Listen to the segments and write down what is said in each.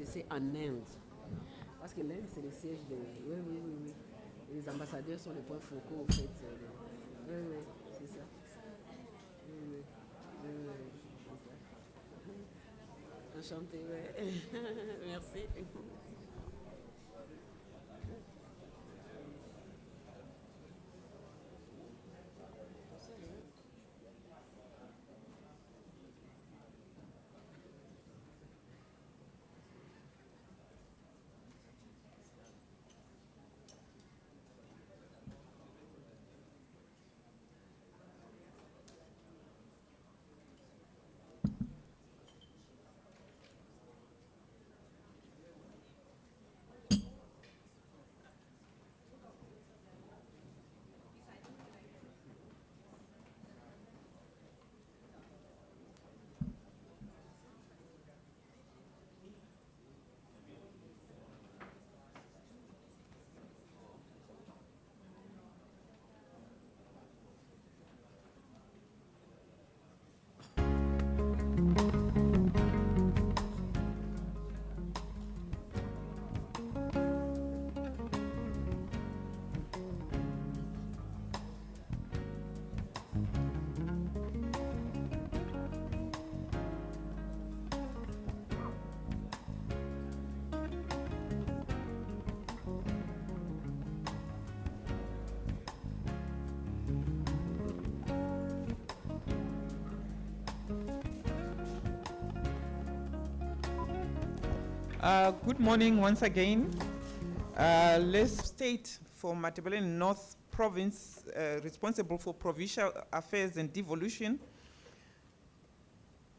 c'est en Inde. Parce que l'Inde, c'est le siège de... Oui, oui, oui, oui. Et les ambassadeurs sont les points focaux, en fait. Oui, oui, c'est ça. Oui, oui, oui, oui, c'est ça. Enchanté, oui. Merci. Good morning once again. Let's state for Matabeleland North Province responsible for provincial affairs and devolution.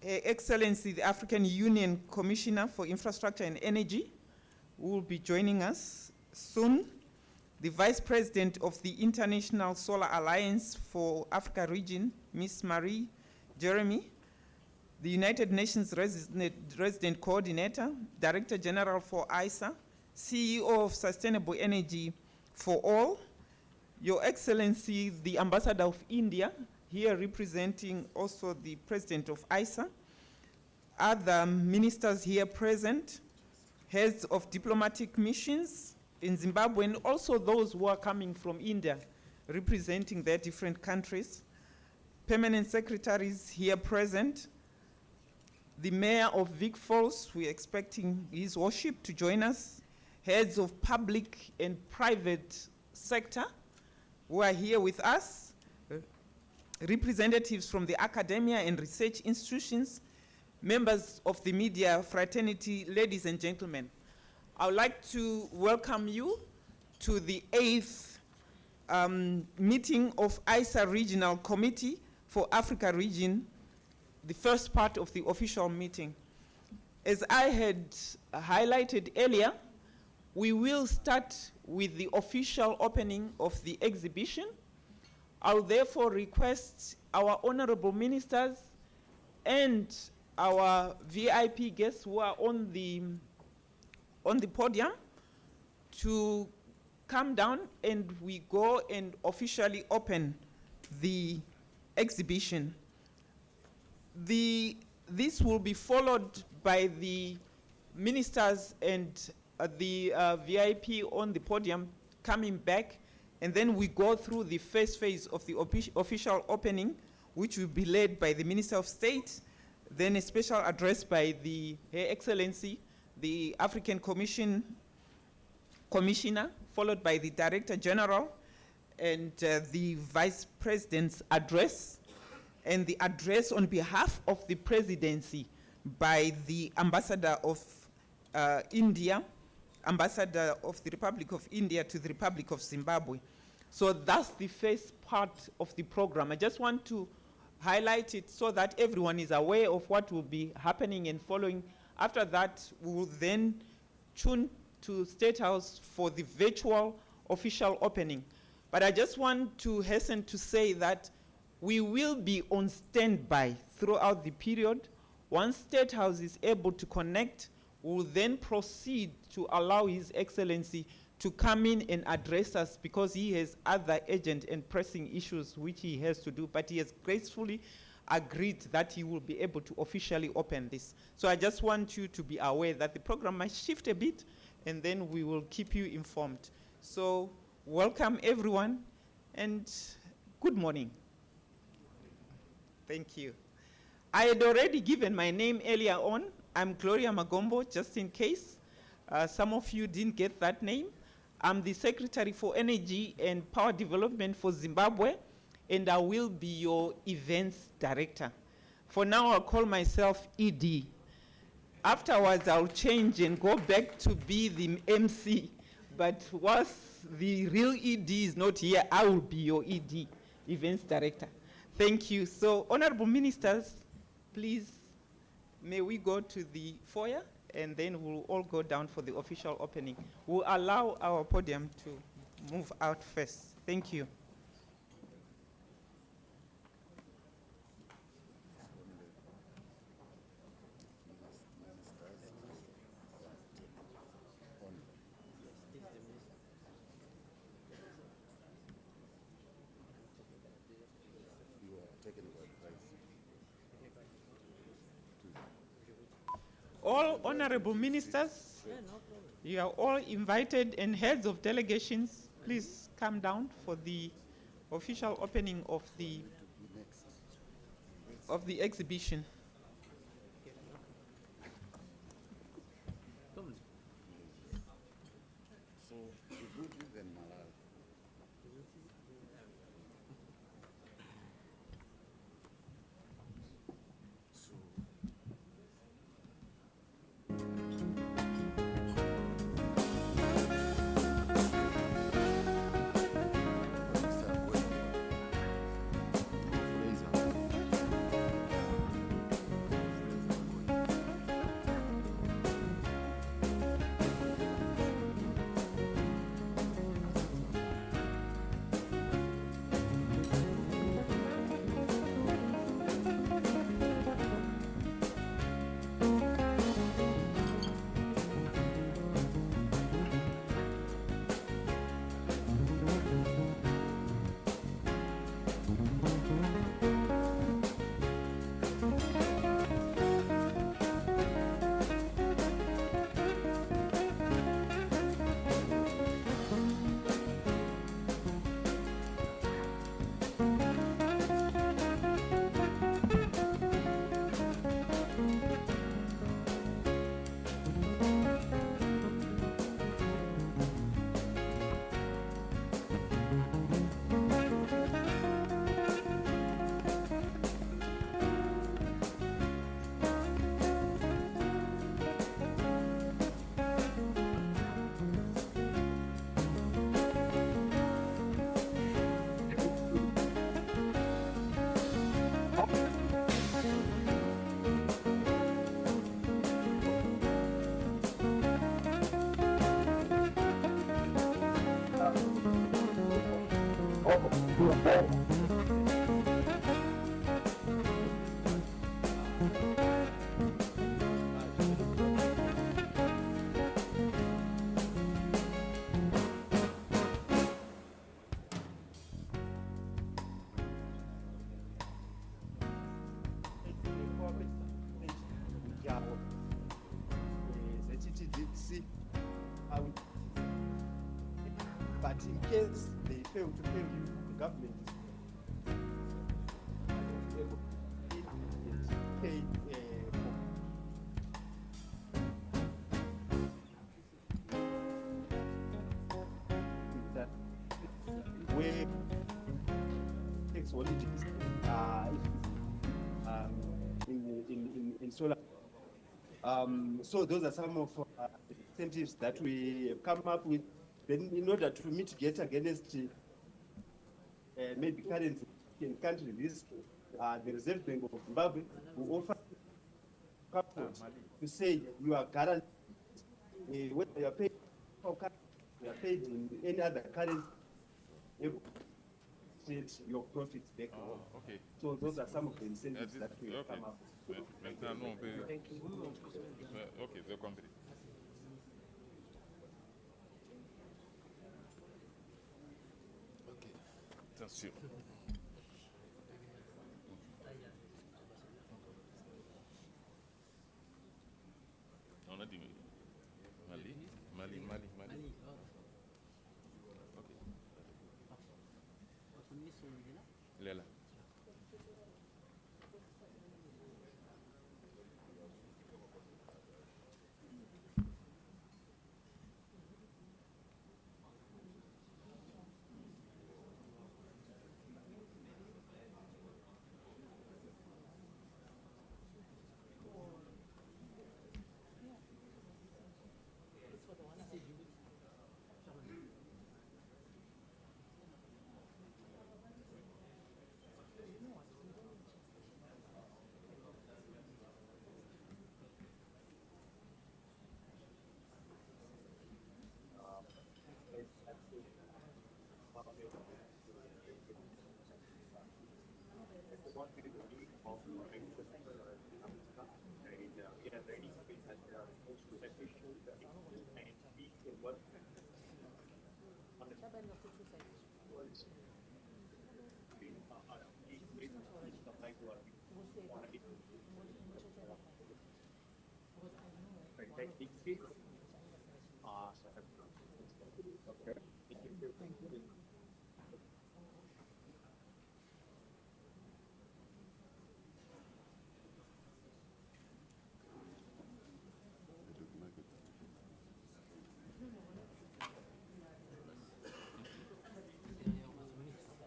Her Excellency, the African Union Commissioner for Infrastructure and Energy, will be joining us soon. The Vice President of the International Solar Alliance for Africa region, Ms. Marie Jeremy, the United Nations Resident Coordinator, Director General for ISA, CEO of Sustainable Energy for All, Your Excellency, the Ambassador of India, here representing also the President of ISA, other ministers here present, heads of diplomatic missions in Zimbabwe, and also those who are coming from India, representing their different countries, permanent secretaries here present, the Mayor of Vic Falls, we're expecting His Worship to join us, heads of public and private sector who are here with us, representatives from the academia and research institutions, members of the media fraternity, ladies and gentlemen. I would like to welcome you to the 8th meeting of ISA Regional Committee for Africa Region, the first part of the official meeting. As I had highlighted earlier, we will start with the official opening of the exhibition. I will therefore request our honorable ministers and our VIP guests who are on the podium to come down, and we go and officially open the exhibition. This will be followed by the ministers and the VIP on the podium coming back, and then we go through the first phase of the official opening, which will be led by the Minister of State, then a special address by Her Excellency, the African Commissioner, followed by the Director General, and the Vice President's address, and the address on behalf of the presidency by the Ambassador of India, Ambassador of the Republic of India to the Republic of Zimbabwe. So that's the first part of the program. I just want to highlight it so that everyone is aware of what will be happening and following. After that, we will then tune to State House for the virtual official opening. But I just want to hasten to say that we will be on standby throughout the period. Once State House is able to connect, we will then proceed to allow His Excellency to come in and address us, because he has other urgent and pressing issues which he has to do. But he has gracefully agreed that he will be able to officially open this. So I just want you to be aware that the program might shift a bit, and then we will keep you informed. So welcome everyone, and good morning. Thank you. I had already given my name earlier on. I'm Gloria Magombo, just in case some of you didn't get that name. I'm the Secretary for Energy and Power Development for Zimbabwe, and I will be your events director. For now, I'll call myself ED. Afterwards, I'll change and go back to be the MC. But once the real ED is not here, I will be your ED, events director. Thank you. So, honorable ministers, please, may we go to the foyer, and then we'll all go down for the official opening. We'll allow our podium to move out first. Thank you. All honorable ministers, you are all invited, and heads of delegations, please come down for the official opening of the exhibition. But in case they fail to pay you, the government is able to pay that where takes holidays in solar. So those are some of the incentives that we have come up with. Then, in order to mitigate against maybe currency in country risk, the Reserve Bank of Zimbabwe will offer support to say you are guaranteed whether you are paid or you are paid in any other currency, your profits back home. Okay. So those are some of the incentives that we have come up with. Thank you. Okay, the country. Okay. Attention. Lela.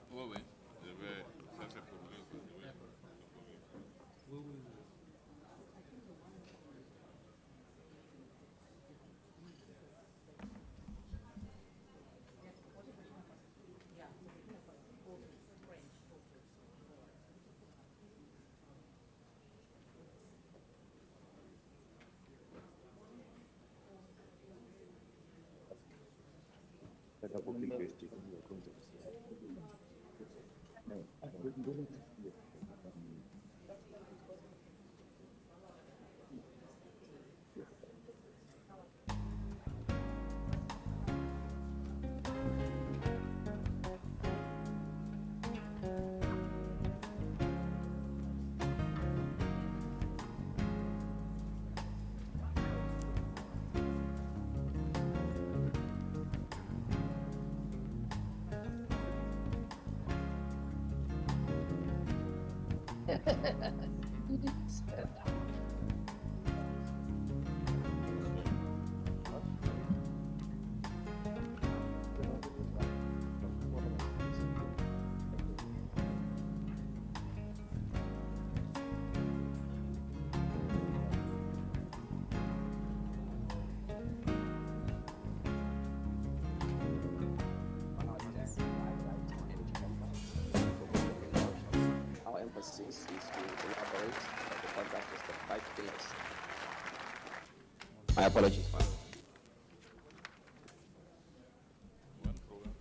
Ouais, ouais. Ça, c'est pour lui. Oui, oui, oui. Our emphasis is to elaborate the contract with the 5 pillars. My apologies, ma'am. One program.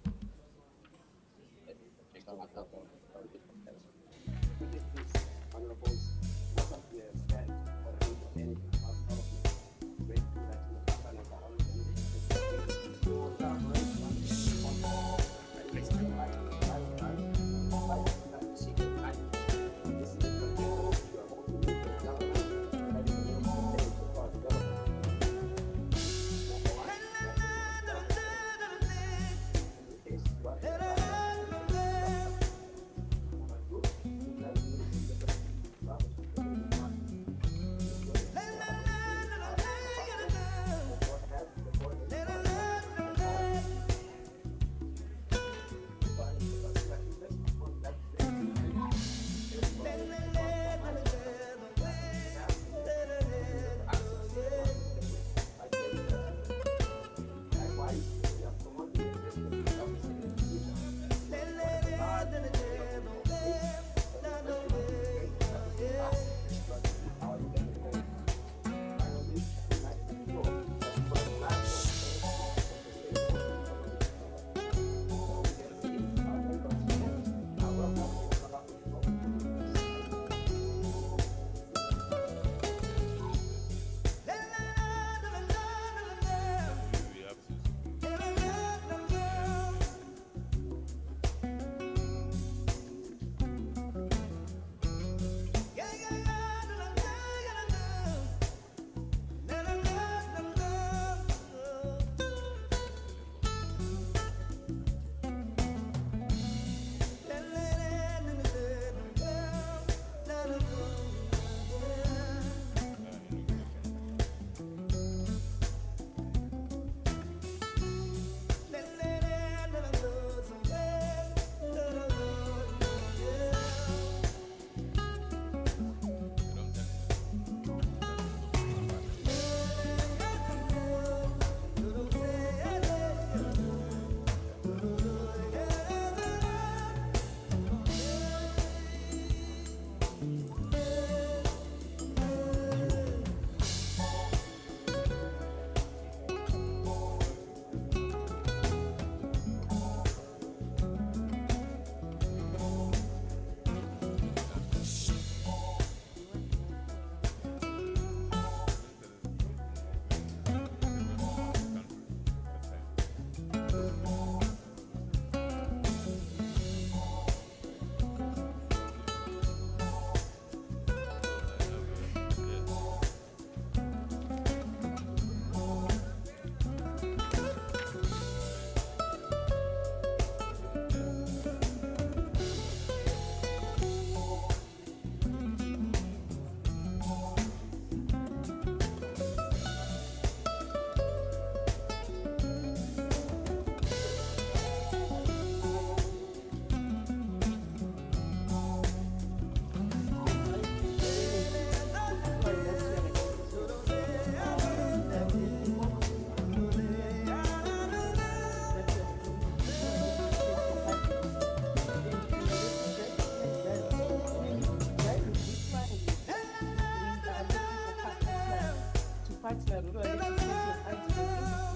partner rural electrification and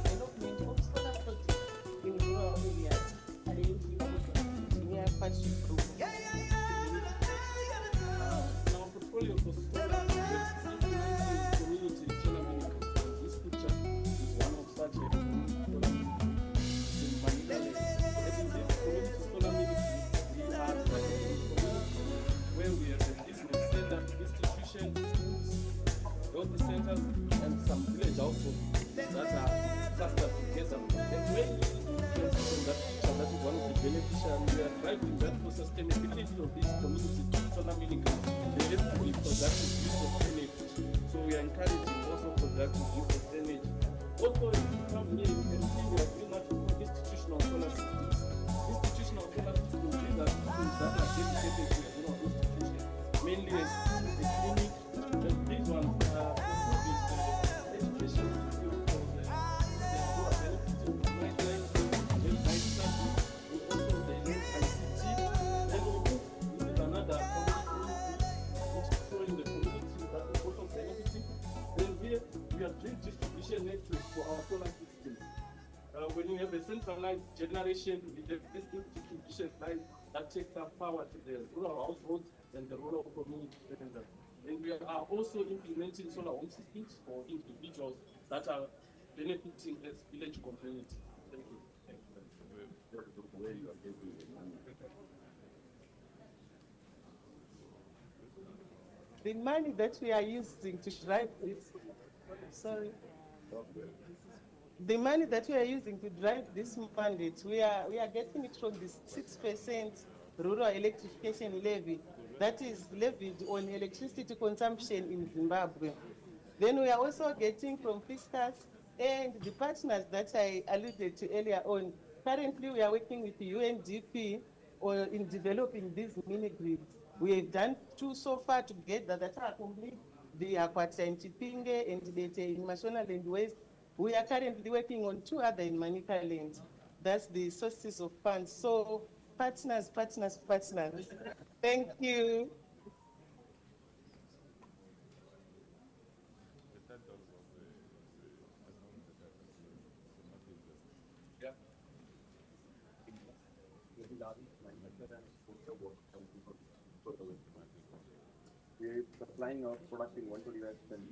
development of solar projects in rural areas, arranging engineer partnership program. Now, portfolio for solar community solar mini companies. This picture is one of such a community solar mini in Manila. I think this community solar mini we are like a community where we have a business center, institution, schools, health centers, and some village households that are clustered together. And when you can see from that picture, that is one of the beneficiaries. We are driving that for sustainability of this community solar mini companies. They have to be productive use of energy. So we are encouraging also productive use of energy. Also, if you come here, you can see we are doing that for institutional solar systems. Institutional solar systems, these are systems that are dedicated to institutions, mainly as a clinic. And these ones are education system for the who are benefiting from nightlife, the night study, and also the ICT. And this is another community which is showing the community that is also benefiting. Then here we are doing distribution network for our solar system. When you have a centralized generation with a distribution line that takes up power to the rural households and the rural community center. And we are also implementing solar home systems for individuals that are benefiting as village communities. Thank you. The money that we are using to drive this, sorry. The money that we are using to drive this mandate, we are getting it from the 6% rural electrification levy that is levied on electricity consumption in Zimbabwe. Then we are also getting from fiscals and the partners that I alluded to earlier on. Currently, we are working with the UNDP in developing these mini grids. We have done 2 so far together that are complete. The Akwata in Chipinge and the in Mashonaland West. We are currently working on 2 other in Manika Land. That's the sources of funds. So partners. Thank you. We are supplying our product in 120 US and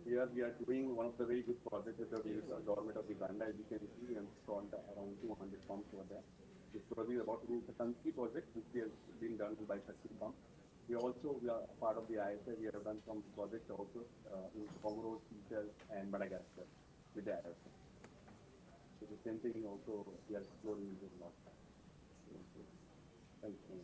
here we are doing one of the very good projects with the government of Uganda. As you can see, we have installed around 200 pumps over there. This project is about to do the Tansi project, which has been done by 30 pumps. We are part of the ISA. We have done some projects also in Comoros, Seychelles, and Madagascar with the ISA. So the same thing also we are exploring this lot. Thank you.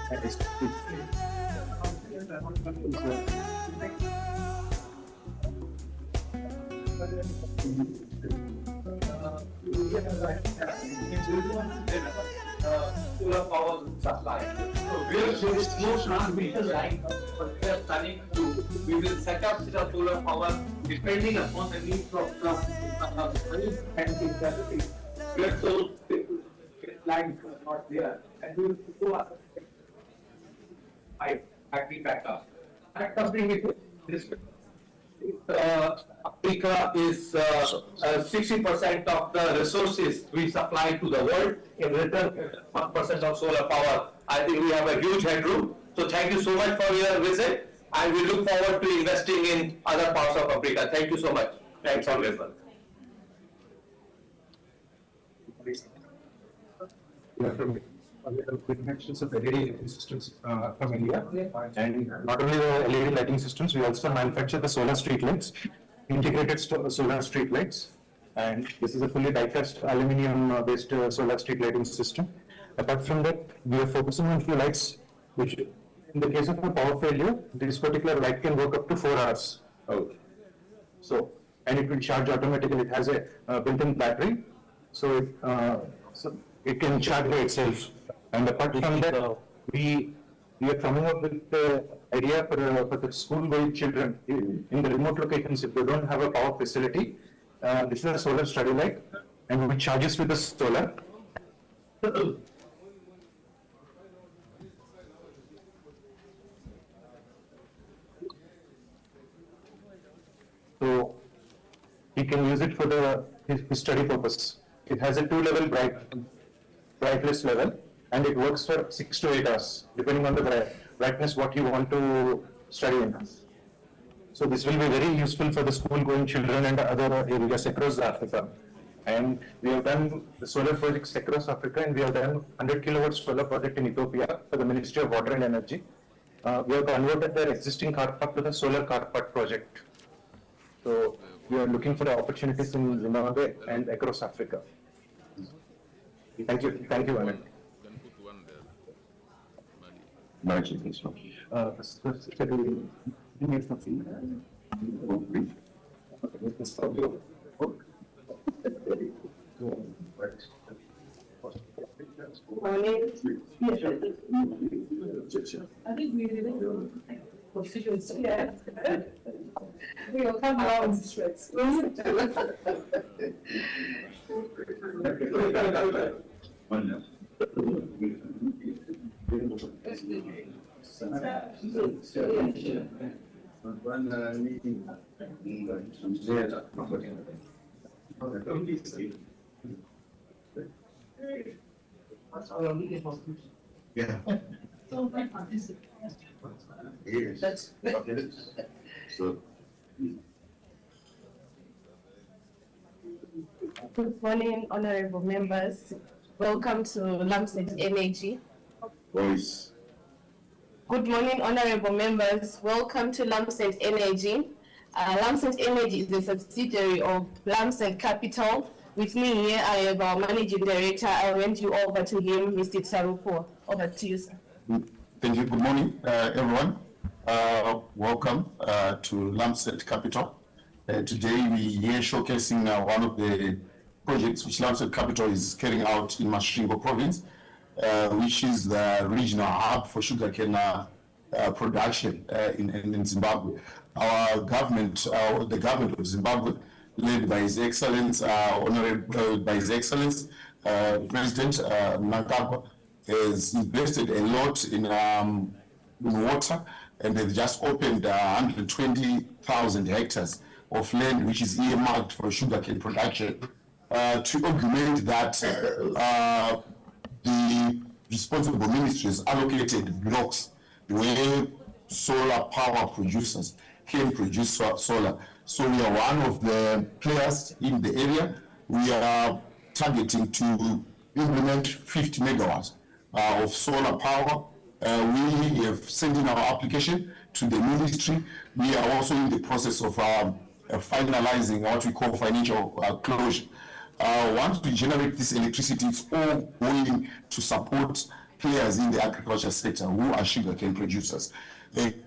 Solar power supply. So we are no transmission line, but we are planning to, we will set up solar power depending upon the needs of the and capacity. We are so lines are not there, and we will do battery backup. And something with this. Africa is 60% of the resources we supply to the world. In return, 1% of solar power. I think we have a huge headroom. So thank you so much for your visit, and we look forward to investing in other parts of Africa. Thank you so much. Thanks always. With mentions of LED lighting systems from India, and not only the LED lighting systems, we also manufacture the solar street lights, integrated solar street lights, and this is a fully die-cast aluminum-based solar street lighting system. Apart from that, we are focusing on few lights, which, in the case of a power failure, this particular light can work up to 4 hours. So, and it will charge automatically. It has a built-in battery, so it can charge by itself. And apart from that, we are coming up with the idea for the school-going children in the remote locations. If they don't have a power facility, this is a solar study light, and we charges with the solar. So he can use it for his study purpose. It has a 2-level brightness level, and it works for 6 to 8 hours, depending on the brightness what you want to study in. So this will be very useful for the school-going children and other areas across Africa. And we have done the solar projects across Africa, and we have done 100 kilowatt solar project in Ethiopia for the Ministry of Water and Energy. We have converted their existing car park to the solar car park project. So we are looking for the opportunities in Zimbabwe and across Africa. Thank you, Anand. I think we didn't constituents. Yeah. We will come around straight. Yeah. Yes. So. Good morning, honorable members. Welcome to Lamset Energy. Voice. Good morning, honorable members. Welcome to Lamset Energy. Lamset Energy is a subsidiary of Lamset Capital. With me here, I have our managing director. I'll hand you over to him, Mr. Tsarupo. Over to you, sir. Thank you. Good morning, everyone. Welcome to Lamset Capital. Today we here showcasing one of the projects which Lamset Capital is carrying out in Masvingo province, which is the regional hub for sugarcane production in Zimbabwe. Our government, the government of Zimbabwe, led by His Excellency, honored by His Excellency, President Mnangagwa, has invested a lot in water, and they've just opened 120,000 hectares of land which is earmarked for sugarcane production. To augment that, the responsible ministries allocated blocks where solar power producers can produce solar. So we are one of the players in the area. We are targeting to implement 50 megawatts of solar power. We have sent in our application to the ministry. We are also in the process of finalizing what we call financial closure. Once we generate this electricity, it's all going to support players in the agriculture sector who are sugarcane producers.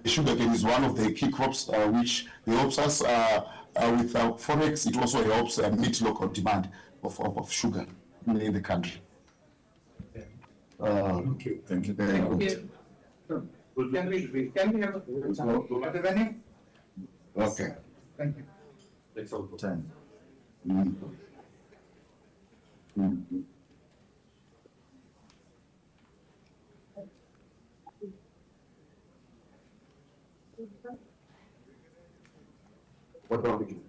Sugarcane is one of the key crops which helps us with forex. It also helps meet local demand of sugar in the country. Thank you. Thank you very much. Can we have a running? Okay. Thank you. Let's all go. 10. What about you?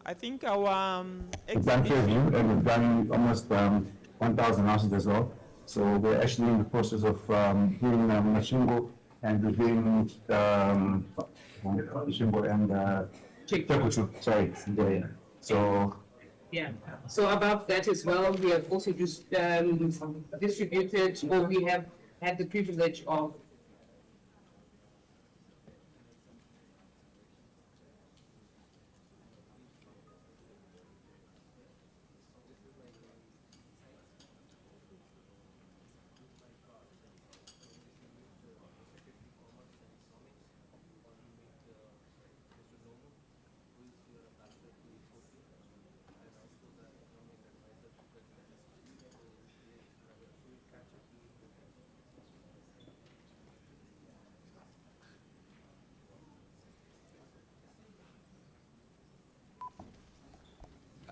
I think our We've done review and we've done almost 1,000 ounces as well. So we're actually in the process of doing Machingo and reviewing Machingo and Tekuchu. Sorry, yeah. So yeah. So above that as well, we have also just distributed, or we have had the privilege of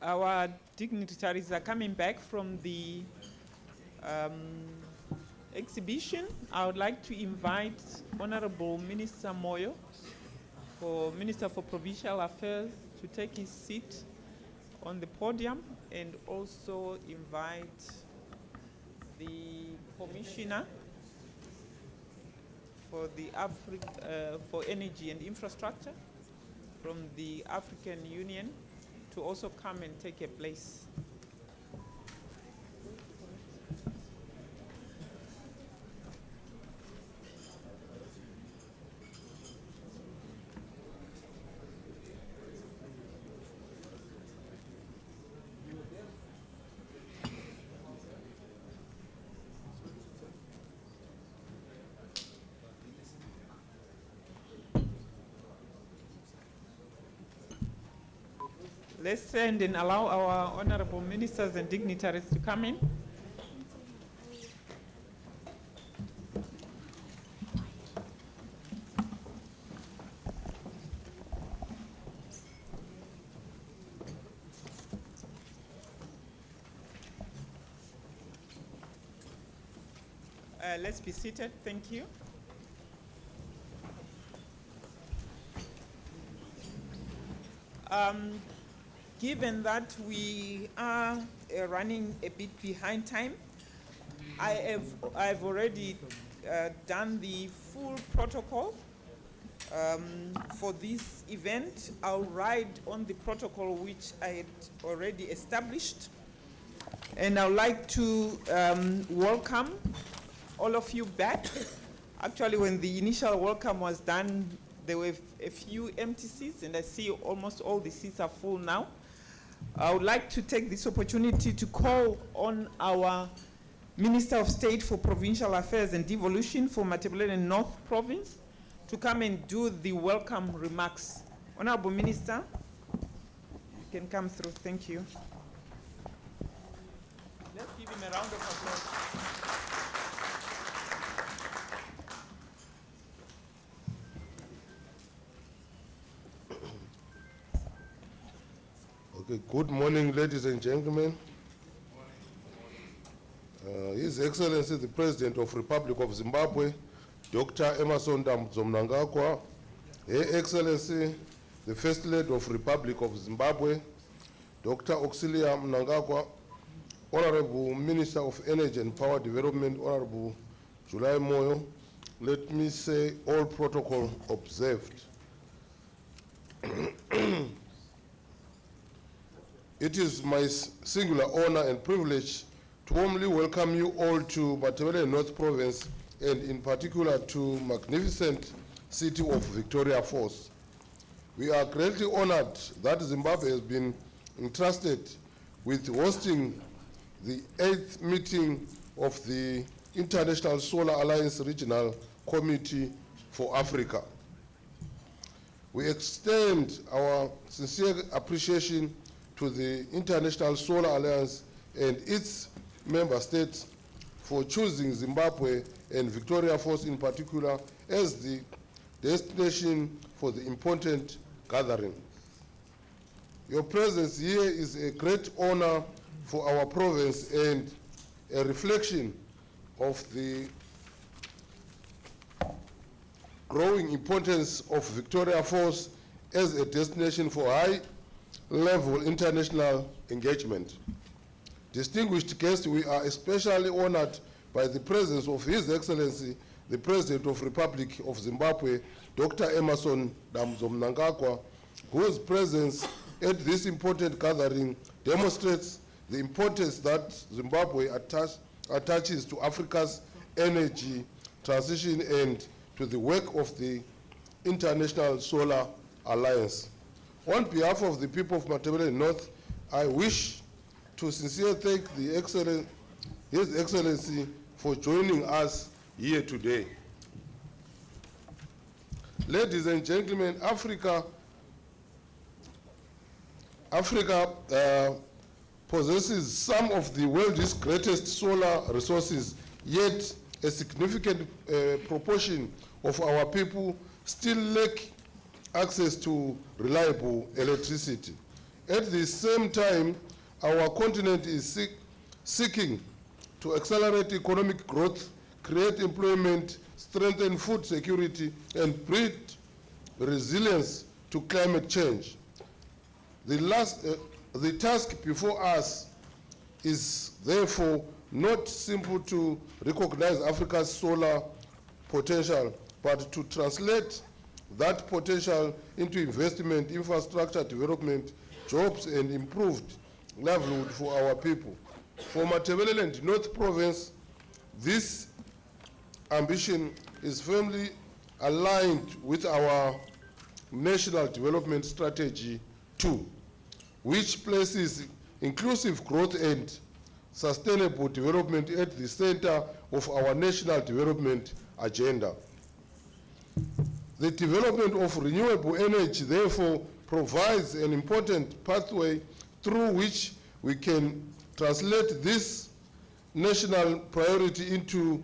our dignitaries are coming back from the exhibition. I would like to invite Honorable Minister Moyo, Minister for Provincial Affairs, to take his seat on the podium, and also invite the Commissioner for the for Energy and Infrastructure from the African Union to also come and take a place. Let's send and allow our honorable ministers and dignitaries to come in. Let's be seated. Thank you. Given that we are running a bit behind time, I've already done the full protocol for this event. I'll ride on the protocol which I had already established, and I'd like to welcome all of you back. Actually, when the initial welcome was done, there were a few empty seats, and I see almost all the seats are full now. I would like to take this opportunity to call on our Minister of State for Provincial Affairs and Devolution for Matabeleland North Province to come and do the welcome remarks. Honorable Minister, you can come through. Thank you. Let's give him a round of applause. Okay, good morning, ladies and gentlemen. His Excellency, the President of Republic of Zimbabwe, Dr. Emmerson Mnangagwa, Her Excellency, the First Lady of Republic of Zimbabwe, Dr. Auxilia Mnangagwa, Honorable Minister of Energy and Power Development, Honorable July Moyo, let me say all protocol observed. It is my singular honor and privilege to warmly welcome you all to Matabeleland North Province, and in particular to magnificent city of Victoria Falls. We are greatly honored that Zimbabwe has been entrusted with hosting the 8th meeting of the International Solar Alliance Regional Committee for Africa. We extend our sincere appreciation to the International Solar Alliance and its member states for choosing Zimbabwe and Victoria Falls in particular as the destination for the important gathering. Your presence here is a great honor for our province and a reflection of the growing importance of Victoria Falls as a destination for high-level international engagement. Distinguished guests, we are especially honored by the presence of His Excellency, the President of the Republic of Zimbabwe, Dr. Emmerson Mnangagwa, whose presence at this important gathering demonstrates the importance that Zimbabwe attaches to Africa's energy transition and to the work of the International Solar Alliance. On behalf of the people of Matabeleland North, I wish to sincerely thank His Excellency for joining us here today. Ladies and gentlemen, Africa possesses some of the world's greatest solar resources, yet a significant proportion of our people still lack access to reliable electricity. At the same time, our continent is seeking to accelerate economic growth, create employment, strengthen food security, and build resilience to climate change. The task before us is therefore not simple to recognize Africa's solar potential, but to translate that potential into investment, infrastructure development, jobs, and improved livelihood for our people. For Matabeleland North Province, this ambition is firmly aligned with our National Development Strategy 2, which places inclusive growth and sustainable development at the center of our national development agenda. The development of renewable energy, therefore, provides an important pathway through which we can translate this national priority into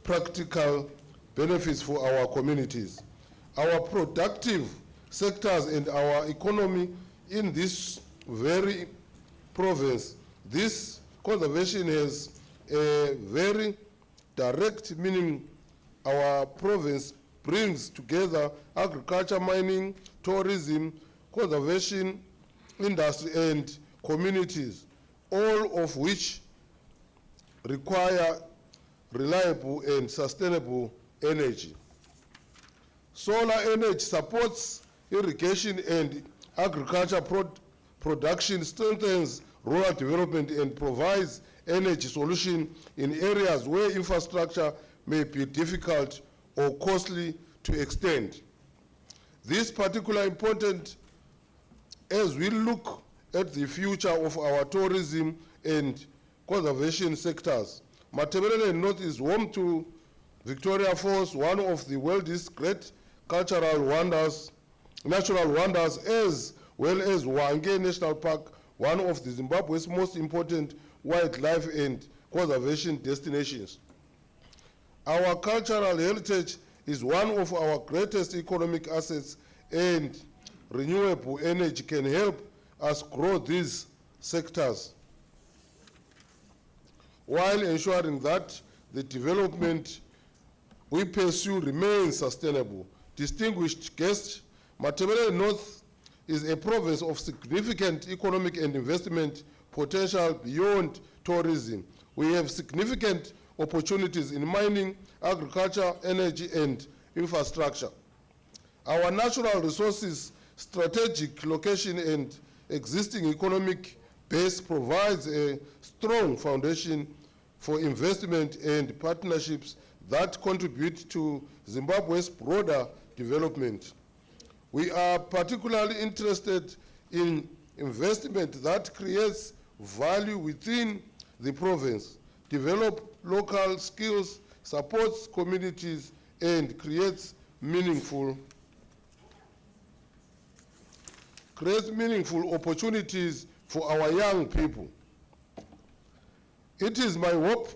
practical benefits for our communities. Our productive sectors and our economy in this very province, this conservation has a very direct meaning. Our province brings together agriculture, mining, tourism, conservation, industry, and communities, all of which require reliable and sustainable energy. Solar energy supports irrigation and agriculture production, strengthens rural development, and provides energy solution in areas where infrastructure may be difficult or costly to extend. This is particularly important as we look at the future of our tourism and conservation sectors. Matabele North is home to Victoria Falls, one of the world's great cultural wonders, natural wonders, as well as Hwange National Park, one of the Zimbabwe's most important wildlife and conservation destinations. Our cultural heritage is one of our greatest economic assets, and renewable energy can help us grow these sectors while ensuring that the development we pursue remains sustainable. Distinguished guests, Matabele North is a province of significant economic and investment potential beyond tourism. We have significant opportunities in mining, agriculture, energy, and infrastructure. Our natural resources, strategic location, and existing economic base provides a strong foundation for investment and partnerships that contribute to Zimbabwe's broader development. We are particularly interested in investment that creates value within the province, develop local skills, supports communities, and creates meaningful opportunities for our young people. It is my hope,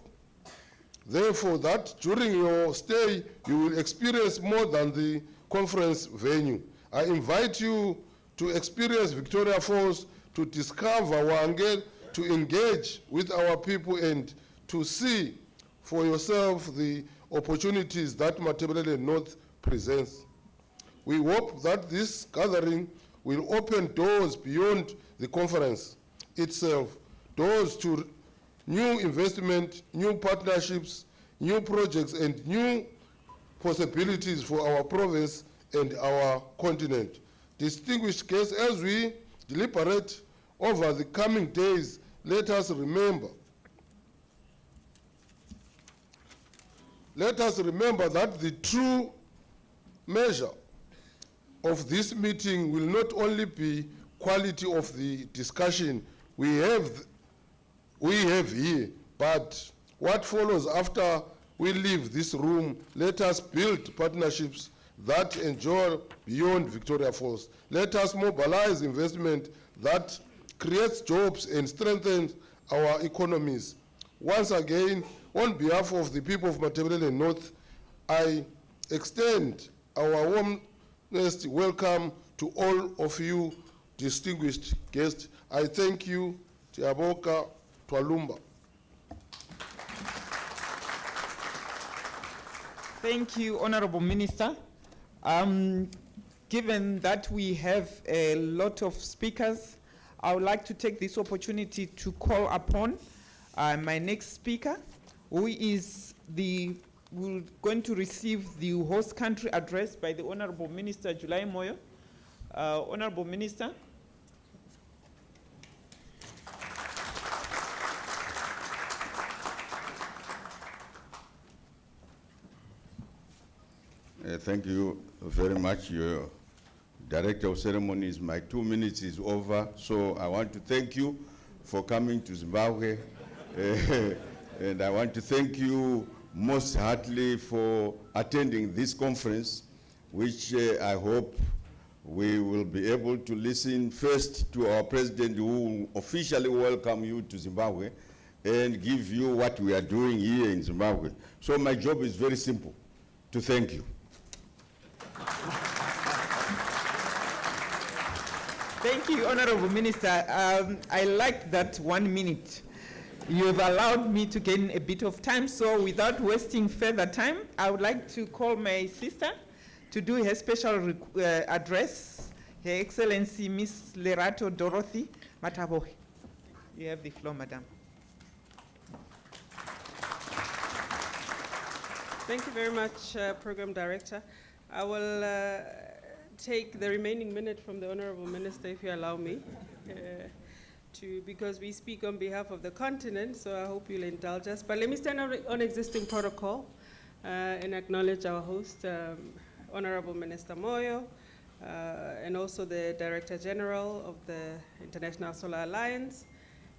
therefore, that during your stay, you will experience more than the conference venue. I invite you to experience Victoria Falls, to discover Hwange, to engage with our people, and to see for yourself the opportunities that Matabele North presents. We hope that this gathering will open doors beyond the conference itself, doors to new investment, new partnerships, new projects, and new possibilities for our province and our continent. Distinguished guests, as we deliberate over the coming days, let us remember that the true measure of this meeting will not only be quality of the discussion we have here, but what follows after we leave this room. Let us build partnerships that endure beyond Victoria Falls. Let us mobilize investment that creates jobs and strengthens our economies. Once again, on behalf of the people of Matabele North, I extend our warmest welcome to all of you distinguished guests. I thank you. Tiaboka Twalumba. Thank you, Honorable Minister. Given that we have a lot of speakers, I would like to take this opportunity to call upon my next speaker, who is going to receive the host country address by the Honorable Minister July Moyo. Honorable Minister. Thank you very much, your Director of Ceremonies. My 2 minutes is over, so I want to thank you for coming to Zimbabwe. And I want to thank you most heartily for attending this conference, which I hope we will be able to listen first to our President, who will officially welcome you to Zimbabwe and give you what we are doing here in Zimbabwe. So my job is very simple, to thank you. Thank you, Honorable Minister. I like that 1 minute. You have allowed me to gain a bit of time, so without wasting further time, I would like to call my sister to do her special address, Her Excellency Miss Lerato Dorothy Matabohe. You have the floor, Madam. Thank you very much, Program Director. I will take the remaining minute from the Honorable Minister, if you allow me, because we speak on behalf of the continent, so I hope you'll indulge us. But let me stand on existing protocol and acknowledge our host, Honorable Minister Moyo, and also the Director General of the International Solar Alliance,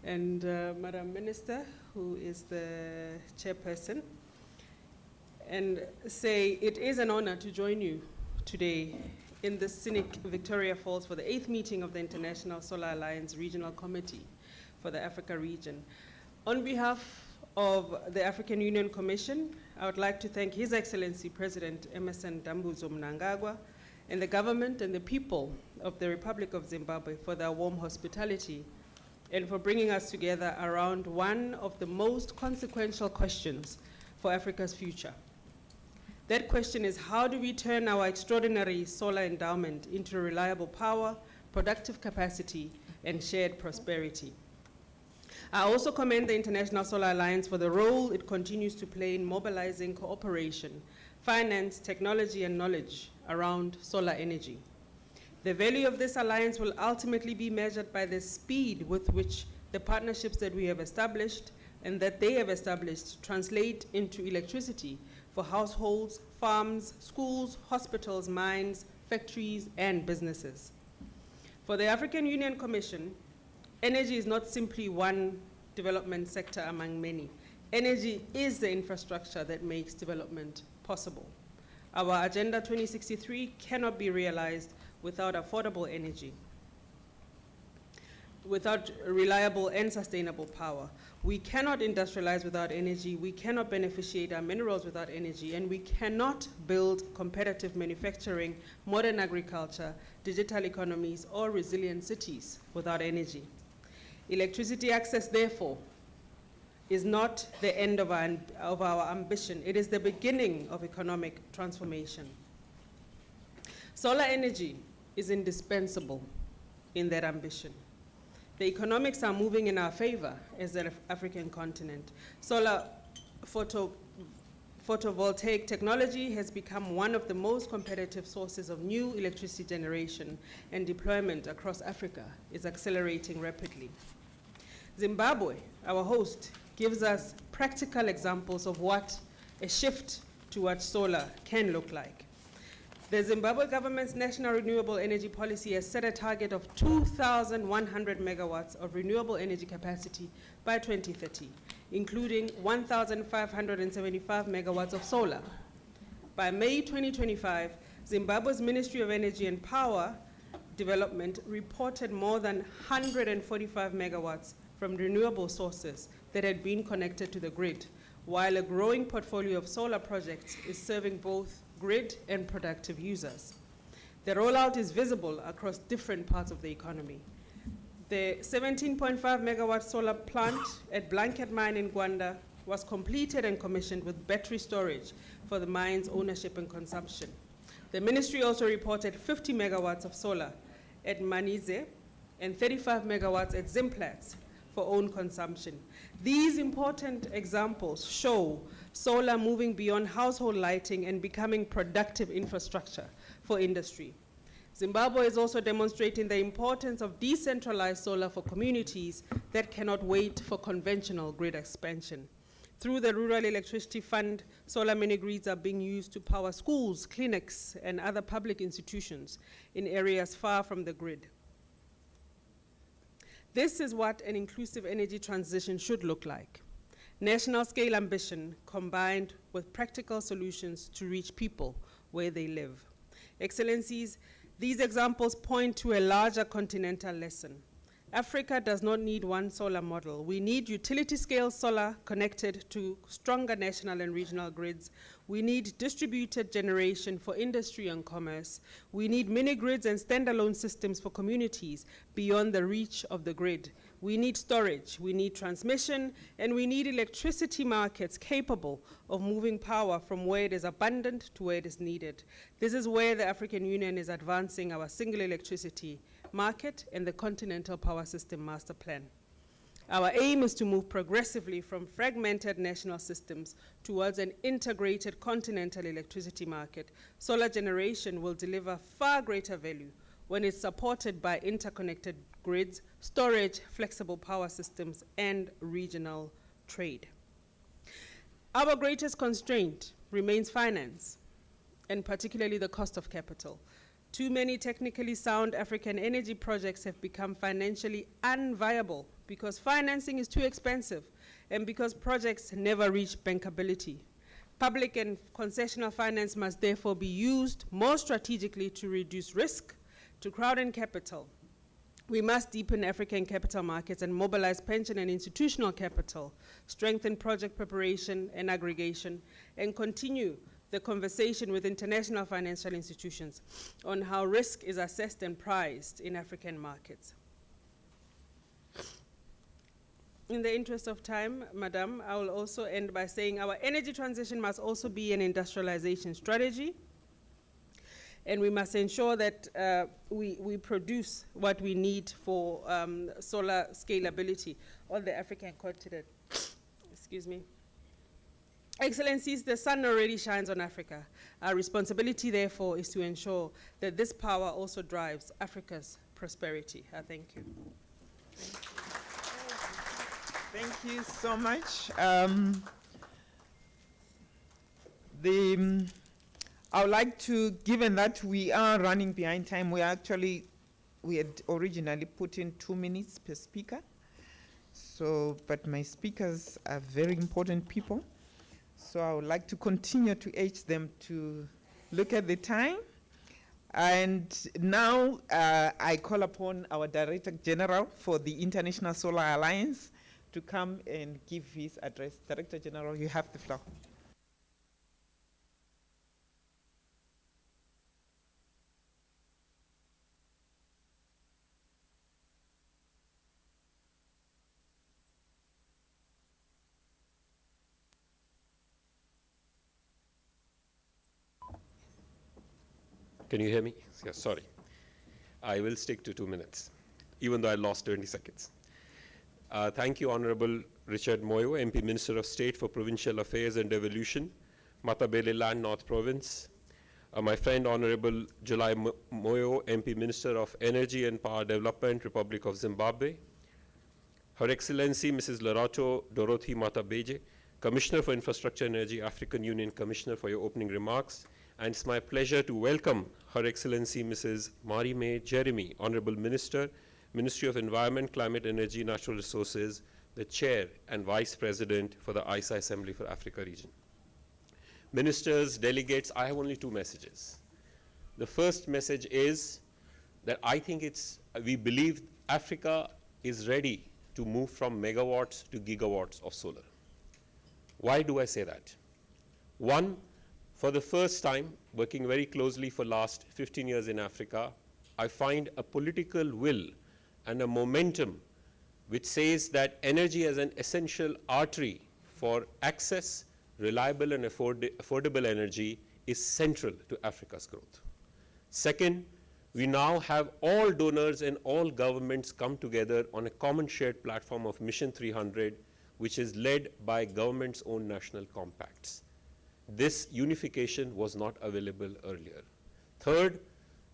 and Madam Minister, who is the chairperson, and say it is an honor to join you today in the scenic Victoria Falls for the 8th meeting of the International Solar Alliance Regional Committee for the Africa region. On behalf of the African Union Commission, I would like to thank His Excellency President Emerson Dambuzo Mnangagwa and the government and the people of the Republic of Zimbabwe for their warm hospitality and for bringing us together around one of the most consequential questions for Africa's future. That question is, how do we turn our extraordinary solar endowment into reliable power, productive capacity, and shared prosperity? I also commend the International Solar Alliance for the role it continues to play in mobilizing cooperation, finance, technology, and knowledge around solar energy. The value of this alliance will ultimately be measured by the speed with which the partnerships that we have established and that they have established translate into electricity for households, farms, schools, hospitals, mines, factories, and businesses. For the African Union Commission, energy is not simply one development sector among many. Energy is the infrastructure that makes development possible. Our Agenda 2063 cannot be realized without affordable energy, without reliable and sustainable power. We cannot industrialize without energy, we cannot beneficiate our minerals without energy, and we cannot build competitive manufacturing, modern agriculture, digital economies, or resilient cities without energy. Electricity access, therefore, is not the end of our ambition. It is the beginning of economic transformation. Solar energy is indispensable in that ambition. The economics are moving in our favor as the African continent. Solar photovoltaic technology has become one of the most competitive sources of new electricity generation, and deployment across Africa is accelerating rapidly. Zimbabwe, our host, gives us practical examples of what a shift towards solar can look like. The Zimbabwe government's national renewable energy policy has set a target of 2,100 megawatts of renewable energy capacity by 2030, including 1,575 megawatts of solar. By May 2025, Zimbabwe's Ministry of Energy and Power Development reported more than 145 megawatts from renewable sources that had been connected to the grid, while a growing portfolio of solar projects is serving both grid and productive users. The rollout is visible across different parts of the economy. The 17.5 megawatt solar plant at Blanket Mine in Gwanda was completed and commissioned with battery storage for the mine's ownership and consumption. The ministry also reported 50 megawatts of solar at Manize and 35 megawatts at Zimplats for own consumption. These important examples show solar moving beyond household lighting and becoming productive infrastructure for industry. Zimbabwe is also demonstrating the importance of decentralized solar for communities that cannot wait for conventional grid expansion. Through the Rural Electricity Fund, solar mini-grids are being used to power schools, clinics, and other public institutions in areas far from the grid. This is what an inclusive energy transition should look like. National scale ambition combined with practical solutions to reach people where they live. Excellencies, these examples point to a larger continental lesson. Africa does not need one solar model. We need utility scale solar connected to stronger national and regional grids. We need distributed generation for industry and commerce. We need mini grids and standalone systems for communities beyond the reach of the grid. We need storage, we need transmission, and we need electricity markets capable of moving power from where it is abundant to where it is needed. This is where the African Union is advancing our single electricity market and the Continental Power System Master Plan. Our aim is to move progressively from fragmented national systems towards an integrated continental electricity market. Solar generation will deliver far greater value when it's supported by interconnected grids, storage, flexible power systems, and regional trade. Our greatest constraint remains finance, and particularly the cost of capital. Too many technically sound African energy projects have become financially unviable because financing is too expensive and because projects never reach bankability. Public and concessional finance must therefore be used more strategically to reduce risk, to crowd in capital. We must deepen African capital markets and mobilize pension and institutional capital, strengthen project preparation and aggregation, and continue the conversation with international financial institutions on how risk is assessed and priced in African markets. In the interest of time, Madam, I will also end by saying our energy transition must also be an industrialization strategy, and we must ensure that we produce what we need for solar scalability on the African continent. Excuse me. Excellencies, the sun already shines on Africa. Our responsibility, therefore, is to ensure that this power also drives Africa's prosperity. I thank you. Thank you so much. I would like to, given that we are running behind time, we had originally put in 2 minutes per speaker. So, but my speakers are very important people. So I would like to continue to urge them to look at the time. And now I call upon our Director General for the International Solar Alliance to come and give his address. Director General, you have the floor. Can you hear me? Yes, sorry. I will stick to 2 minutes, even though I lost 20 seconds. Thank you, Honorable Richard Moyo, MP Minister of State for Provincial Affairs and Devolution, Matabeleland North Province. My friend, Honorable July Moyo, MP Minister of Energy and Power Development, Republic of Zimbabwe. Her Excellency, Mrs. Lerato Dorothy Matabeje, Commissioner for Infrastructure and Energy, African Union Commissioner, for your opening remarks. And it's my pleasure to welcome Her Excellency Mrs. Marie-May Jeremy, Honorable Minister, Ministry of Environment, Climate, Energy, Natural Resources, the Chair and Vice President for the ISA Assembly for Africa region. Ministers, delegates, I have only 2 messages. The first message is that I think we believe Africa is ready to move from megawatts to gigawatts of solar. Why do I say that? One, for the first time, working very closely for last 15 years in Africa, I find a political will and a momentum which says that energy as an essential artery for access, reliable and affordable energy is central to Africa's growth. Second, we now have all donors and all governments come together on a common shared platform of Mission 300, which is led by government's own national compacts. This unification was not available earlier. Third,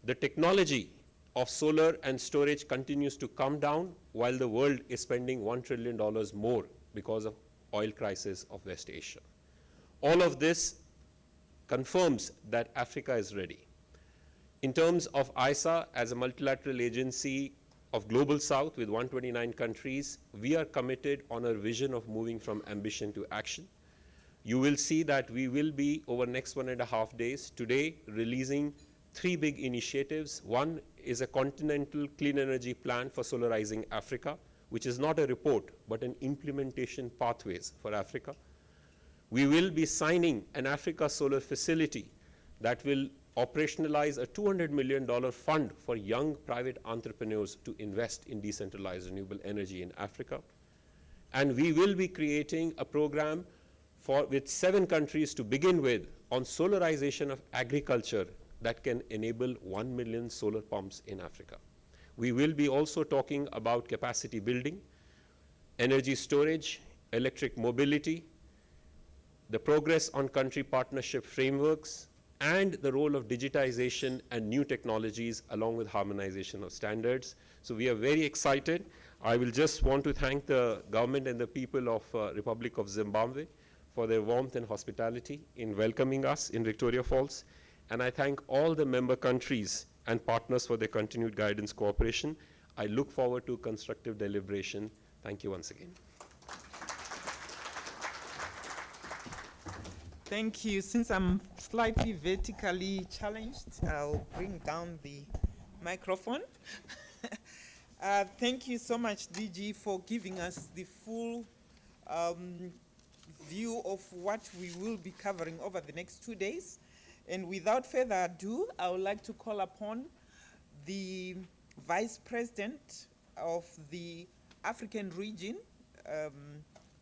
the technology of solar and storage continues to come down while the world is spending $1 trillion more because of oil crisis of West Asia. All of this confirms that Africa is ready. In terms of ISA, as a multilateral agency of Global South with 129 countries, we are committed on our vision of moving from ambition to action. You will see that we will be, over the next 1.5 days, today releasing 3 big initiatives. One is a continental clean energy plan for solarizing Africa, which is not a report, but an implementation pathways for Africa. We will be signing an Africa Solar Facility that will operationalize a $200 million fund for young private entrepreneurs to invest in decentralized renewable energy in Africa. And we will be creating a program with 7 countries to begin with on solarization of agriculture that can enable 1 million solar pumps in Africa. We will be also talking about capacity building, energy storage, electric mobility, the progress on country partnership frameworks, and the role of digitization and new technologies along with harmonization of standards. So we are very excited. I will just want to thank the government and the people of Republic of Zimbabwe for their warmth and hospitality in welcoming us in Victoria Falls. And I thank all the member countries and partners for their continued guidance cooperation. I look forward to constructive deliberation. Thank you once again. Thank you. Since I'm slightly vertically challenged, I'll bring down the microphone. Thank you so much, DG, for giving us the full view of what we will be covering over the next 2 days. And without further ado, I would like to call upon the Vice President of the African region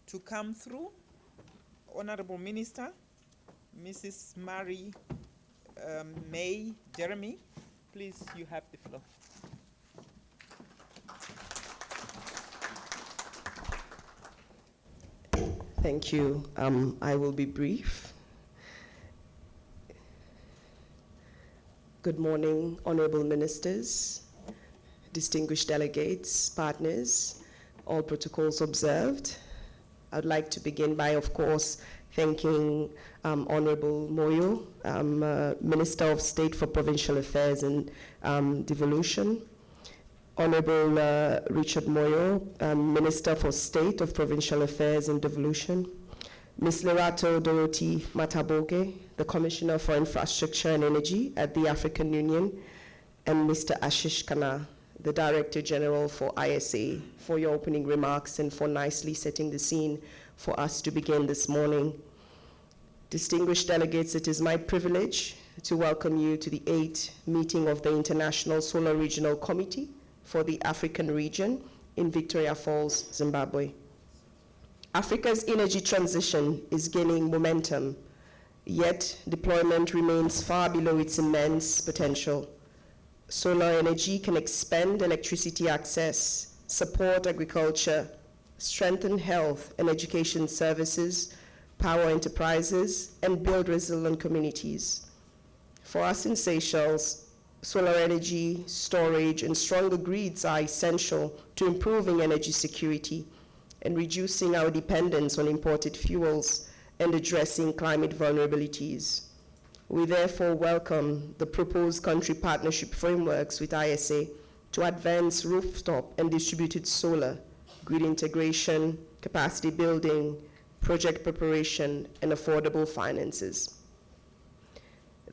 to come through. Honorable Minister, Mrs. Mary May Jeremy, please, you have the floor. Thank you. I will be brief. Good morning, honorable ministers, distinguished delegates, partners, all protocols observed. I'd like to begin by, of course, thanking Honorable Moyo, Minister of State for Provincial Affairs and Devolution, Honorable Richard Moyo, Minister for State of Provincial Affairs and Devolution, Ms. Lerato Dorothy Mataboge, the Commissioner for Infrastructure and Energy at the African Union, and Mr. Ashish Khanna, the Director General for ISA, for your opening remarks and for nicely setting the scene for us to begin this morning. Distinguished delegates, it is my privilege to welcome you to the 8th meeting of the International Solar Regional Committee for the African region in Victoria Falls, Zimbabwe. Africa's energy transition is gaining momentum, yet deployment remains far below its immense potential. Solar energy can expand electricity access, support agriculture, strengthen health and education services, power enterprises, and build resilient communities. For us in Seychelles, solar energy, storage, and stronger grids are essential to improving energy security and reducing our dependence on imported fuels and addressing climate vulnerabilities. We therefore welcome the proposed country partnership frameworks with ISA to advance rooftop and distributed solar, grid integration, capacity building, project preparation, and affordable finances.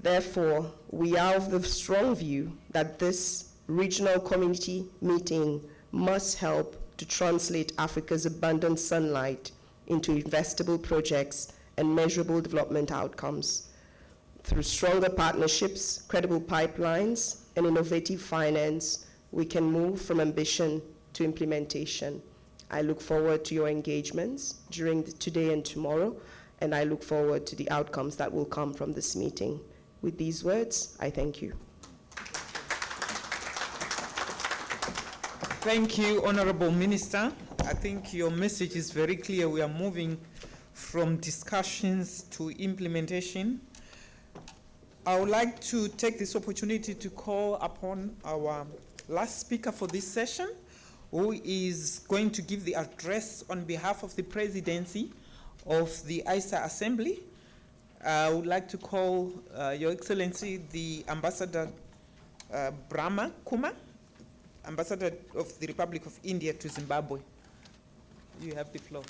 Therefore, we are of the strong view that this regional community meeting must help to translate Africa's abundant sunlight into investable projects and measurable development outcomes. Through stronger partnerships, credible pipelines, and innovative finance, we can move from ambition to implementation. I look forward to your engagements during today and tomorrow, and I look forward to the outcomes that will come from this meeting. With these words, I thank you. Thank you, Honorable Minister. I think your message is very clear. We are moving from discussions to implementation. I would like to take this opportunity to call upon our last speaker for this session, who is going to give the address on behalf of the presidency of the ISA Assembly. I would like to call Your Excellency, the Ambassador Brahma Kumar, Ambassador of the Republic of India to Zimbabwe. You have the floor.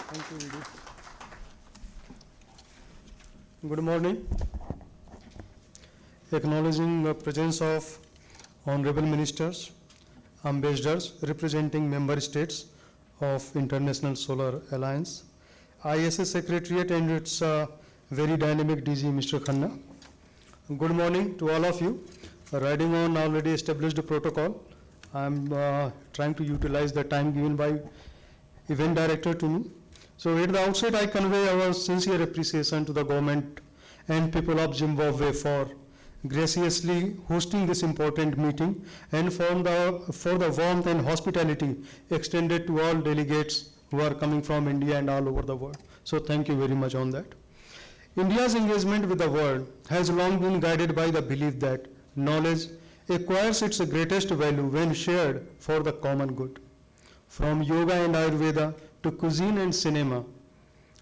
Thank you, Vidi. Good morning. Acknowledging the presence of honorable ministers, ambassadors representing member states of International Solar Alliance, ISA Secretariat and its very dynamic DG, Mr. Khanna. Good morning to all of you. Riding on already established protocol, I'm trying to utilize the time given by event director to me. So at the outset, I convey our sincere appreciation to the government and people of Zimbabwe for graciously hosting this important meeting and for the warmth and hospitality extended to all delegates who are coming from India and all over the world. So thank you very much on that. India's engagement with the world has long been guided by the belief that knowledge acquires its greatest value when shared for the common good. From yoga and Ayurveda to cuisine and cinema,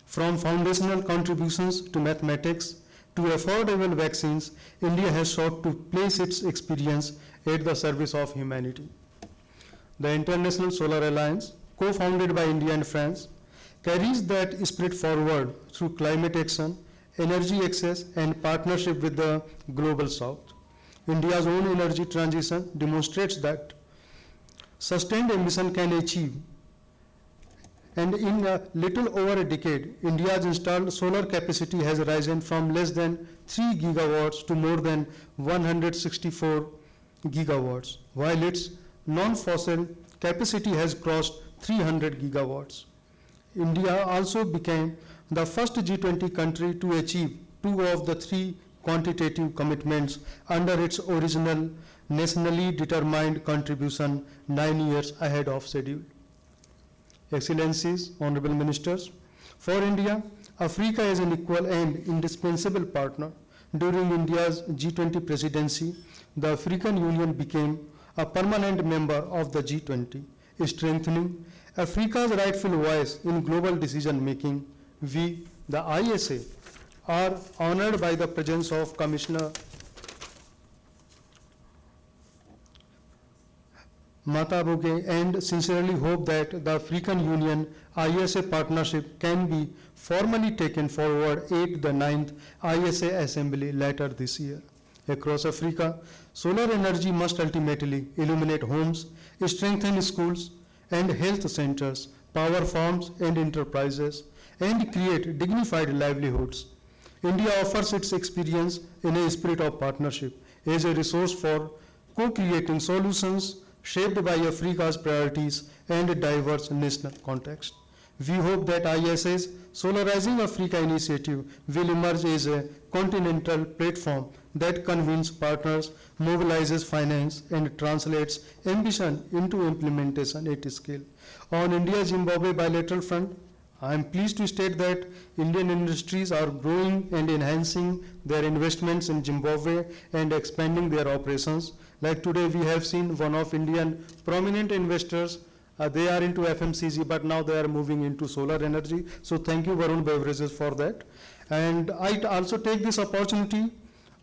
from foundational contributions to mathematics, to affordable vaccines, India has sought to place its experience at the service of humanity. The International Solar Alliance, co-founded by India and France, carries that spirit forward through climate action, energy access, and partnership with the Global South. India's own energy transition demonstrates that sustained ambition can achieve. And in a little over a decade, India's installed solar capacity has risen from less than 3 gigawatts to more than 164 gigawatts, while its non-fossil capacity has crossed 300 gigawatts. India also became the first G20 country to achieve 2 of the 3 quantitative commitments under its original nationally determined contribution 9 years ahead of schedule. Excellencies, Honorable Ministers, for India, Africa is an equal and indispensable partner. During India's G20 presidency, the African Union became a permanent member of the G20, strengthening Africa's rightful voice in global decision-making. We, the ISA, are honored by the presence of Commissioner Matabuke and sincerely hope that the African Union ISA partnership can be formally taken forward at the 9th ISA Assembly later this year. Across Africa, solar energy must ultimately illuminate homes, strengthen schools and health centers, power farms and enterprises, and create dignified livelihoods. India offers its experience in a spirit of partnership as a resource for co-creating solutions shaped by Africa's priorities and diverse national context. We hope that ISA's Solarizing Africa initiative will emerge as a continental platform that convenes partners, mobilizes finance, and translates ambition into implementation at scale. On India-Zimbabwe bilateral front, I am pleased to state that Indian industries are growing and enhancing their investments in Zimbabwe and expanding their operations. Like today, we have seen one of Indian prominent investors. They are into FMCG, but now they are moving into solar energy. So thank you, Varun Beverages, for that. And I also take this opportunity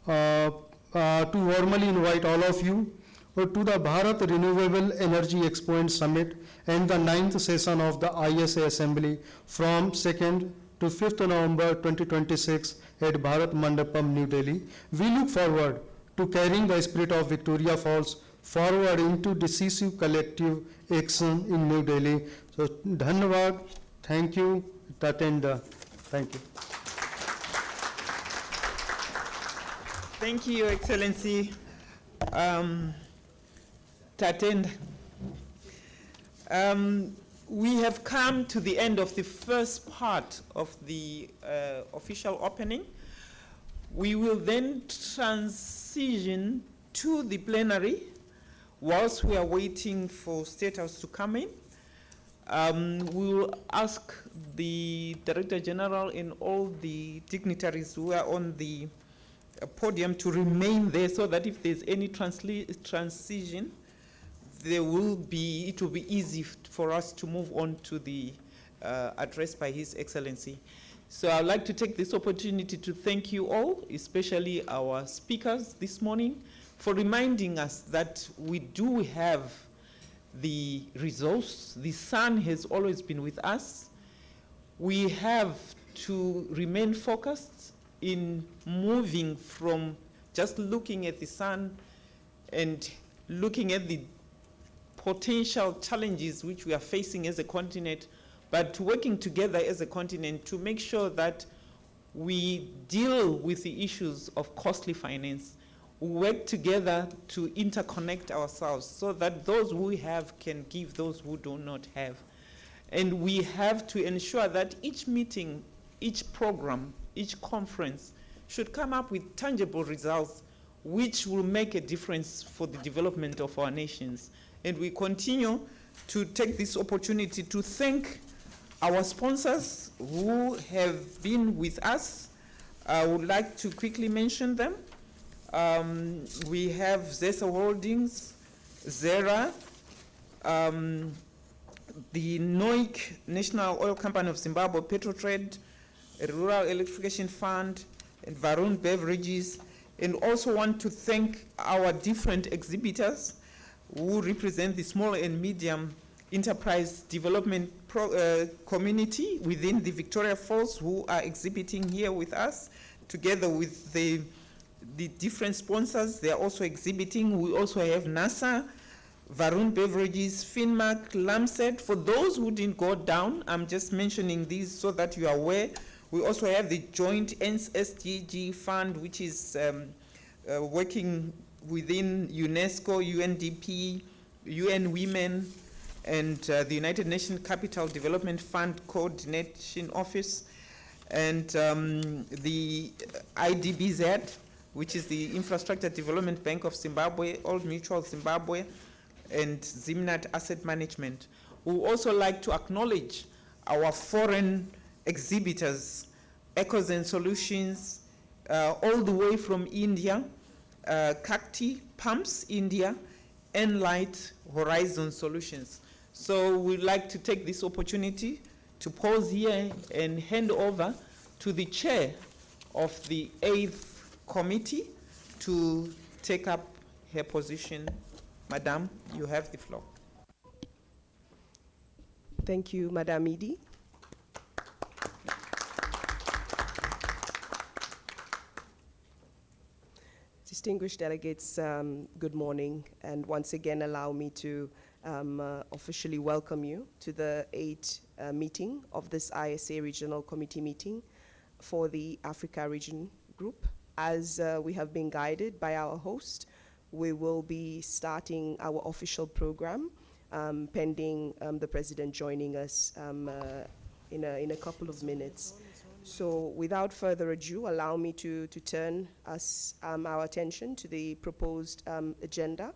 to warmly invite all of you to the Bharat Renewable Energy Expo and Summit and the 9th session of the ISA Assembly from 2nd to 5th November 2026 at Bharat Mandapam, New Delhi. We look forward to carrying the spirit of Victoria Falls forward into decisive collective action in New Delhi. So, Dhanyavad, thank you, Tatenda, thank you. Thank you, Your Excellency. Tatenda. We have come to the end of the first part of the official opening. We will then transition to the plenary whilst we are waiting for State House to come in. We will ask the Director General and all the dignitaries who are on the podium to remain there so that if there's any transition, it will be easy for us to move on to the address by His Excellency. So I'd like to take this opportunity to thank you all, especially our speakers this morning, for reminding us that we do have the resource. The sun has always been with us. We have to remain focused in moving from just looking at the sun and looking at the potential challenges which we are facing as a continent, but working together as a continent to make sure that we deal with the issues of costly finance, work together to interconnect ourselves so that those who have can give those who do not have. And we have to ensure that each meeting, each program, each conference should come up with tangible results which will make a difference for the development of our nations. And we continue to take this opportunity to thank our sponsors who have been with us. I would like to quickly mention them. We have Zesa Holdings, Zera, the NOIC, National Oil Company of Zimbabwe, Petrotrade, Rural Electrification Fund, and Varun Beverages, and also want to thank our different exhibitors who represent the small and medium enterprise development community within the Victoria Falls, who are exhibiting here with us, together with the different sponsors. They are also exhibiting. We also have NASA, Varun Beverages, Finmark, Lamset. For those who didn't go down, I'm just mentioning these so that you are aware. We also have the joint SDG fund, which is working within UNESCO, UNDP, UN Women, and the United Nations Capital Development Fund Coordination Office, and the IDBZ, which is the Infrastructure Development Bank of Zimbabwe, Old Mutual Zimbabwe, and Zimnat Asset Management. We would also like to acknowledge our foreign exhibitors, Echoes and Solutions, all the way from India, Kakti, Pumps India, Enlight, Horizon Solutions. So we'd like to take this opportunity to pause here and hand over to the chair of the 8th committee to take up her position. Madam, you have the floor. Thank you, Madam Edie. Distinguished delegates, good morning, and once again allow me to officially welcome you to the 8th meeting of this ISA Regional Committee meeting for the Africa Region Group. As we have been guided by our host, we will be starting our official program pending the President joining us in a couple of minutes. So without further ado, allow me to turn our attention to the proposed agenda.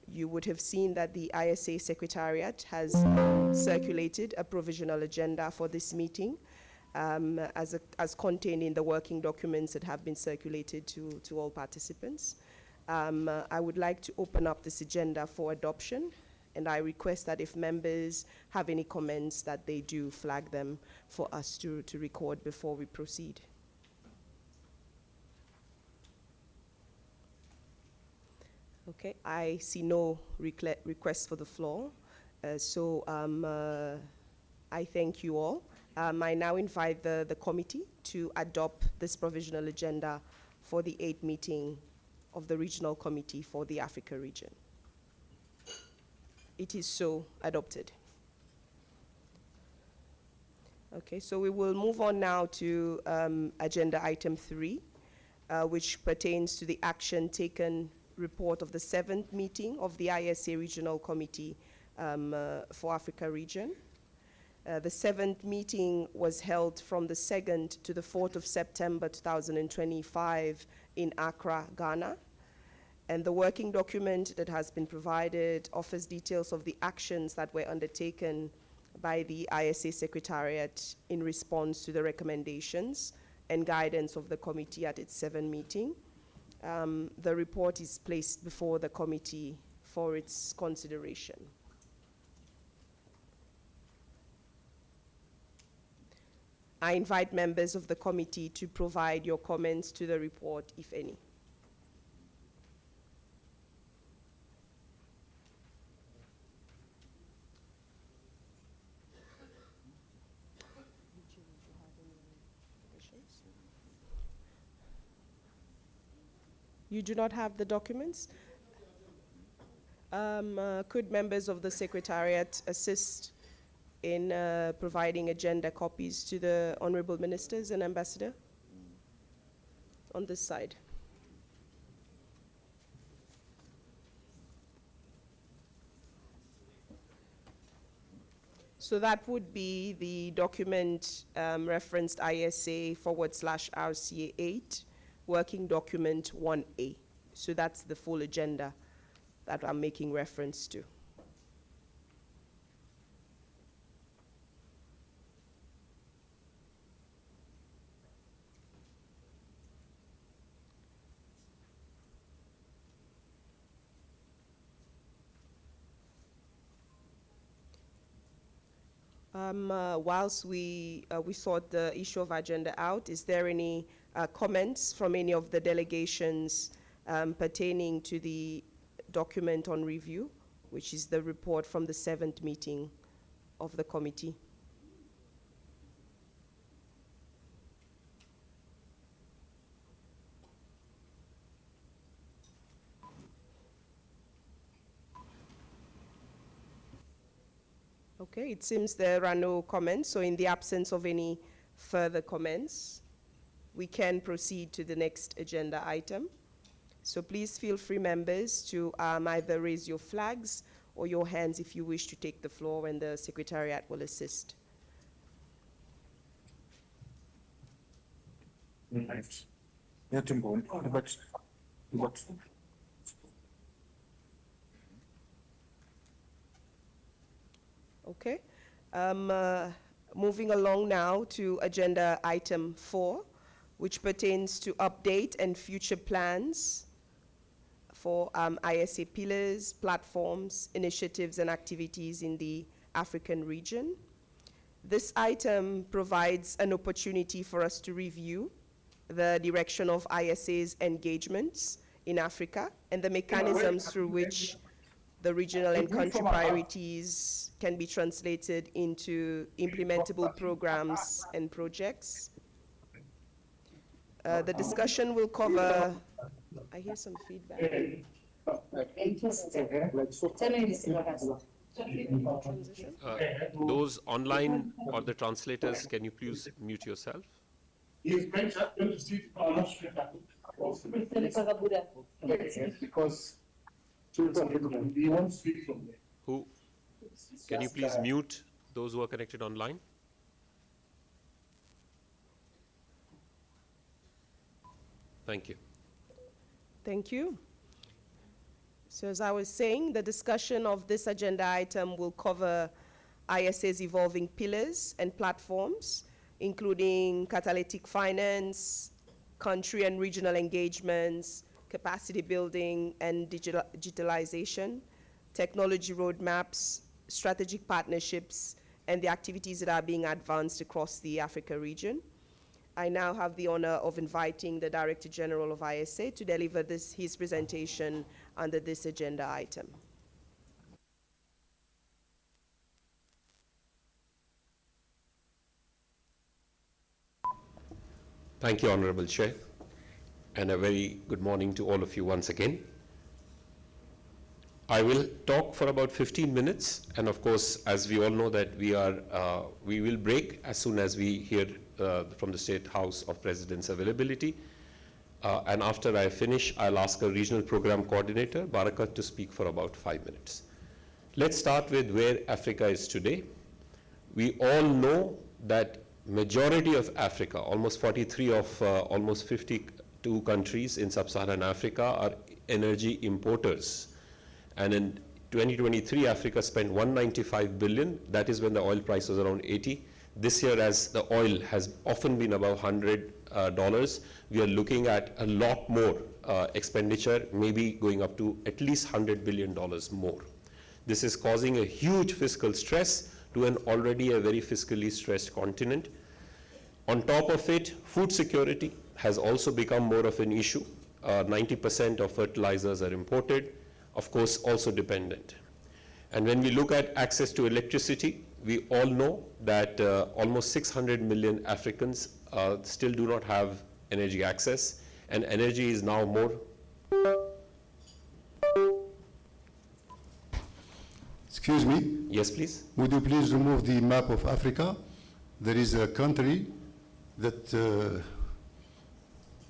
You would have seen that the ISA Secretariat has circulated a provisional agenda for this meeting as contained in the working documents that have been circulated to all participants. I would like to open up this agenda for adoption, and I request that if members have any comments, that they do flag them for us to record before we proceed. Okay, I see no requests for the floor, so I thank you all. I now invite the committee to adopt this provisional agenda for the 8th meeting of the Regional Committee for the Africa region. It is so adopted. Okay, so we will move on now to agenda item 3, which pertains to the action taken report of the 7th meeting of the ISA Regional Committee for Africa region. The 7th meeting was held from the 2nd to the 4th of September 2025 in Accra, Ghana. And the working document that has been provided offers details of the actions that were undertaken by the ISA Secretariat in response to the recommendations and guidance of the committee at its 7th meeting. The report is placed before the committee for its consideration. I invite members of the committee to provide your comments to the report, if any. You do not have the documents? Could members of the Secretariat assist in providing agenda copies to the Honorable Ministers and Ambassador? On this side. So that would be the document referenced ISA/RCA 8, working document 1A. So that's the full agenda that I'm making reference to. Whilst we sort the issue of agenda out, is there any comments from any of the delegations pertaining to the document on review, which is the report from the 7th meeting of the committee? Okay, it seems there are no comments, so in the absence of any further comments, we can proceed to the next agenda item. So please feel free, members, to either raise your flags or your hands if you wish to take the floor, and the Secretariat will assist. Okay. Moving along now to agenda item 4, which pertains to update and future plans for ISA pillars, platforms, initiatives, and activities in the African region. This item provides an opportunity for us to review the direction of ISA's engagements in Africa and the mechanisms through which the regional and country priorities can be translated into implementable programs and projects. The discussion will cover, I hear some feedback. Those online or the translators, can you please mute yourself? Because who? Can you please mute those who are connected online? Thank you. Thank you. So as I was saying, the discussion of this agenda item will cover ISA's evolving pillars and platforms, including catalytic finance, country and regional engagements, capacity building and digitalization, technology roadmaps, strategic partnerships, and the activities that are being advanced across the Africa region. I now have the honor of inviting the Director General of ISA to deliver his presentation under this agenda item. Thank you, Honorable Chair, and a very good morning to all of you once again. I will talk for about 15 minutes, and of course, as we all know that we will break as soon as we hear from the State House of President's availability. And after I finish, I'll ask a regional program coordinator, Barakat, to speak for about 5 minutes. Let's start with where Africa is today. We all know that majority of Africa, almost 43 of almost 52 countries in sub-Saharan Africa are energy importers. And in 2023, Africa spent 195 billion. That is when the oil price was around 80. This year, as the oil has often been above $100, we are looking at a lot more expenditure, maybe going up to at least $100 billion more. This is causing a huge fiscal stress to an already a very fiscally stressed continent. On top of it, food security has also become more of an issue. 90% of fertilizers are imported, of course, also dependent. And when we look at access to electricity, we all know that almost 600 million Africans still do not have energy access, and energy is now more. Excuse me? Yes, please. Would you please remove the map of Africa? There is a country that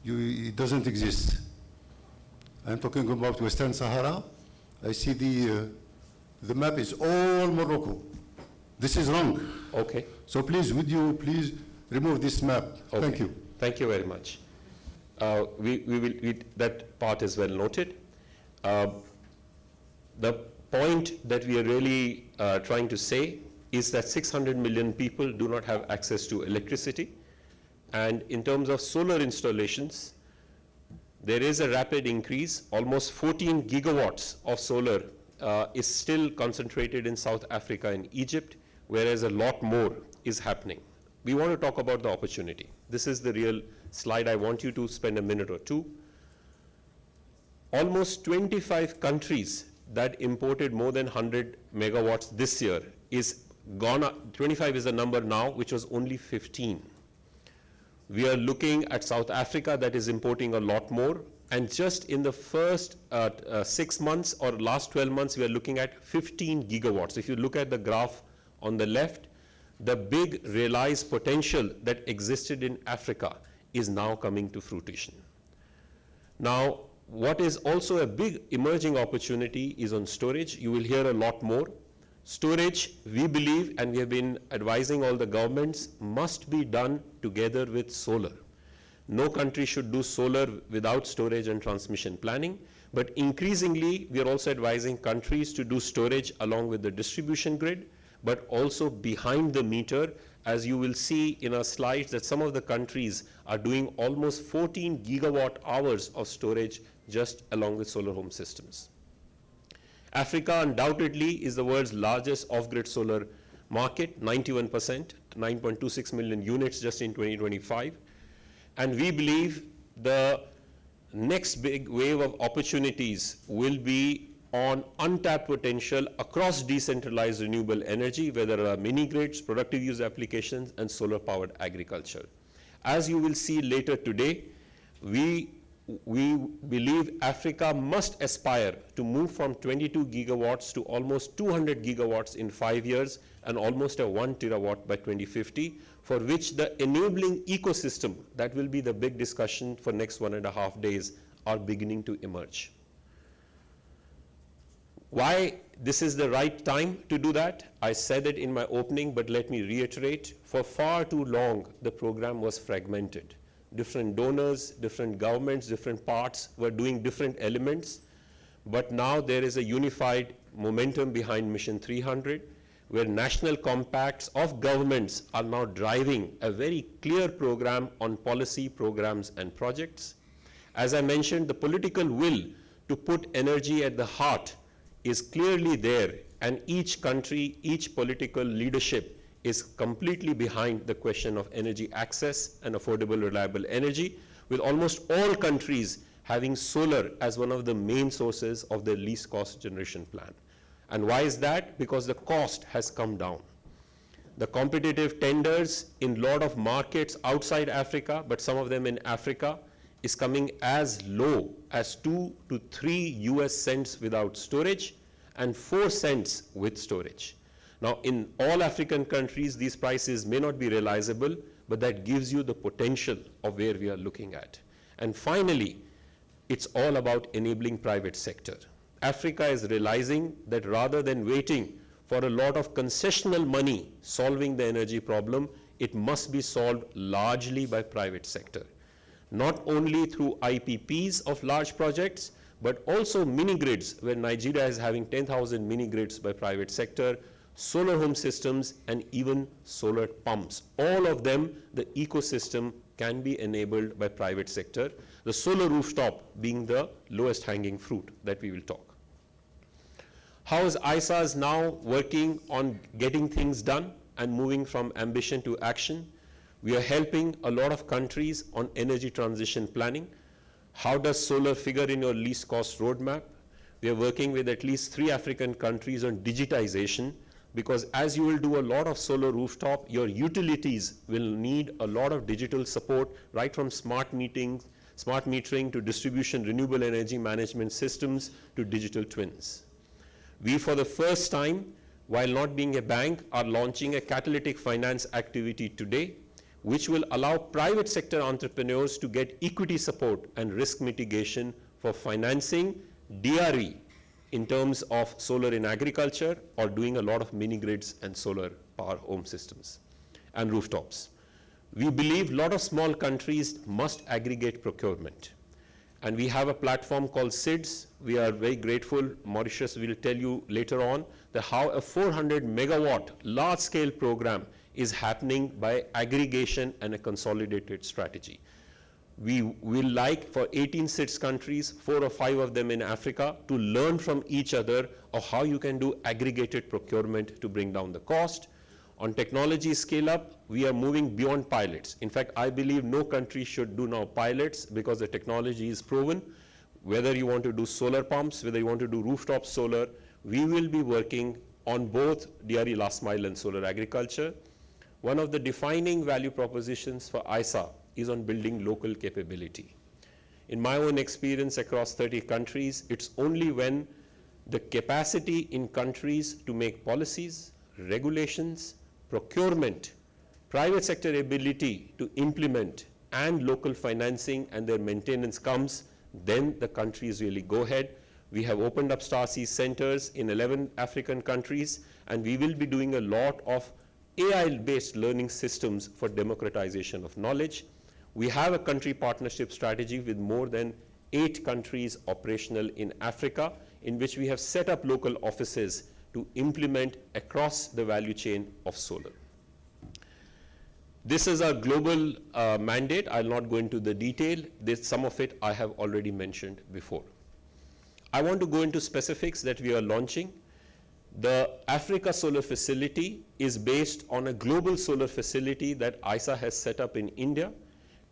it doesn't exist. I'm talking about Western Sahara. I see the map is all Morocco. This is wrong. Okay. So please, would you please remove this map? Okay. Thank you. Thank you very much. That part is well noted. The point that we are really trying to say is that 600 million people do not have access to electricity. And in terms of solar installations, there is a rapid increase. Almost 14 gigawatts of solar is still concentrated in South Africa and Egypt, whereas a lot more is happening. We want to talk about the opportunity. This is the real slide. I want you to spend a minute or two. Almost 25 countries that imported more than 100 megawatts this year is gone up. 25 is the number now, which was only 15. We are looking at South Africa that is importing a lot more. And just in the first 6 months or last 12 months, we are looking at 15 gigawatts. If you look at the graph on the left, the big realized potential that existed in Africa is now coming to fruition. Now, what is also a big emerging opportunity is on storage. You will hear a lot more. Storage, we believe, and we have been advising all the governments, must be done together with solar. No country should do solar without storage and transmission planning, but increasingly we are also advising countries to do storage along with the distribution grid, but also behind the meter, as you will see in our slides that some of the countries are doing almost 14 gigawatt hours of storage just along with solar home systems. Africa undoubtedly is the world's largest off-grid solar market, 91%, 9.26 million units just in 2025. And we believe the next big wave of opportunities will be on untapped potential across decentralized renewable energy, where there are mini grids, productive use applications, and solar-powered agriculture. As you will see later today, we believe Africa must aspire to move from 22 gigawatts to almost 200 gigawatts in 5 years and almost a 1 terawatt by 2050, for which the enabling ecosystem, that will be the big discussion for next 1.5 days, are beginning to emerge. Why this is the right time to do that? I said it in my opening, but let me reiterate. For far too long, the program was fragmented. Different donors, different governments, different parts were doing different elements. But now there is a unified momentum behind Mission 300, where national compacts of governments are now driving a very clear program on policy, programs, and projects. As I mentioned, the political will to put energy at the heart is clearly there, and each country, each political leadership is completely behind the question of energy access and affordable, reliable energy, with almost all countries having solar as one of the main sources of their least cost generation plan. And why is that? Because the cost has come down. The competitive tenders in a lot of markets outside Africa, but some of them in Africa, is coming as low as 2 to 3 US cents without storage and 4 cents with storage. Now, in all African countries, these prices may not be realizable, but that gives you the potential of where we are looking at. And finally, it's all about enabling private sector. Africa is realizing that rather than waiting for a lot of concessional money solving the energy problem, it must be solved largely by private sector. Not only through IPPs of large projects, but also mini grids, where Nigeria is having 10,000 mini grids by private sector, solar home systems, and even solar pumps. All of them, the ecosystem can be enabled by private sector, the solar rooftop being the lowest hanging fruit that we will talk. How is ISAs now working on getting things done and moving from ambition to action? We are helping a lot of countries on energy transition planning. How does solar figure in your least cost roadmap? We are working with at least 3 African countries on digitization, because as you will do a lot of solar rooftop, your utilities will need a lot of digital support, right from smart metering to distribution renewable energy management systems to digital twins. We, for the first time, while not being a bank, are launching a catalytic finance activity today, which will allow private sector entrepreneurs to get equity support and risk mitigation for financing DRE in terms of solar in agriculture or doing a lot of mini grids and solar power home systems and rooftops. We believe a lot of small countries must aggregate procurement. And we have a platform called SIDS. We are very grateful. Mauritius will tell you later on that how a 400 megawatt large scale program is happening by aggregation and a consolidated strategy. We will like for 18 SIDS countries, 4 or 5 of them in Africa, to learn from each other of how you can do aggregated procurement to bring down the cost, On technology scale-up, we are moving beyond pilots. In fact, I believe no country should do now pilots because the technology is proven. Whether you want to do solar pumps, whether you want to do rooftop solar, we will be working on both DRE last mile and solar agriculture. One of the defining value propositions for ISA is on building local capability. In my own experience across 30 countries, it's only when the capacity in countries to make policies, regulations, procurement, private sector ability to implement, and local financing and their maintenance comes, then the countries really go ahead. We have opened up Star Seas centers in 11 African countries, and we will be doing a lot of AI-based learning systems for democratization of knowledge. We have a country partnership strategy with more than 8 countries operational in Africa, in which we have set up local offices to implement across the value chain of solar. This is our global mandate. I'll not go into the detail. Some of it I have already mentioned before. I want to go into specifics that we are launching. The Africa Solar Facility is based on a global solar facility that ISA has set up in India,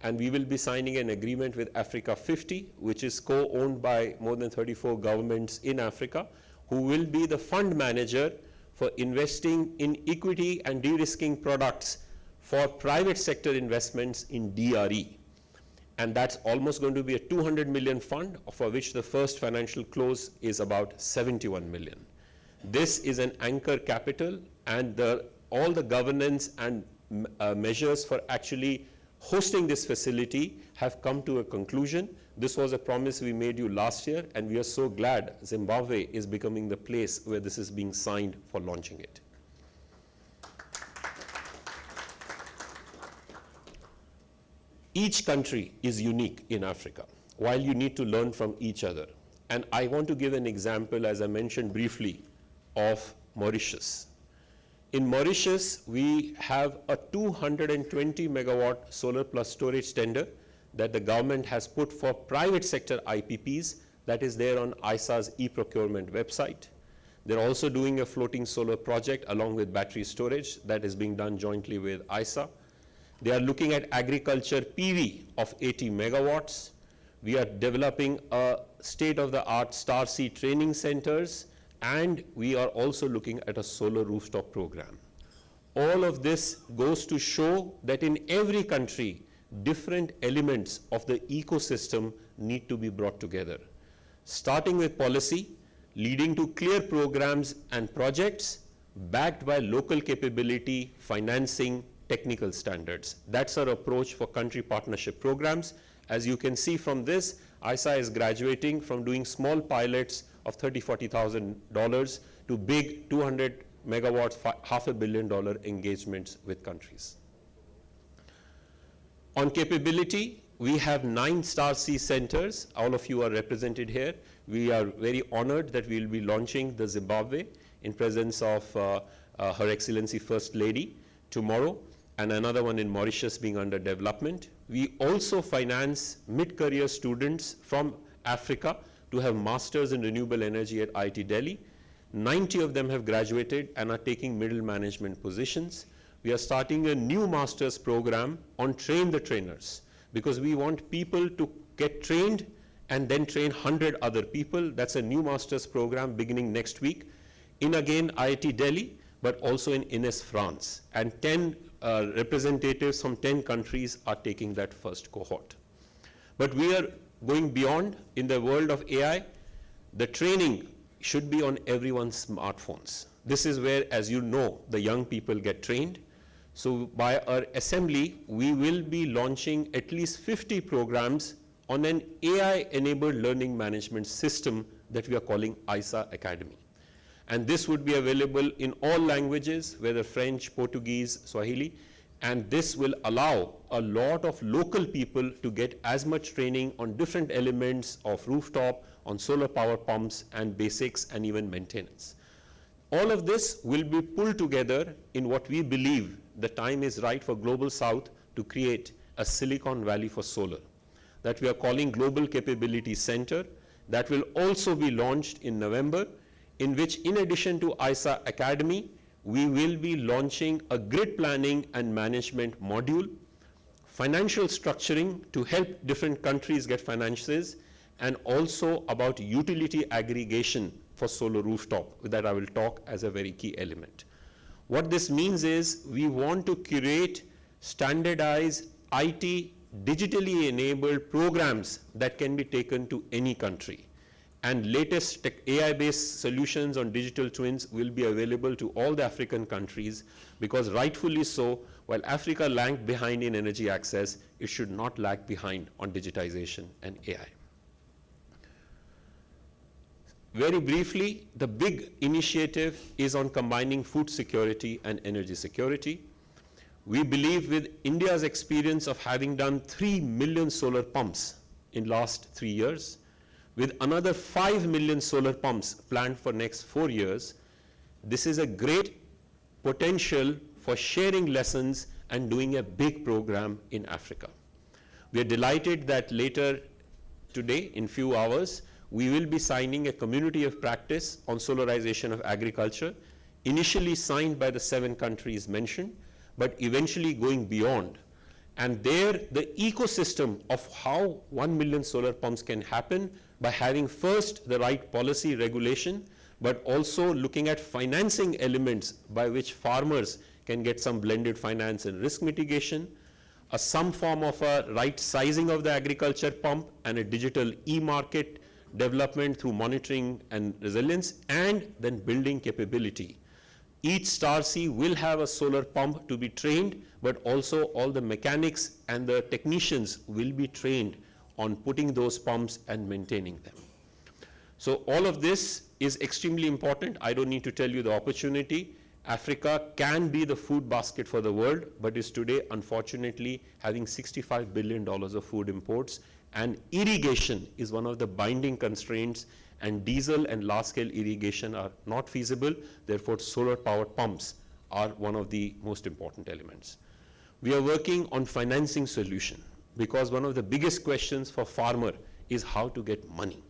and we will be signing an agreement with Africa 50, which is co-owned by more than 34 governments in Africa, who will be the fund manager for investing in equity and de-risking products for private sector investments in DRE. And that's almost going to be a 200 million fund, for which the first financial close is about 71 million. This is an anchor capital, and all the governance and measures for actually hosting this facility have come to a conclusion. This was a promise we made you last year, and we are so glad Zimbabwe is becoming the place where this is being signed for launching it. Each country is unique in Africa, while you need to learn from each other. And I want to give an example, as I mentioned briefly, of Mauritius. In Mauritius, we have a 220 megawatt solar plus storage tender that the government has put for private sector IPPs, that is there on ISA's e-procurement website. They're also doing a floating solar project along with battery storage that is being done jointly with ISA. They are looking at agriculture PV of 80 megawatts. We are developing a state-of-the-art Star Sea training centers, and we are also looking at a solar rooftop program. All of this goes to show that in every country, different elements of the ecosystem need to be brought together, starting with policy, leading to clear programs and projects backed by local capability, financing, technical standards. That's our approach for country partnership programs. As you can see from this, ISA is graduating from doing small pilots of $30,000, $40,000 to big 200 megawatts, $500 million engagements with countries. On capability, we have 9 Star Sea centers. All of you are represented here. We are very honored that we will be launching the Zimbabwe in presence of Her Excellency First Lady tomorrow, and another one in Mauritius being under development. We also finance mid-career students from Africa to have masters in renewable energy at IIT Delhi. 90 of them have graduated and are taking middle management positions. We are starting a new master's program on train the trainers, because we want people to get trained and then train 100 other people. That's a new master's program beginning next week in, again, IIT Delhi, but also in Ines, France. And 10 representatives from 10 countries are taking that first cohort. But we are going beyond. In the world of AI, the training should be on everyone's smartphones. This is where, as you know, the young people get trained. So by our assembly, we will be launching at least 50 programs on an AI-enabled learning management system that we are calling ISA Academy. And this would be available in all languages, whether French, Portuguese, Swahili, and this will allow a lot of local people to get as much training on different elements of rooftop, on solar power pumps and basics and even maintenance. All of this will be pulled together in what we believe the time is right for Global South to create a Silicon Valley for solar, that we are calling Global Capability Center, that will also be launched in November, in which, in addition to ISA Academy, we will be launching a grid planning and management module, financial structuring to help different countries get finances, and also about utility aggregation for solar rooftop, that I will talk as a very key element. What this means is we want to curate standardized IT digitally enabled programs that can be taken to any country. And latest AI-based solutions on digital twins will be available to all the African countries, because rightfully so, while Africa lagged behind in energy access, it should not lag behind on digitization and AI. Very briefly, the big initiative is on combining food security and energy security. We believe with India's experience of having done 3 million solar pumps in last 3 years, with another 5 million solar pumps planned for next 4 years, this is a great potential for sharing lessons and doing a big program in Africa. We are delighted that later today, in few hours, we will be signing a community of practice on solarization of agriculture, initially signed by the 7 countries mentioned, but eventually going beyond. And there, the ecosystem of how 1 million solar pumps can happen by having first the right policy regulation, but also looking at financing elements by which farmers can get some blended finance and risk mitigation, some form of a right sizing of the agriculture pump, and a digital e-market development through monitoring and resilience, and then building capability. Each Star C will have a solar pump to be trained, but also all the mechanics and the technicians will be trained on putting those pumps and maintaining them. So all of this is extremely important. I don't need to tell you the opportunity. Africa can be the food basket for the world, but is today, unfortunately, having $65 billion of food imports, and irrigation is one of the binding constraints, and diesel and large-scale irrigation are not feasible. Therefore, solar-powered pumps are one of the most important elements. We are working on financing solution, because one of the biggest questions for farmer is how to get money.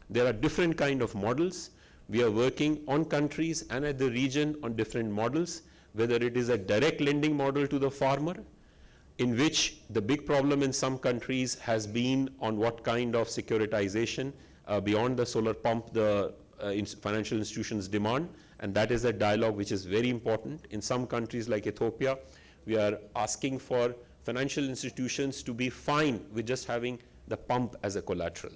There are different kind of models. We are working on countries and at the region on different models, whether it is a direct lending model to the farmer, in which the big problem in some countries has been on what kind of securitization beyond the solar pump the financial institutions demand, and that is a dialogue which is very important. In some countries like Ethiopia, we are asking for financial institutions to be fine with just having the pump as a collateral.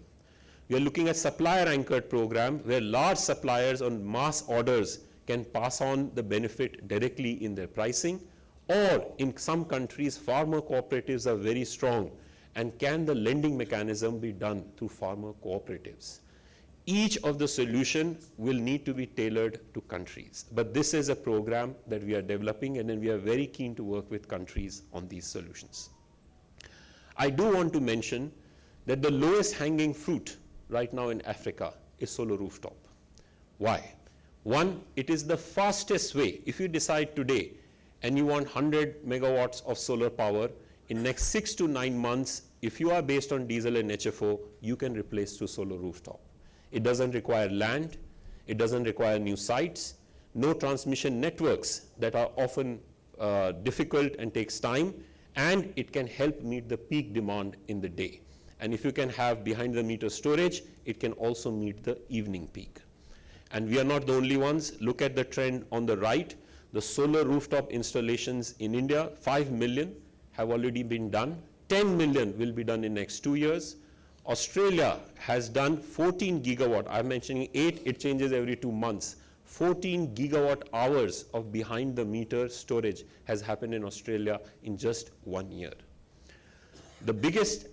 We are looking at supplier-anchored program where large suppliers on mass orders can pass on the benefit directly in their pricing, or in some countries, farmer cooperatives are very strong, and can the lending mechanism be done through farmer cooperatives? Each of the solution will need to be tailored to countries, but this is a program that we are developing, and then we are very keen to work with countries on these solutions. I do want to mention that the lowest hanging fruit right now in Africa is solar rooftop. Why? One, it is the fastest way. If you decide today and you want 100 megawatts of solar power, in next 6 to 9 months, if you are based on diesel and HFO, you can replace to solar rooftop. It doesn't require land, it doesn't require new sites, no transmission networks that are often difficult and takes time, and it can help meet the peak demand in the day. And if you can have behind the meter storage, it can also meet the evening peak. And we are not the only ones. Look at the trend on the right. The solar rooftop installations in India, 5 million have already been done. 10 million will be done in next 2 years. Australia has done 14 gigawatt. I'm mentioning 8, it changes every 2 months. 14 gigawatt hours of behind the meter storage has happened in Australia in just 1 year. The biggest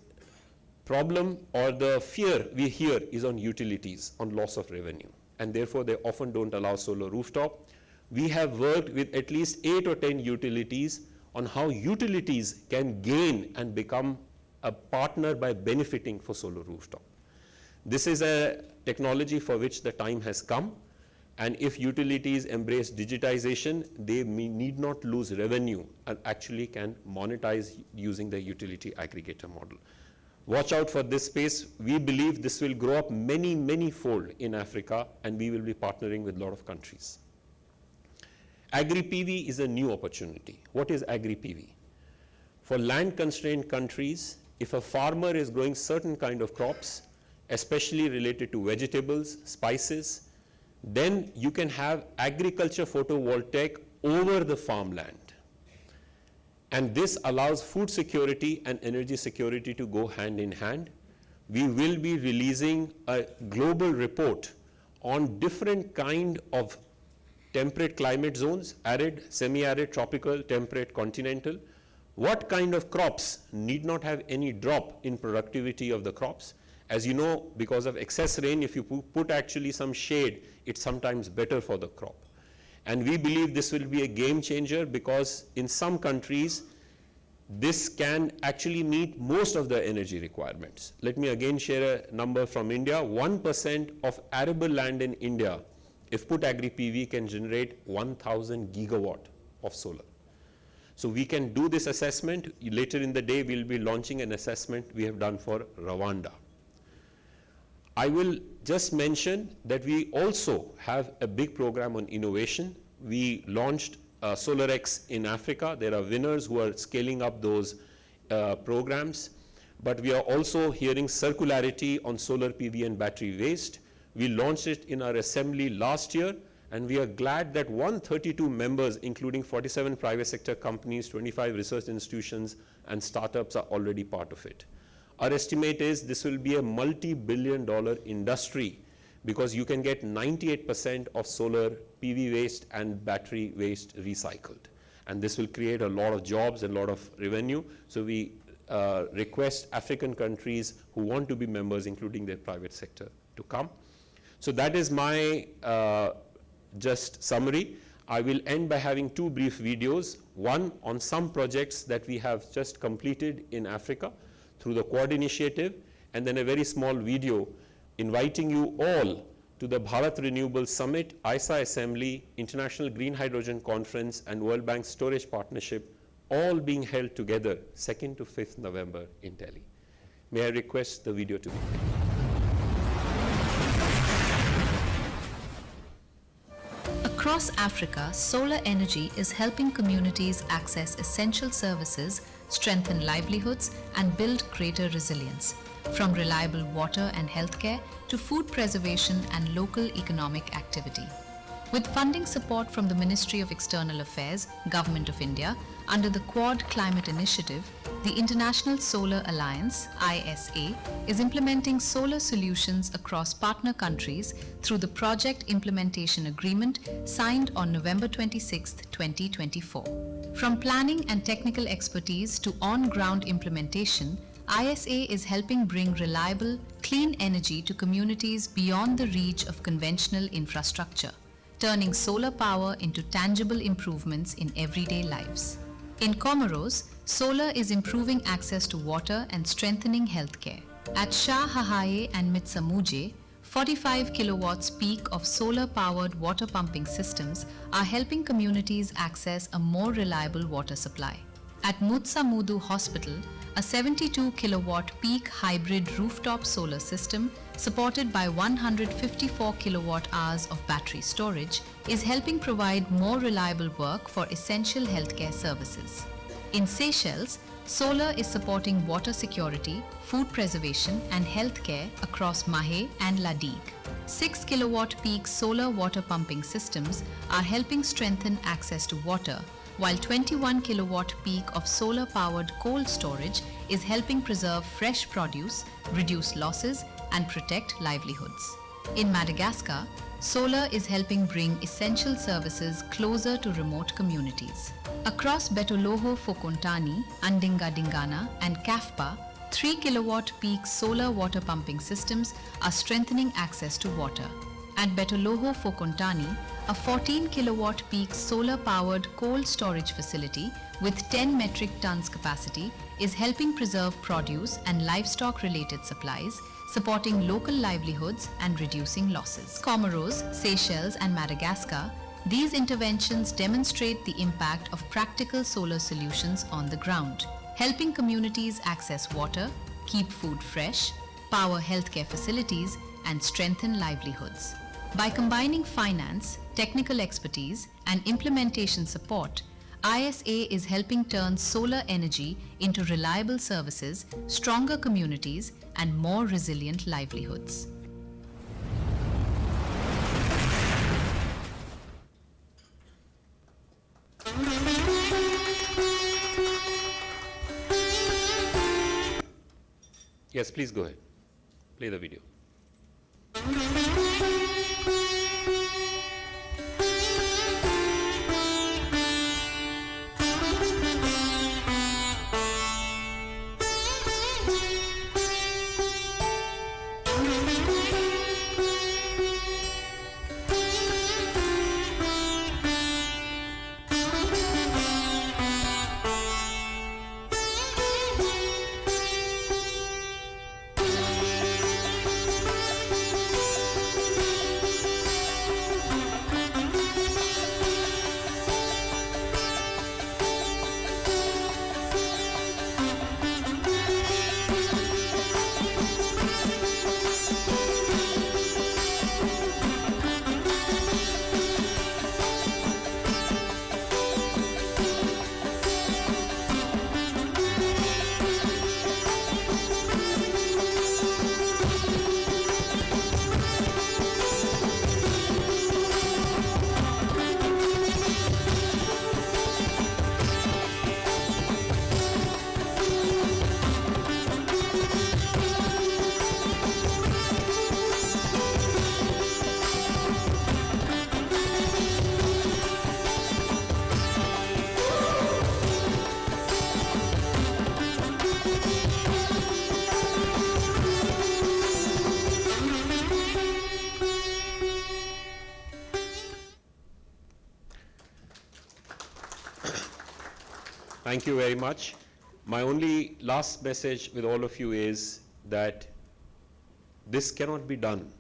problem or the fear we hear is on utilities, on loss of revenue, and therefore they often don't allow solar rooftop. We have worked with at least 8 or 10 utilities on how utilities can gain and become a partner by benefiting for solar rooftop. This is a technology for which the time has come, and if utilities embrace digitization, they need not lose revenue and actually can monetize using the utility aggregator model. Watch out for this space. We believe this will grow up many, many fold in Africa, and we will be partnering with a lot of countries. Agri-PV is a new opportunity. What is Agri-PV? For land-constrained countries, if a farmer is growing certain kind of crops, especially related to vegetables, spices, then you can have agriculture photovoltaic over the farmland. And this allows food security and energy security to go hand in hand. We will be releasing a global report on different kind of temperate climate zones, arid, semi-arid, tropical, temperate, continental. What kind of crops need not have any drop in productivity of the crops? As you know, because of excess rain, if you put actually some shade, it's sometimes better for the crop. And we believe this will be a game changer because in some countries, this can actually meet most of the energy requirements. Let me again share a number from India. 1% of arable land in India, if put Agri-PV, can generate 1,000 gigawatt of solar. So we can do this assessment. Later in the day, we'll be launching an assessment we have done for Rwanda. I will just mention that we also have a big program on innovation. We launched SolarX in Africa. There are winners who are scaling up those programs. But we are also hearing circularity on solar PV and battery waste. We launched it in our assembly last year, and we are glad that 132 members, including 47 private sector companies, 25 research institutions, and startups are already part of it. Our estimate is this will be a multi-billion-dollar industry because you can get 98% of solar PV waste and battery waste recycled. And this will create a lot of jobs and a lot of revenue. So we request African countries who want to be members, including their private sector, to come. So that is my just summary. I will end by having two brief videos, one on some projects that we have just completed in Africa through the Quad Initiative, and then a very small video inviting you all to the Bharat Renewable Summit, ISA Assembly, International Green Hydrogen Conference, and World Bank Storage Partnership, all being held together 2nd to 5th November in Delhi. May I request the video to be played? Across Africa, solar energy is helping communities access essential services, strengthen livelihoods, and build greater resilience. From reliable water and healthcare to food preservation and local economic activity. With funding support from the Ministry of External Affairs, Government of India, under the Quad Climate Initiative, the International Solar Alliance, ISA, is implementing solar solutions across partner countries through the Project Implementation Agreement signed on November 26, 2024. From planning and technical expertise to on-ground implementation, ISA is helping bring reliable, clean energy to communities beyond the reach of conventional infrastructure, turning solar power into tangible improvements in everyday lives. In Comoros, solar is improving access to water and strengthening healthcare. At Shah Hahaye and Mitsamuje, 45 kilowatts peak of solar-powered water pumping systems are helping communities access a more reliable water supply. At Mutsamudu Hospital, a 72 kilowatt peak hybrid rooftop solar system supported by 154 kilowatt hours of battery storage is helping provide more reliable work for essential healthcare services. In Seychelles, solar is supporting water security, food preservation and healthcare across Mahé and La Digue. 6 kilowatt peak solar water pumping systems are helping strengthen access to water, while 21 kilowatt peak of solar-powered cold storage is helping preserve fresh produce, reduce losses, and protect livelihoods. In Madagascar, solar is helping bring essential services closer to remote communities. Across Betoloho Fokontani, Andinga Dingana, and Kafpa, 3 kilowatt peak solar water pumping systems are strengthening access to water. At Betoloho Fokontani, a 14 kilowatt peak solar-powered cold storage facility with 10 metric tons capacity is helping preserve produce and livestock-related supplies, supporting local livelihoods and reducing losses. Comoros, Seychelles, and Madagascar, these interventions demonstrate the impact of practical solar solutions on the ground, helping communities access water, keep food fresh, power healthcare facilities, and strengthen livelihoods. By combining finance, technical expertise, and implementation support, ISA is helping turn solar energy into reliable services, stronger communities, and more resilient livelihoods. Yes, please go ahead. Play the video. Thank you very much. My only last message with all of you is that this cannot be done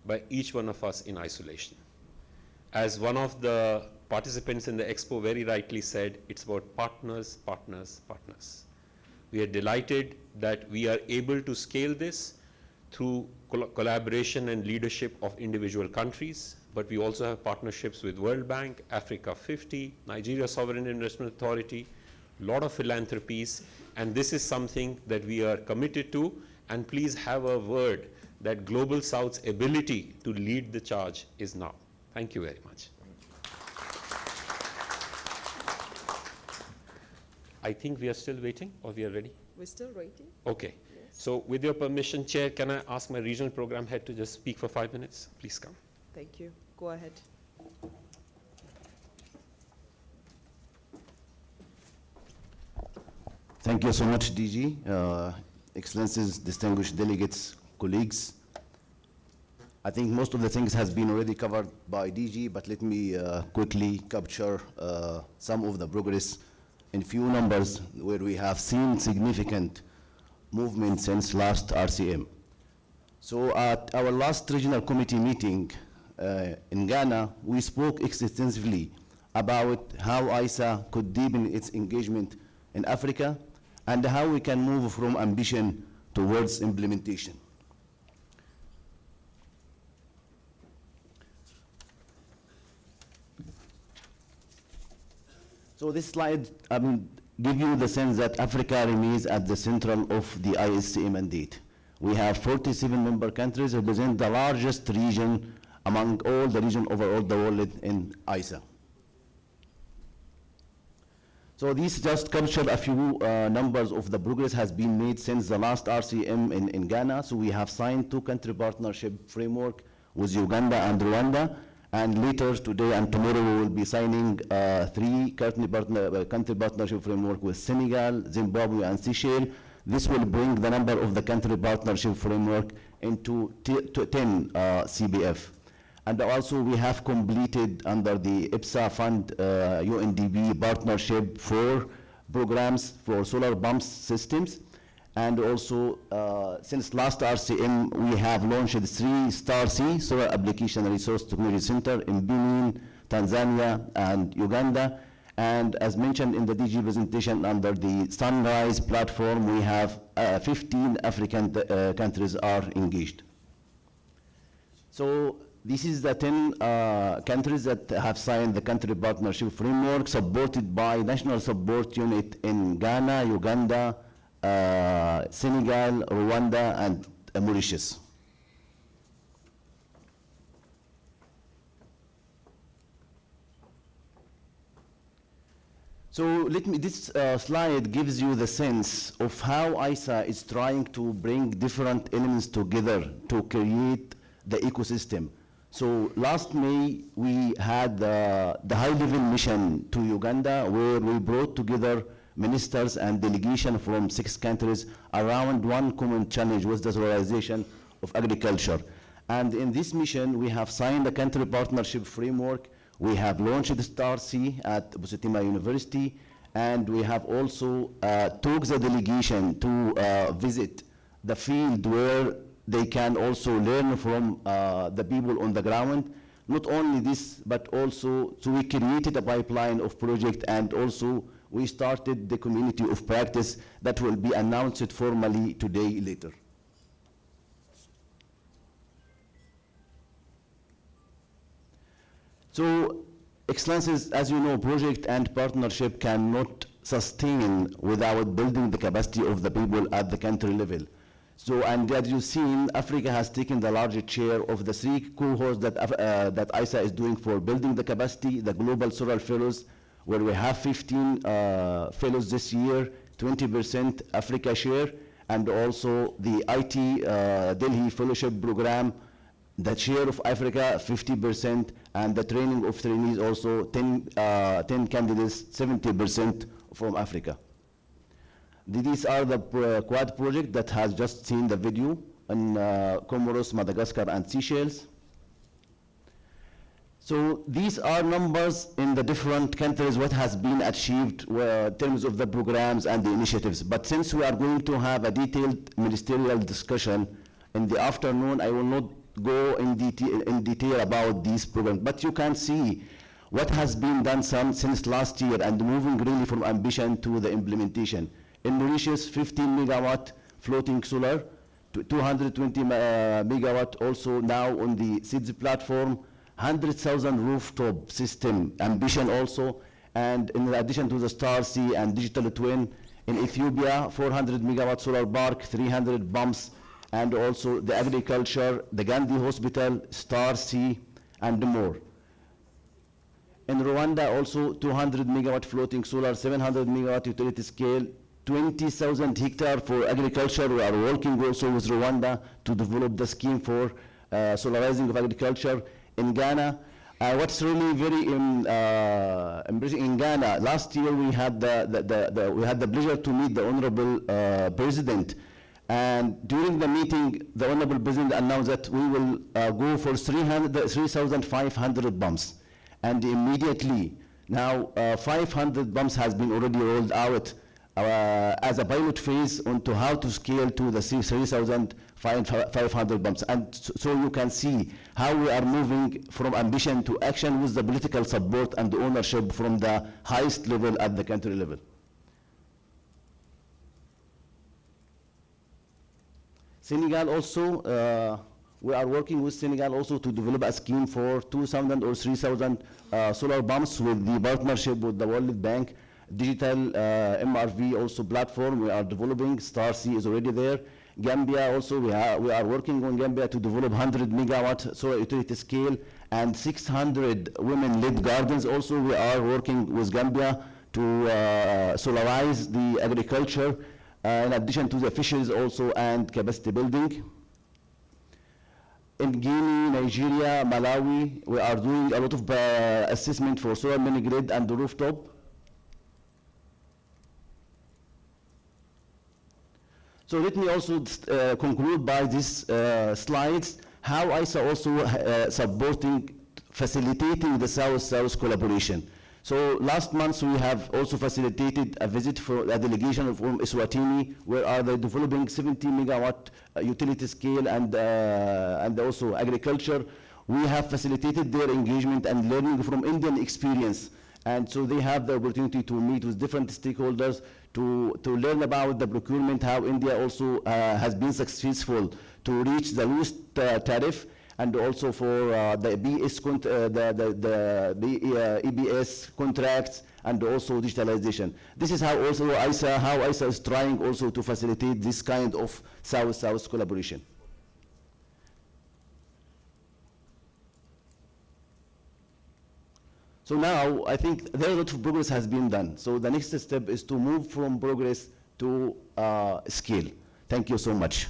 by each one of us in isolation. As one of the participants in the expo very rightly said, it's about partners, partners, partners. We are delighted that we are able to scale this through collaboration and leadership of individual countries, but we also have partnerships with World Bank, Africa 50, Nigeria Sovereign Investment Authority, lot of philanthropies, and this is something that we are committed to, and please have a word that Global South's ability to lead the charge is now. Thank you very much. I think we are still waiting, or we are ready? We're still waiting. Okay. Yes. So with your permission, Chair, can I ask my regional program head to just speak for 5 minutes? Please come. Thank you. Go ahead. Thank you so much, DG. Excellencies, distinguished delegates, colleagues. I think most of the things has been already covered by DG, but let me quickly capture some of the progress in few numbers where we have seen significant movement since last RCM. So at our last regional committee meeting in Ghana, we spoke extensively about how ISA could deepen its engagement in Africa and how we can move from ambition towards implementation. So this slide, give you the sense that Africa remains at the central of the ISA mandate. We have 47 member countries represent the largest region among all the region overall the world in ISA. So these just capture a few numbers of the progress has been made since the last RCM in Ghana. So we have signed 2 country partnership framework with Uganda and Rwanda. And later today and tomorrow we will be signing 3 country partnership framework with Senegal, Zimbabwe, and Seychelles. This will bring the number of the country partnership framework into 10 CBF. And also we have completed under the IPSA fund UNDP partnership 4 programs for solar pump systems. And also since last RCM, we have launched 3 Star C, Solar Application Resource Technology Center in Benin, Tanzania, and Uganda. And as mentioned in the DG presentation, under the Sunrise platform, we have 15 African countries are engaged. So this is the 10 countries that have signed the country partnership framework supported by National Support Unit in Ghana, Uganda, Senegal, Rwanda, and Mauritius. So this slide gives you the sense of how ISA is trying to bring different elements together to create the ecosystem. So last May, we had the high-level mission to Uganda, where we brought together ministers and delegation from 6 countries around one common challenge, was the solarization of agriculture. And in this mission, we have signed a country partnership framework. We have launched Star C at Busitima University, and we have also took the delegation to visit the field where they can also learn from the people on the ground. Not only this, but also, so we created a pipeline of project, and also we started the community of practice that will be announced formally today later. So, Excellencies, as you know, project and partnership cannot sustain without building the capacity of the people at the country level. So, and as you've seen, Africa has taken the largest share of the 3 cohorts that ISA is doing for building the capacity, the Global Solar Fellows, where we have 15 fellows this year, 20% Africa share, and also the IT Delhi Fellowship Program, the share of Africa, 50%, and the training of trainees also 10 candidates, 70% from Africa. These are the Quad project that has just seen the video in Comoros, Madagascar, and Seychelles. So these are numbers in the different countries, what has been achieved in terms of the programs and the initiatives. But since we are going to have a detailed ministerial discussion in the afternoon, I will not go in detail about these programs, but you can see what has been done since last year and moving really from ambition to the implementation. In Mauritius, 15 megawatt floating solar, 220 megawatt also now on the SIDS platform, 100,000 rooftop system ambition also, and in addition to the Star C and Digital Twin, in Ethiopia, 400 megawatt solar park, 300 pumps, and also the agriculture, the Gandhi Hospital, Star C, and more. In Rwanda, also 200 megawatt floating solar, 700 megawatt utility scale, 20,000 hectare for agriculture. We are working also with Rwanda to develop the scheme for solarizing of agriculture. In Ghana, what's really very impressive in Ghana, last year we had the pleasure to meet the Honorable President. And during the meeting, the Honorable President announced that we will go for 3,500 pumps. And immediately, now 500 pumps has been already rolled out as a pilot phase onto how to scale to the 3,500 pumps. And so you can see how we are moving from ambition to action with the political support and the ownership from the highest level at the country level. Senegal also, we are working with Senegal also to develop a scheme for 2,000 or 3,000 solar pumps with the partnership with the World Bank. Digital MRV also platform we are developing. Star C is already there. Gambia also, we are working on Gambia to develop 100 megawatt solar utility scale and 600 women-led gardens. Also, we are working with Gambia to solarize the agriculture. In addition to the fisheries also and capacity building. In Guinea, Nigeria, Malawi, we are doing a lot of assessment for solar mini grid and the rooftop. So let me also conclude by these slides, how ISA also supporting, facilitating the South-South collaboration. So last month we have also facilitated a visit for a delegation from Eswatini, where are they developing 70 megawatt utility scale and also agriculture. We have facilitated their engagement and learning from Indian experience. And so they have the opportunity to meet with different stakeholders to learn about the procurement, how India also has been successful to reach the lowest tariff, and also for the EBS contracts, and also digitalization. This is how also ISA is trying also to facilitate this kind of South-South collaboration. So now, I think there a lot of progress has been done. So the next step is to move from progress to scale. Thank you so much.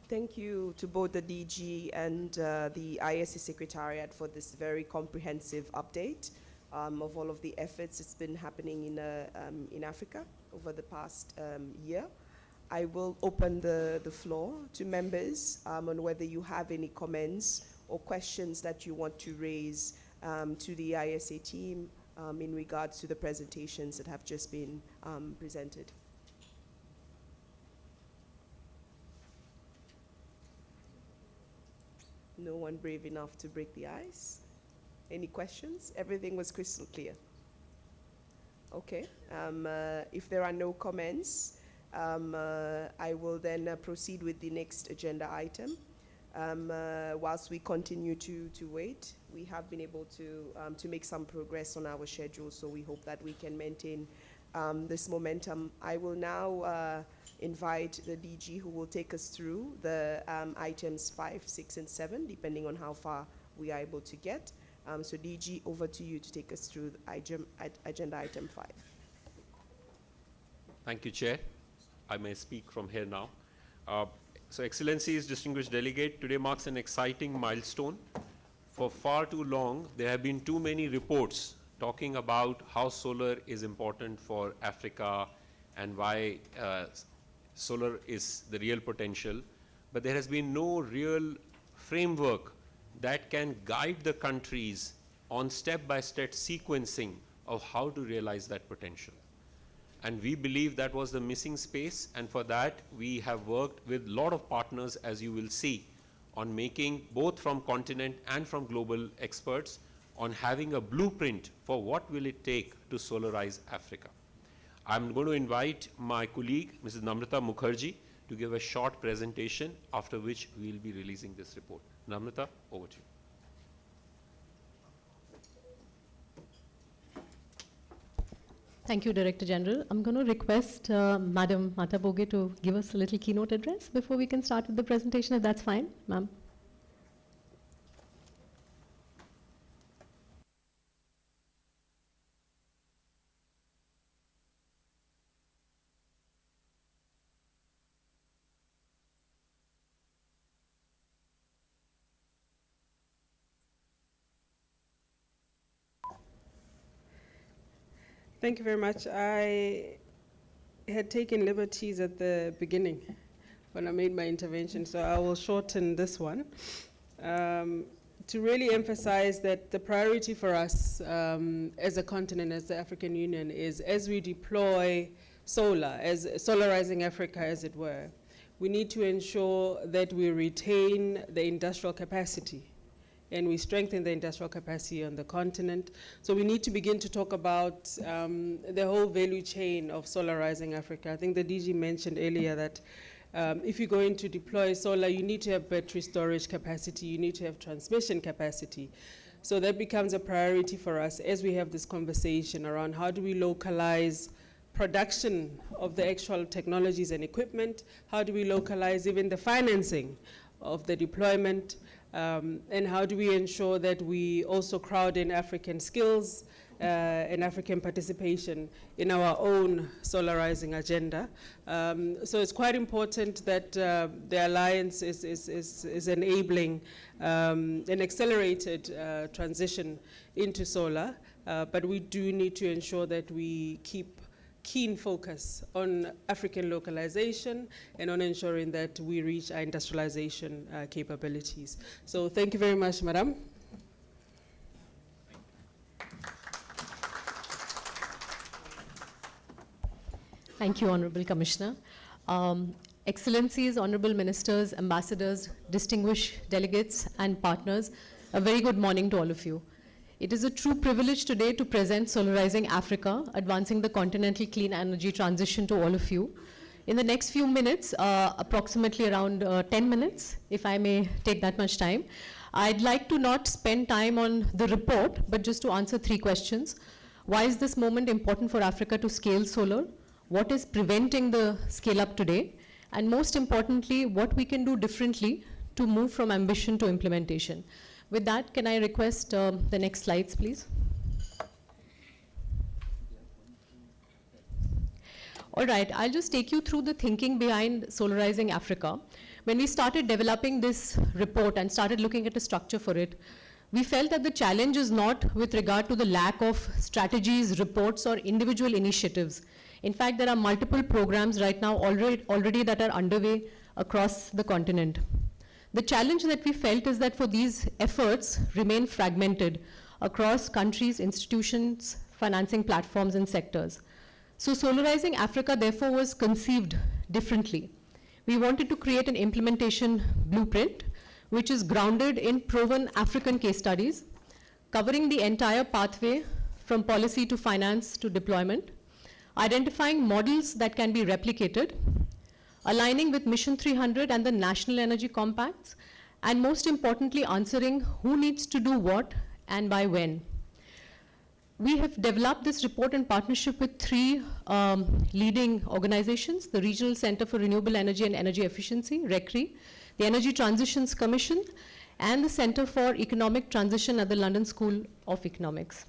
Thank you to both the DG and the ISA Secretariat for this very comprehensive update of all of the efforts that's been happening in Africa over the past year. I will open the floor to members on whether you have any comments or questions that you want to raise to the ISA team in regards to the presentations that have just been presented. No one brave enough to break the ice? Any questions? Everything was crystal clear. Okay, if there are no comments, I will then proceed with the next agenda item. Whilst we continue to wait, we have been able to make some progress on our schedule, so we hope that we can maintain this momentum. I will now invite the DG who will take us through the items 5, 6, and 7, depending on how far we are able to get. So DG, over to you to take us through agenda item 5. Thank you, Chair. I may speak from here now. So Excellencies, distinguished delegate, today marks an exciting milestone. For far too long, there have been too many reports talking about how solar is important for Africa and why solar is the real potential. But there has been no real framework that can guide the countries on step-by-step sequencing of how to realize that potential. And we believe that was the missing space, and for that we have worked with a lot of partners, as you will see, on making, both from continent and from global experts, on having a blueprint for what will it take to solarize Africa. I'm going to invite my colleague, Mrs. Namrata Mukherjee, to give a short presentation, after which we'll be releasing this report. Namrata, over to you. Thank you, Director General. I'm going to request Madam Mataboge to give us a little keynote address before we can start with the presentation, if that's fine, ma'am. Thank you very much. I had taken liberties at the beginning when I made my intervention, so I will shorten this one to really emphasize that the priority for us as a continent, as the African Union, is as we deploy solar, as solarizing Africa, as it were, we need to ensure that we retain the industrial capacity and we strengthen the industrial capacity on the continent. So we need to begin to talk about the whole value chain of solarizing Africa. I think the DG mentioned earlier that if you're going to deploy solar, you need to have battery storage capacity, you need to have transmission capacity. So that becomes a priority for us as we have this conversation around how do we localize production of the actual technologies and equipment, how do we localize even the financing of the deployment, and how do we ensure that we also crowd in African skills and African participation in our own solarizing agenda. So it's quite important that the Alliance is enabling an accelerated transition into solar, but we do need to ensure that we keep keen focus on African localization and on ensuring that we reach our industrialization capabilities. So thank you very much, Madam. Thank you, Honorable Commissioner. Excellencies, Honorable Ministers, Ambassadors, distinguished delegates, and partners, a very good morning to all of you. It is a true privilege today to present Solarizing Africa, Advancing the Continental Clean Energy Transition to all of you. In the next few minutes, approximately around 10 minutes, if I may take that much time, I'd like to not spend time on the report, but just to answer 3 questions. Why is this moment important for Africa to scale solar? What is preventing the scale up today? And most importantly, what we can do differently to move from ambition to implementation. With that, can I request the next slides, please? All right, I'll just take you through the thinking behind Solarizing Africa. When we started developing this report and started looking at a structure for it, we felt that the challenge is not with regard to the lack of strategies, reports, or individual initiatives. In fact, there are multiple programs right now already that are underway across the continent. The challenge that we felt is that for these efforts remain fragmented across countries, institutions, financing platforms, and sectors. So Solarizing Africa, therefore, was conceived differently. We wanted to create an implementation blueprint, which is grounded in proven African case studies, covering the entire pathway from policy to finance to deployment, identifying models that can be replicated, aligning with Mission 300 and the National Energy Compacts, and most importantly, answering who needs to do what and by when. We have developed this report in partnership with 3 leading organizations, the Regional Center for Renewable Energy and Energy Efficiency, RECRE, the Energy Transitions Commission, and the Center for Economic Transition at the London School of Economics.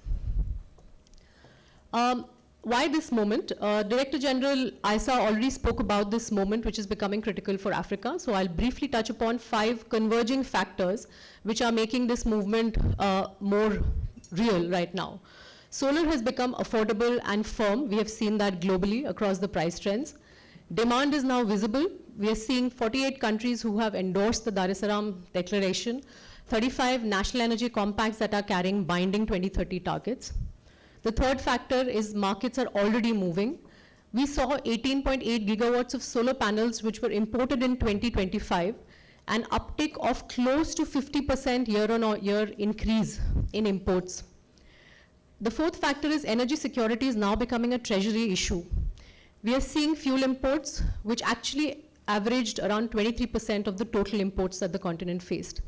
Why this moment? Director General Isa already spoke about this moment, which is becoming critical for Africa. So I'll briefly touch upon 5 converging factors which are making this movement more real right now. Solar has become affordable and firm. We have seen that globally across the price trends. Demand is now visible. We are seeing 48 countries who have endorsed the Dar es Salaam Declaration, 35 national energy compacts that are carrying binding 2030 targets. The third factor is markets are already moving. We saw 18.8 gigawatts of solar panels which were imported in 2025, an uptick of close to 50% year-on-year increase in imports. The fourth factor is energy security is now becoming a treasury issue. We are seeing fuel imports, which actually averaged around 23% of the total imports that the continent faced.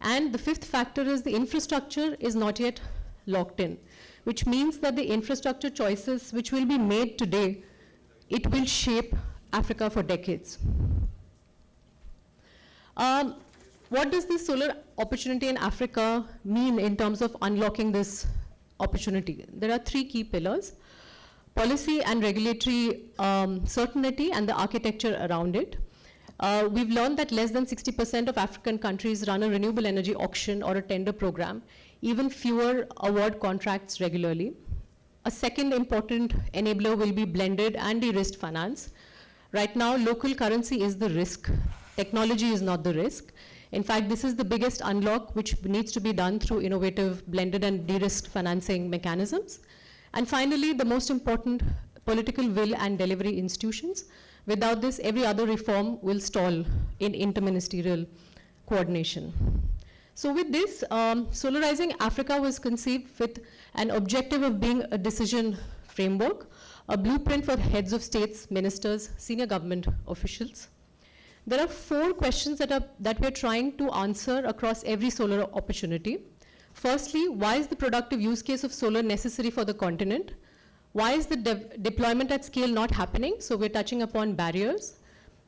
And the fifth factor is the infrastructure is not yet locked in, which means that the infrastructure choices which will be made today, it will shape Africa for decades. What does this solar opportunity in Africa mean in terms of unlocking this opportunity? There are 3 key pillars: policy and regulatory certainty and the architecture around it. We've learned that less than 60% of African countries run a renewable energy auction or a tender program, even fewer award contracts regularly. A second important enabler will be blended and de-risked finance. Right now, local currency is the risk. Technology is not the risk. In fact, this is the biggest unlock which needs to be done through innovative blended and de-risked financing mechanisms. And finally, the most important, political will and delivery institutions. Without this, every other reform will stall in interministerial coordination. So with this, Solarizing Africa was conceived with an objective of being a decision framework, a blueprint for heads of states, ministers, senior government officials. There are 4 questions that we're trying to answer across every solar opportunity. Firstly, why is the productive use case of solar necessary for the continent? Why is the deployment at scale not happening? So we're touching upon barriers.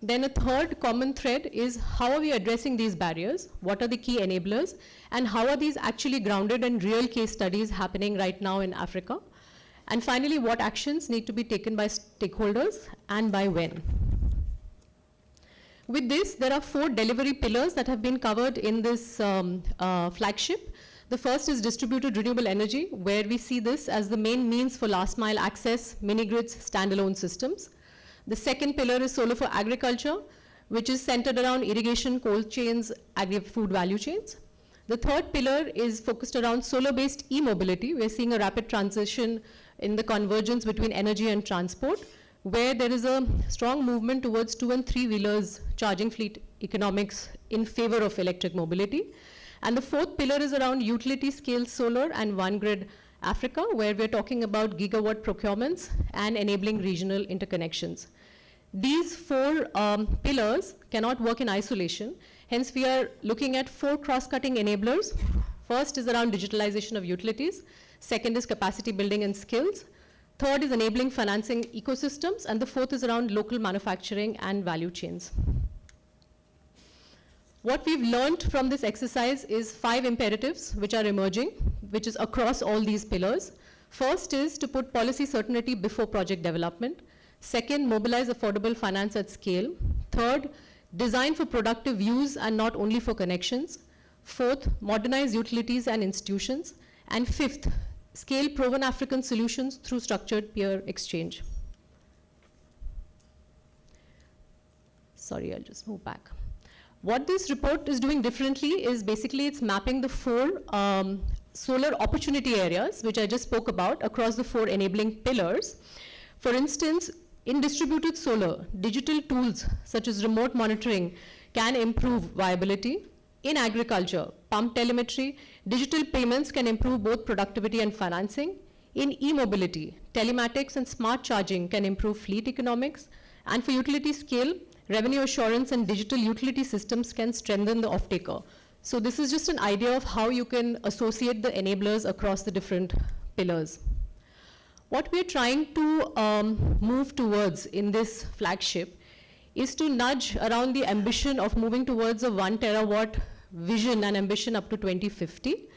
Then a third common thread is how are we addressing these barriers? What are the key enablers? And how are these actually grounded in real case studies happening right now in Africa? And finally, what actions need to be taken by stakeholders and by when? With this, there are 4 delivery pillars that have been covered in this flagship. The first is distributed renewable energy, where we see this as the main means for last mile access, mini-grids, standalone systems. The second pillar is solar for agriculture, which is centered around irrigation, cold chains, agri-food value chains. The third pillar is focused around solar-based e-mobility. We're seeing a rapid transition in the convergence between energy and transport, where there is a strong movement towards 2- and 3-wheelers charging fleet economics in favor of electric mobility. And the fourth pillar is around utility scale solar and One Grid Africa, where we're talking about gigawatt procurements and enabling regional interconnections. These four pillars cannot work in isolation. Hence, we are looking at 4 cross-cutting enablers. First is around digitalization of utilities. Second is capacity building and skills. Third is enabling financing ecosystems. And the fourth is around local manufacturing and value chains. What we've learned from this exercise is 5 imperatives which are emerging, which is across all these pillars. First is to put policy certainty before project development. Second, mobilize affordable finance at scale. Third, design for productive use and not only for connections. Fourth, modernize utilities and institutions. And fifth, scale proven African solutions through structured peer exchange. Sorry, I'll just move back. What this report is doing differently is basically it's mapping the 4 solar opportunity areas, which I just spoke about, across the 4 enabling pillars. For instance, in distributed solar, digital tools such as remote monitoring can improve viability. In agriculture, pump telemetry, digital payments can improve both productivity and financing. In e-mobility, telematics and smart charging can improve fleet economics. And for utility scale, revenue assurance and digital utility systems can strengthen the off-taker. So this is just an idea of how you can associate the enablers across the different pillars. What we're trying to move towards in this flagship is to nudge around the ambition of moving towards a 1 terawatt vision and ambition up to 2050,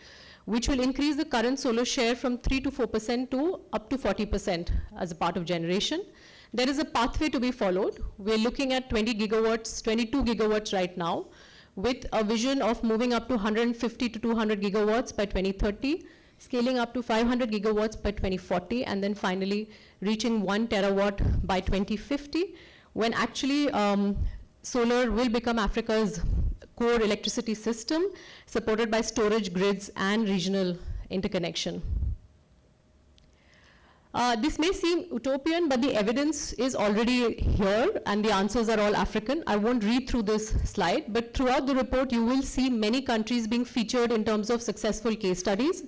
which will increase the current solar share from 3 to 4% to up to 40% as a part of generation. There is a pathway to be followed. We're looking at 20 gigawatts, 22 gigawatts right now, with a vision of moving up to 150 to 200 gigawatts by 2030, scaling up to 500 gigawatts by 2040, and then finally reaching 1 terawatt by 2050, when actually solar will become Africa's core electricity system, supported by storage grids and regional interconnection. This may seem utopian, but the evidence is already here, and the answers are all African. I won't read through this slide, but throughout the report, you will see many countries being featured in terms of successful case studies.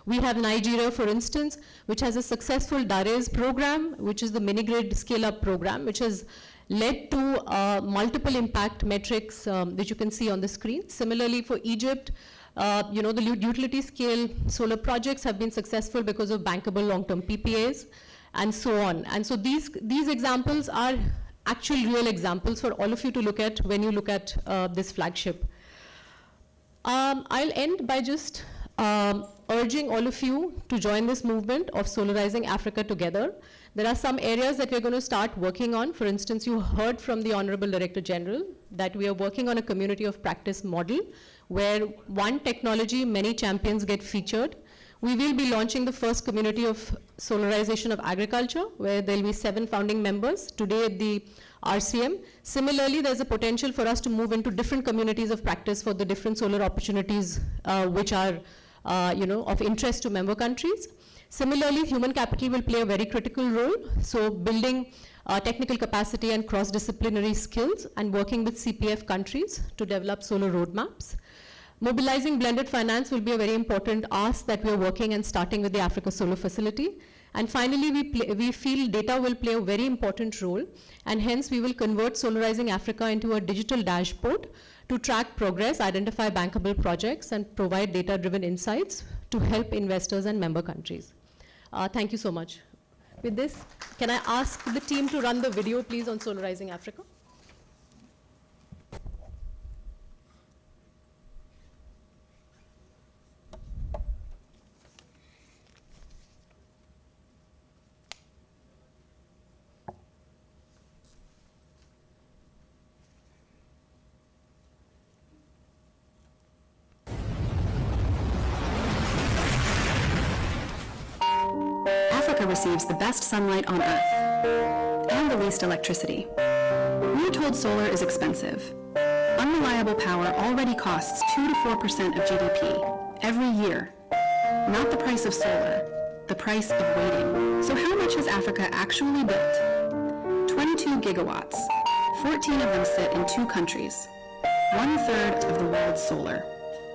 We have Nigeria, for instance, which has a successful DARES program, which is the mini-grid scale-up program, which has led to multiple impact metrics, which you can see on the screen. Similarly, for Egypt, the utility scale solar projects have been successful because of bankable long-term PPAs, and so on. And so these examples are actual real examples for all of you to look at when you look at this flagship. I'll end by just urging all of you to join this movement of solarizing Africa together. There are some areas that we're going to start working on. For instance, you heard from the Honorable Director General that we are working on a community of practice model where one technology, many champions get featured. We will be launching the first community of solarization of agriculture, where there'll be 7 founding members today at the RCM. Similarly, there's a potential for us to move into different communities of practice for the different solar opportunities which are of interest to member countries. Similarly, human capital will play a very critical role. So building technical capacity and cross-disciplinary skills and working with CPF countries to develop solar roadmaps. Mobilizing blended finance will be a very important ask that we are working and starting with the Africa Solar Facility. And finally, we feel data will play a very important role, and hence we will convert Solarizing Africa into a digital dashboard to track progress, identify bankable projects, and provide data-driven insights to help investors and member countries. Thank you so much. With this, can I ask the team to run the video, please, on Solarizing Africa? Africa receives the best sunlight on Earth and the least electricity. We are told solar is expensive. Unreliable power already costs 2 to 4% of GDP every year. Not the price of solar, the price of waiting. So how much has Africa actually built? 22 gigawatts. 14 of them sit in 2 countries. 1/3 of the world's solar.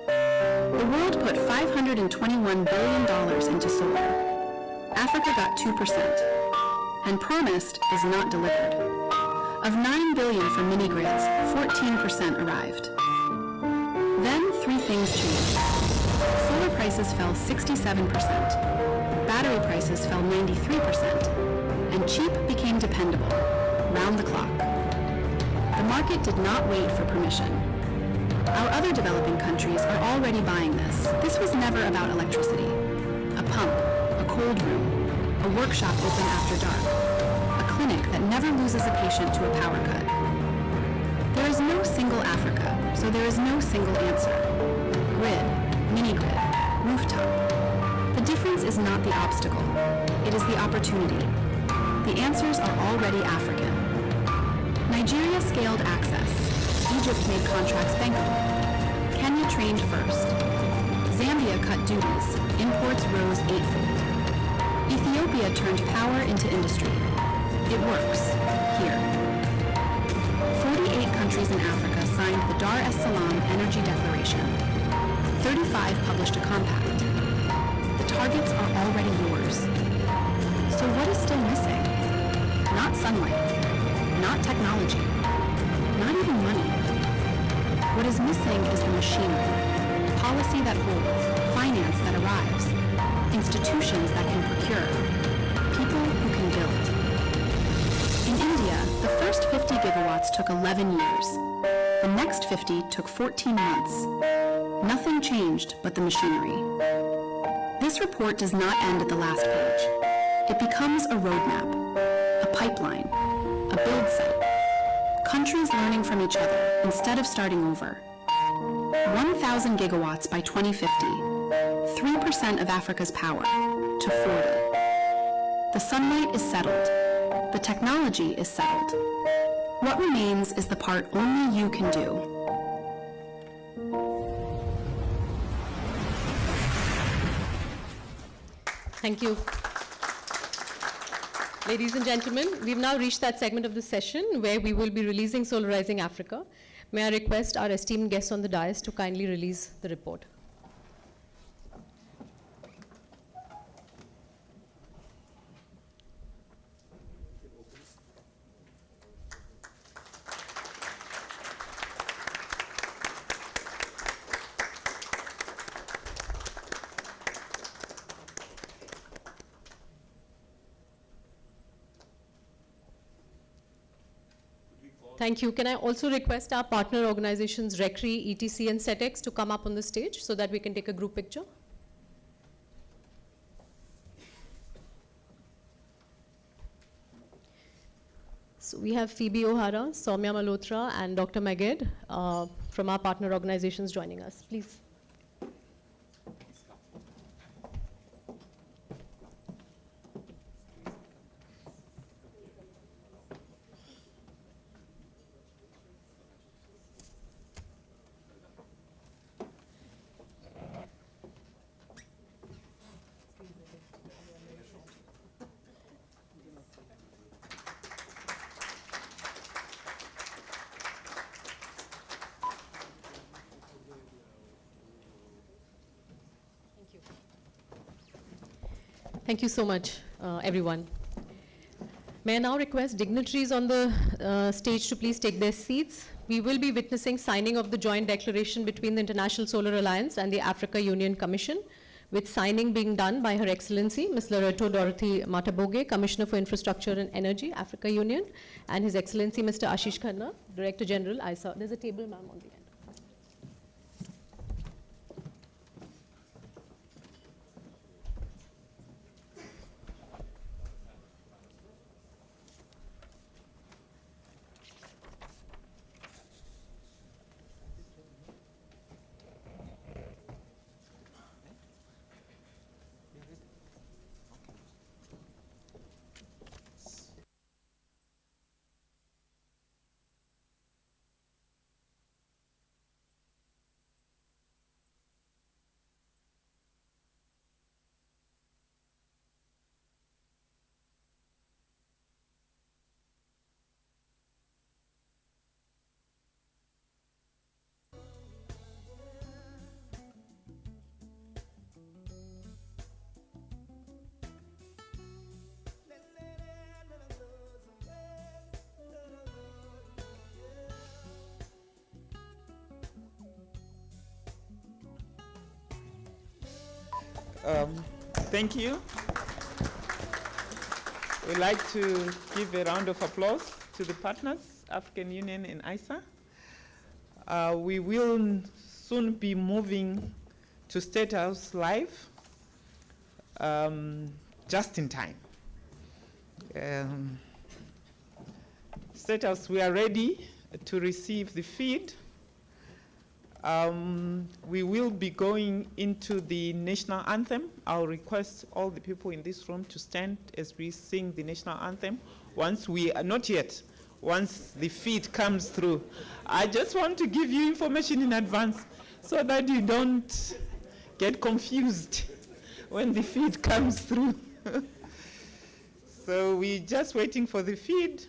The world put $521 billion into solar. Africa got 2%, and promised is not delivered. Of 9 billion for mini-grids, 14% arrived. Then 3 things changed. Solar prices fell 67%, battery prices fell 93%, and cheap became dependable, round the clock. The market did not wait for permission. Our other developing countries are already buying this. This was never about electricity. A pump, a cold room, a workshop open after dark, a clinic that never loses a patient to a power cut. There is no single Africa, so there is no single answer. Grid, mini-grid, rooftop. The difference is not the obstacle. It is the opportunity. The answers are already African. Nigeria scaled access. Egypt made contracts bankable. Kenya trained first. Zambia cut duties. Imports rose 8-fold. Ethiopia turned power into industry. It works. Here. 48 countries in Africa signed the Dar es Salaam Energy Declaration. 35 published a compact. The targets are already yours. So what is still missing? Not sunlight, not technology, not even money. What is missing is the machinery, policy that holds, finance that arrives, institutions that can procure, people who can build. In India, the first 50 gigawatts took 11 years. The next 50 took 14 months. Nothing changed but the machinery. This report does not end at the last page. It becomes a roadmap, a pipeline, a build site. Countries learning from each other instead of starting over. 1,000 gigawatts by 2050, 3% of Africa's power, to 40. The sunlight is settled. The technology is settled. What remains is the part only you can do. Thank you. Ladies and gentlemen, we've now reached that segment of the session where we will be releasing Solarizing Africa. May I request our esteemed guests on the dais to kindly release the report. Thank you. Can I also request our partner organizations, RECRI, ETC, and SETEX to come up on the stage so that we can take a group picture? So we have Phoebe O'Hara, Soumya Malhotra, and Dr. Maged from our partner organizations joining us. Please. Thank you so much, everyone. May I now request dignitaries on the stage to please take their seats. We will be witnessing signing of the joint declaration between the International Solar Alliance and the Africa Union Commission, with signing being done by Her Excellency, Ms. Loreto Dorothy Mataboge, Commissioner for Infrastructure and Energy, Africa Union, and His Excellency, Mr. Ashish Khanna, Director General, ISA. There's a table, ma'am, on the end. Thank you. We'd like to give a round of applause to the partners, African Union and ISA. We will soon be moving to State House Live, just in time. State House, we are ready to receive the feed. We will be going into the national anthem. I'll request all the people in this room to stand as we sing the national anthem. Once we are not yet, once the feed comes through. I just want to give you information in advance so that you don't get confused when the feed comes through. So we're just waiting for the feed.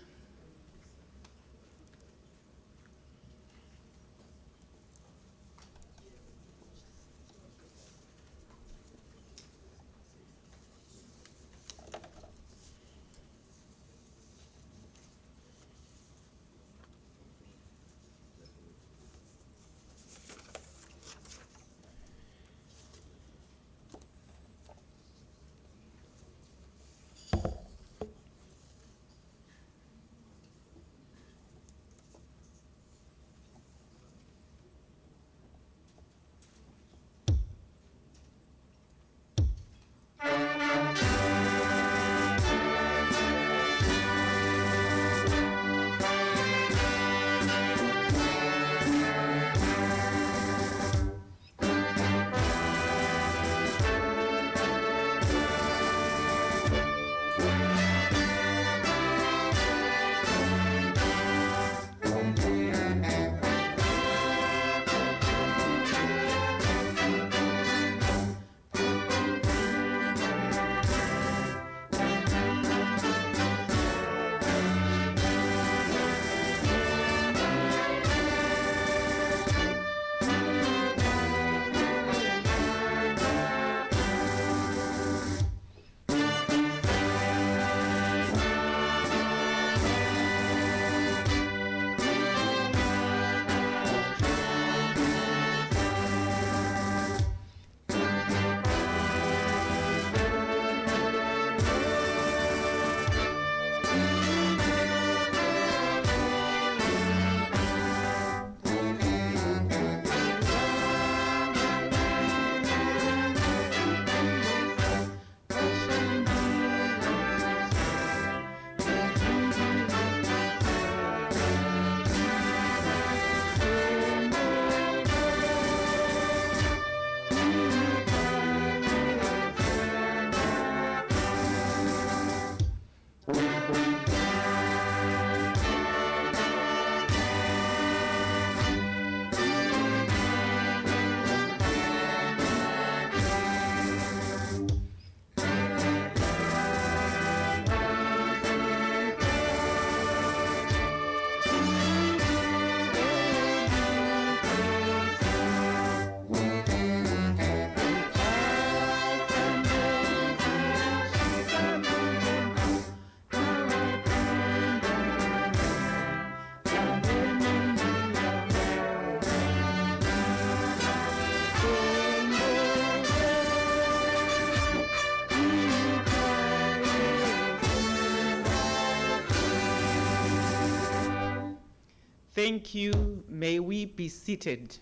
Thank you. May we be seated.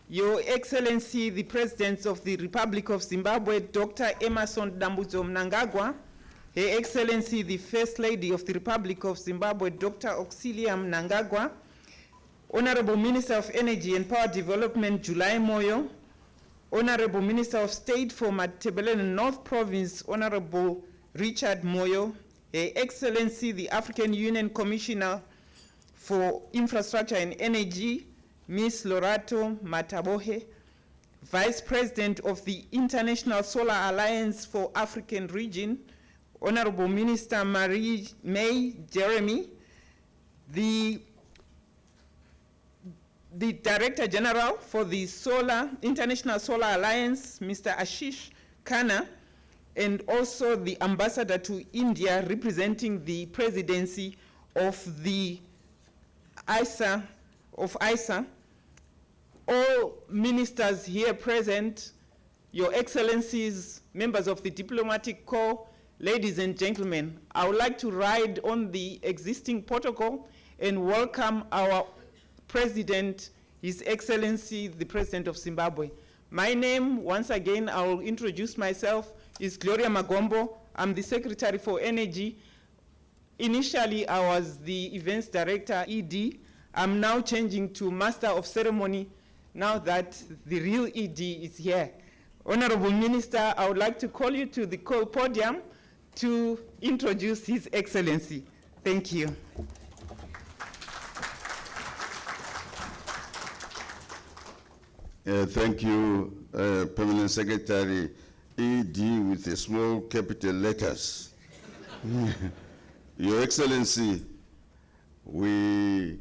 Your Excellency, the President of the Republic of Zimbabwe, Dr. Emmerson Dambudzo Mnangagwa, Her Excellency, the First Lady of the Republic of Zimbabwe, Dr. Auxilia Mnangagwa, Honorable Minister of Energy and Power Development, July Moyo, Honorable Minister of State for Matabeleland North Province, Honorable Richard Moyo, Her Excellency, the African Union Commissioner for Infrastructure and Energy, Ms. Lorato Matabohe, Vice President of the International Solar Alliance for African Region, Honorable Minister May Jeremy, the Director General for the International Solar Alliance, Mr. Ashish Khanna, and also the Ambassador to India representing the presidency of the ISA, all ministers here present, Your Excellencies, members of the Diplomatic Corps, ladies and gentlemen, I would like to ride on the existing protocol and welcome our President, His Excellency, the President of Zimbabwe. My name, once again, I will introduce myself, is Gloria Magombo. I'm the Secretary for Energy. Initially, I was the Events Director, ED. I'm now changing to Master of Ceremony now that the real ED is here. Honorable Minister, I would like to call you to the podium to introduce His Excellency. Thank you. Thank you, Permanent Secretary, ED with the small capital letters. Your Excellency, we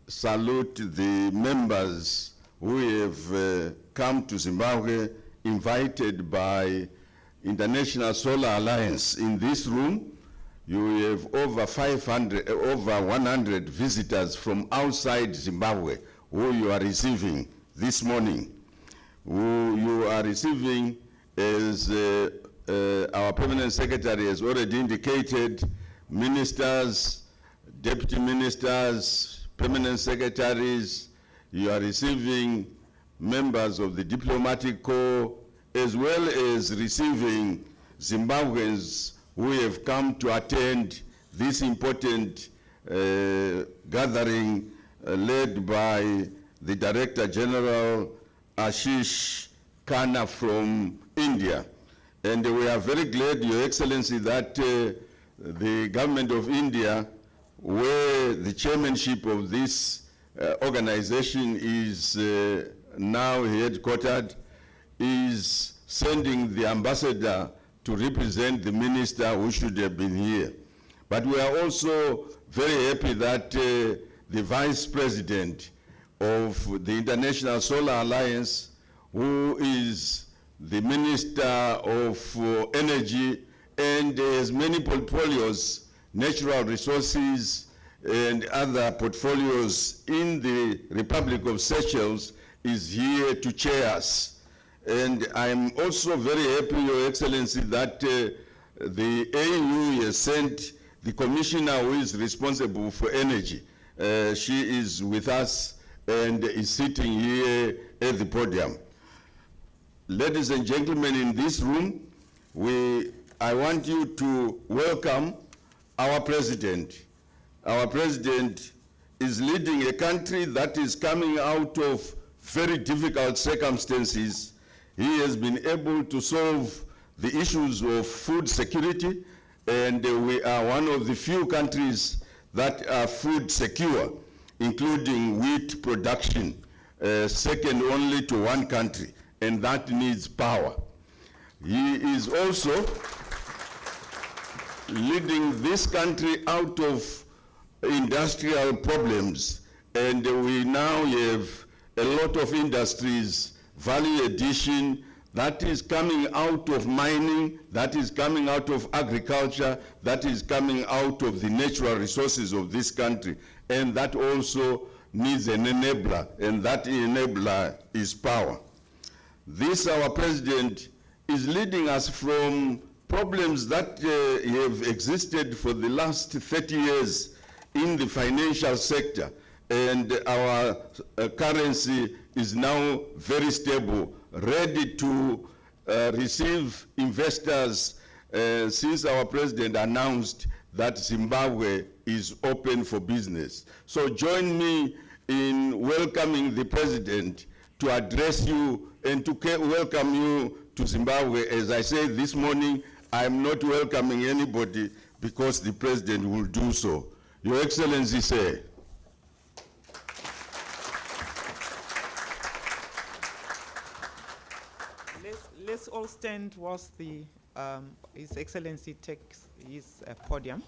salute the members who have come to Zimbabwe invited by International Solar Alliance. In this room, you have over 100 visitors from outside Zimbabwe who you are receiving this morning. Who you are receiving, as our Permanent Secretary has already indicated, ministers, deputy ministers, permanent secretaries. You are receiving members of the Diplomatic Corps, as well as receiving Zimbabweans who have come to attend this important gathering led by the Director General Ashish Khanna from India. And we are very glad, Your Excellency, that the government of India, where the chairmanship of this organization is now headquartered, is sending the ambassador to represent the minister who should have been here. But we are also very happy that the Vice President of the International Solar Alliance, who is the Minister of Energy and has many portfolios, natural resources and other portfolios in the Republic of Seychelles, is here to chair us. And I'm also very happy, Your Excellency, that the AU has sent the commissioner who is responsible for energy. She is with us and is sitting here at the podium. Ladies and gentlemen in this room, I want you to welcome our president. Our president is leading a country that is coming out of very difficult circumstances. He has been able to solve the issues of food security, and we are one of the few countries that are food secure, including wheat production, second only to one country, and that needs power. He is also leading this country out of industrial problems, and we now have a lot of industries, value addition, that is coming out of mining, that is coming out of agriculture, that is coming out of the natural resources of this country, and that also needs an enabler, and that enabler is power. This, our president, is leading us from problems that have existed for the last 30 years in the financial sector, and our currency is now very stable, ready to receive investors since our president announced that Zimbabwe is open for business. So join me in welcoming the president to address you and to welcome you to Zimbabwe. As I said this morning, I'm not welcoming anybody because the president will do so. Your Excellency, sir. Let's all stand whilst His Excellency takes his podium.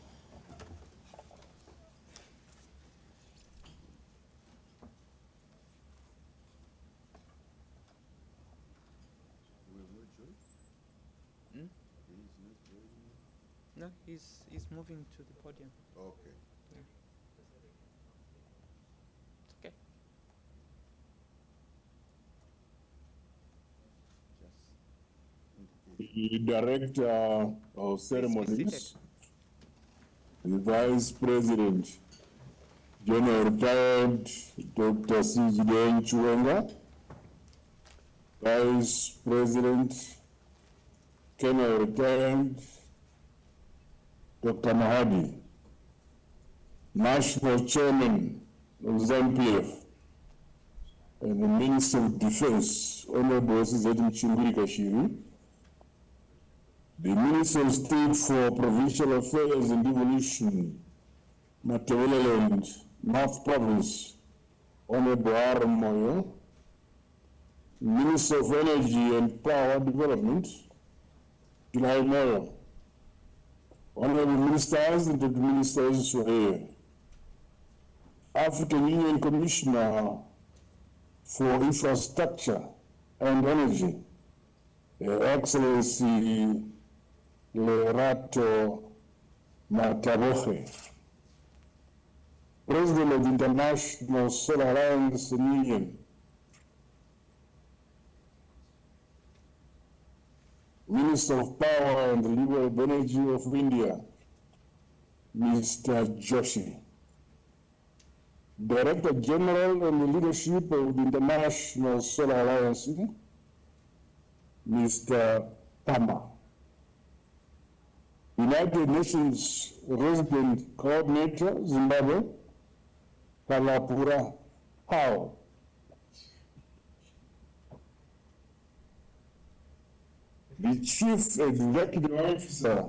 No, he's moving to the podium. Okay. Yeah. It's okay. the Director of Ceremonies, the Vice President, General Retired Dr. C.G.D.N. Chuenga, Vice President, Colonel Retired Dr. Mahadi, National Chairman of ZANPF, and the Minister of Defense, Honorable Zedim Chinguri Kashiri, the Minister of State for Provincial Affairs and Devolution, Mataweleland, North Province, Honorable Aaron Moyo, Minister of Energy and Power Development, July Moyo, Honorable Ministers and Deputy Ministers who are here, African Union Commissioner for Infrastructure and Energy, Excellency Lerato Mataboche, President of the International Solar Alliance Union, Minister of Power and Renewable Energy of India, Mr. Joshi, Director General and the leadership of the International Solar Alliance, Mr. Tama, United Nations Resident Coordinator, Zimbabwe, Kalapura Pao, the Chief Executive Officer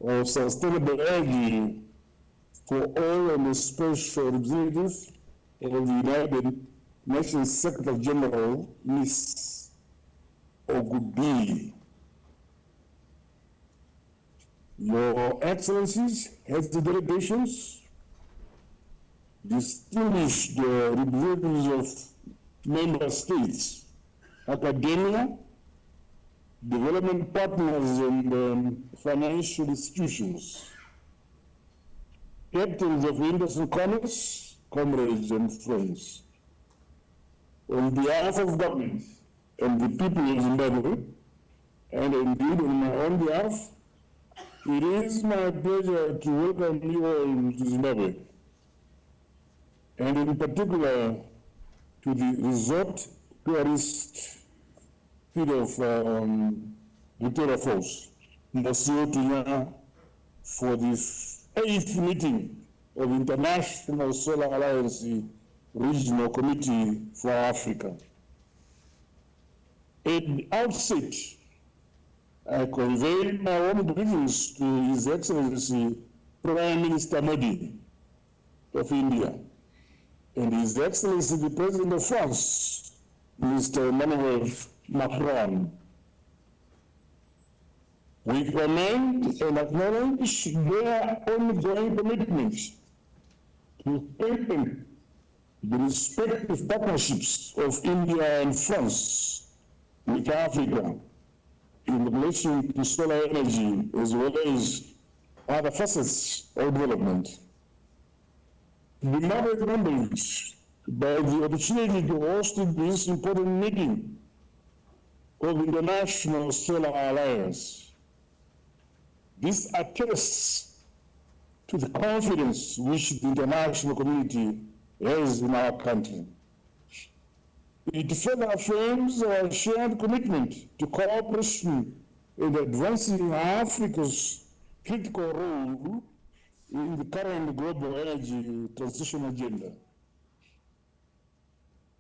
of Sustainable Energy for all and the Special Representative of the United Nations Secretary General, Ms. Ogubi. Your Excellencies, heads of delegations, distinguished representatives of member states, academia, development partners and financial institutions, captains of industry and commerce, comrades and friends. On behalf of government and the people of Zimbabwe, and indeed on my own behalf, it is my pleasure to welcome you all to Zimbabwe, and in particular to the resort tourist field of Victoria Falls, Mbosio for this 8th meeting of International Solar Alliance Regional Committee for Africa. At the outset, I convey my warm greetings to His Excellency Prime Minister Modi of India and His Excellency the President of France, Mr. Emmanuel Macron. We commend and acknowledge their ongoing commitment to strengthen the respective partnerships of India and France with Africa in relation to solar energy as well as other facets of development. The matter is humbled by the opportunity to host this important meeting of the International Solar Alliance. This attests to the confidence which the international community has in our country. It further affirms our shared commitment to cooperation in advancing Africa's critical role in the current global energy transition agenda.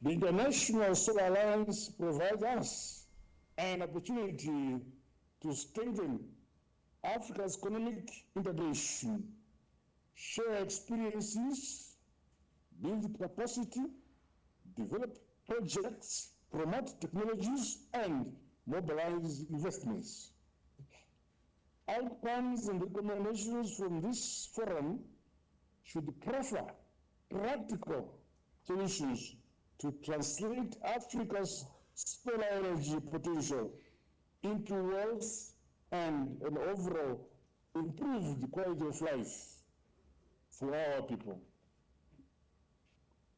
The International Solar Alliance provides us an opportunity to strengthen Africa's economic integration, share experiences, build capacity, develop projects, promote technologies, and mobilize investments. Outcomes and recommendations from this forum should proffer practical solutions to translate Africa's solar energy potential into wealth and an overall improved quality of life for our people.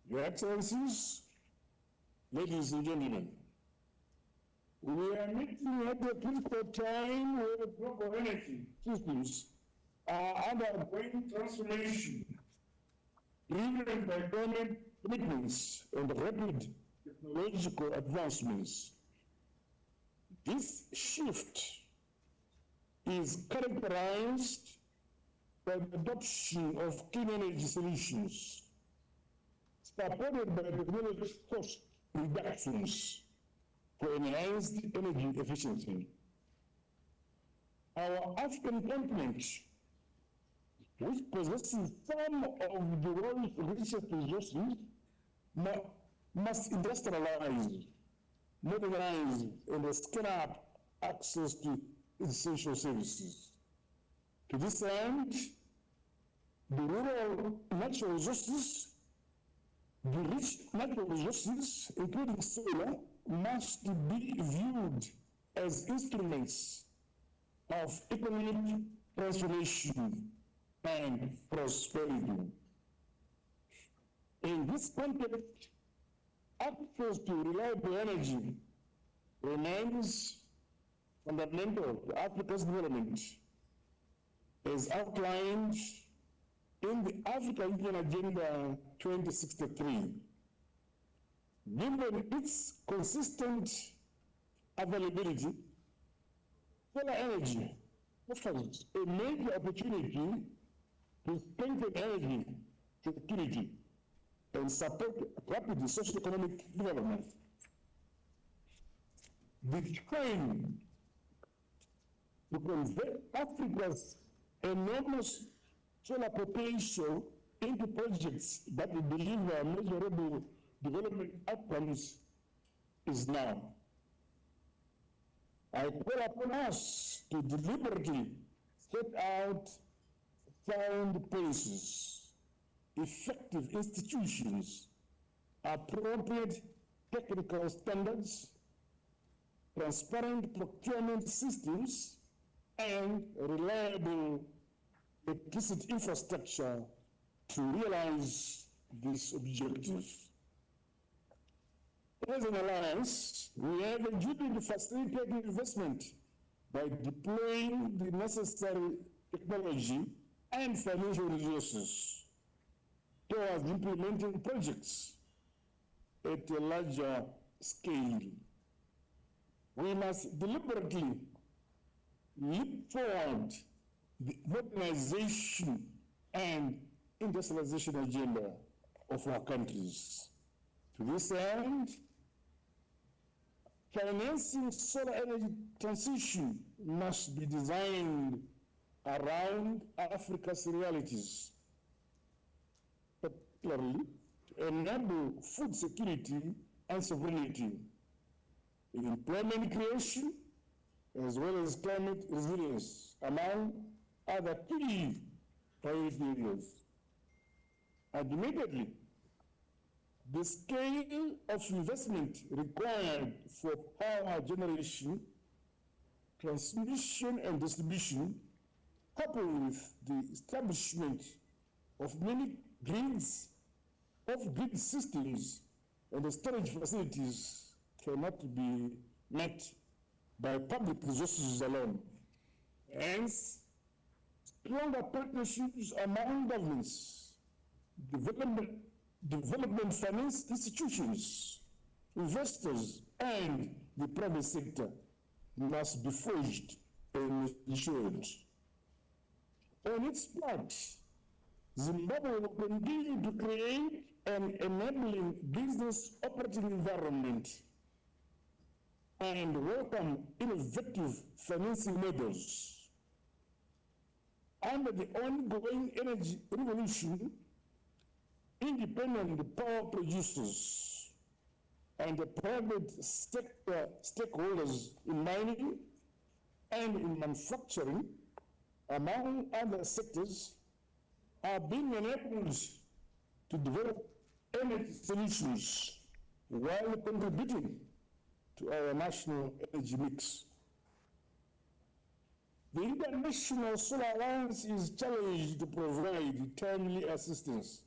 Your Excellencies, ladies and gentlemen, We are meeting at a critical time where global energy systems are undergoing transformation, driven by climate commitments and rapid technological advancements. This shift is characterized by the adoption of clean energy solutions, supported by technology cost reductions for enhanced energy efficiency. Our African continent, which possesses some of the world's richest resources, must industrialize, modernize, and scale up access to essential services. To this end, the rural natural resources, the rich natural resources, including solar, must be viewed as instruments of economic transformation and prosperity. In this context, access to reliable energy remains fundamental to Africa's development, as outlined in the Africa Union Agenda 2063. Given its consistent availability, solar energy offers a major opportunity to strengthen energy security and support rapid socio-economic development. The trend to convert Africa's enormous solar potential into projects that will deliver measurable development outcomes is now. I call upon us to deliberately set out sound policies, effective institutions, appropriate technical standards, transparent procurement systems, and reliable electricity infrastructure to realize this objective. As an alliance, we have a duty to facilitate investment by deploying the necessary technology and financial resources towards implementing projects at a larger scale. We must deliberately leap forward the modernization and industrialization agenda of our countries. To this end, financing solar energy transition must be designed around Africa's realities, particularly to enable food security and sovereignty, employment creation, as well as climate resilience, among other key priority areas. Admittedly, the scale of investment required for power generation, transmission, and distribution, coupled with the establishment of many grids, off-grid systems, and the storage facilities cannot be met by public resources alone. Hence, stronger partnerships among governments, development finance institutions, investors, and the private sector must be forged and ensured. On its part, Zimbabwe will continue to create an enabling business operating environment and welcome innovative financing models. Under the ongoing energy revolution, independent power producers and the private sector stakeholders in mining and in manufacturing, among other sectors, are being enabled to develop energy solutions while contributing to our national energy mix. The International Solar Alliance is challenged to provide timely assistance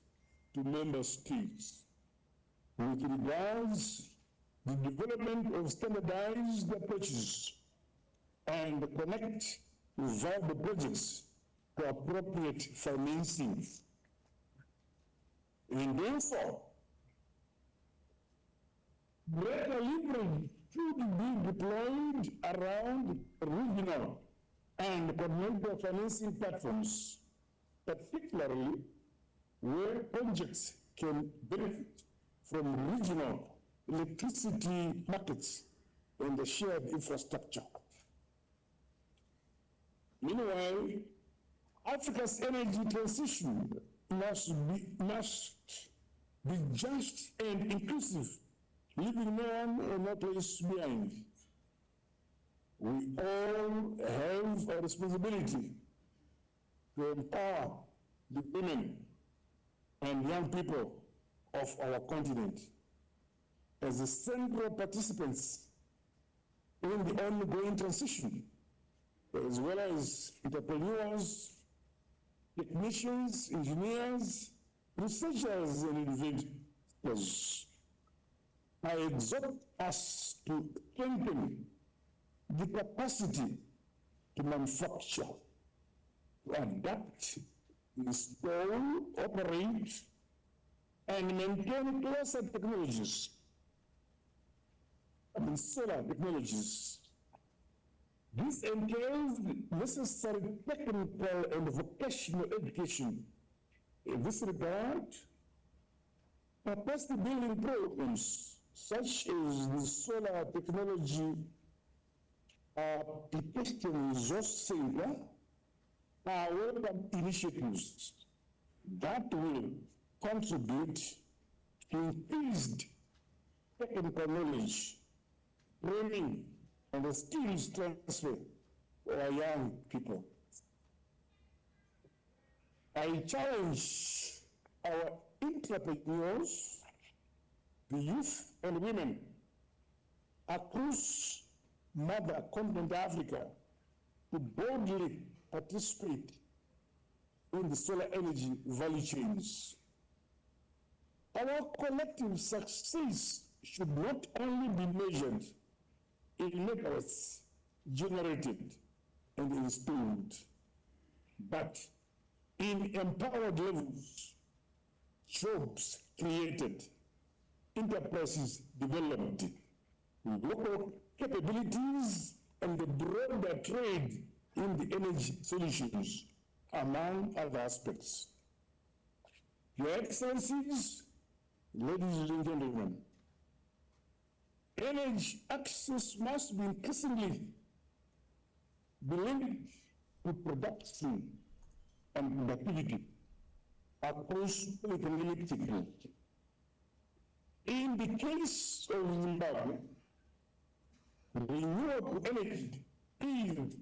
to member states with regards the development of standardized approaches and connect viable projects to appropriate financing. In doing so, greater leverage should be deployed around regional and community financing platforms, particularly where projects can benefit from regional electricity markets and the shared infrastructure. Meanwhile, Africa's energy transition must be just and inclusive, leaving no one or no place behind. We all have a responsibility to empower the women and young people of our continent as the central participants in the ongoing transition, as well as entrepreneurs, technicians, engineers, researchers, and inventors. I exhort us to strengthen the capacity to manufacture, to adapt, install, operate, and maintain closer technologies, solar technologies. This entails necessary technical and vocational education. In this regard, capacity building programs such as the Solar Technology Application Resource Center are welcome initiatives that will contribute to increased technical knowledge, training, and the skills transfer for our young people. I challenge our entrepreneurs, the youth and women across mother continent Africa to boldly participate in the solar energy value chains. Our collective success should not only be measured in megawatts generated and installed, but in empowered levels, jobs created, enterprises developed, local capabilities, and the broader trade in the energy solutions, among other aspects. Your Excellencies, ladies and gentlemen, energy access must be increasingly linked to production and productivity across economic cycles. In the case of Zimbabwe, renewable energy is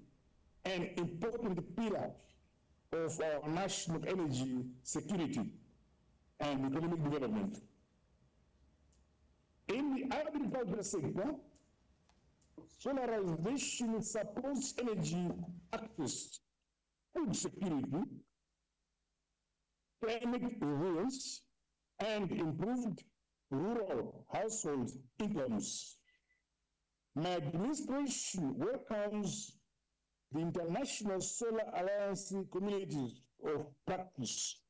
an important pillar of our national energy security and economic development. In the agricultural sector, solarization supports energy access, food security, climate resilience, and improved rural household incomes. My administration welcomes the International Solar Alliance communities of practice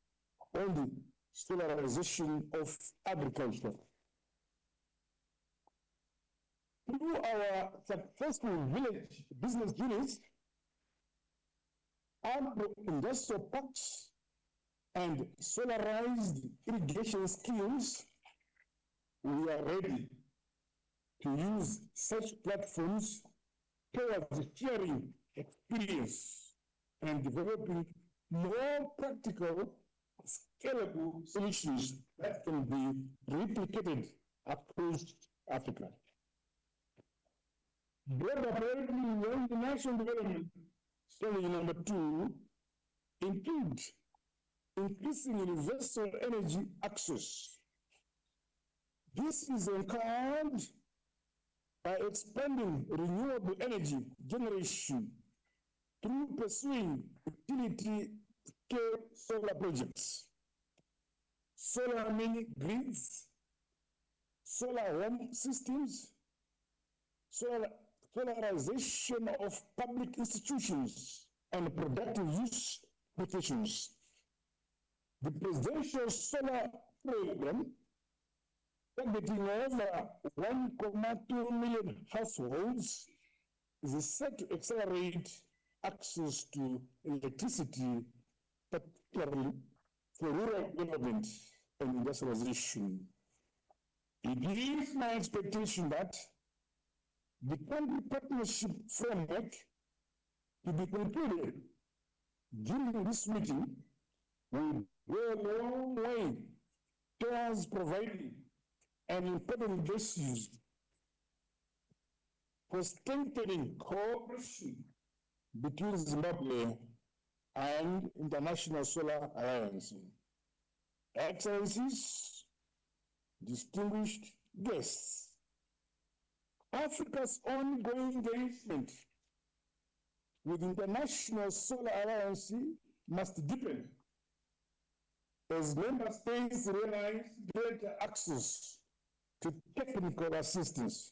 on the solarization of agriculture. Through our successful village business units, agro-industrial parks, and solarized irrigation schemes, we are ready to use such platforms towards sharing experience and developing more practical, scalable solutions that can be replicated across Africa. Broader priorities in the national development, strategy number 2, include increasing universal energy access. This is encouraged by expanding renewable energy generation through pursuing utility-scale solar projects, solar mini grids, solar home systems, solarization of public institutions, and productive use applications. The presidential solar program, targeting over 1.2 million households, is set to accelerate access to electricity, particularly for rural development and industrialization. It is my expectation that the country partnership framework to be concluded during this meeting will go a long way towards providing an important basis for strengthening cooperation between Zimbabwe and International Solar Alliance. Excellencies, distinguished guests, Africa's ongoing engagement with International Solar Alliance must deepen as member states realize greater access to technical assistance,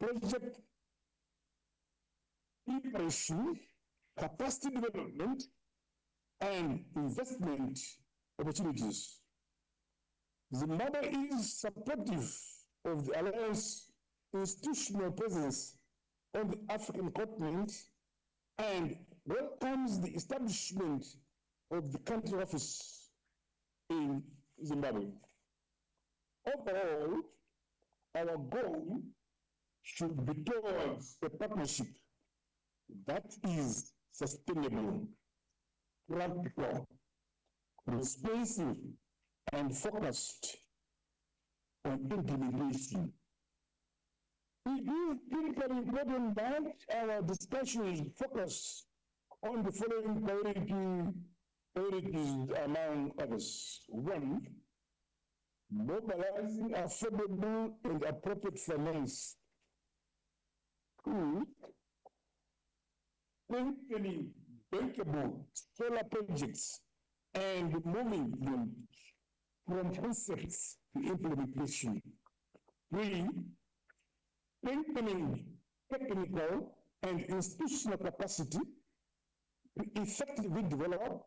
project preparation, capacity development, and investment opportunities. Zimbabwe is supportive of the Alliance institutional presence on the African continent and welcomes the establishment of the country office in Zimbabwe. Overall, our goal should be towards a partnership that is sustainable, practical, responsive, and focused on implementation. It is critically important that our discussions focus on the following priorities among others. One, mobilizing affordable and appropriate finance. Two, strengthening bankable solar projects and moving them from concepts to implementation. Three, strengthening technical and institutional capacity to effectively develop,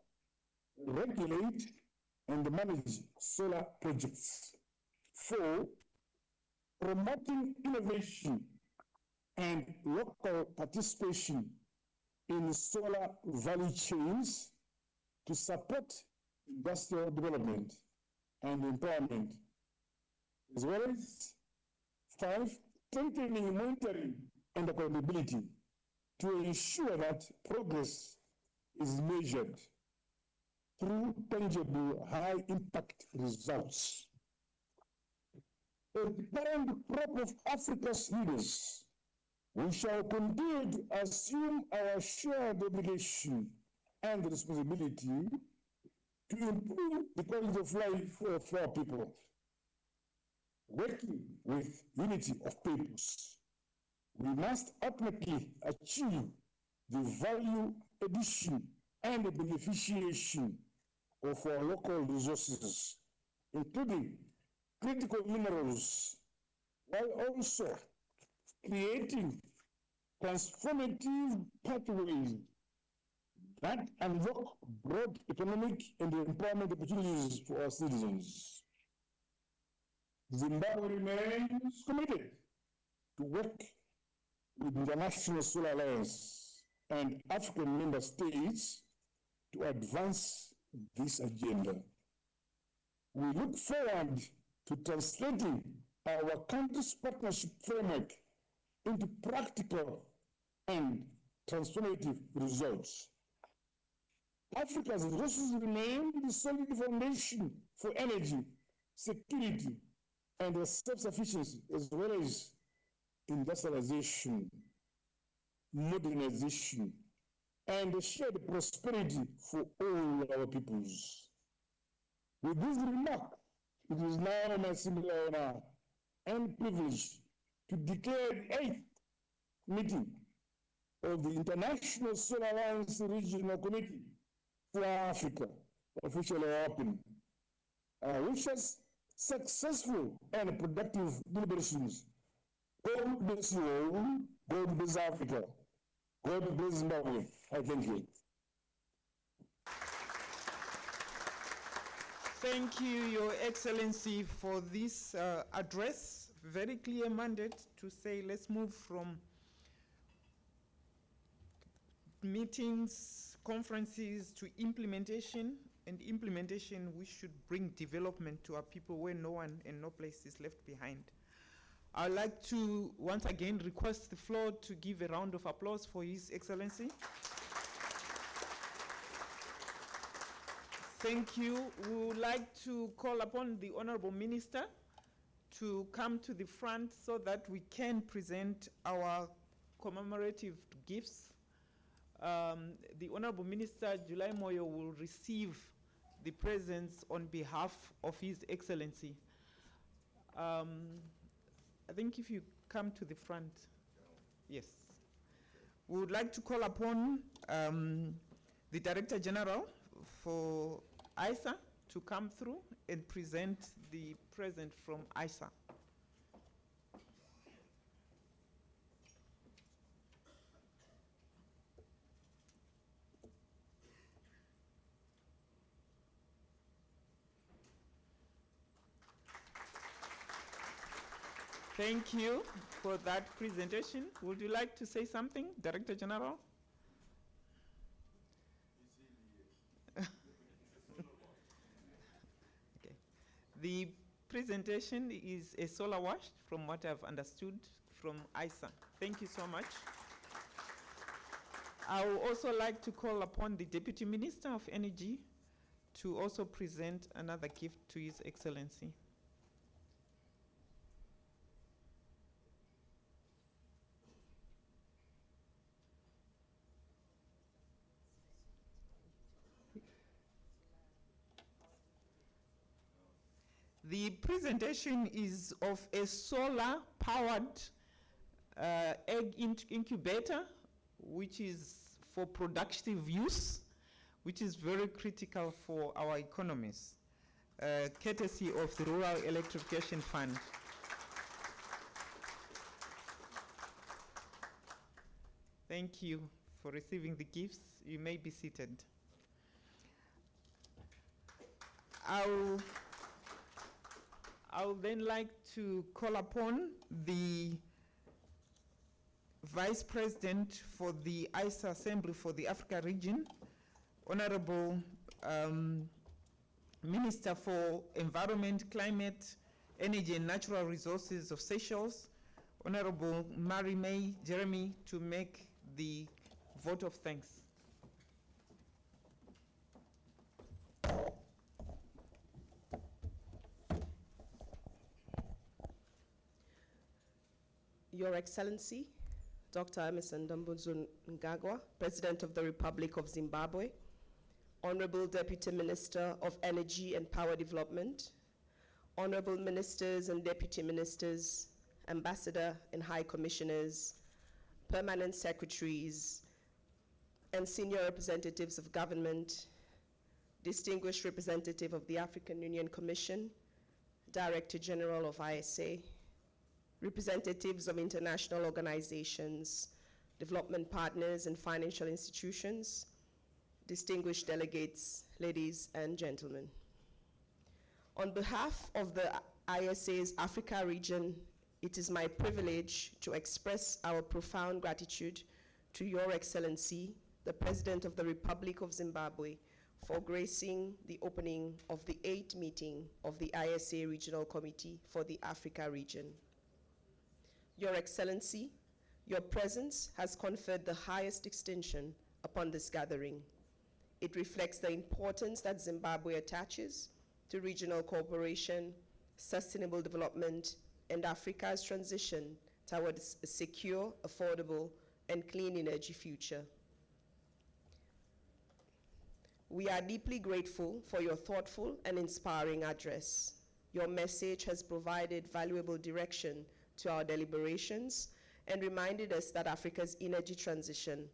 regulate, and manage solar projects. Four, promoting innovation and local participation in solar value chains to support industrial development and empowerment, as well as five, strengthening monitoring and accountability to ensure that progress is measured through tangible high-impact results. As the current crop of Africa's leaders, we shall continue to assume our shared obligation and responsibility to improve the quality of life for our people, working with unity of purpose. We must ultimately achieve the value addition and the beneficiation of our local resources, including critical minerals, while also creating transformative pathways that unlock broad economic and employment opportunities for our citizens. Zimbabwe remains committed to work with the International Solar Alliance and African member states to advance this agenda. We look forward to translating our country's partnership framework into practical and transformative results. Africa's resources remain the solid foundation for energy, security, and self-sufficiency, as well as industrialization, modernization, and shared prosperity for all our peoples. With this remark, it is now my singular honor and privilege to declare the 8th meeting of the International Solar Alliance Regional Committee for Africa officially open. I wish us successful and productive deliberations. God bless you all. God bless Africa. God bless Zimbabwe. I thank you. Thank you, Your Excellency, for this address. Very clear mandate to say let's move from meetings, conferences to implementation, and implementation we should bring development to our people where no one and no place is left behind. I'd like to once again request the floor to give a round of applause for His Excellency. Thank you. We would like to call upon the Honorable Minister to come to the front so that we can present our commemorative gifts. The Honorable Minister July Moyo will receive the presents on behalf of His Excellency. I think if you come to the front, yes. We would like to call upon the Director General for ISA to come through and present the present from ISA. Thank you for that presentation. Would you like to say something, Director General? Okay. The presentation is a solar wash, from what I've understood from ISA. Thank you so much. I would also like to call upon the Deputy Minister of Energy to also present another gift to His Excellency. The presentation is of a solar-powered egg incubator, which is for productive use, which is very critical for our economies, courtesy of the Rural Electrification Fund. Thank you for receiving the gifts. You may be seated. I would then like to call upon the Vice President for the ISA Assembly for the Africa region, Honorable Minister for Environment, Climate, Energy and Natural Resources of Seychelles, Honorable Marie-May Jeremy, to make the vote of thanks. Your Excellency, Dr. Emmerson Dambudzo Ngagwa, President of the Republic of Zimbabwe, Honorable Deputy Minister of Energy and Power Development, Honorable Ministers and Deputy Ministers, Ambassador and High Commissioners, Permanent Secretaries, and Senior Representatives of Government, Distinguished Representative of the African Union Commission, Director General of ISA, representatives of international organizations, development partners, and financial institutions, distinguished delegates, ladies and gentlemen. On behalf of the ISA's Africa region, it is my privilege to express our profound gratitude to Your Excellency, the President of the Republic of Zimbabwe, for gracing the opening of the 8th meeting of the ISA Regional Committee for the Africa region. Your Excellency, your presence has conferred the highest distinction upon this gathering. It reflects the importance that Zimbabwe attaches to regional cooperation, sustainable development, and Africa's transition towards a secure, affordable, and clean energy future. We are deeply grateful for your thoughtful and inspiring address. Your message has provided valuable direction to our deliberations and reminded us that Africa's energy transition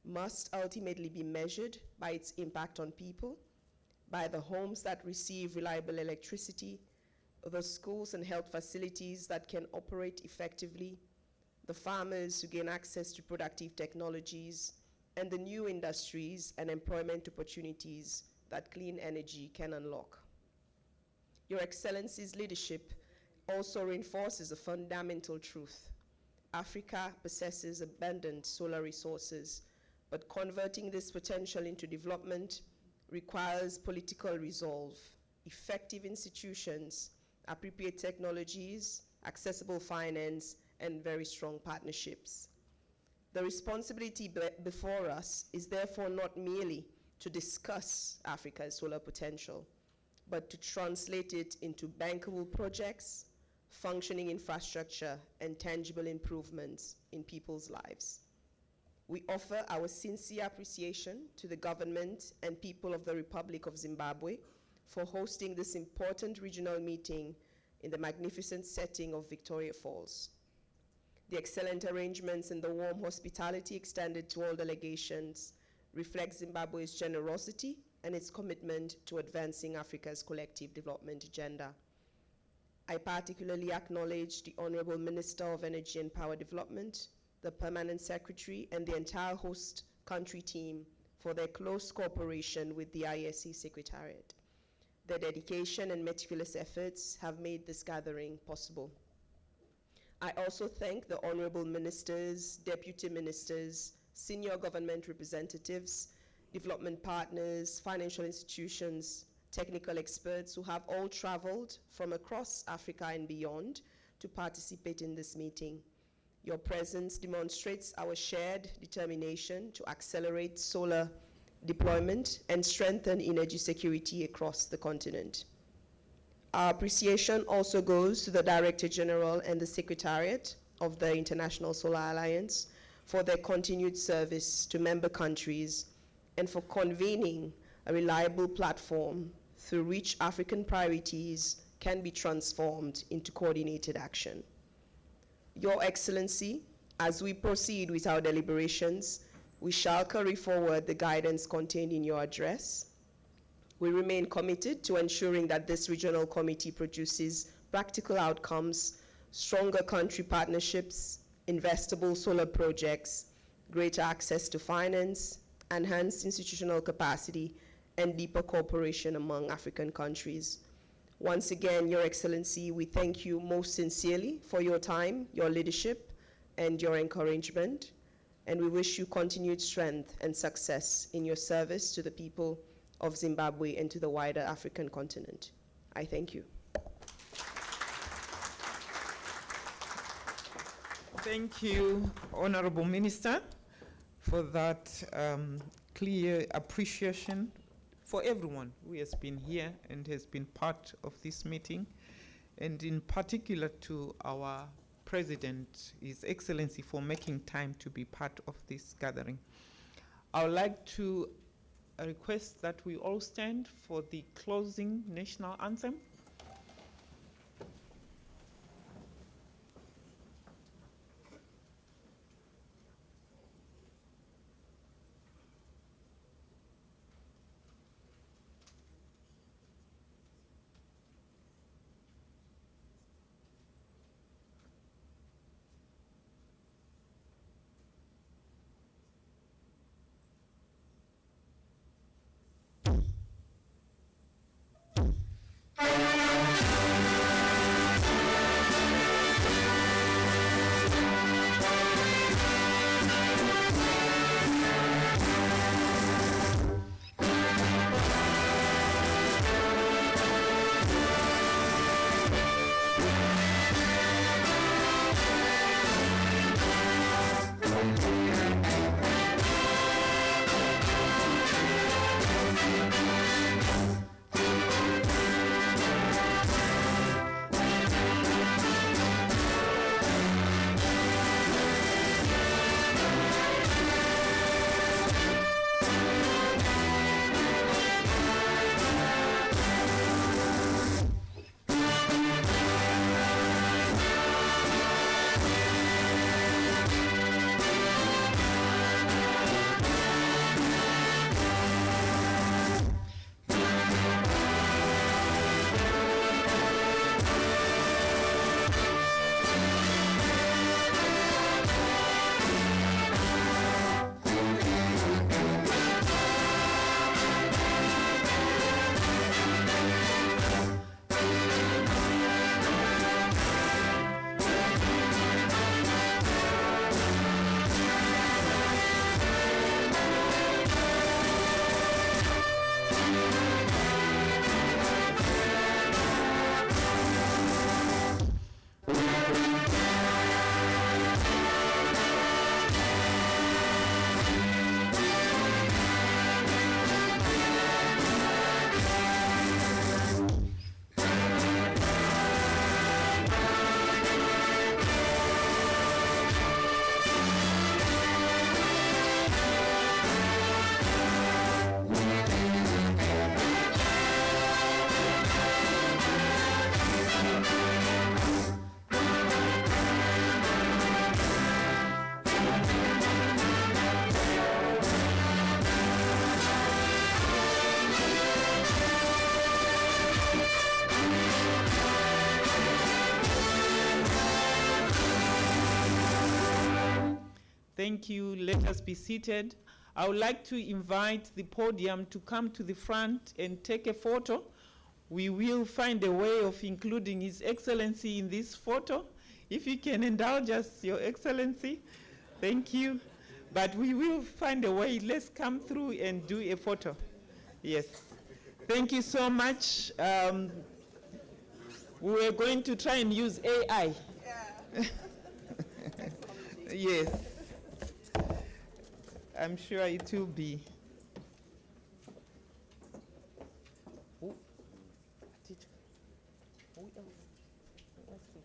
must ultimately be measured by its impact on people, by the homes that receive reliable electricity, the schools and health facilities that can operate effectively, the farmers who gain access to productive technologies, and the new industries and employment opportunities that clean energy can unlock. Your Excellency's leadership also reinforces a fundamental truth. Africa possesses abundant solar resources, but converting this potential into development requires political resolve, effective institutions, appropriate technologies, accessible finance, and very strong partnerships. The responsibility before us is therefore not merely to discuss Africa's solar potential, but to translate it into bankable projects, functioning infrastructure, and tangible improvements in people's lives. We offer our sincere appreciation to the government and people of the Republic of Zimbabwe for hosting this important regional meeting in the magnificent setting of Victoria Falls. The excellent arrangements and the warm hospitality extended to all delegations reflect Zimbabwe's generosity and its commitment to advancing Africa's collective development agenda. I particularly acknowledge the Honorable Minister of Energy and Power Development, the Permanent Secretary, and the entire host country team for their close cooperation with the ISC Secretariat. Their dedication and meticulous efforts have made this gathering possible. I also thank the Honorable Ministers, Deputy Ministers, senior government representatives, development partners, financial institutions, technical experts who have all traveled from across Africa and beyond to participate in this meeting. Your presence demonstrates our shared determination to accelerate solar deployment and strengthen energy security across the continent. Our appreciation also goes to the Director General and the Secretariat of the International Solar Alliance for their continued service to member countries and for convening a reliable platform through which African priorities can be transformed into coordinated action. Your Excellency, as we proceed with our deliberations, we shall carry forward the guidance contained in your address. We remain committed to ensuring that this regional committee produces practical outcomes, stronger country partnerships, investable solar projects, greater access to finance, enhanced institutional capacity, and deeper cooperation among African countries. Once again, Your Excellency, we thank you most sincerely for your time, your leadership, and your encouragement, and we wish you continued strength and success in your service to the people of Zimbabwe and to the wider African continent. I thank you. Thank you, Honorable Minister, for that clear appreciation for everyone who has been here and has been part of this meeting, and in particular to our President, His Excellency, for making time to be part of this gathering. I would like to request that we all stand for the closing national anthem. Thank you. Let us be seated. I would like to invite the podium to come to the front and take a photo. We will find a way of including His Excellency in this photo. If you can indulge us, Your Excellency. Thank you. But we will find a way. Let's come through and do a photo. Yes. Thank you so much. We were going to try and use AI. Yeah. Yes. I'm sure it will be. Who else to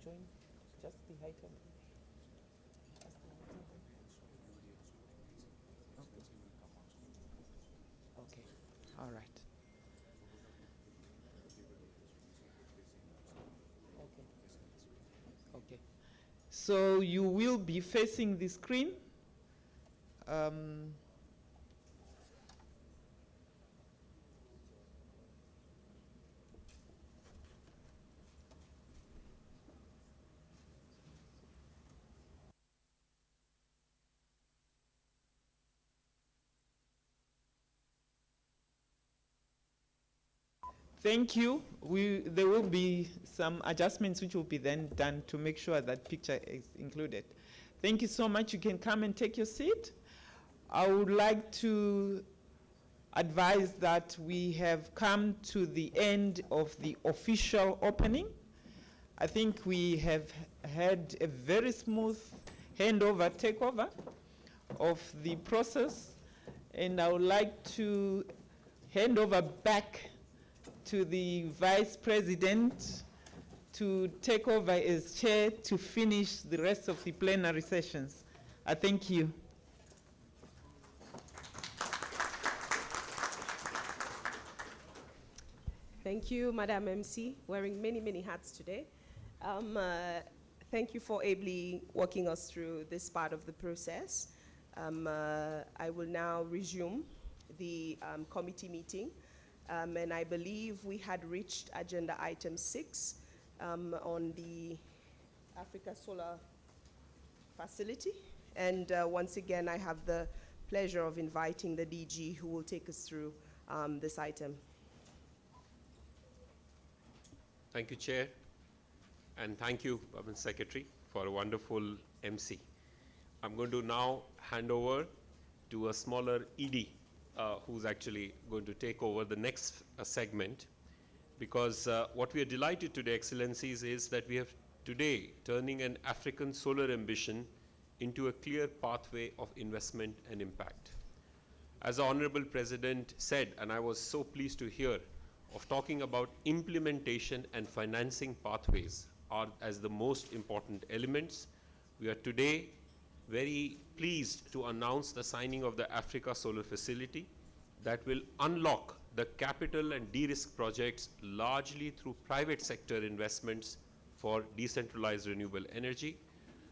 join? Just the height of Okay. All right. Okay. So you will be facing the screen. Thank you. There will be some adjustments which will be then done to make sure that picture is included. Thank you so much. You can come and take your seat. I would like to advise that we have come to the end of the official opening. I think we have had a very smooth takeover of the process, and I would like to hand over back to the Vice President to take over as chair to finish the rest of the plenary sessions. I thank you. Thank you, Madam MC, wearing many, many hats today. Thank you for ably walking us through this part of the process. I will now resume the committee meeting. And I believe we had reached agenda item 6 on the Africa Solar Facility. And once again, I have the pleasure of inviting the DG who will take us through this item. Thank you, Chair. And thank you, Madam Secretary, for a wonderful MC. I'm going to now hand over to a smaller ED who's actually going to take over the next segment, because what we are delighted today, Excellencies, is that we have today turning an African solar ambition into a clear pathway of investment and impact. As the Honorable President said, and I was so pleased to hear, of talking about implementation and financing pathways are as the most important elements. We are today very pleased to announce the signing of the Africa Solar Facility that will unlock the capital and de-risk projects largely through private sector investments for decentralized renewable energy.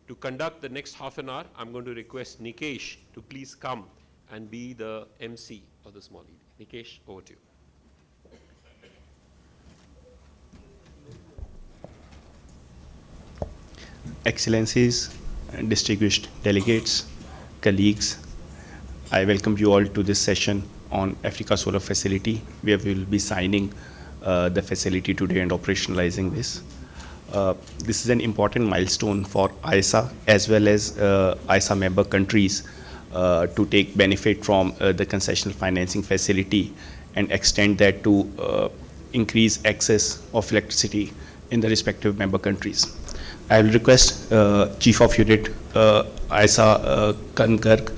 To conduct the next half an hour, I'm going to request Nikesh to please come and be the MC of the small ED. Nikesh, over to you. Excellencies, distinguished delegates, colleagues, I welcome you all to this session on Africa Solar Facility, where we will be signing the facility today and operationalizing this. This is an important milestone for ISA as well as ISA member countries to take benefit from the concessional financing facility and extend that to increase access of electricity in the respective member countries. I will request Chief of Unit ISA Kankar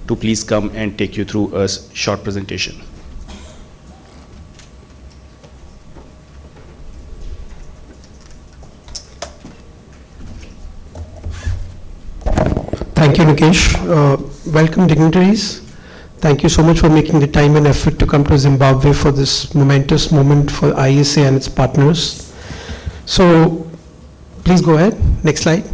to please come and take you through a short presentation. Thank you, Nikesh. Welcome, dignitaries. Thank you so much for making the time and effort to come to Zimbabwe for this momentous moment for ISA and its partners. So, please go ahead. Next slide.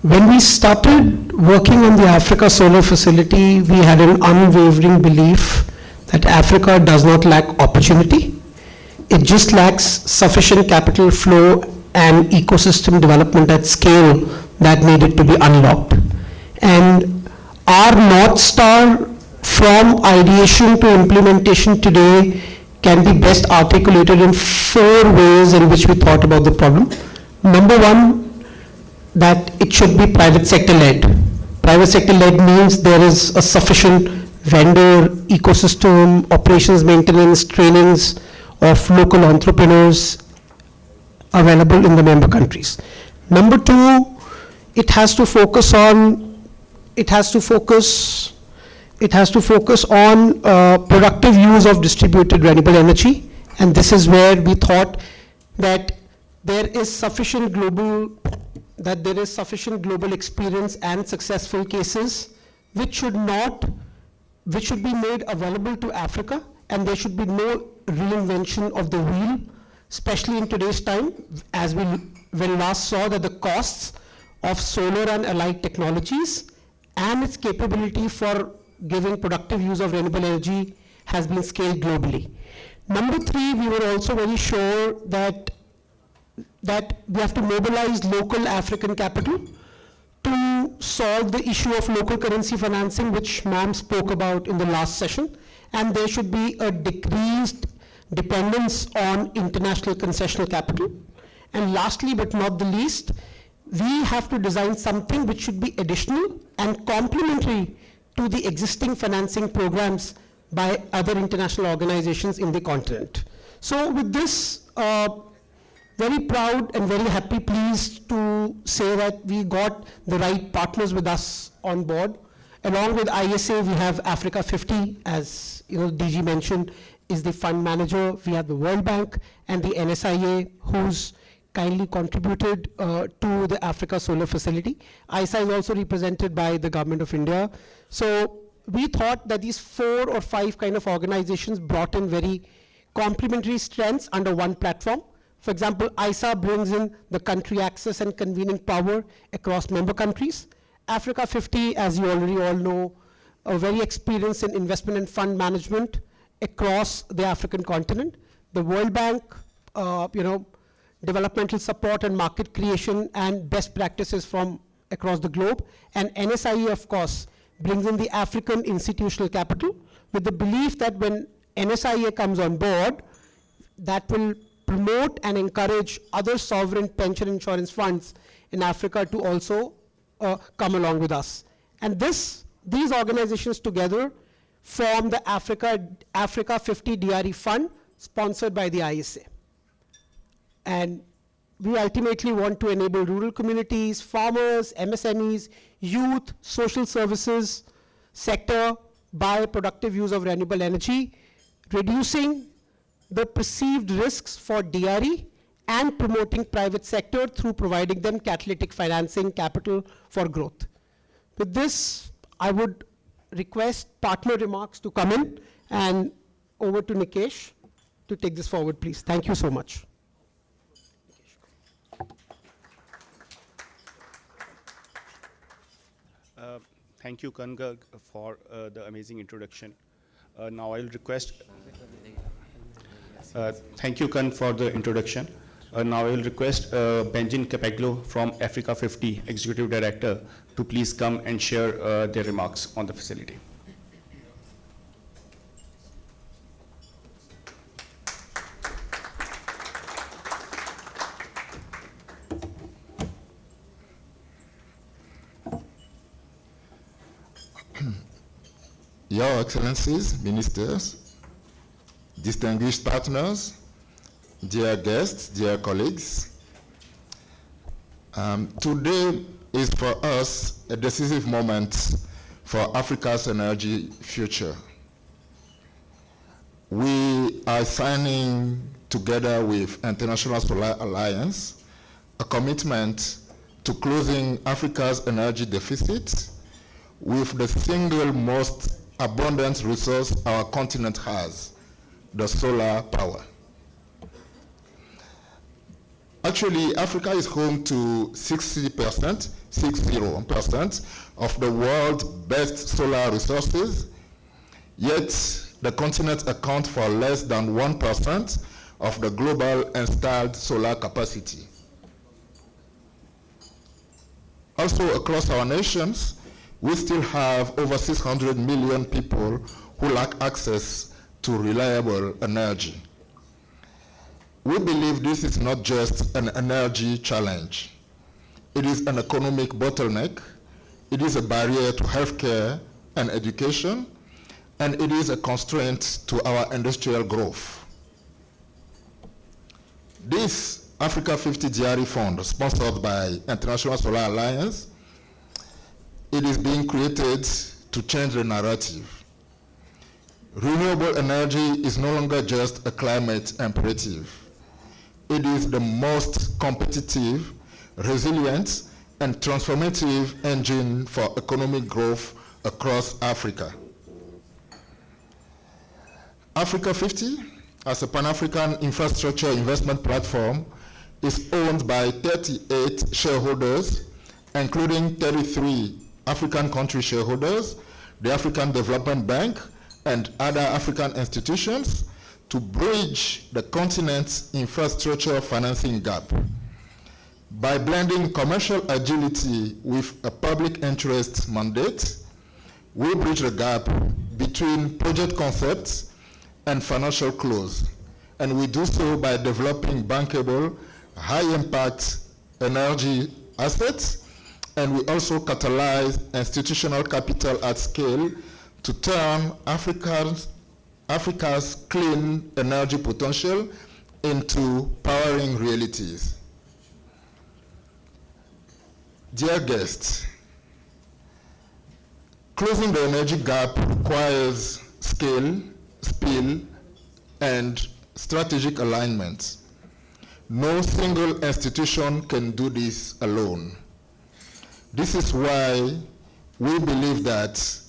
When we started working on the Africa Solar Facility, we had an unwavering belief that Africa does not lack opportunity. It just lacks sufficient capital flow and ecosystem development at scale that needed to be unlocked. And our North Star from ideation to implementation today can be best articulated in 4 ways in which we thought about the problem. Number one, that it should be private sector led. Private sector led means there is a sufficient vendor ecosystem, operations maintenance, trainings of local entrepreneurs available in the member countries. Number two, it has to focus on productive use of distributed renewable energy, and this is where we thought that there is sufficient global experience and successful cases which should be made available to Africa, and there should be no reinvention of the wheel, especially in today's time, as when last saw that the costs of solar and allied technologies and its capability for giving productive use of renewable energy has been scaled globally. Number three, we were also very sure that we have to mobilize local African capital to solve the issue of local currency financing, which ma'am spoke about in the last session, and there should be a decreased dependence on international concessional capital. And lastly, but not the least, we have to design something which should be additional and complementary to the existing financing programs by other international organizations in the continent. So with this, very proud and very happy, pleased to say that we got the right partners with us on board. Along with ISA, we have Africa 50, as DG mentioned, is the fund manager. We have the World Bank and the NSIA, who's kindly contributed to the Africa Solar Facility. ISA is also represented by the Government of India. So we thought that these 4 or 5 kind of organizations brought in very complementary strengths under one platform. For example, ISA brings in the country access and convening power across member countries. Africa 50, as you already all know, are very experienced in investment and fund management across the African continent. The World Bank, developmental support and market creation and best practices from across the globe. And NSIE, of course, brings in the African institutional capital with the belief that when NSIE comes on board, that will promote and encourage other sovereign pension insurance funds in Africa to also come along with us. And these organizations together form the Africa 50 DRE Fund, sponsored by the ISA. And we ultimately want to enable rural communities, farmers, MSMEs, youth, social services sector by productive use of renewable energy, reducing the perceived risks for DRE and promoting private sector through providing them catalytic financing capital for growth. With this, I would request partner remarks to come in, and over to Nikesh to take this forward, please. Thank you so much. Thank you, Kangarg, for the amazing introduction. Now I'll request, thank you, Kan, for the introduction. Now I will request Benjamin Capeglo from Africa 50, Executive Director, to please come and share their remarks on the facility. Your Excellencies, Ministers, distinguished partners, dear guests, dear colleagues, today is for us a decisive moment for Africa's energy future. We are signing together with International Solar Alliance a commitment to closing Africa's energy deficit with the single most abundant resource our continent has, the solar power. Actually, Africa is home to 60% of the world's best solar resources, yet the continent accounts for less than 1% of the global installed solar capacity. Also, across our nations, we still have over 600 million people who lack access to reliable energy. We believe this is not just an energy challenge. It is an economic bottleneck. It is a barrier to healthcare and education, and it is a constraint to our industrial growth. This Africa 50 DRE Fund, sponsored by International Solar Alliance, it is being created to change the narrative. Renewable energy is no longer just a climate imperative. It is the most competitive, resilient, and transformative engine for economic growth across Africa. Africa 50, as a Pan-African infrastructure investment platform, is owned by 38 shareholders, including 33 African country shareholders, the African Development Bank, and other African institutions to bridge the continent's infrastructure financing gap. By blending commercial agility with a public interest mandate, we bridge the gap between project concepts and financial close. And we do so by developing bankable, high-impact energy assets, and we also catalyze institutional capital at scale to turn Africa's clean energy potential into powering realities. Dear guests, closing the energy gap requires scale, speed, and strategic alignment. No single institution can do this alone. This is why we believe that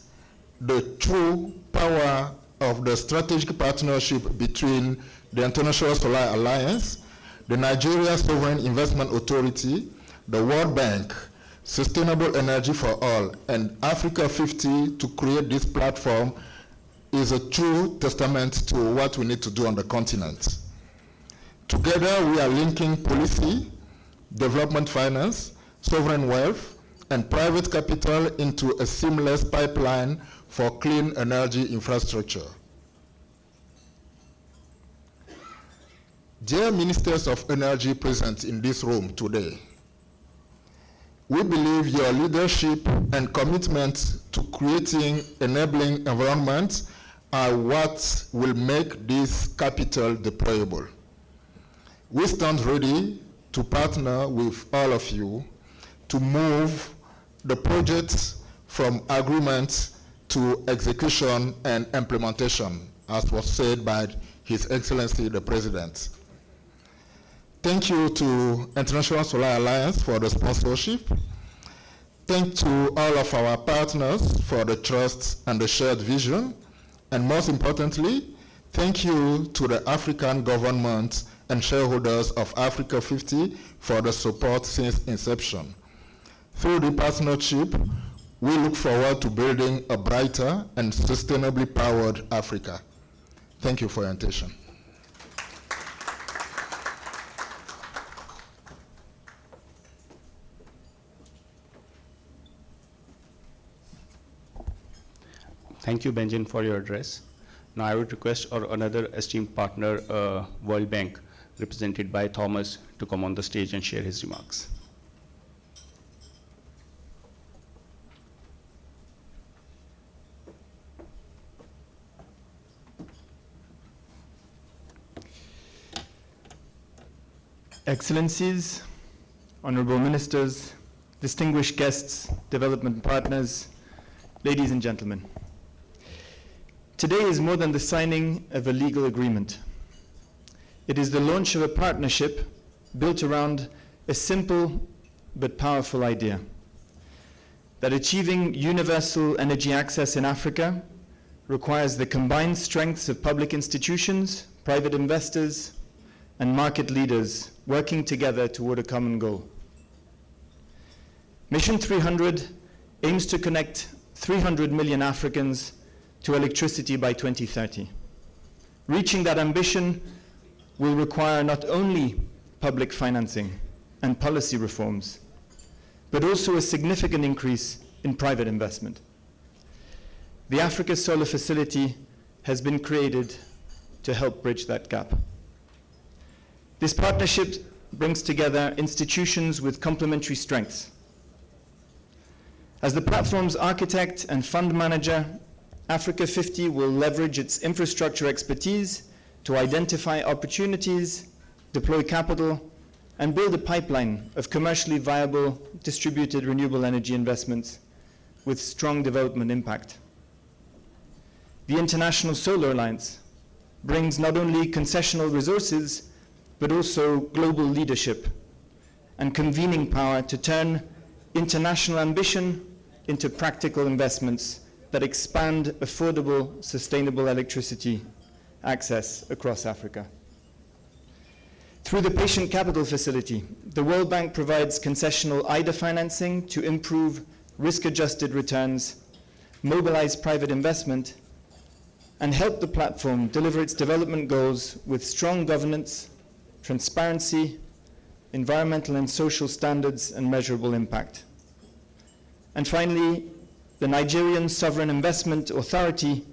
the true power of the strategic partnership between the International Solar Alliance, the Nigeria Sovereign Investment Authority, the World Bank, Sustainable Energy for All, and Africa 50 to create this platform is a true testament to what we need to do on the continent. Together, we are linking policy, development finance, sovereign wealth, and private capital into a seamless pipeline for clean energy infrastructure. Dear Ministers of Energy present in this room today, we believe your leadership and commitment to creating enabling environments are what will make this capital deployable. We stand ready to partner with all of you to move the project from agreement to execution and implementation, as was said by His Excellency the President. Thank you to International Solar Alliance for the sponsorship. Thank to all of our partners for the trust and the shared vision. And most importantly, thank you to the African government and shareholders of Africa 50 for the support since inception. Through the partnership, we look forward to building a brighter and sustainably powered Africa. Thank you for your attention. Thank you, Benjamin, for your address. Now I would request our another esteemed partner, World Bank, represented by Thomas, to come on the stage and share his remarks. Excellencies, honorable ministers, distinguished guests, development partners, ladies and gentlemen. Today is more than the signing of a legal agreement. It is the launch of a partnership built around a simple but powerful idea: that achieving universal energy access in Africa requires the combined strengths of public institutions, private investors, and market leaders working together toward a common goal. Mission 300 aims to connect 300 million Africans to electricity by 2030. Reaching that ambition will require not only public financing and policy reforms, but also a significant increase in private investment. The Africa Solar Facility has been created to help bridge that gap. This partnership brings together institutions with complementary strengths. As the platform's architect and fund manager, Africa 50 will leverage its infrastructure expertise to identify opportunities, deploy capital, and build a pipeline of commercially viable distributed renewable energy investments with strong development impact. The International Solar Alliance brings not only concessional resources, but also global leadership and convening power to turn international ambition into practical investments that expand affordable, sustainable electricity access across Africa. Through the Patient Capital Facility, the World Bank provides concessional IDA financing to improve risk-adjusted returns, mobilize private investment, and help the platform deliver its development goals with strong governance, transparency, environmental and social standards, and measurable impact. And finally, the Nigerian Sovereign Investment Authority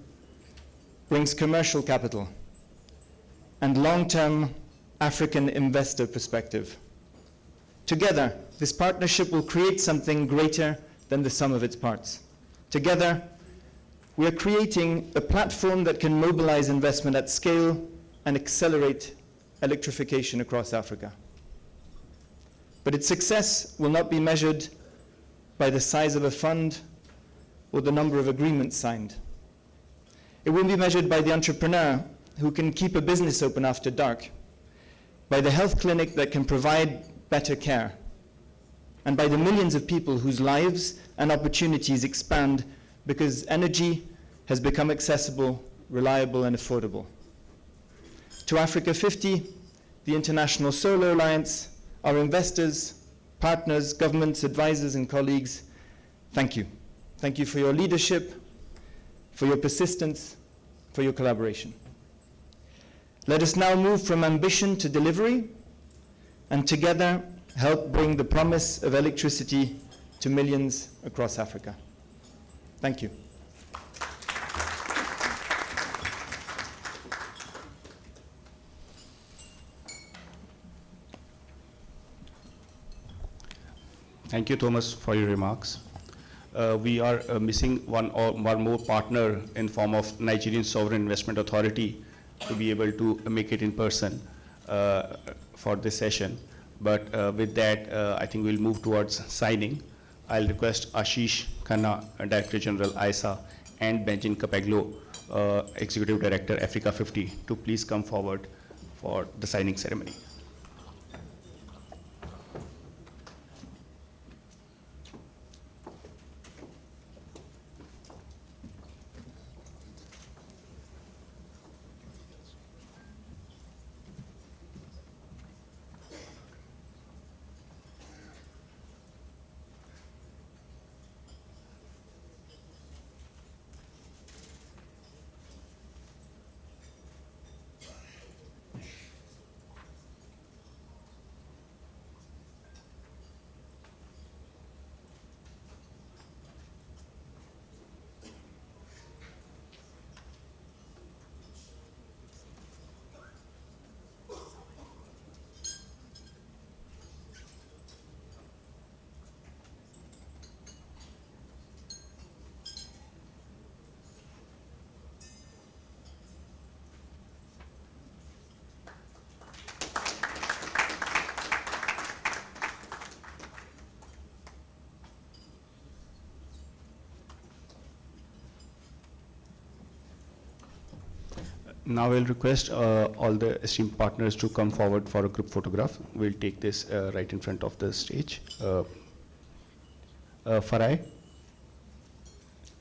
brings commercial capital and long-term African investor perspective. Together, this partnership will create something greater than the sum of its parts. Together, we are creating a platform that can mobilize investment at scale and accelerate electrification across Africa. But its success will not be measured by the size of a fund or the number of agreements signed. It will be measured by the entrepreneur who can keep a business open after dark, by the health clinic that can provide better care, and by the millions of people whose lives and opportunities expand because energy has become accessible, reliable, and affordable. To Africa 50, the International Solar Alliance, our investors, partners, governments, advisors, and colleagues, thank you. Thank you for your leadership, for your persistence, for your collaboration. Let us now move from ambition to delivery, and together help bring the promise of electricity to millions across Africa. Thank you. Thank you, Thomas, for your remarks. We are missing one more partner in form of Nigerian Sovereign Investment Authority to be able to make it in person for this session. But with that, I think we'll move towards signing. I'll request Ashish Khanna, Director General, ISA, and Benjamin Capeglo, Executive Director, Africa 50, to please come forward for the signing ceremony. Now I'll request all the esteemed partners to come forward for a group photograph. We'll take this right in front of the stage. Farai,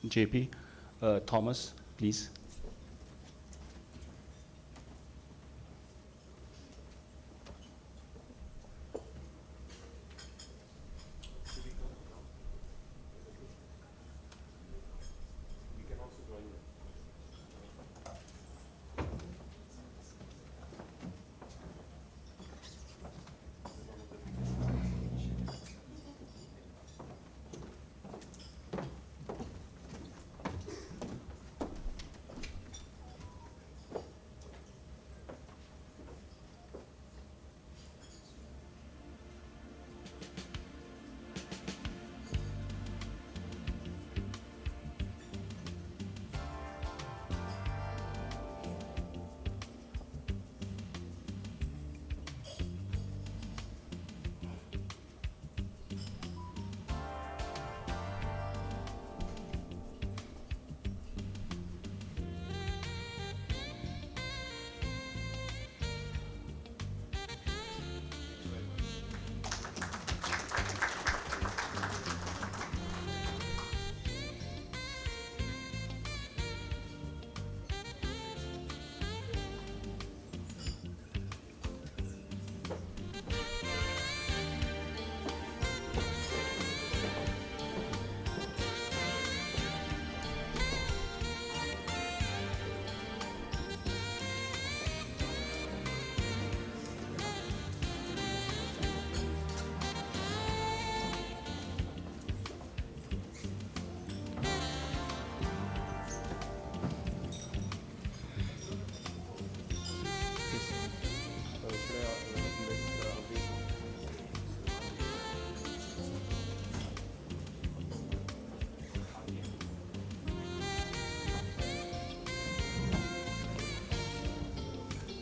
JP, Thomas, please.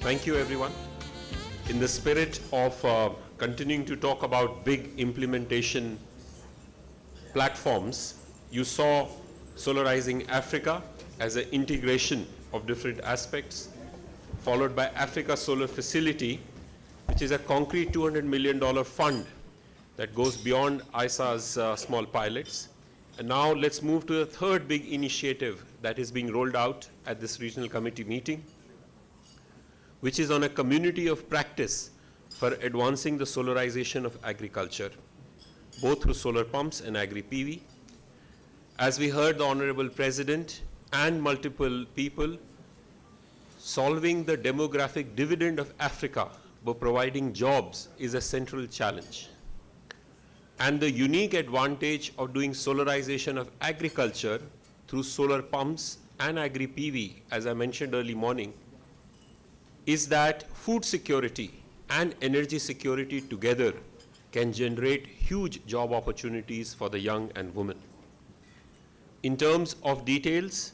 Thank you, everyone. In the spirit of continuing to talk about big implementation platforms, you saw Solarizing Africa as an integration of different aspects, followed by Africa Solar Facility, which is a concrete $200 million fund that goes beyond ISA's small pilots. And now let's move to the third big initiative that is being rolled out at this regional committee meeting, which is on a community of practice for advancing the solarization of agriculture, both through solar pumps and agri-PV. As we heard the Honorable President and multiple people, solving the demographic dividend of Africa by providing jobs is a central challenge. And the unique advantage of doing solarization of agriculture through solar pumps and agri-PV, as I mentioned early morning, is that food security and energy security together can generate huge job opportunities for the young and women. In terms of details,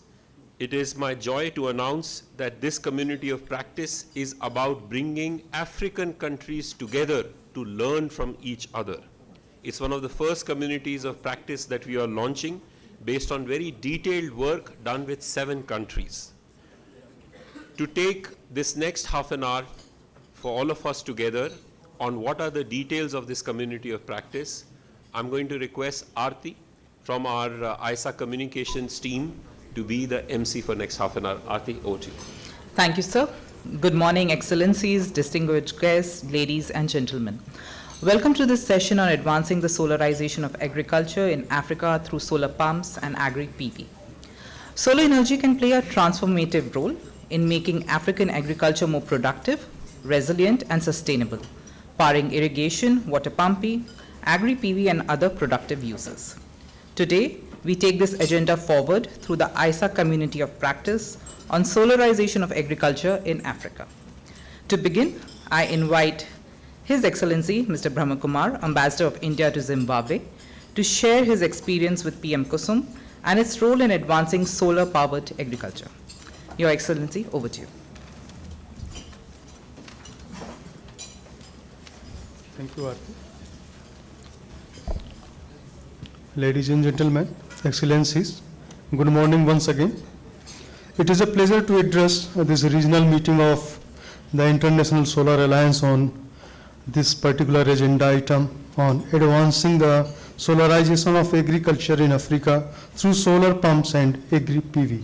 it is my joy to announce that this community of practice is about bringing African countries together to learn from each other. It's one of the first communities of practice that we are launching based on very detailed work done with 7 countries. To take this next half an hour for all of us together on what are the details of this community of practice, I'm going to request Aarti from our ISA communications team to be the MC for next half an hour. Aarti, over to you. Thank you, sir. Good morning, Excellencies, distinguished guests, ladies and gentlemen. Welcome to this session on advancing the solarization of agriculture in Africa through solar pumps and agri-PV. Solar energy can play a transformative role in making African agriculture more productive, resilient and sustainable, powering irrigation, water pumping, agri-PV and other productive uses. Today, we take this agenda forward through the ISA community of practice on solarization of agriculture in Africa. To begin, I invite His Excellency Mr. Brahmakumar, Ambassador of India to Zimbabwe, to share his experience with PM Kusum and its role in advancing solar-powered agriculture. Your Excellency, over to you. Thank you, Aarti. Ladies and gentlemen, Excellencies, good morning once again. It is a pleasure to address this regional meeting of the International Solar Alliance on this particular agenda item on advancing the solarization of agriculture in Africa through solar pumps and agri-PV.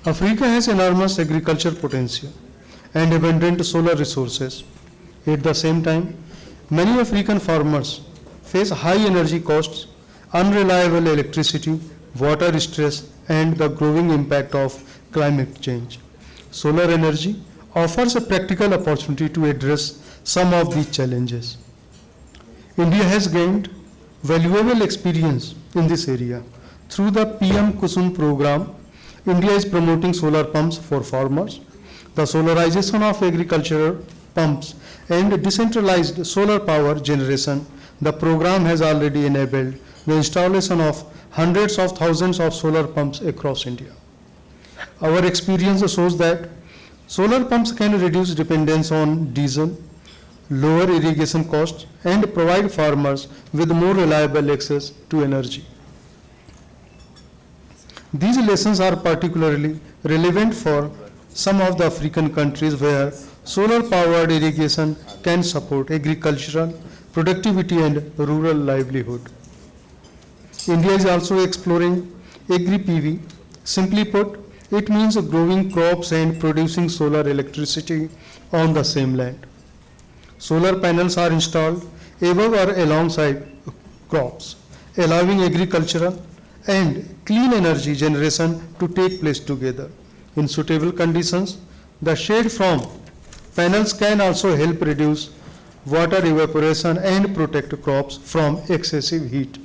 Africa has enormous agricultural potential and abundant solar resources. At the same time, many African farmers face high energy costs, unreliable electricity, water stress, and the growing impact of climate change. Solar energy offers a practical opportunity to address some of these challenges. India has gained valuable experience in this area. Through the PM Kusum program, India is promoting solar pumps for farmers, the solarization of agricultural pumps, and decentralized solar power generation. The program has already enabled the installation of hundreds of thousands of solar pumps across India. Our experience shows that solar pumps can reduce dependence on diesel, lower irrigation costs, and provide farmers with more reliable access to energy. These lessons are particularly relevant for some of the African countries where solar-powered irrigation can support agricultural productivity and rural livelihood. India is also exploring agri-PV. Simply put, it means growing crops and producing solar electricity on the same land. Solar panels are installed above or alongside crops, allowing agricultural and clean energy generation to take place together. In suitable conditions, the shade from panels can also help reduce water evaporation and protect crops from excessive heat.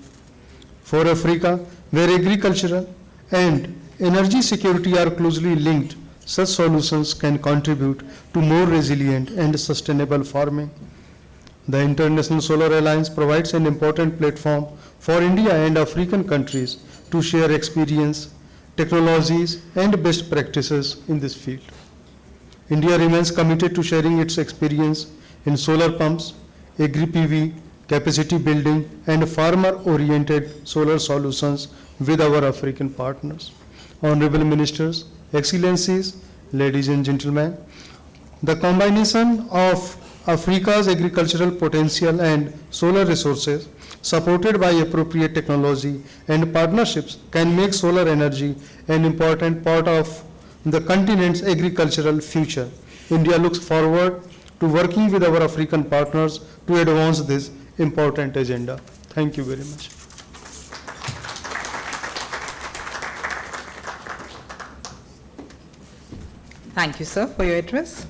For Africa, where agricultural and energy security are closely linked, such solutions can contribute to more resilient and sustainable farming. The International Solar Alliance provides an important platform for India and African countries to share experience, technologies, and best practices in this field. India remains committed to sharing its experience in solar pumps, agri-PV, capacity building, and farmer-oriented solar solutions with our African partners. Honorable Ministers, Excellencies, ladies and gentlemen, the combination of Africa's agricultural potential and solar resources, supported by appropriate technology and partnerships, can make solar energy an important part of the continent's agricultural future. India looks forward to working with our African partners to advance this important agenda. Thank you very much. Thank you, sir, for your address.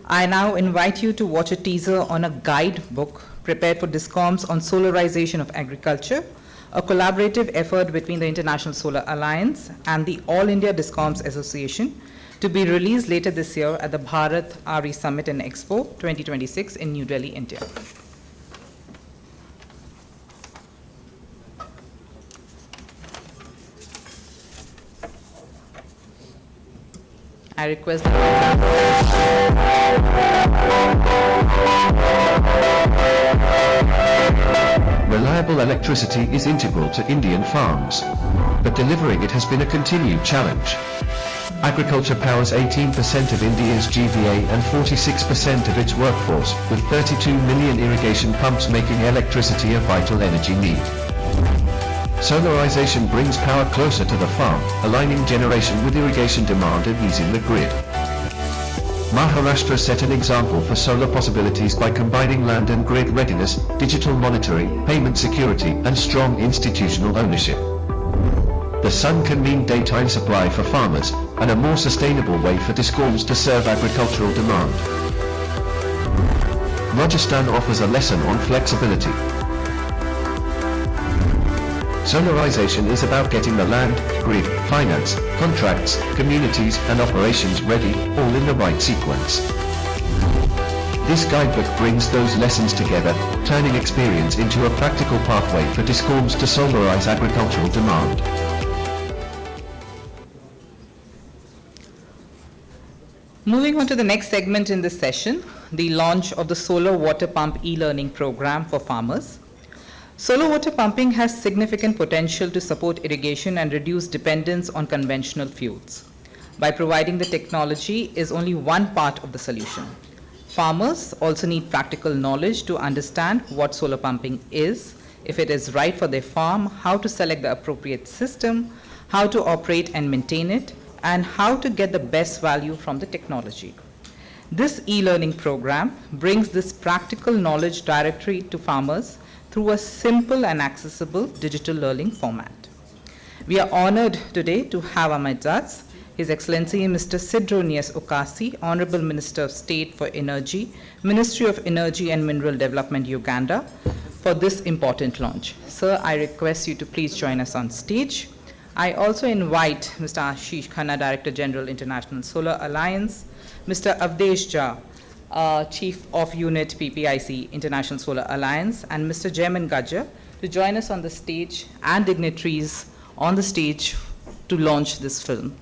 I now invite you to watch a teaser on a guidebook prepared for DISCOMs on solarization of agriculture, a collaborative effort between the International Solar Alliance and the All India DISCOMs Association, to be released later this year at the Bharat RE Summit and Expo 2026 in New Delhi, India. I request Reliable electricity is integral to Indian farms, but delivering it has been a continued challenge. Agriculture powers 18% of India's GVA and 46% of its workforce, with 32 million irrigation pumps making electricity a vital energy need. Solarization brings power closer to the farm, aligning generation with irrigation demand and easing the grid. Maharashtra set an example for solar possibilities by combining land and grid readiness, digital monitoring, payment security, and strong institutional ownership. The sun can mean daytime supply for farmers, and a more sustainable way for DISCOMs to serve agricultural demand. Rajasthan offers a lesson on flexibility. Solarization is about getting the land, grid, finance, contracts, communities, and operations ready, all in the right sequence. This guidebook brings those lessons together, turning experience into a practical pathway for DISCOMs to solarize agricultural demand. Moving on to the next segment in this session, the launch of the Solar Water Pump e-learning program for farmers. Solar water pumping has significant potential to support irrigation and reduce dependence on conventional fuels. By providing the technology is only one part of the solution. Farmers also need practical knowledge to understand what solar pumping is, if it is right for their farm, how to select the appropriate system, how to operate and maintain it, and how to get the best value from the technology. This e-learning program brings this practical knowledge directly to farmers through a simple and accessible digital learning format. We are honored today to have Ahmed Zaz, His Excellency Mr. Sidronius Okasi, Honorable Minister of State for Energy, Ministry of Energy and Mineral Development, Uganda, for this important launch. Sir, I request you to please join us on stage. I also invite Mr. Ashish Khanna, Director General, International Solar Alliance, Mr. Avdesh Jha, Chief of Unit PPIC, International Solar Alliance, and Mr. Jaiman Gajjar to join us on the stage and dignitaries on the stage to launch this film.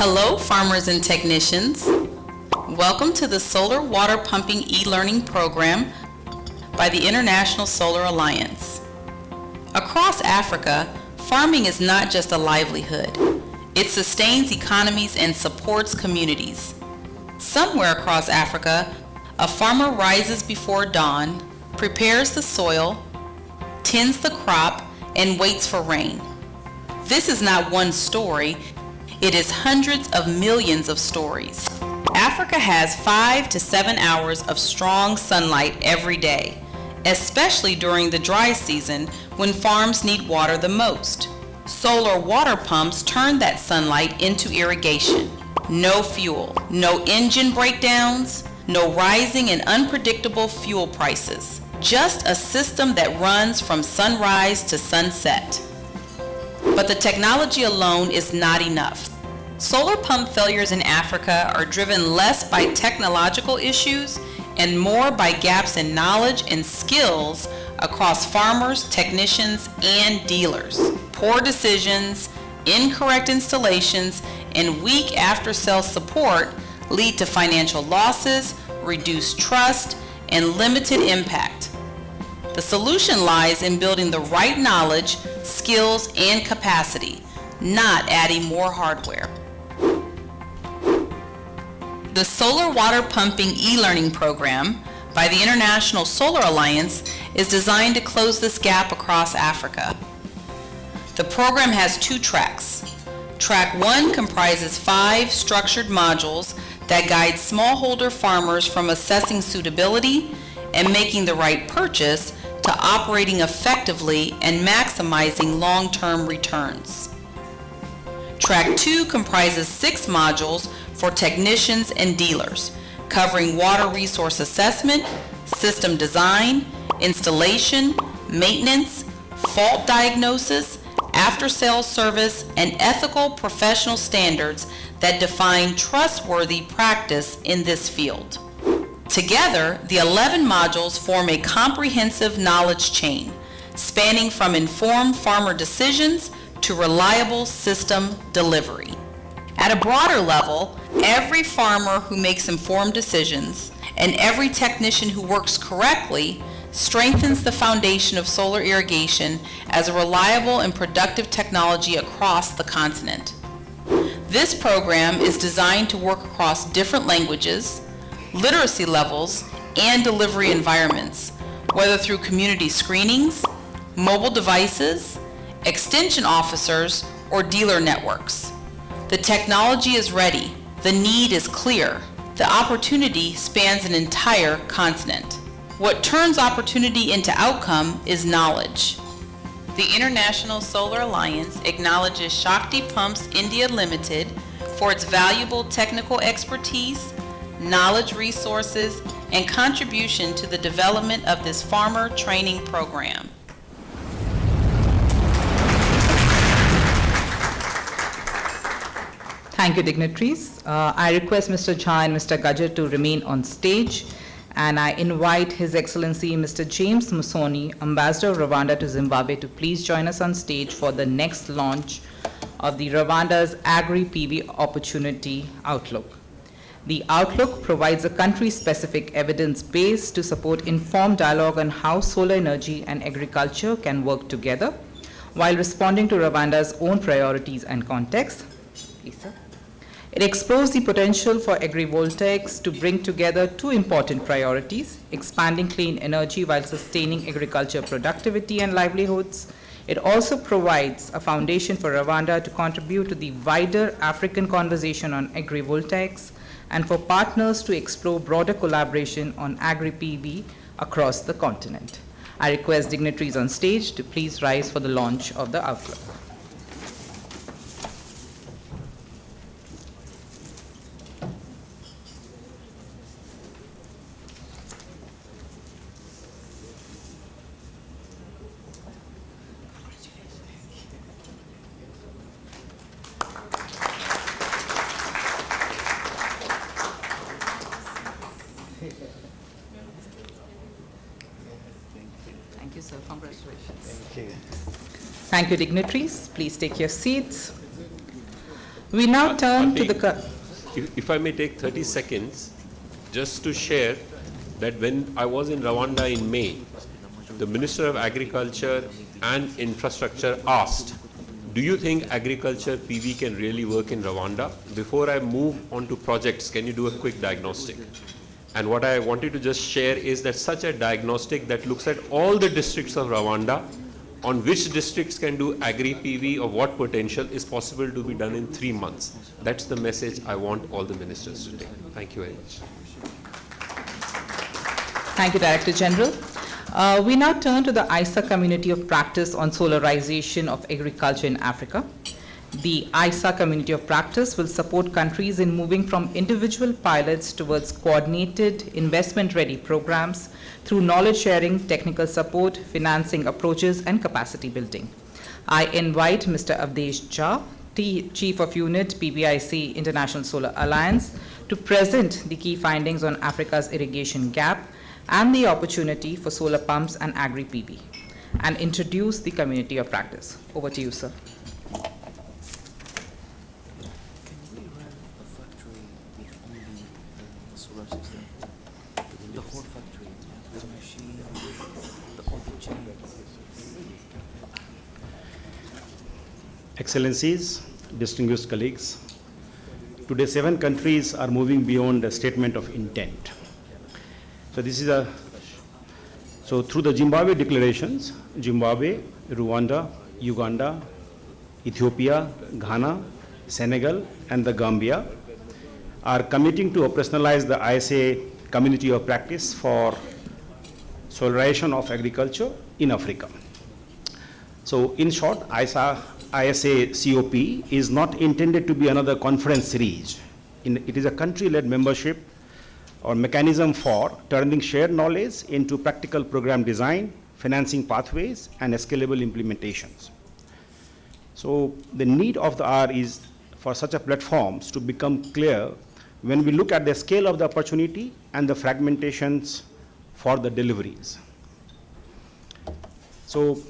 Hello, farmers and technicians. Welcome to the Solar Water Pumping e-learning program by the International Solar Alliance. Across Africa, farming is not just a livelihood. It sustains economies and supports communities. Somewhere across Africa, a farmer rises before dawn, prepares the soil, tends the crop, and waits for rain. This is not one story, it is hundreds of millions of stories. Africa has 5 to 7 hours of strong sunlight every day, especially during the dry season when farms need water the most. Solar water pumps turn that sunlight into irrigation. No fuel, no engine breakdowns, no rising and unpredictable fuel prices. Just a system that runs from sunrise to sunset. But the technology alone is not enough. Solar pump failures in Africa are driven less by technological issues and more by gaps in knowledge and skills across farmers, technicians, and dealers. Poor decisions, incorrect installations, and weak after-sales support lead to financial losses, reduced trust, and limited impact. The solution lies in building the right knowledge, skills, and capacity, not adding more hardware. The Solar Water Pumping e-learning program by the International Solar Alliance is designed to close this gap across Africa. The program has 2 tracks. Track 1 comprises 5 structured modules that guide smallholder farmers from assessing suitability and making the right purchase to operating effectively and maximizing long-term returns. Track 2 comprises 6 modules for technicians and dealers, covering water resource assessment, system design, installation, maintenance, fault diagnosis, after-sales service, and ethical professional standards that define trustworthy practice in this field. Together, the 11 modules form a comprehensive knowledge chain, spanning from informed farmer decisions to reliable system delivery. At a broader level, every farmer who makes informed decisions and every technician who works correctly strengthens the foundation of solar irrigation as a reliable and productive technology across the continent. This program is designed to work across different languages, literacy levels, and delivery environments, whether through community screenings, mobile devices, extension officers, or dealer networks. The technology is ready, the need is clear, the opportunity spans an entire continent. What turns opportunity into outcome is knowledge. The International Solar Alliance acknowledges Shakti Pumps India Limited for its valuable technical expertise, knowledge resources, and contribution to the development of this farmer training program. Thank you, dignitaries. I request Mr. Jha and Mr. Gajjar to remain on stage, and I invite His Excellency Mr. James Musoni, Ambassador of Rwanda to Zimbabwe, to please join us on stage for the next launch of the Rwanda's Agri-PV Opportunity Outlook. The Outlook provides a country-specific evidence base to support informed dialogue on how solar energy and agriculture can work together while responding to Rwanda's own priorities and context. Please, sir. It explores the potential for agrivoltaics to bring together 2 important priorities: expanding clean energy while sustaining agriculture productivity and livelihoods. It also provides a foundation for Rwanda to contribute to the wider African conversation on agrivoltaics and for partners to explore broader collaboration on agri-PV across the continent. I request dignitaries on stage to please rise for the launch of the Outlook. Thank you, sir. Congratulations. Thank you. Thank you, dignitaries. Please take your seats. We now turn to the... If I may take 30 seconds, just to share that when I was in Rwanda in May, the Minister of Agriculture and Infrastructure asked, do you think agriculture PV can really work in Rwanda? Before I move on to projects, can you do a quick diagnostic? And what I wanted to just share is that such a diagnostic that looks at all the districts of Rwanda, on which districts can do agri-PV or what potential is possible to be done in 3 months. That's the message I want all the ministers to take. Thank you very much. Thank you, Director General. We now turn to the ISA Community of Practice on Solarization of Agriculture in Africa. The ISA Community of Practice will support countries in moving from individual pilots towards coordinated, investment-ready programs through knowledge sharing, technical support, financing approaches, and capacity building. I invite Mr. Avdesh Jha, Chief of Unit, PBIC International Solar Alliance, to present the key findings on Africa's irrigation gap and the opportunity for solar pumps and agri-PV, and introduce the community of practice. Over to you, sir. Excellencies, distinguished colleagues, today 7 countries are moving beyond a statement of intent. So through the Zimbabwe declarations, Zimbabwe, Rwanda, Uganda, Ethiopia, Ghana, Senegal, and the Gambia are committing to operationalize the ISA Community of Practice for Solarization of Agriculture in Africa. So in short, ISA COP is not intended to be another conference series. It is a country-led membership or mechanism for turning shared knowledge into practical program design, financing pathways, and scalable implementations. So the need of the hour is for such a platforms to become clear when we look at the scale of the opportunity and the fragmentations for the deliveries. So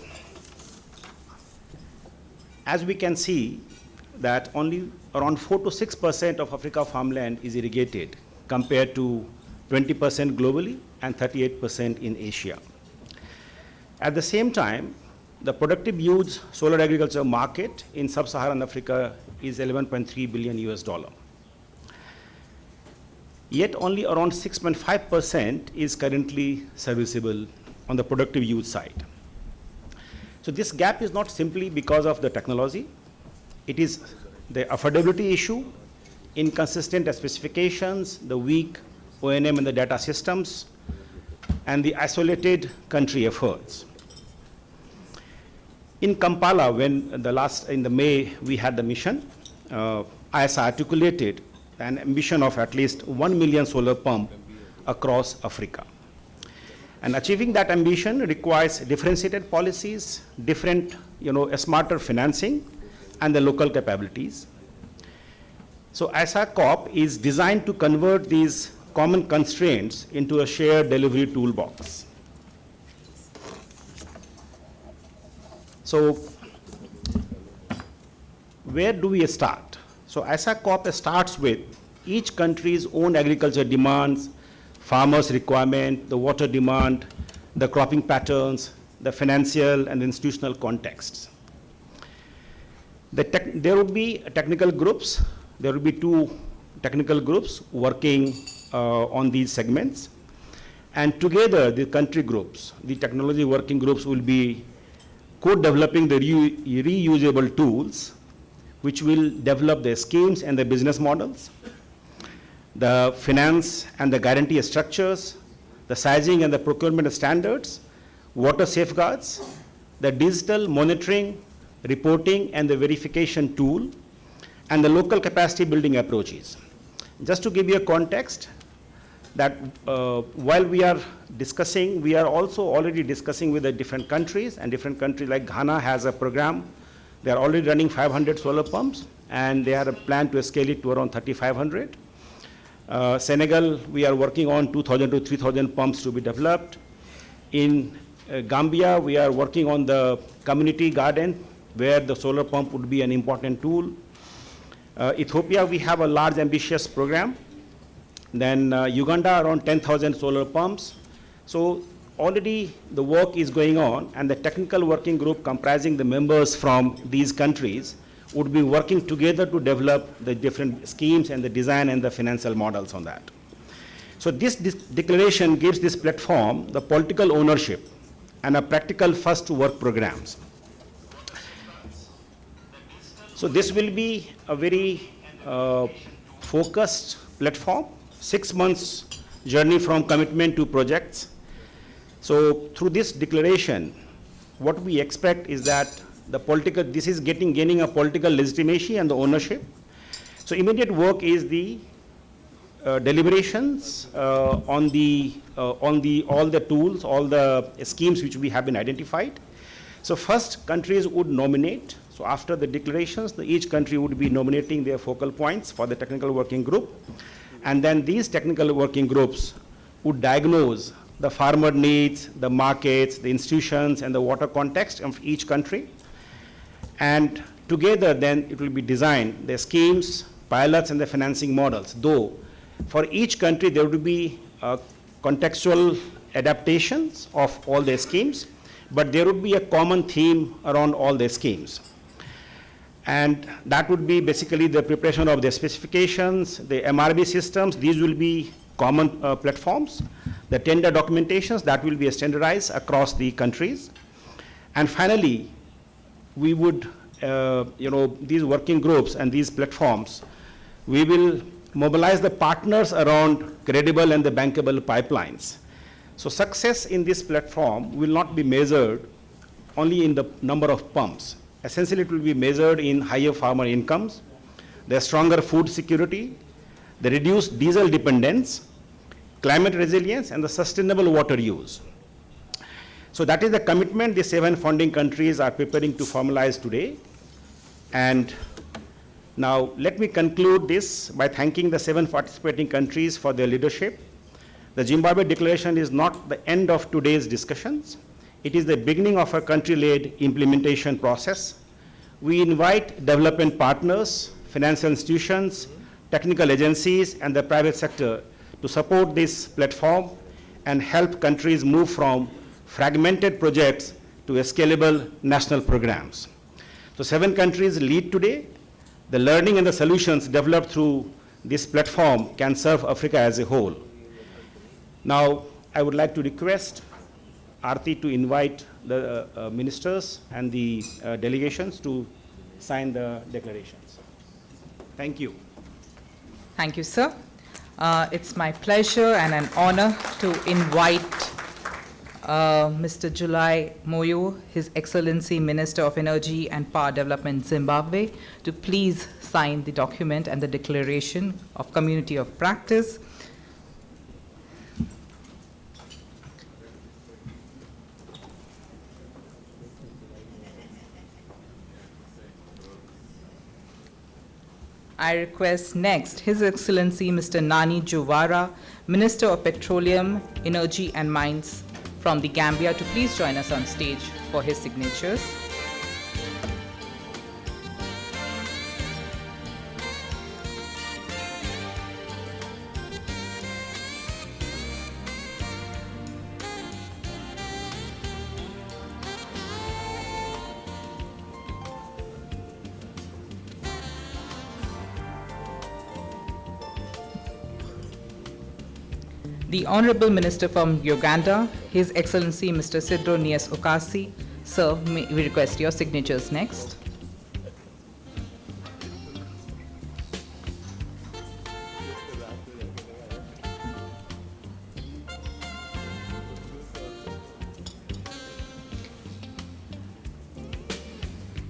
as we can see that only around 4 to 6% of Africa farmland is irrigated, compared to 20% globally and 38% in Asia. At the same time, the productive use solar agriculture market in sub-Saharan Africa is $11.3 billion US. Yet only around 6.5% is currently serviceable on the productive use side. So this gap is not simply because of the technology. It is the affordability issue, inconsistent specifications, the weak O&M and the data systems, and the isolated country efforts. In Kampala, when in the May we had the mission, ISA articulated an ambition of at least 1 million solar pump across Africa. And achieving that ambition requires differentiated policies, smarter financing, and the local capabilities. So ISA COP is designed to convert these common constraints into a shared delivery toolbox. So where do we start? So ISA COP starts with each country's own agriculture demands, farmers' requirement, the water demand, the cropping patterns, the financial and institutional contexts. There would be technical groups. There will be 2 technical groups working on these segments. And together, the country groups, the technology working groups will be co-developing the reusable tools, which will develop the schemes and the business models, the finance and the guarantee structures, the sizing and the procurement standards, water safeguards, the digital monitoring, reporting, and the verification tool, and the local capacity building approaches. Just to give you a context, that while we are discussing, we are also already discussing with the different countries, and different countries like Ghana has a program. They are already running 500 solar pumps, and they have a plan to scale it to around 3,500. Senegal, we are working on 2,000 to 3,000 pumps to be developed. In Gambia, we are working on the community garden, where the solar pump would be an important tool. Ethiopia, we have a large ambitious program. Then Uganda, around 10,000 solar pumps. So already the work is going on, and the technical working group comprising the members from these countries would be working together to develop the different schemes and the design and the financial models on that. So this declaration gives this platform the political ownership and a practical first work programs. So this will be a very focused platform, 6 months journey from commitment to projects. So through this declaration, what we expect is that this is gaining a political legitimacy and the ownership. So immediate work is the deliberations on all the tools, all the schemes which we have been identified. So first, countries would nominate. So after the declarations, each country would be nominating their focal points for the technical working group. And then these technical working groups would diagnose the farmer needs, the markets, the institutions, and the water context of each country. And together then it will be designed, the schemes, pilots, and the financing models. Though for each country there would be contextual adaptations of all the schemes, but there would be a common theme around all the schemes. And that would be basically the preparation of the specifications, the MRB systems. These will be common platforms. The tender documentations, that will be standardized across the countries. And finally, we would, these working groups and these platforms, we will mobilize the partners around credible and the bankable pipelines. So success in this platform will not be measured only in the number of pumps. Essentially, it will be measured in higher farmer incomes, the stronger food security, the reduced diesel dependence, climate resilience, and the sustainable water use. So that is the commitment the 7 funding countries are preparing to formalize today. And now let me conclude this by thanking the 7 participating countries for their leadership. The Zimbabwe Declaration is not the end of today's discussions. It is the beginning of a country-led implementation process. We invite development partners, financial institutions, technical agencies, and the private sector to support this platform and help countries move from fragmented projects to scalable national programs. So 7 countries lead today. The learning and the solutions developed through this platform can serve Africa as a whole. Now, I would like to request Aarti to invite the ministers and the delegations to sign the declarations. Thank you. Thank you, sir. It's my pleasure and an honor to invite Mr. July Moyo, His Excellency Minister of Energy and Power Development, Zimbabwe, to please sign the document and the declaration of community of practice. I request next His Excellency Mr. Nani Juvara, Minister of Petroleum, Energy and Mines from the Gambia, to please join us on stage for his signatures. The Honorable Minister from Uganda, His Excellency Mr. Sidro Nias Okasi. Sir, we request your signatures next.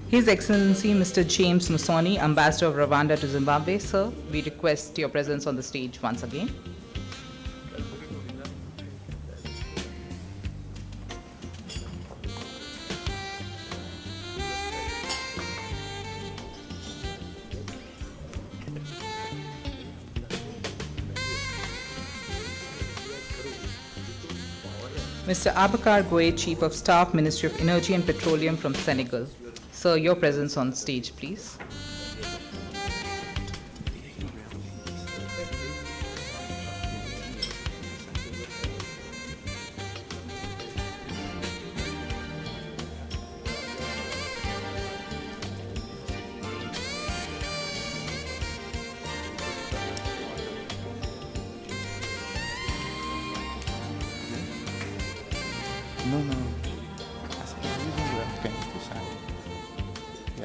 His Excellency Mr. James Musoni, Ambassador of Rwanda to Zimbabwe. Sir, we request your presence on the stage once again. Mr. Abakar Goye, Chief of Staff, Ministry of Energy and Petroleum from Senegal. Sir, your presence on stage, please.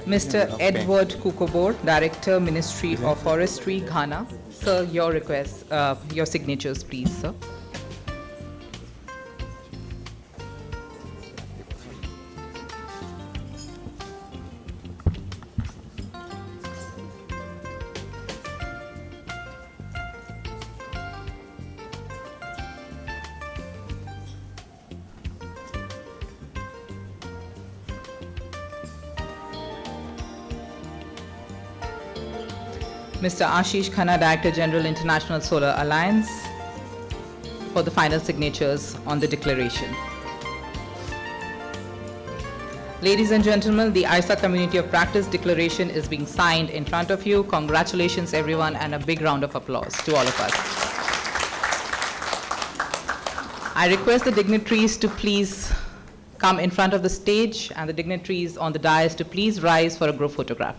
Mr. Edward Kukobor, Director, Ministry of Forestry, Ghana. Sir, your request, your signatures, please, sir. Mr. Ashish Khanna, Director General, International Solar Alliance, for the final signatures on the declaration. Ladies and gentlemen, the ISA Community of Practice Declaration is being signed in front of you. Congratulations, everyone, and a big round of applause to all of us. I request the dignitaries to please come in front of the stage and the dignitaries on the dais to please rise for a group photograph.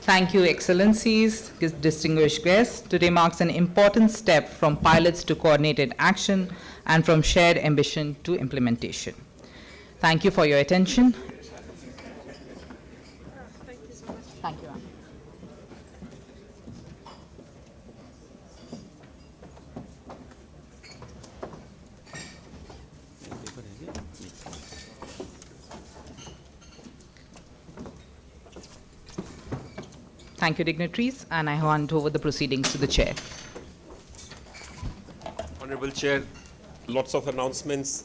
Thank you, Excellencies, distinguished guests. Today marks an important step from pilots to coordinated action and from shared ambition to implementation. Thank you for your attention. Thank you. Thank you, dignitaries, and I hand over the proceedings to the chair. Honorable Chair, lots of announcements,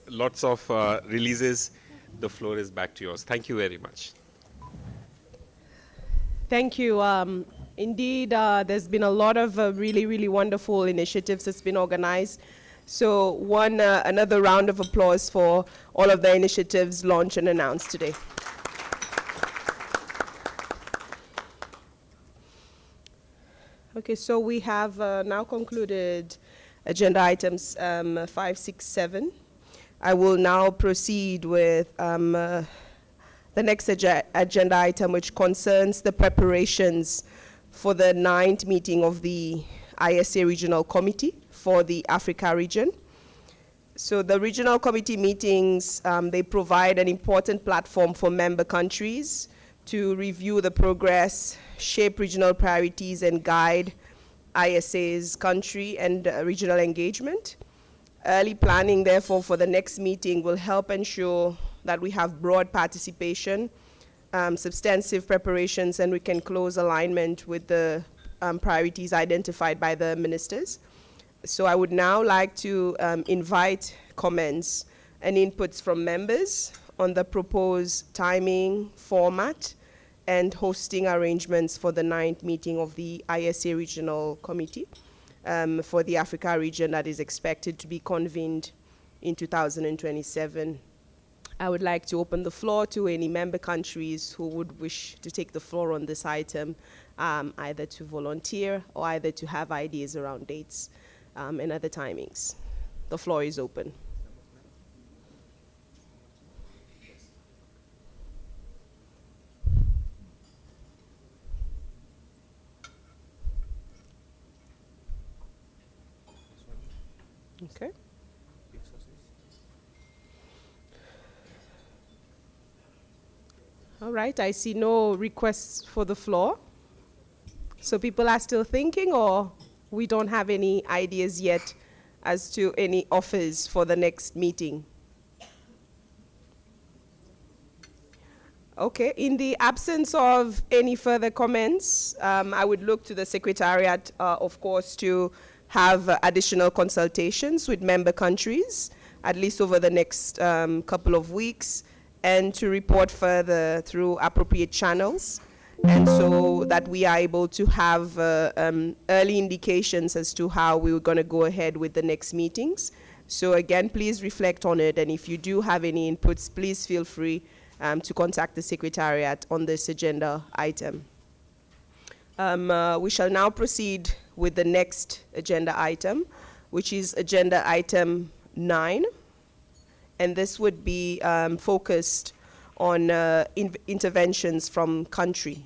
lots of releases. The floor is back to yours. Thank you very much. Thank you. Indeed, there's been a lot of really, really wonderful initiatives that's been organized. So another round of applause for all of the initiatives launched and announced today. Okay, so we have now concluded agenda items 5, 6, 7. I will now proceed with the next agenda item, which concerns the preparations for the 9th meeting of the ISA Regional Committee for the Africa region. So the regional committee meetings, they provide an important platform for member countries to review the progress, shape regional priorities, and guide ISA's country and regional engagement. Early planning, therefore, for the next meeting will help ensure that we have broad participation, substantive preparations, and we can close alignment with the priorities identified by the ministers. So I would now like to invite comments and inputs from members on the proposed timing, format, and hosting arrangements for the 9th meeting of the ISA Regional Committee for the Africa region that is expected to be convened in 2027. I would like to open the floor to any member countries who would wish to take the floor on this item, either to volunteer or either to have ideas around dates and other timings. The floor is open. Okay. All right, I see no requests for the floor. So people are still thinking, or we don't have any ideas yet as to any offers for the next meeting. Okay, in the absence of any further comments, I would look to the Secretariat, of course, to have additional consultations with member countries, at least over the next couple of weeks, and to report further through appropriate channels, and so that we are able to have early indications as to how we were going to go ahead with the next meetings. So again, please reflect on it, and if you do have any inputs, please feel free to contact the Secretariat on this agenda item. We shall now proceed with the next agenda item, which is agenda item 9. And this would be focused on interventions from country.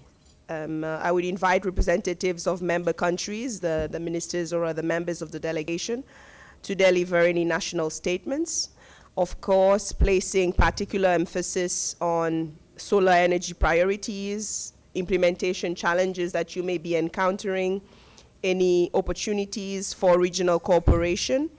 I would invite representatives of member countries, the ministers or other members of the delegation, to deliver any national statements. Of course, placing particular emphasis on solar energy priorities, implementation challenges that you may be encountering, any opportunities for regional cooperation,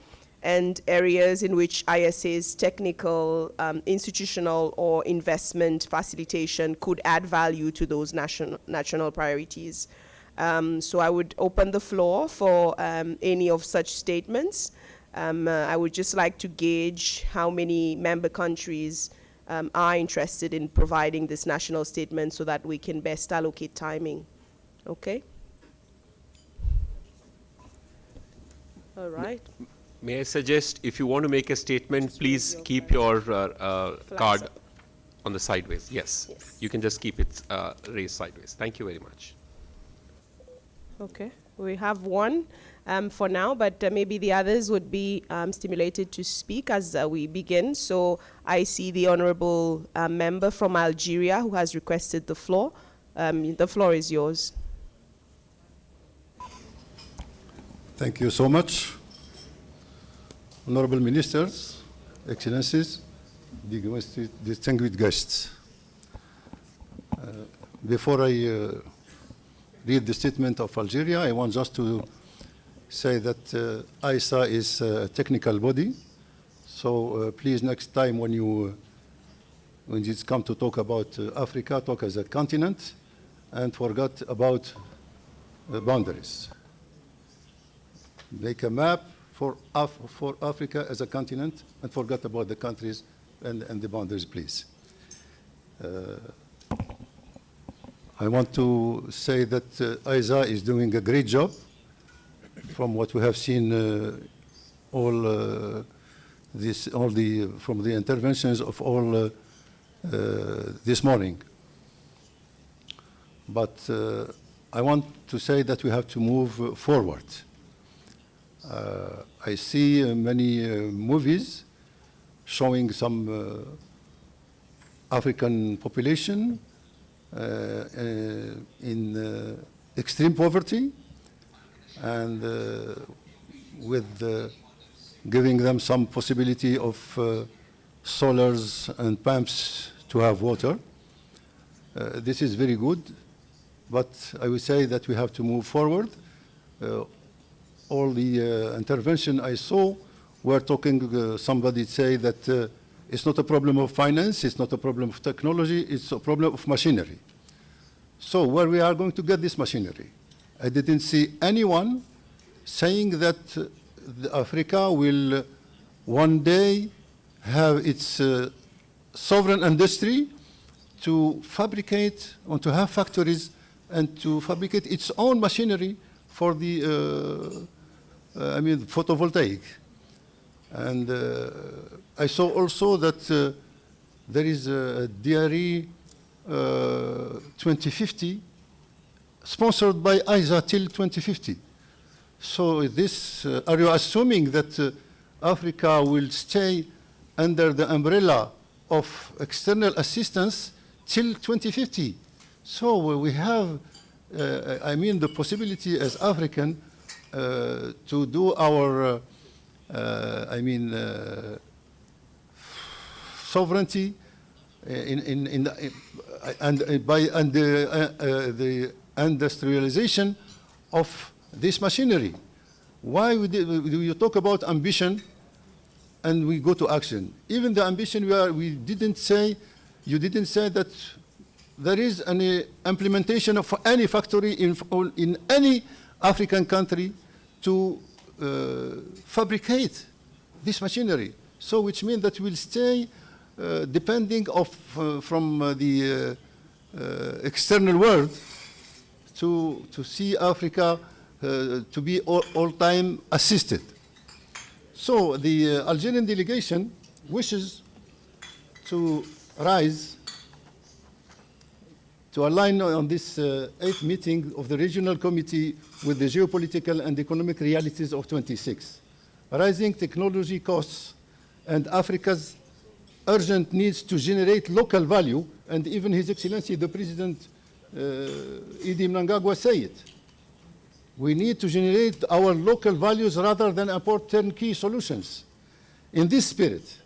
and areas in which ISA's technical, institutional, or investment facilitation could add value to those national priorities. So I would open the floor for any of such statements. I would just like to gauge how many member countries are interested in providing this national statement so that we can best allocate timing. Okay? All right. May I suggest, if you want to make a statement, please keep your card on the sideways. Yes. You can just keep it raised sideways. Thank you very much. Okay. We have one for now, but maybe the others would be stimulated to speak as we begin. So I see the honorable member from Algeria who has requested the floor. The floor is yours. Thank you so much. Honorable Ministers, Excellencies, distinguished guests. Before I read the statement of Algeria, I want just to say that ISA is a technical body. So please, next time when it's come to talk about Africa, talk as a continent and forget about boundaries. Make a map for Africa as a continent and forget about the countries and the boundaries, please. I want to say that ISA is doing a great job from what we have seen from the interventions of all this morning. But I want to say that we have to move forward. I see many movies showing some African population in extreme poverty, and with giving them some possibility of solars and pumps to have water. This is very good, but I would say that we have to move forward. All the intervention I saw were talking, somebody say that it's not a problem of finance, it's not a problem of technology, it's a problem of machinery. So where we are going to get this machinery? I didn't see anyone saying that Africa will one day have its sovereign industry to fabricate or to have factories and to fabricate its own machinery for the photovoltaic. And I saw also that there is a DRE 2050 sponsored by ISA till 2050. So this, are you assuming that Africa will stay under the umbrella of external assistance till 2050? So we have, the possibility as African to do our, sovereignty by the industrialization of this machinery. Why you talk about ambition and we go to action? Even the ambition you didn't say that there is an implementation of any factory in any African country to fabricate this machinery. So which means that we'll stay depending from the external world to see Africa to be all-time assisted. So the Algerian delegation wishes to rise to align on this 8th meeting of the Regional Committee with the geopolitical and economic realities of 26. Rising technology costs and Africa's urgent needs to generate local value, and even His Excellency, the President, Idi Mnangagwa, say it. We need to generate our local values rather than import turnkey solutions. In this spirit,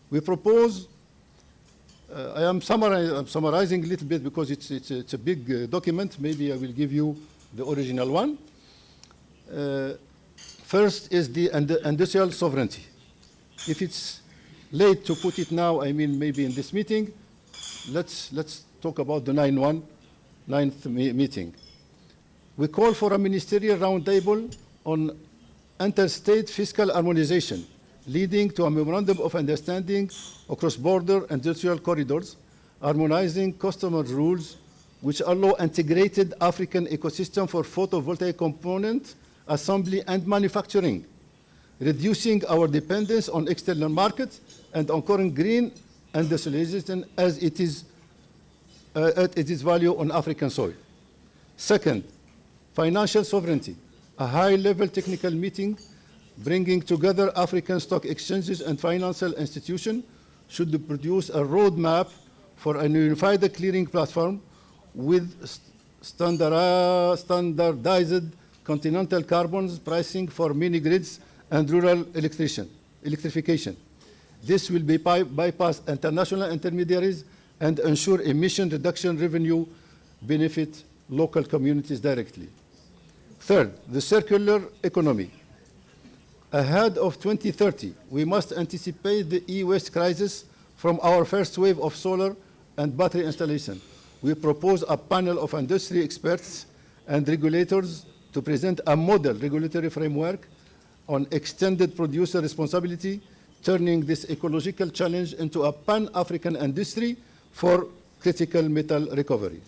we propose, I am summarizing a little bit because it's a big document. Maybe I will give you the original one. First is the industrial sovereignty. If it's late to put it now, I mean maybe in this meeting, let's talk about the 9th meeting. We call for a ministerial roundtable on interstate fiscal harmonization, leading to a memorandum of understanding across border industrial corridors, harmonizing customer rules which allow integrated African ecosystem for photovoltaic component assembly and manufacturing, reducing our dependence on external markets and encouraging green industrialization as it is at its value on African soil. Second, financial sovereignty, a high-level technical meeting bringing together African stock exchanges and financial institutions should produce a roadmap for a unified clearing platform with standardized continental carbon pricing for mini-grids and rural electrification. This will bypass international intermediaries and ensure emission reduction revenue benefit local communities directly. Third, the circular economy. Ahead of 2030, we must anticipate the e-waste crisis from our first wave of solar and battery installation. We propose a panel of industry experts and regulators to present a model regulatory framework on extended producer responsibility, turning this ecological challenge into a pan-African industry for critical metal recovery.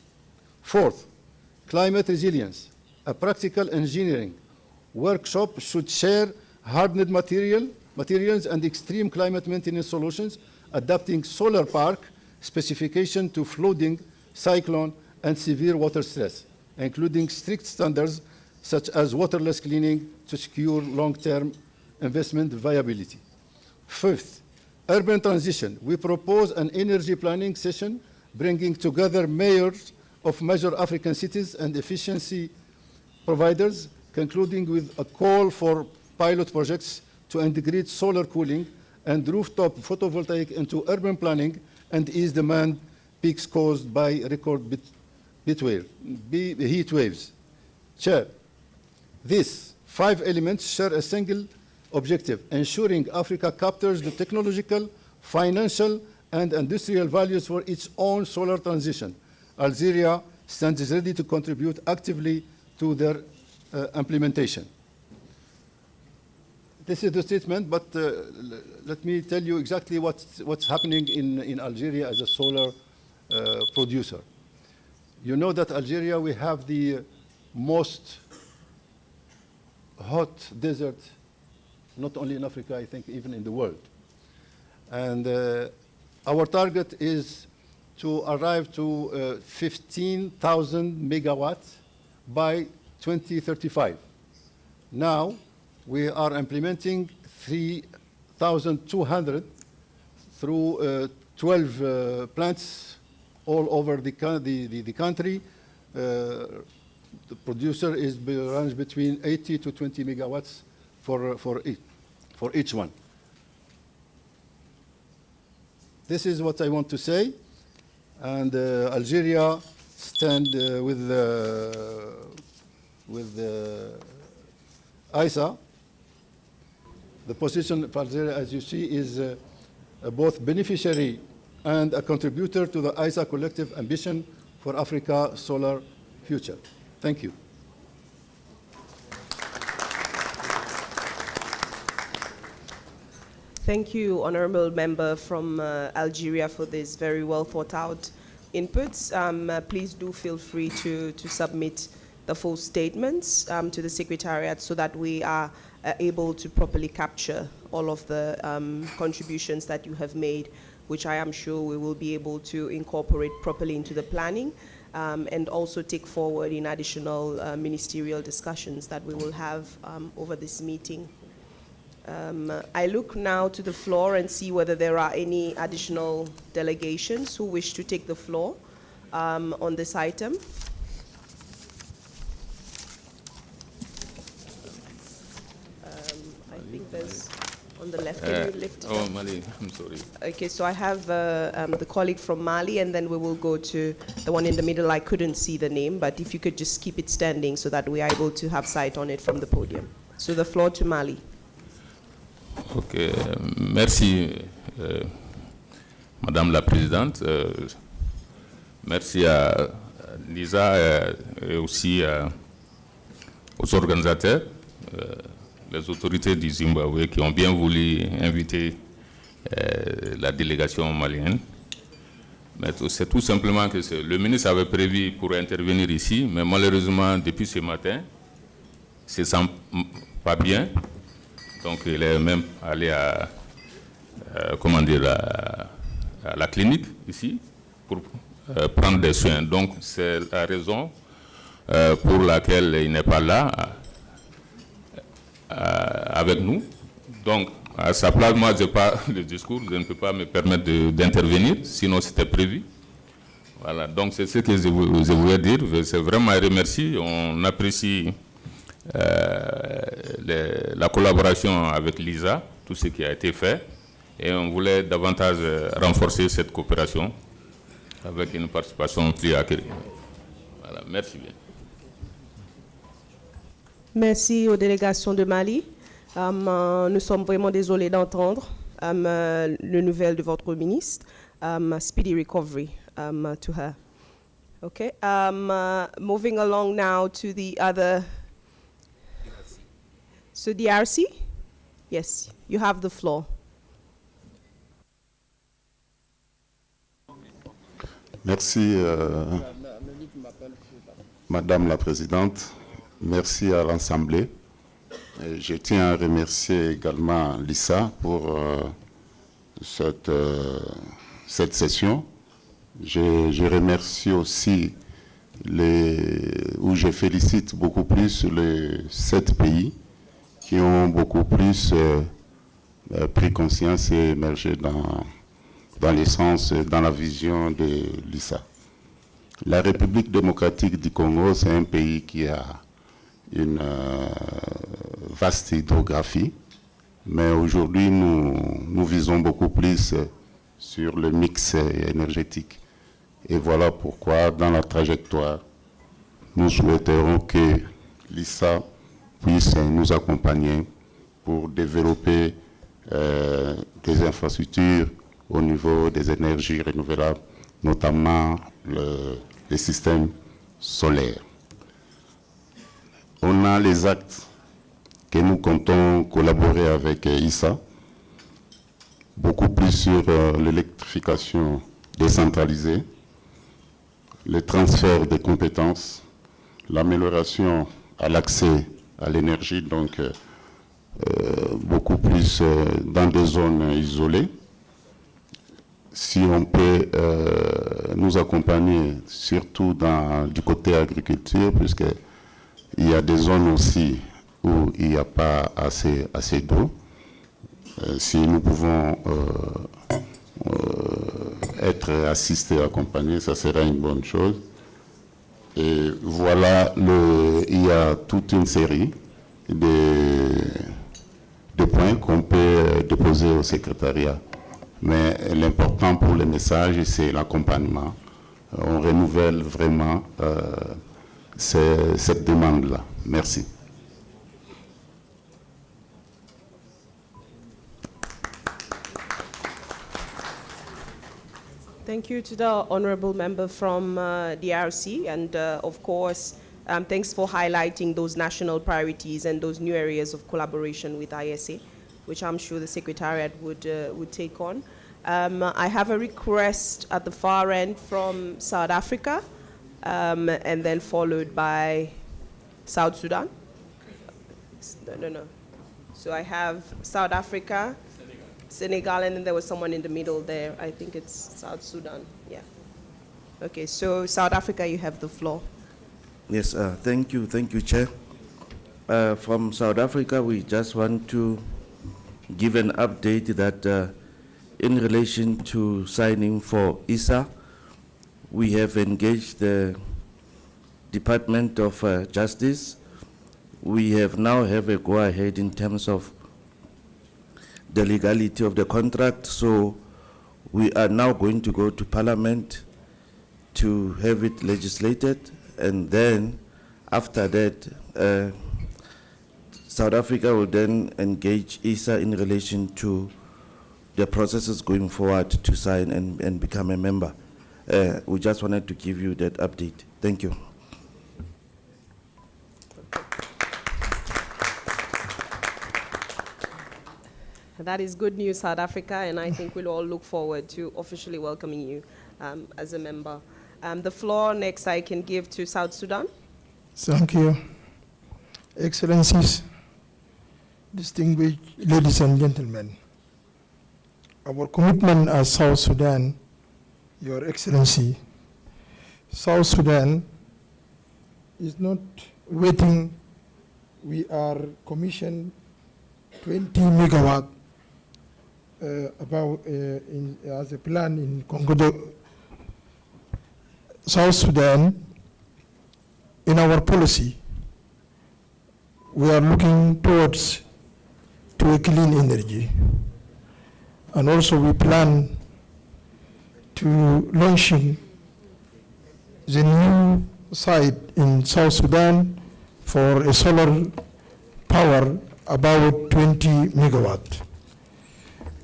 Fourth, climate resilience. A practical engineering workshop should share hardened materials and extreme climate maintenance solutions, adapting solar park specification to flooding, cyclone, and severe water stress, including strict standards such as waterless cleaning to secure long-term investment viability. Fifth, urban transition. We propose an energy planning session bringing together mayors of major African cities and efficiency providers, concluding with a call for pilot projects to integrate solar cooling and rooftop photovoltaic into urban planning and ease demand peaks caused by record heat waves. Chair, these 5 elements share a single objective, ensuring Africa captures the technological, financial, and industrial values for its own solar transition. Algeria stands ready to contribute actively to their implementation. This is the statement, but let me tell you exactly what's happening in Algeria as a solar producer. You know that Algeria, we have the most hot desert, not only in Africa, I think even in the world. And our target is to arrive to 15,000 megawatts by 2035. Now, we are implementing 3,200 through 12 plants all over the country. The producer runs between 80 to 20 megawatts for each one. This is what I want to say. And Algeria stand with ISA. The position, as you see, is both beneficiary and a contributor to the ISA collective ambition for Africa solar future. Thank you. Thank you, Honorable Member from Algeria, for this very well thought out inputs. Please do feel free to submit the full statements to the Secretariat so that we are able to properly capture all of the contributions that you have made, which I am sure we will be able to incorporate properly into the planning and also take forward in additional ministerial discussions that we will have over this meeting. I look now to the floor and see whether there are any additional delegations who wish to take the floor on this item. I think there's on the left. Can you lift it up? Mali, I'm sorry. Okay, so I have the colleague from Mali, and then we will go to the one in the middle. I couldn't see the name, but if you could just keep it standing so that we are able to have sight on it from the podium. So the floor to Mali. Ok, merci Madame la Présidente. Merci à Lisa et aussi aux organisateurs, les autorités du Zimbabwe qui ont bien voulu inviter la délégation malienne. Mais c'est tout simplement que le ministre avait prévu pour intervenir ici, mais malheureusement depuis ce matin, il ne se sent pas bien. Donc il est même allé à la clinique ici pour prendre des soins. Donc c'est la raison pour laquelle il n'est pas là avec nous. Donc à sa place, moi je n'ai pas le discours, je ne peux pas me permettre d'intervenir, sinon c'était prévu. Voilà, donc c'est ce que je voulais dire. C'est vraiment un remercie, on apprécie la collaboration avec Lisa, tout ce qui a été fait, et on voulait davantage renforcer cette coopération avec une participation plus acquise. Voilà, merci bien. Merci aux délégations de Mali. Nous sommes vraiment désolés d'entendre le nouvelle de votre ministre. Speedy recovery to her. Okay. Moving along now to the other. So DRC? Yes, you have the floor. Merci, Madame la Présidente. Merci à l'Assemblée. Je tiens à remercier également Lisa pour cette session. Je remercie aussi je félicite beaucoup plus les 7 pays qui ont beaucoup plus pris conscience et émergé dans l'essence, dans la vision de l'ISA. La République démocratique du Congo, c'est un pays qui a une vaste hydrographie, mais aujourd'hui, nous visons beaucoup plus sur le mix énergétique. Et voilà pourquoi, dans la trajectoire, nous souhaiterons que l'ISA puisse nous accompagner pour développer des infrastructures au niveau des énergies renouvelables, notamment les systèmes solaires. On a les actes que nous comptons collaborer avec ISA, beaucoup plus sur l'électrification décentralisée, le transfert des compétences, l'amélioration à l'accès à l'énergie, donc beaucoup plus dans des zones isolées. Si on peut nous accompagner, surtout du côté agriculture, puisqu'il y a des zones aussi où il n'y a pas assez d'eau. Si nous pouvons être assistés, accompagnés, ça sera une bonne chose. Et voilà, il y a toute une série de points qu'on peut déposer au secrétariat. Mais l'important pour le message, c'est l'accompagnement. On renouvelle vraiment cette demande-là. Merci. Thank you to the honorable member from DRC, and of course, thanks for highlighting those national priorities and those new areas of collaboration with ISA, which I'm sure the Secretariat would take on. I have a request at the far end from South Africa, and then followed by South Sudan. No. So I have South Africa, Senegal, and then there was someone in the middle there. I think it's South Sudan. Yeah. Okay, so South Africa, you have the floor. Yes, thank you, Chair. From South Africa, we just want to give an update that in relation to signing for ISA, we have engaged the Department of Justice. We now have a go-ahead in terms of the legality of the contract, so we are now going to go to Parliament to have it legislated, and then after that, South Africa will then engage ISA in relation to the processes going forward to sign and become a member. We just wanted to give you that update. Thank you. That is good news, South Africa, and I think we'll all look forward to officially welcoming you as a member. The floor next I can give to South Sudan. Thank you. Excellencies, distinguished ladies and gentlemen, our commitment as South Sudan, Your Excellency, South Sudan is not waiting. We are commissioned 20 megawatt as a plan in Congo. South Sudan, in our policy, we are looking towards to a clean energy. And also we plan to launching the new site in South Sudan for a solar power about 20 megawatt.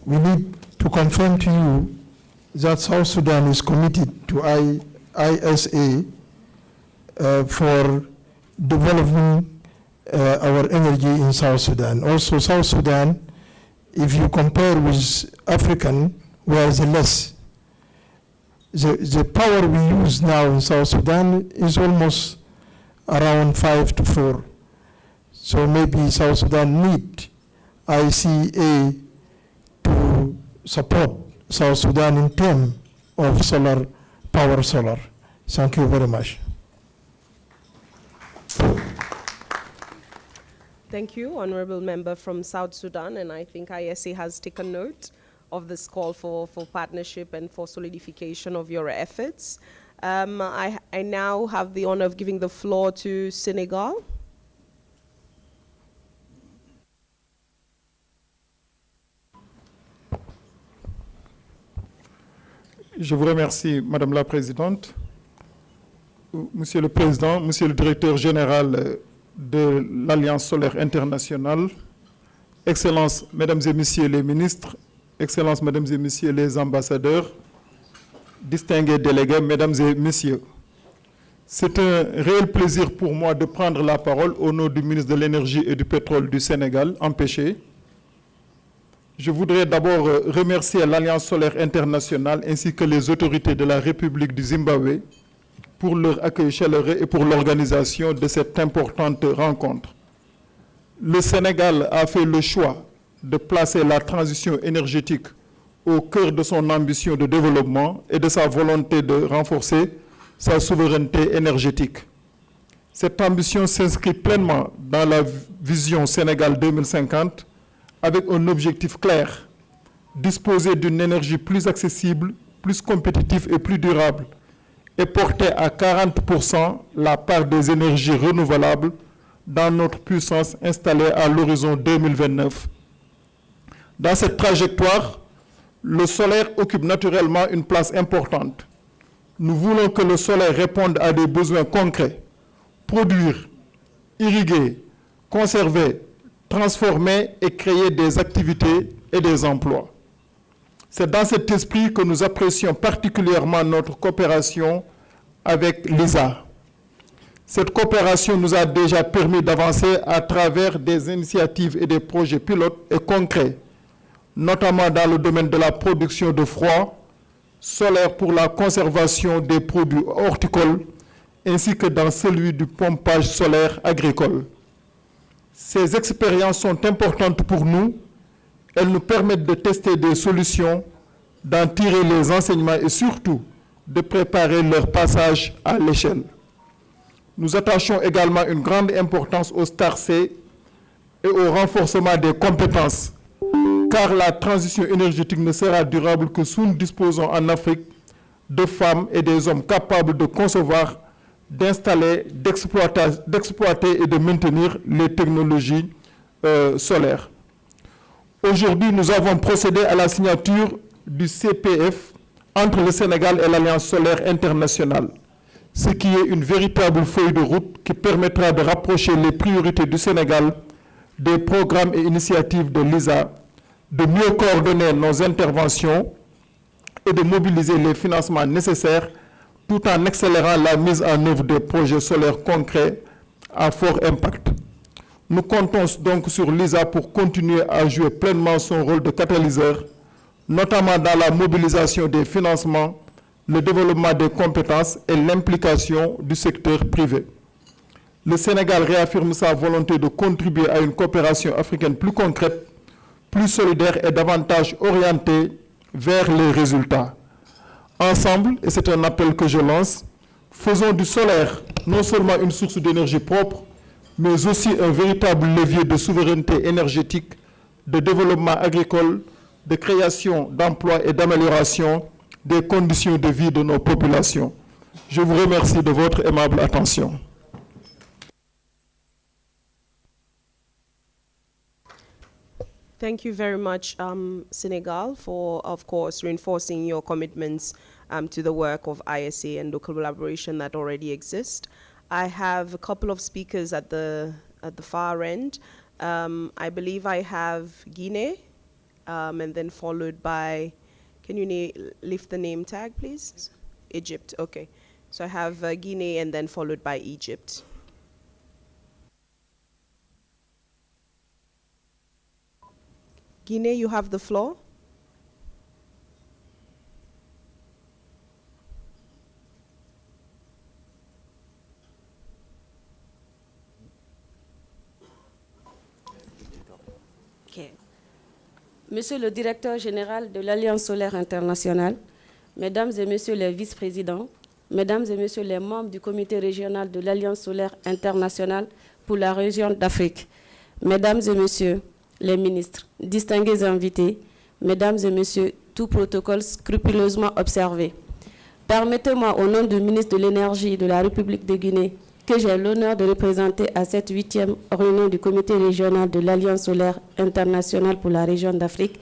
We need to confirm to you that South Sudan is committed to ISA for developing our energy in South Sudan. Also, South Sudan, if you compare with African, we are the less. The power we use now in South Sudan is almost around 5 to 4. So maybe South Sudan need ICA to support South Sudan in terms of solar power. Thank you very much. Thank you, Honorable Member from South Sudan, and I think ISA has taken note of this call for partnership and for solidification of your efforts. I now have the honor of giving the floor to Senegal. Je vous remercie, Madame la Présidente, Monsieur le Président, Monsieur le Directeur Général de l'Alliance solaire internationale, Excellences, Mesdames et Messieurs les ministres, Excellences, Mesdames et Messieurs les ambassadeurs, distingués délégués, Mesdames et Messieurs. C'est un réel plaisir pour moi de prendre la parole au nom du ministre de l'Énergie et du Pétrole du Sénégal, empêché. Je voudrais d'abord remercier l'Alliance solaire internationale ainsi que les autorités de la République du Zimbabwe pour leur accueil chaleureux et pour l'organisation de cette importante rencontre. Le Sénégal a fait le choix de placer la transition énergétique au cœur de son ambition de développement et de sa volonté de renforcer sa souveraineté énergétique. Cette ambition s'inscrit pleinement dans la vision Sénégal 2050 avec un objectif clair, disposer d'une énergie plus accessible, plus compétitive et plus durable, et porter à 40% la part des énergies renouvelables dans notre puissance installée à l'horizon 2029. Dans cette trajectoire, le solaire occupe naturellement une place importante. Nous voulons que le solaire réponde à des besoins concrets, produire, irriguer, conserver, transformer et créer des activités et des emplois. C'est dans cet esprit que nous apprécions particulièrement notre coopération avec l'ISA. Cette coopération nous a déjà permis d'avancer à travers des initiatives et des projets pilotes et concrets, notamment dans le domaine de la production de froid solaire pour la conservation des produits horticoles, ainsi que dans celui du pompage solaire agricole. Ces expériences sont importantes pour nous. Elles nous permettent de tester des solutions, d'en tirer les enseignements et surtout de préparer leur passage à l'échelle. Nous attachons également une grande importance au STAR-C et au renforcement des compétences, car la transition énergétique ne sera durable que si nous disposons en Afrique de femmes et des hommes capables de concevoir, d'installer, d'exploiter et de maintenir les technologies solaires. Aujourd'hui, nous avons procédé à la signature du CPF entre le Sénégal et l'Alliance solaire internationale, ce qui est une véritable feuille de route qui permettra de rapprocher les priorités du Sénégal des programmes et initiatives de l'ISA, de mieux coordonner nos interventions et de mobiliser les financements nécessaires tout en accélérant la mise en œuvre des projets solaires concrets à fort impact. Nous comptons donc sur l'ISA pour continuer à jouer pleinement son rôle de catalyseur, notamment dans la mobilisation des financements, le développement des compétences et l'implication du secteur privé. Le Sénégal réaffirme sa volonté de contribuer à une coopération africaine plus concrète, plus solidaire et davantage orientée vers les résultats. Ensemble, et c'est un appel que je lance, faisons du solaire non seulement une source d'énergie propre, mais aussi un véritable levier de souveraineté énergétique, de développement agricole, de création d'emplois et d'amélioration des conditions de vie de nos populations. Je vous remercie de votre aimable attention. Thank you very much, Senegal, for, of course, reinforcing your commitments to the work of ISA and local collaboration that already exist. I have a couple of speakers at the far end. I believe I have Guinea, and then followed by, can you lift the name tag, please? Egypt, okay. So I have Guinea and then followed by Egypt. Guinea, you have the floor. Okay. Monsieur le directeur général de l'Alliance solaire internationale, mesdames et messieurs les vice-présidents, mesdames et messieurs les membres du comité régional de l'Alliance solaire internationale pour la région d'Afrique, mesdames et messieurs les ministres, distingués invités, mesdames et messieurs, tout protocole scrupuleusement observé. Permettez-moi, au nom du ministre de l'Énergie de la République de Guinée, que j'ai l'honneur de représenter à cette 8e réunion du comité régional de l'Alliance solaire internationale pour la région d'Afrique,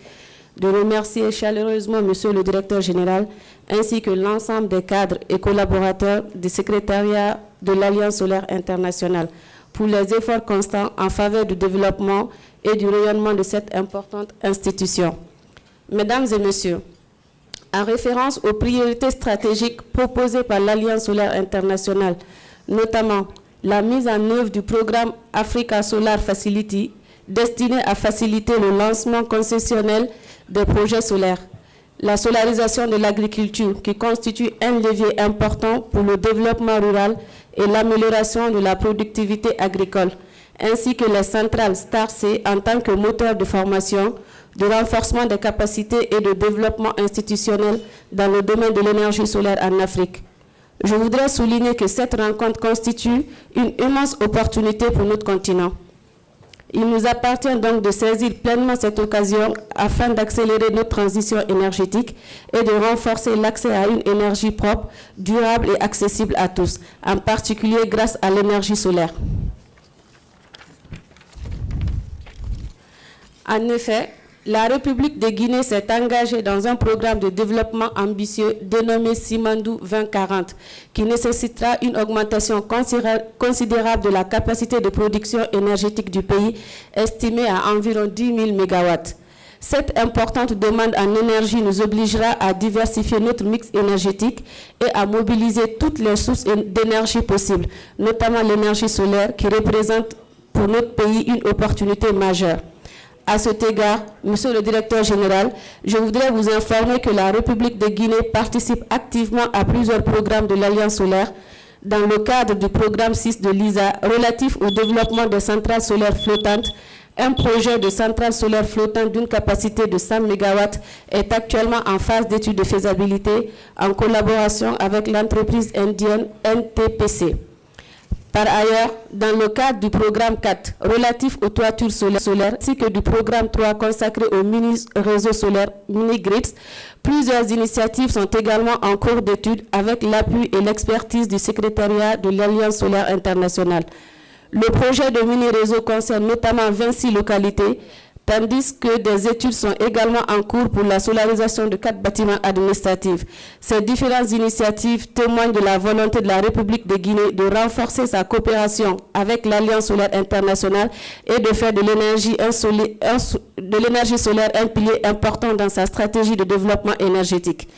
de remercier chaleureusement monsieur le directeur général, ainsi que l'ensemble des cadres et collaborateurs du secrétariat de l'Alliance solaire internationale pour les efforts constants en faveur du développement et du rayonnement de cette importante institution. Mesdames et messieurs, en référence aux priorités stratégiques proposées par l'Alliance solaire internationale, notamment la mise en œuvre du programme Africa Solar Facility, destiné à faciliter le lancement concessionnel des projets solaires, la solarisation de l'agriculture, qui constitue un levier important pour le développement rural et l'amélioration de la productivité agricole, ainsi que les centrales STAR-C en tant que moteur de formation, de renforcement des capacités et de développement institutionnel dans le domaine de l'énergie solaire en Afrique. Je voudrais souligner que cette rencontre constitue une immense opportunité pour notre continent. Il nous appartient donc de saisir pleinement cette occasion afin d'accélérer notre transition énergétique et de renforcer l'accès à une énergie propre, durable et accessible à tous, en particulier grâce à l'énergie solaire. En effet, la République de Guinée s'est engagée dans un programme de développement ambitieux dénommé Simandou 2040, qui nécessitera une augmentation considérable de la capacité de production énergétique du pays, estimée à environ 10 000 MW. Cette importante demande en énergie nous obligera à diversifier notre mix énergétique et à mobiliser toutes les sources d'énergie possibles, notamment l'énergie solaire qui représente pour notre pays une opportunité majeure. À cet égard, Monsieur le Directeur général, je voudrais vous informer que la République de Guinée participe activement à plusieurs programmes de l'Alliance solaire dans le cadre du programme 6 de l'ISA relatif au développement des centrales solaires flottantes. Un projet de centrale solaire flottante d'une capacité de 100 MW est actuellement en phase d'étude de faisabilité en collaboration avec l'entreprise indienne NTPC. Par ailleurs, dans le cadre du programme 4 relatif aux toitures solaires ainsi que du programme 3 consacré aux mini-réseaux solaires, mini-grids, plusieurs initiatives sont également en cours d'étude avec l'appui et l'expertise du secrétariat de l'Alliance solaire internationale. Le projet de mini-réseau concerne notamment 26 localités, tandis que des études sont également en cours pour la solarisation de 4 bâtiments administratifs. Ces différentes initiatives témoignent de la volonté de la République de Guinée de renforcer sa coopération avec l'Alliance solaire internationale et de faire de l'énergie solaire un pilier important dans sa stratégie de développement énergétique.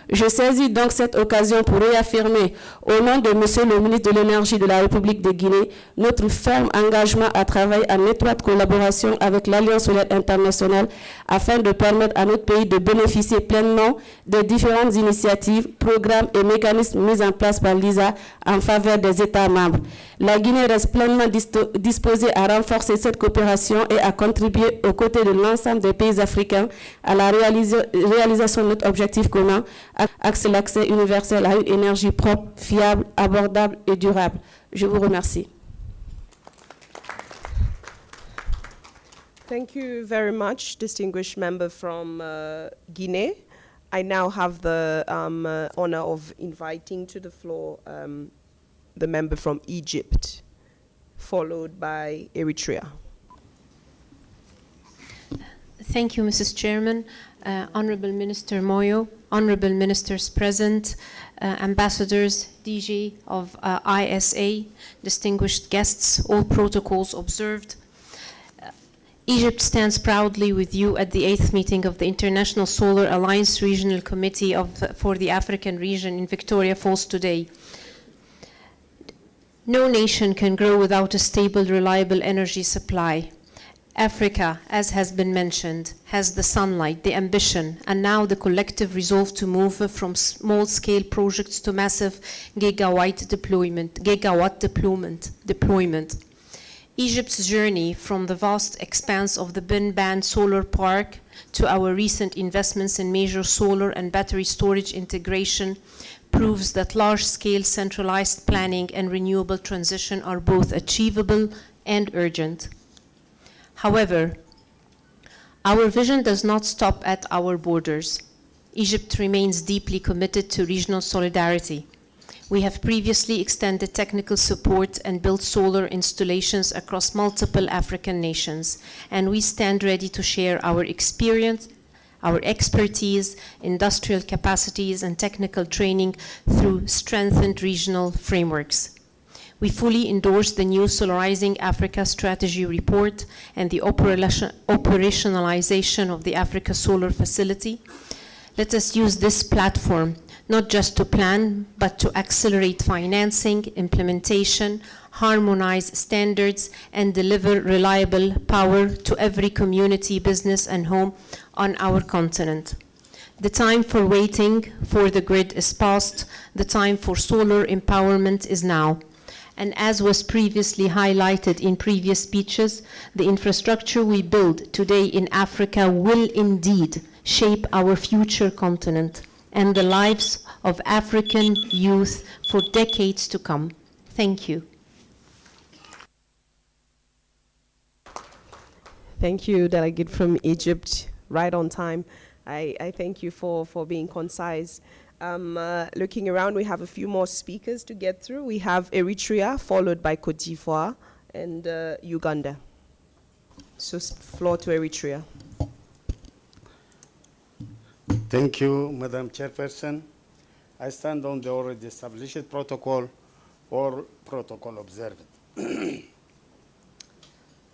Je saisis donc cette occasion pour réaffirmer, au nom de Monsieur le ministre de l'Énergie de la République de Guinée, notre ferme engagement à travailler en étroite collaboration avec l'Alliance solaire internationale afin de permettre à notre pays de bénéficier pleinement des différentes initiatives, programmes et mécanismes mis en place par l'ISA en faveur des États membres. La Guinée reste pleinement disposée à renforcer cette coopération et à contribuer aux côtés de l'ensemble des pays africains à la réalisation de notre objectif commun, accès l'accès universel à une énergie propre, fiable, abordable et durable. Je vous remercie. Thank you very much, distinguished member from Guinea. I now have the honor of inviting to the floor the member from Egypt, followed by Eritrea. Thank you, Mrs. Chairman, Honorable Minister Moyo, Honorable Ministers present, ambassadors, DG of ISA, distinguished guests, all protocols observed. Egypt stands proudly with you at the 8th meeting of the International Solar Alliance Regional Committee for the African region in Victoria Falls today. No nation can grow without a stable, reliable energy supply. Africa, as has been mentioned, has the sunlight, the ambition, and now the collective resolve to move from small-scale projects to massive gigawatt deployment. Egypt's journey from the vast expanse of the Bin-Ban solar park to our recent investments in major solar and battery storage integration proves that large-scale centralized planning and renewable transition are both achievable and urgent. However, our vision does not stop at our borders. Egypt remains deeply committed to regional solidarity. We have previously extended technical support and built solar installations across multiple African nations, and we stand ready to share our experience, our expertise, industrial capacities, and technical training through strengthened regional frameworks. We fully endorse the new Solarizing Africa Strategy Report and the operationalization of the Africa Solar Facility. Let us use this platform not just to plan, but to accelerate financing, implementation, harmonize standards, and deliver reliable power to every community, business, and home on our continent. The time for waiting for the grid is past. The time for solar empowerment is now. And as was previously highlighted in previous speeches, the infrastructure we build today in Africa will indeed shape our future continent and the lives of African youth for decades to come. Thank you. Thank you, Delegate from Egypt, right on time. I thank you for being concise. Looking around, we have a few more speakers to get through. We have Eritrea, followed by Cote d'Ivoire, and Uganda. So floor to Eritrea. Thank you, Madam Chairperson. I stand on the already established protocol or protocol observed.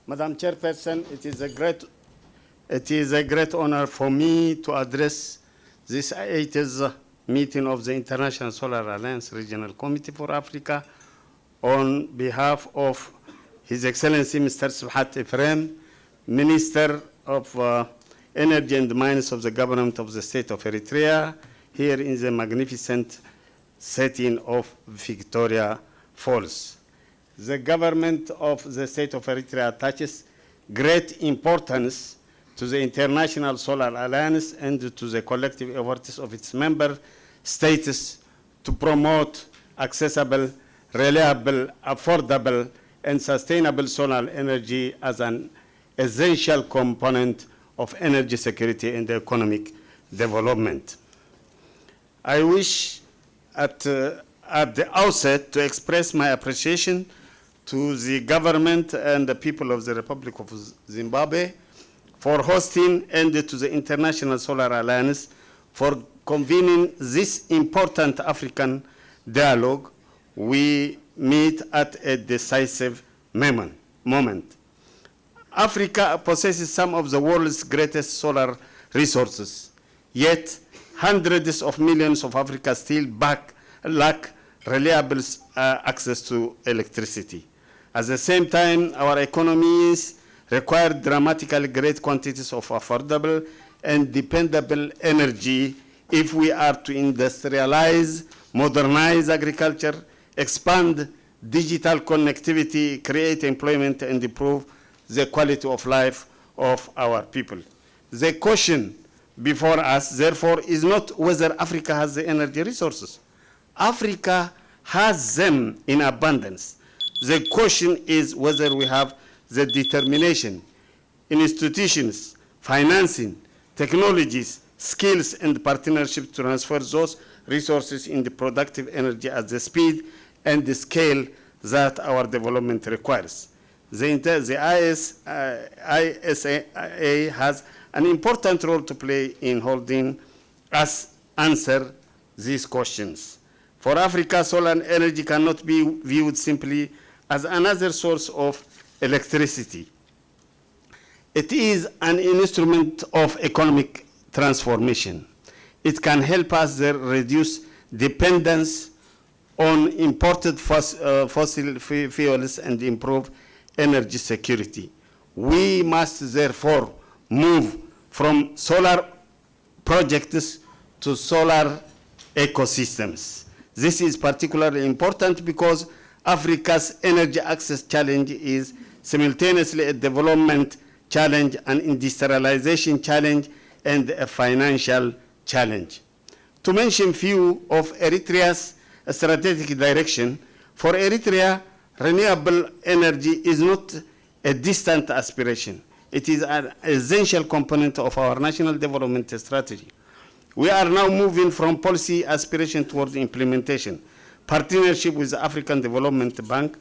Madam Chairperson, it is a great It is a great honor for me to address this 80th meeting of the International Solar Alliance Regional Committee for Africa on behalf of His Excellency Mr. Subhat Ephraim, Minister of Energy and Mines of the Government of the State of Eritrea, here in the magnificent setting of Victoria Falls. The government of the State of Eritrea attaches great importance to the International Solar Alliance and to the collective efforts of its member states to promote accessible, reliable, affordable, and sustainable solar energy as an essential component of energy security and economic development. I wish at the outset to express my appreciation to the government and the people of the Republic of Zimbabwe for hosting, and to the International Solar Alliance for convening this important African dialogue. We meet at a decisive moment. Africa possesses some of the world's greatest solar resources, yet hundreds of millions of Africa still lack reliable access to electricity. At the same time, our economies require dramatically great quantities of affordable and dependable energy if we are to industrialize, modernize agriculture, expand digital connectivity, create employment, and improve the quality of life of our people. The question before us, therefore, is not whether Africa has the energy resources. Africa has them in abundance. The question is whether we have the determination, institutions, financing, technologies, skills, and partnerships to transfer those resources into productive energy at the speed and the scale that our development requires. The ISA has an important role to play in helping us answer these questions. For Africa, solar energy cannot be viewed simply as another source of electricity. It is an instrument of economic transformation. It can help us reduce dependence on imported fossil fuels and improve energy security. We must therefore move from solar projects to solar ecosystems. This is particularly important because Africa's energy access challenge is simultaneously a development challenge, an industrialization challenge, and a financial challenge. To mention few of Eritrea's strategic direction, for Eritrea, renewable energy is not a distant aspiration. It is an essential component of our national development strategy. We are now moving from policy aspiration towards implementation. Partnership with the African Development Bank.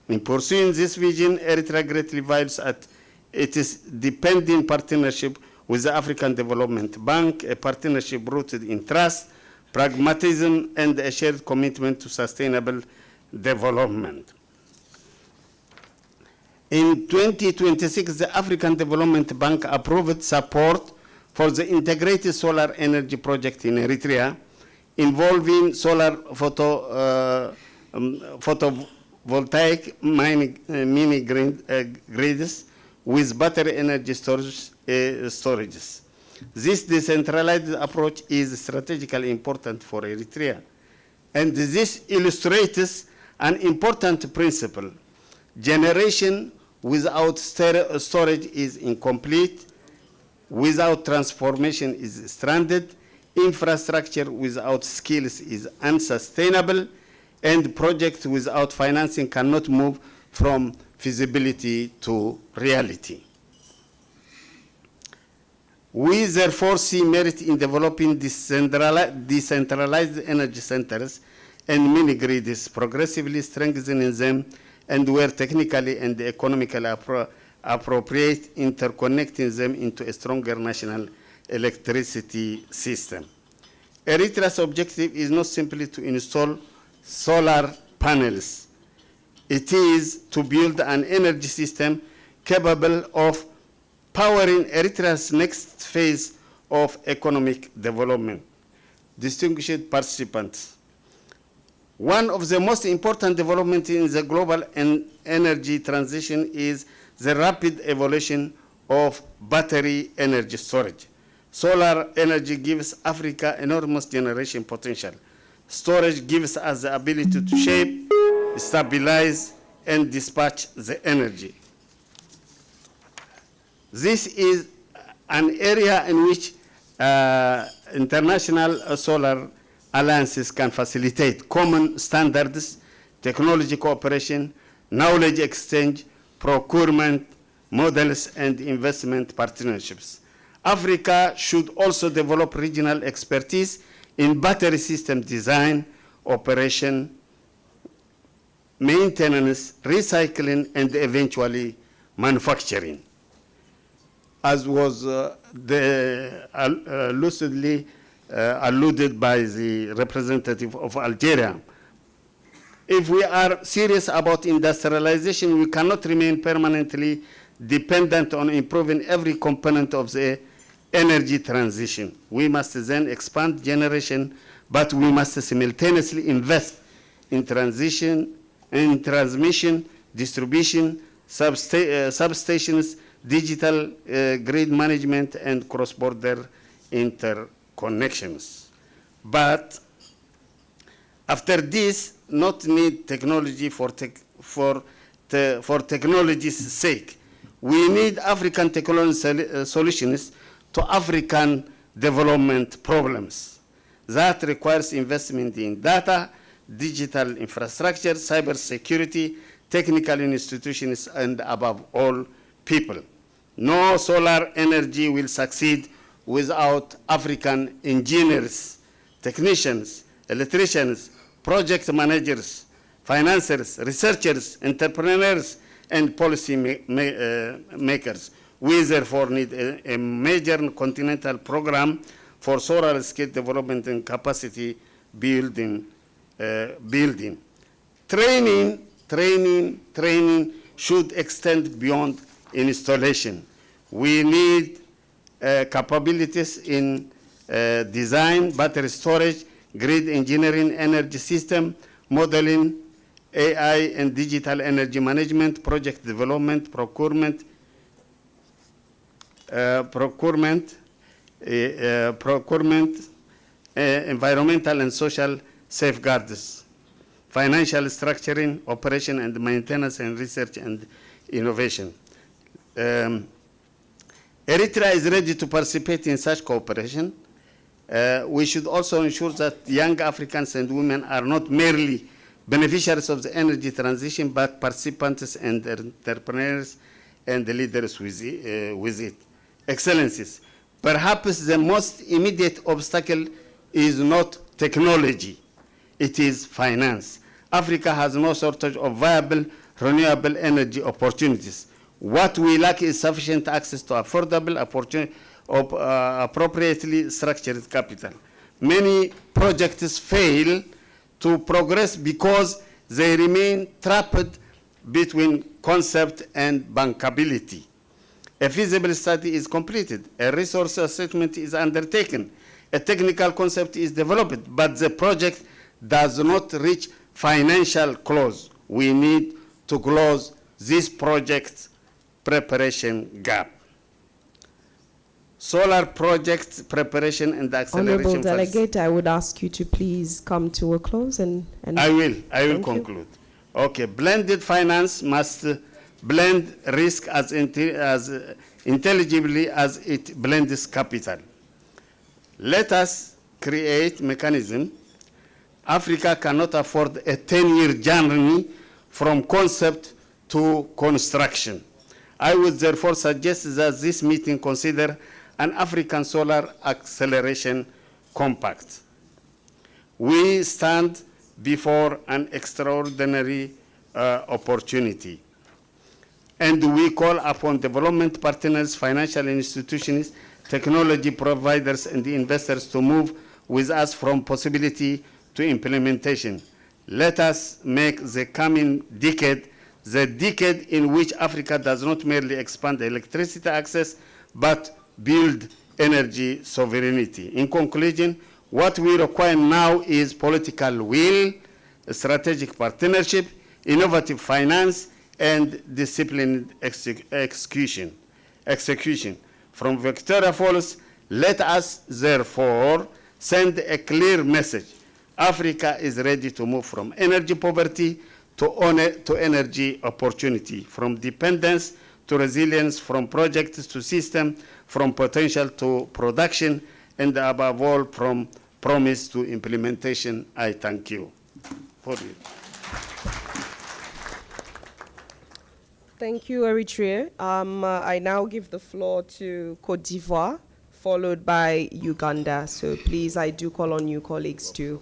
In pursuing this vision, Eritrea greatly values at its dependent partnership with the African Development Bank, a partnership rooted in trust, pragmatism, and a shared commitment to sustainable development. In 2026, the African Development Bank approved support for the integrated solar energy project in Eritrea, involving solar photovoltaic mini grids with battery energy storages. This decentralized approach is strategically important for Eritrea, and this illustrates an important principle. Generation without storage is incomplete, without transformation is stranded, infrastructure without skills is unsustainable, and projects without financing cannot move from feasibility to reality. We therefore see merit in developing decentralized energy centers and mini-grids, progressively strengthening them, and where technically and economically appropriate, interconnecting them into a stronger national electricity system. Eritrea's objective is not simply to install solar panels. It is to build an energy system capable of powering Eritrea's next phase of economic development. Distinguished participants, one of the most important developments in the global energy transition is the rapid evolution of battery energy storage. Solar energy gives Africa enormous generation potential. Storage gives us the ability to shape, stabilize, and dispatch the energy. This is an area in which international solar alliances can facilitate common standards, technology cooperation, knowledge exchange, procurement models, and investment partnerships. Africa should also develop regional expertise in battery system design, operation, maintenance, recycling, and eventually manufacturing. As was lucidly alluded by the representative of Algeria, if we are serious about industrialization, we cannot remain permanently dependent on improving every component of the energy transition. We must then expand generation, but we must simultaneously invest in transition, in transmission, distribution, substations, digital grid management, and cross-border interconnections. But after this, not need technology for technology's sake. We need African technology solutions to African development problems. That requires investment in data, digital infrastructure, cybersecurity, technical institutions, and above all, people. No solar energy will succeed without African engineers, technicians, electricians, project managers, financiers, researchers, entrepreneurs, and policy makers. We therefore need a major continental program for solar scale development and capacity building. Training should extend beyond installation. We need capabilities in design, battery storage, grid engineering, energy system, modeling, AI and digital energy management, project development, procurement, environmental and social safeguards, financial structuring, operation and maintenance, and research and innovation. Eritrea is ready to participate in such cooperation. We should also ensure that young Africans and women are not merely beneficiaries of the energy transition, but participants and entrepreneurs and the leaders with it. Excellencies, perhaps the most immediate obstacle is not technology, it is finance. Africa has no shortage of viable renewable energy opportunities. What we lack is sufficient access to affordable, appropriately structured capital. Many projects fail to progress because they remain trapped between concept and bankability. A feasibility study is completed, a resource assessment is undertaken, a technical concept is developed, but the project does not reach financial close. We need to close this project preparation gap. Solar project preparation and acceleration. Honorable Delegate, I would ask you to please come to a close and I will conclude. Okay, blended finance must blend risk as intelligibly as it blends capital. Let us create mechanism. Africa cannot afford a 10-year journey from concept to construction. I would therefore suggest that this meeting consider an African Solar Acceleration Compact. We stand before an extraordinary opportunity, and we call upon development partners, financial institutions, technology providers, and investors to move with us from possibility to implementation. Let us make the coming decade the decade in which Africa does not merely expand electricity access, but build energy sovereignty. In conclusion, what we require now is political will, strategic partnership, innovative finance, and disciplined execution. From Victoria Falls, let us therefore send a clear message. Africa is ready to move from energy poverty to energy opportunity, from dependence to resilience, from projects to system, from potential to production, and above all, from promise to implementation. I thank you for it. Thank you, Eritrea. I now give the floor to Côte d'Ivoire, followed by Uganda. So please, I do call on you colleagues to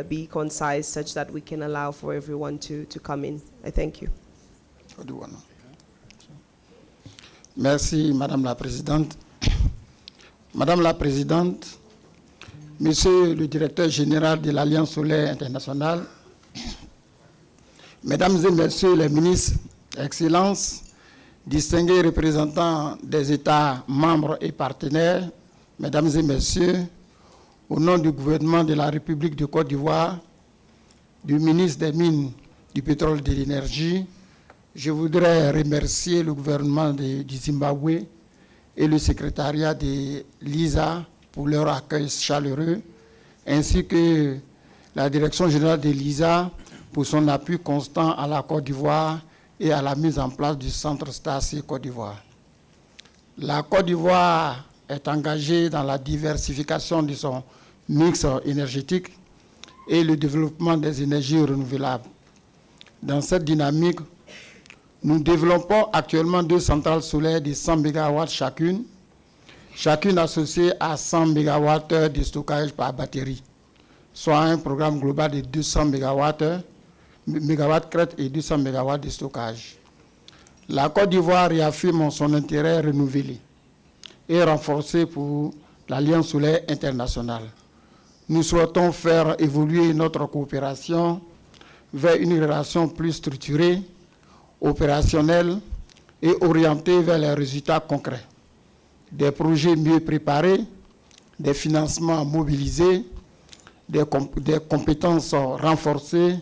be concise such that we can allow for everyone to come in. I thank you. Merci, Madame la Présidente. Madame la Présidente, Monsieur le Directeur Général de l'Alliance solaire internationale, Mesdames et Messieurs les ministres, Excellences, distingués représentants des États membres et partenaires, Mesdames et Messieurs, au nom du gouvernement de la République de Côte d'Ivoire, du ministre des Mines, du Pétrole et de l'Énergie, je voudrais remercier le gouvernement du Zimbabwe et le secrétariat de l'ISA pour leur accueil chaleureux, ainsi que la direction générale de l'ISA pour son appui constant à la Côte d'Ivoire et à la mise en place du centre Stasi Côte d'Ivoire. La Côte d'Ivoire est engagée dans la diversification de son mix énergétique et le développement des énergies renouvelables. Dans cette dynamique, nous développons actuellement 2 centrales solaires de 100 MW chacune associée à 100 MWh de stockage par batterie, soit un programme global de 200 MW crête et 200 MW de stockage. La Côte d'Ivoire réaffirme son intérêt renouvelé et renforcé pour l'Alliance solaire internationale. Nous souhaitons faire évoluer notre coopération vers une relation plus structurée, opérationnelle et orientée vers les résultats concrets. Des projets mieux préparés, des financements mobilisés, des compétences renforcées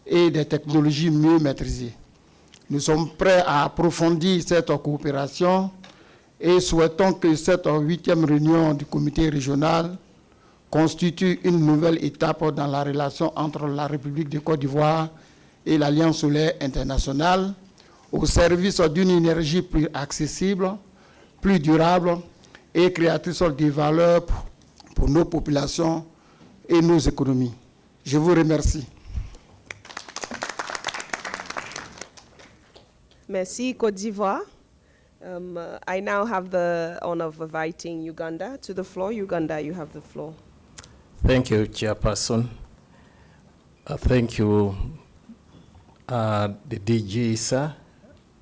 et des technologies mieux maîtrisées. Nous sommes prêts à approfondir cette coopération et souhaitons que cette 8e réunion du comité régional constitue une nouvelle étape dans la relation entre la République de Côte d'Ivoire et l'Alliance solaire internationale au service d'une énergie plus accessible, plus durable et créatrice de valeur pour nos populations et nos économies. Je vous remercie. Merci, Côte d'Ivoire. I now have the honor of inviting Uganda to the floor. Uganda, you have the floor. Thank you, Chairperson. Thank you, the DG, sir,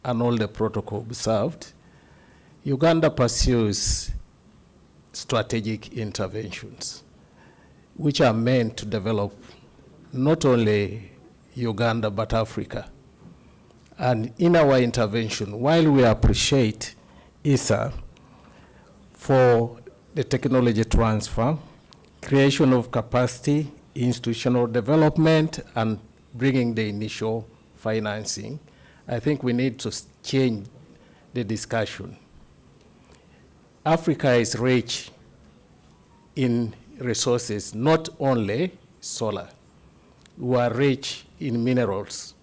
and all the protocol observed. Uganda pursues strategic interventions, which are meant to develop not only Uganda, but Africa. And in our intervention, while we appreciate ISA for the technology transfer, creation of capacity, institutional development, and bringing the initial financing, I think we need to change the discussion. Africa is rich in resources, not only solar. We are rich in minerals,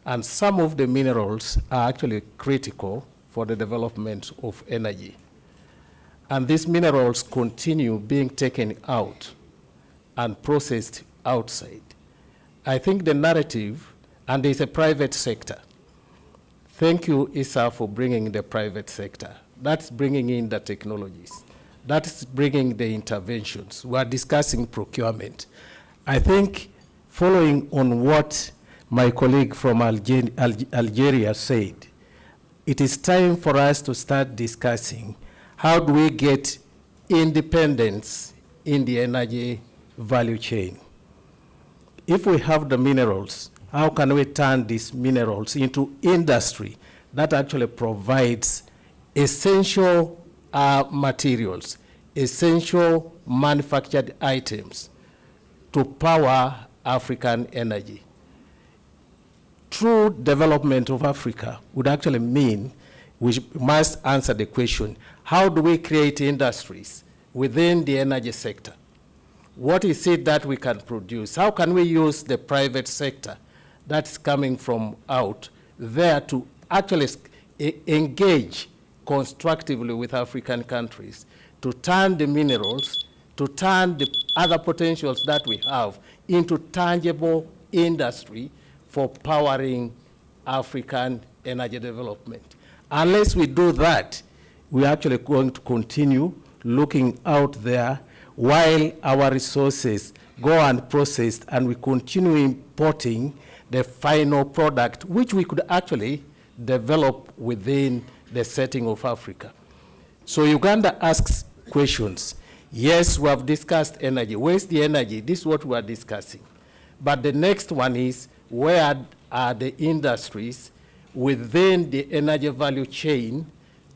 and some of the minerals are actually critical for the development of energy. And these minerals continue being taken out and processed outside. I think the narrative, and there's a private sector. Thank you, ISA, for bringing the private sector. That's bringing in the technologies. That's bringing the interventions. We're discussing procurement. I think following on what my colleague from Algeria said, it is time for us to start discussing how do we get independence in the energy value chain. If we have the minerals, how can we turn these minerals into industry that actually provides essential materials, essential manufactured items to power African energy. True development of Africa would actually mean we must answer the question, how do we create industries within the energy sector? What is it that we can produce? How can we use the private sector that's coming from out there to actually engage constructively with African countries to turn the minerals, to turn the other potentials that we have into tangible industry for powering African energy development. Unless we do that, we're actually going to continue looking out there while our resources go unprocessed and we continue importing the final product, which we could actually develop within the setting of Africa. So Uganda asks questions. Yes, we have discussed energy. Where's the energy? This is what we are discussing. But the next one is, where are the industries within the energy value chain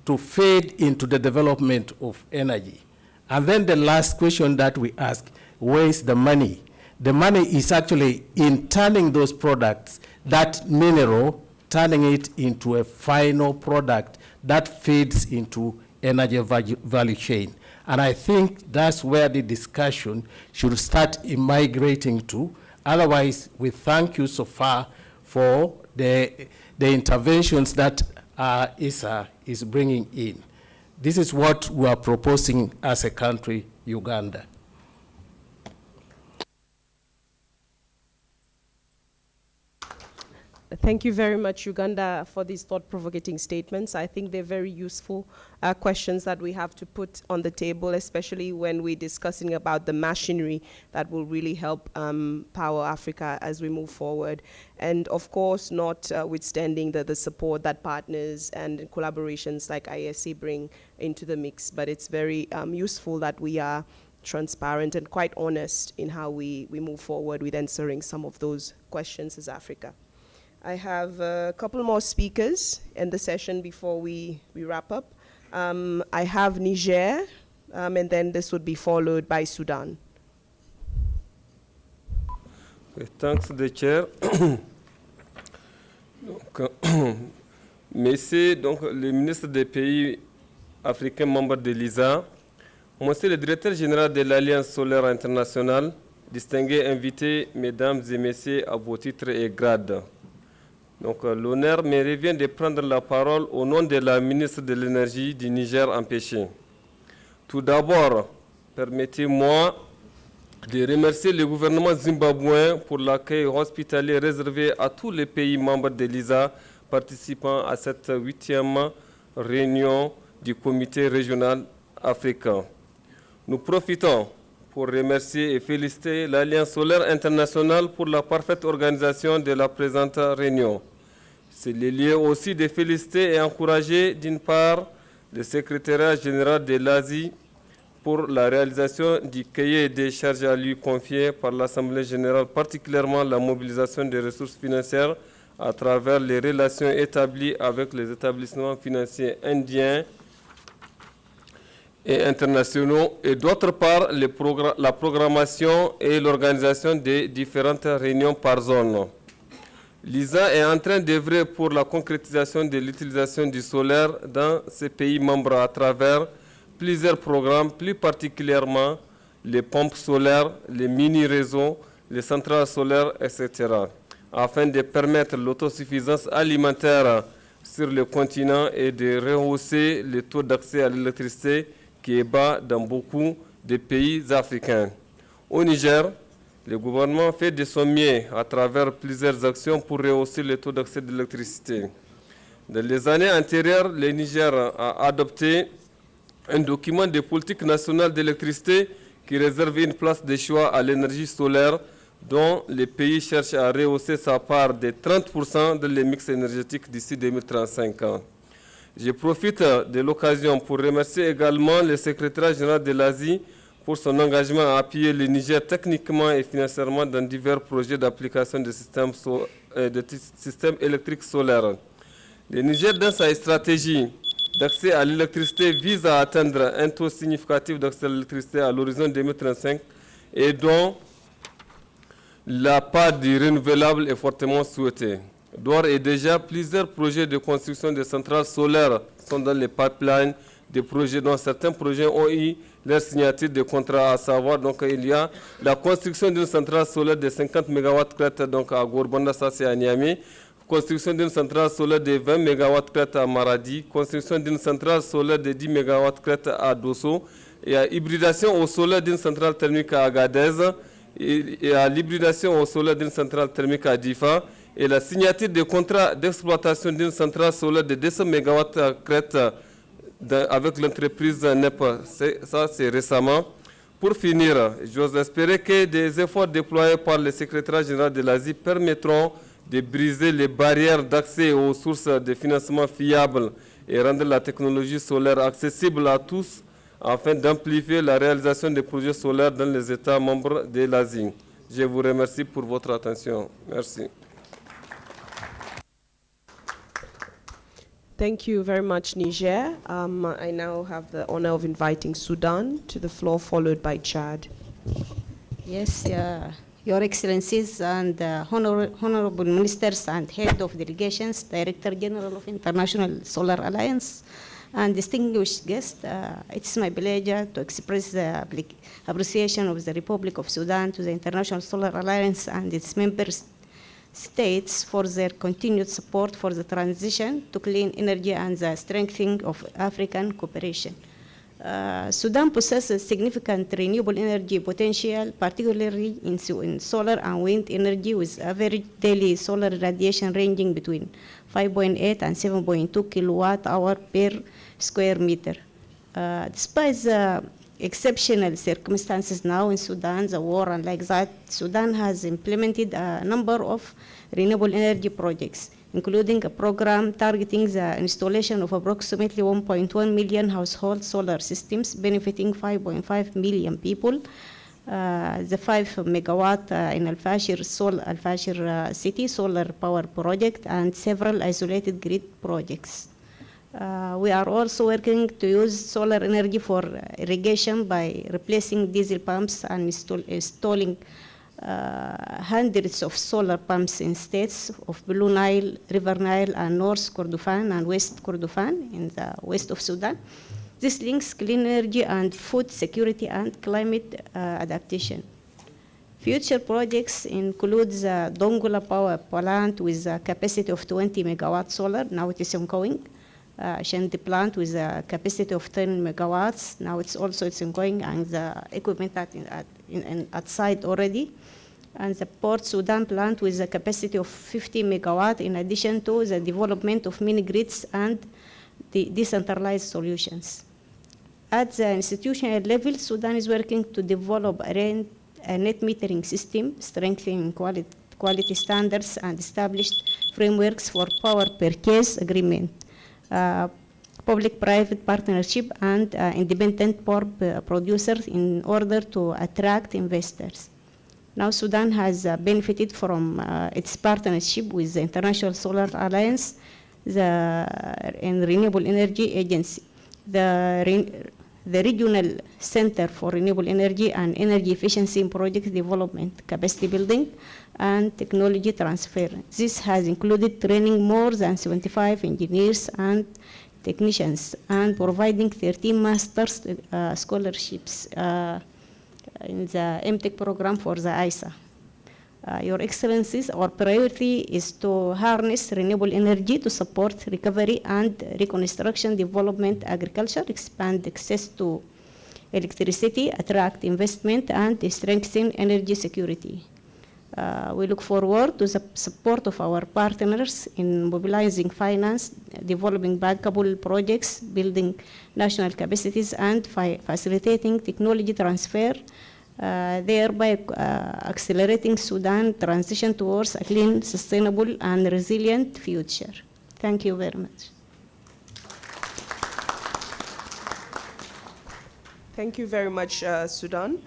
to feed into the development of energy? And then the last question that we ask, where is the money? The money is actually in turning those products, that mineral, turning it into a final product that feeds into energy value chain. And I think that's where the discussion should start migrating to. Otherwise, we thank you so far for the interventions that ISA is bringing in. This is what we are proposing as a country, Uganda. Thank you very much, Uganda, for these thought-provoking statements. I think they're very useful questions that we have to put on the table, especially when we're discussing about the machinery that will really help power Africa as we move forward. And of course, notwithstanding the support that partners and collaborations like ISA bring into the mix, but it's very useful that we are transparent and quite honest in how we move forward with answering some of those questions as Africa. I have a couple more speakers in the session before we wrap up. I have Niger, and then this would be followed by Sudan. Thanks, the chair. Monsieur le ministre des pays africains membres de l'ISA, monsieur le directeur général de l'Alliance solaire internationale, distingués invités, mesdames et messieurs, à vos titres et grades. Donc, l'honneur me revient de prendre la parole au nom de la ministre de l'Énergie du Niger empêché. Tout d'abord, permettez-moi de remercier le gouvernement zimbabwéen pour l'accueil hospitalier réservé à tous les pays membres de l'ISA participant à cette 8e réunion du comité régional africain. Nous profitons pour remercier et féliciter l'Alliance solaire internationale pour la parfaite organisation de la présente réunion. C'est le lieu aussi de féliciter et encourager d'une part le secrétariat général de l'Asie pour la réalisation du cahier des charges à lui confié par l'Assemblée générale, particulièrement la mobilisation des ressources financières à travers les relations établies avec les établissements financiers indiens et internationaux, et d'autre part la programmation et l'organisation des différentes réunions par zone. L'ISA est en train d'œuvrer pour la concrétisation de l'utilisation du solaire dans ces pays membres à travers plusieurs programmes, plus particulièrement les pompes solaires, les mini-réseaux, les centrales solaires, etc., afin de permettre l'autosuffisance alimentaire sur le continent et de rehausser le taux d'accès à l'électricité qui est bas dans beaucoup de pays africains. Au Niger, le gouvernement fait de son mieux à travers plusieurs actions pour rehausser le taux d'accès de l'électricité. Dans les années antérieures, le Niger a adopté un document de politique nationale d'électricité qui réserve une place de choix à l'énergie solaire, dont le pays cherche à rehausser sa part de 30% dans le mix énergétique d'ici 2035. Je profite de l'occasion pour remercier également le secrétaire général de l'Asie pour son engagement à appuyer le Niger techniquement et financièrement dans divers projets d'application des systèmes système électrique solaire. Le Niger, dans sa stratégie d'accès à l'électricité, vise à atteindre un taux significatif d'accès à l'électricité à l'horizon 2035 et dont la part du renouvelable est fortement souhaitée. D'ores et déjà, plusieurs projets de construction de centrales solaires sont dans les pipelines des projets dont certains projets ont eu leur signature de contrat, à savoir donc il y a la construction d'une centrale solaire de 50 MW donc à Gourbanda, ça c'est à Niamey, construction d'une centrale solaire de 20 MW à Maradi, construction d'une centrale solaire de 10 MW à Dosso, et à hybridation au solaire d'une centrale thermique à Agadez, et à l'hybridation au solaire d'une centrale thermique à Difa, et la signature de contrat d'exploitation d'une centrale solaire de 200 MW à Crète avec l'entreprise NEP. Ça, c'est récemment. Pour finir, j'ose espérer que des efforts déployés par le secrétaire général de l'Asie permettront de briser les barrières d'accès aux sources de financement fiables et rendre la technologie solaire accessible à tous afin d'amplifier la réalisation des projets solaires dans les États membres de l'Asie. Je vous remercie pour votre attention. Merci. Thank you very much, Niger. I now have the honor of inviting Sudan to the floor, followed by Chad. Yes, Your Excellencies and honorable ministers and head of delegations, Director General of International Solar Alliance, and distinguished guests, it's my pleasure to express the appreciation of the Republic of Sudan to the International Solar Alliance and its members states for their continued support for the transition to clean energy and the strengthening of African cooperation. Sudan possesses significant renewable energy potential, particularly in solar and wind energy, with average daily solar radiation ranging between 5.8 and 7.2 kilowatt-hour per square meter. Despite the exceptional circumstances now in Sudan, the war, and like that, Sudan has implemented a number of renewable energy projects, including a program targeting the installation of approximately 1.1 million household solar systems benefiting 5.5 million people, the 5 megawatt in Al-Fashir city solar power project, and several isolated grid projects. We are also working to use solar energy for irrigation by replacing diesel pumps and installing hundreds of solar pumps in states of Blue Nile, River Nile, and North Kordofan and West Kordofan in the west of Sudan. This links clean energy and food security and climate adaptation. Future projects include the Dongola power plant with a capacity of 20 megawatt solar, now it is ongoing. Shandi plant with a capacity of 10 megawatts, now it's ongoing, and the equipment at site already. And the Port Sudan plant with a capacity of 50 megawatt, in addition to the development of mini grids and the decentralized solutions. At the institutional level, Sudan is working to develop a net metering system, strengthening quality standards, and established frameworks for power purchase agreement, public-private partnership, and independent power producers in order to attract investors. Now Sudan has benefited from its partnership with the International Solar Alliance and Renewable Energy Agency, the Regional Center for Renewable Energy and Energy Efficiency in Project Development, Capacity Building, and Technology Transfer. This has included training more than 75 engineers and technicians and providing 13 master's scholarships in the MTech program for the ISA. Your Excellencies, our priority is to harness renewable energy to support recovery and reconstruction, development, agriculture, expand access to electricity, attract investment, and strengthen energy security. We look forward to the support of our partners in mobilizing finance, developing bankable projects, building national capacities, and facilitating technology transfer, thereby accelerating Sudan's transition towards a clean, sustainable, and resilient future. Thank you very much. Thank you very much, Sudan.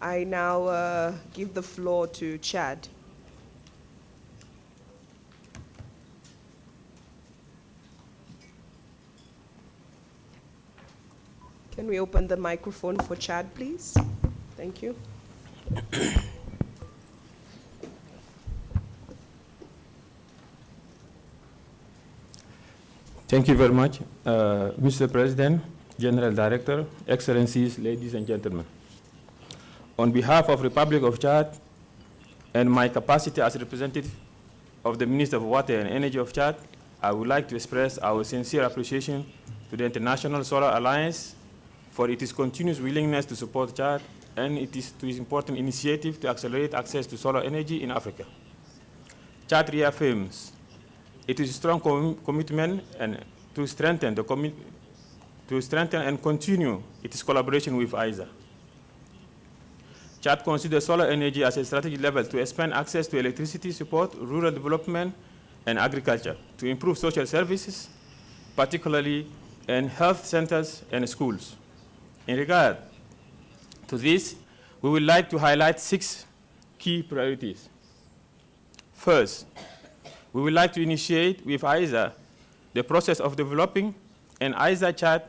I now give the floor to Chad. Can we open the microphone for Chad, please? Thank you. Thank you very much, Mr. President, General Director, Excellencies, ladies and gentlemen. On behalf of Republic of Chad and my capacity as representative of the Minister of Water and Energy of Chad, I would like to express our sincere appreciation to the International Solar Alliance for its continuous willingness to support Chad and its important initiative to accelerate access to solar energy in Africa. Chad reaffirms its strong commitment and to strengthen and continue its collaboration with ISA. Chad considers solar energy as a strategic level to expand access to electricity, support rural development and agriculture, to improve social services, particularly in health centers and schools. In regard to this, we would like to highlight 6 key priorities. First, we would like to initiate with ISA the process of developing an ISA-Chad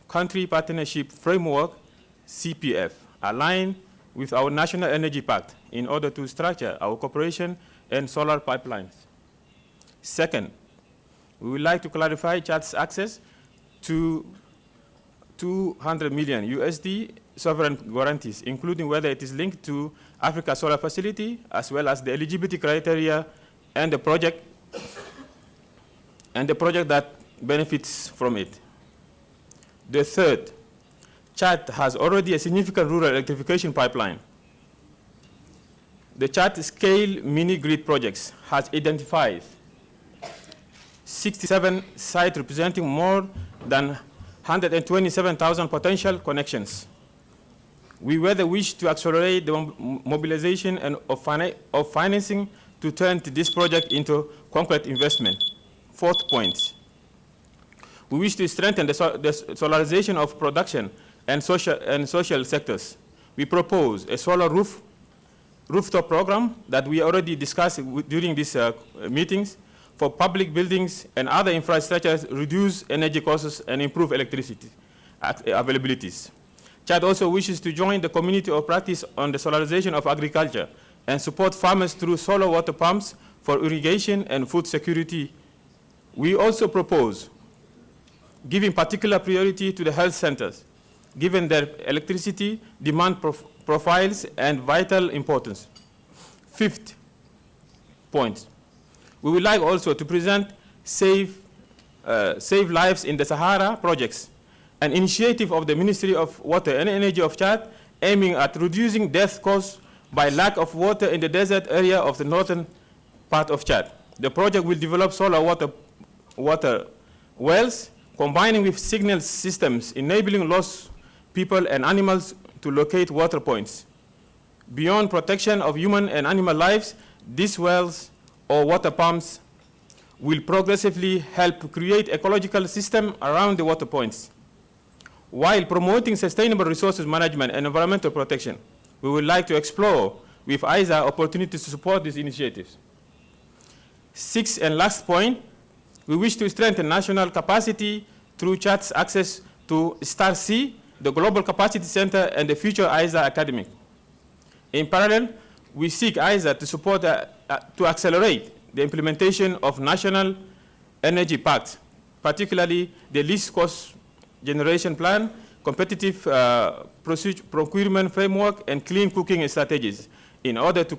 Country Partnership Framework, CPF, aligned with our National Energy Pact in order to structure our cooperation and solar pipelines. Second, we would like to clarify Chad's access to 200 million USD sovereign guarantees, including whether it is linked to Africa Solar Facility, as well as the eligibility criteria and the project that benefits from it. The third, Chad has already a significant rural electrification pipeline. The Chad Scale Mini-Grid Projects has identified 67 sites representing more than 127,000 potential connections. We whether wish to accelerate the mobilization and of financing to turn this project into concrete investment. Fourth point, we wish to strengthen the solarization of production and social sectors. We propose a solar rooftop program that we already discussed during these meetings for public buildings and other infrastructures, reduce energy costs and improve electricity availabilities. Chad also wishes to join the community of practice on the solarization of agriculture and support farmers through solar water pumps for irrigation and food security. We also propose giving particular priority to the health centers, given their electricity demand profiles and vital importance. Fifth point, we would like also to present Save Lives in the Sahara projects, an initiative of the Ministry of Water and Energy of Chad aiming at reducing death caused by lack of water in the desert area of the northern part of Chad. The project will develop solar water wells, combining with signal systems, enabling lost people and animals to locate water points. Beyond protection of human and animal lives, these wells or water pumps will progressively help create ecological system around the water points. While promoting sustainable resources management and environmental protection, we would like to explore with ISA opportunities to support these initiatives. Sixth and last point, we wish to strengthen national capacity through Chad's access to STAR-C, the Global Capacity Center, and the future ISA Academy. In parallel, we seek ISA to support, to accelerate the implementation of National Energy Pact, particularly the least cost generation plan, competitive procurement framework, and clean cooking strategies in order to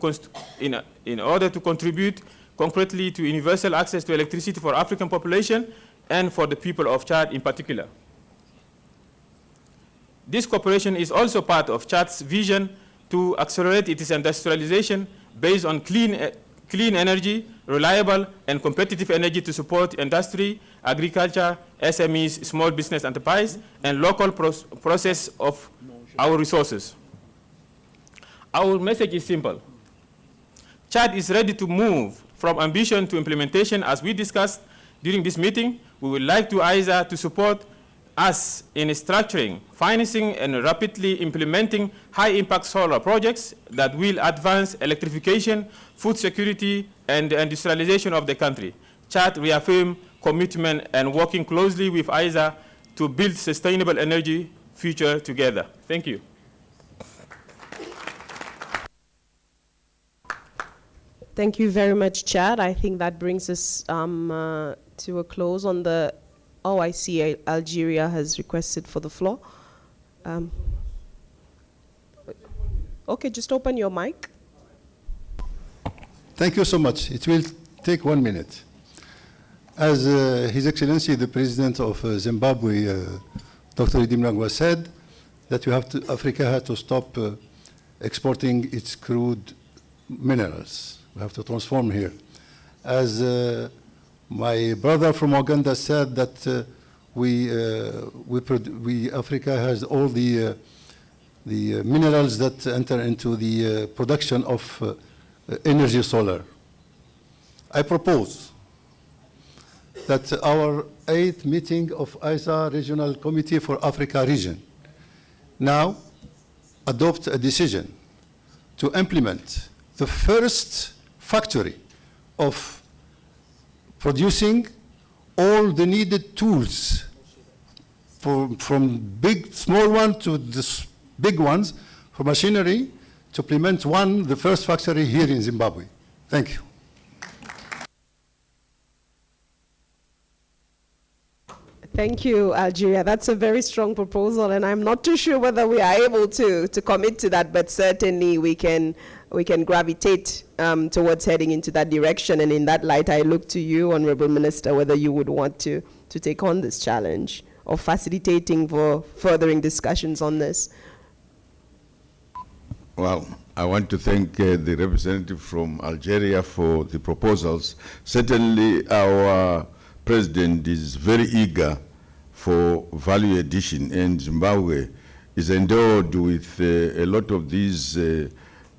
contribute concretely to universal access to electricity for African population and for the people of Chad in particular. This cooperation is also part of Chad's vision to accelerate its industrialization based on clean energy, reliable and competitive energy to support industry, agriculture, SMEs, small business enterprise, and local process of our resources. Our message is simple. Chad is ready to move from ambition to implementation. As we discussed during this meeting, we would like to ISA to support us in structuring, financing, and rapidly implementing high-impact solar projects that will advance electrification, food security, and the industrialization of the country. Chad reaffirms commitment and working closely with ISA to build sustainable energy future together. Thank you. Thank you very much, Chad. I think that brings us to a close on the, oh, I see Algeria has requested for the floor. Okay, just open your mic. Thank you so much. It will take 1 minute. As His Excellency, the President of Zimbabwe, Dr. Mnangagwa said, that Africa had to stop exporting its crude minerals. We have to transform here. As my brother from Uganda said, that Africa has all the minerals that enter into the production of energy solar. I propose that our 8th meeting of ISA Regional Committee for Africa region now adopt a decision to implement the first factory of producing all the needed tools from small ones to the big ones for machinery to implement the first factory here in Zimbabwe. Thank you. Thank you, Algeria. That's a very strong proposal, and I'm not too sure whether we are able to commit to that, but certainly we can gravitate towards heading into that direction. And in that light, I look to you, Honorable Minister, whether you would want to take on this challenge of facilitating for furthering discussions on this. Well, I want to thank the representative from Algeria for the proposals. Certainly, our president is very eager for value addition, and Zimbabwe is endowed with a lot of these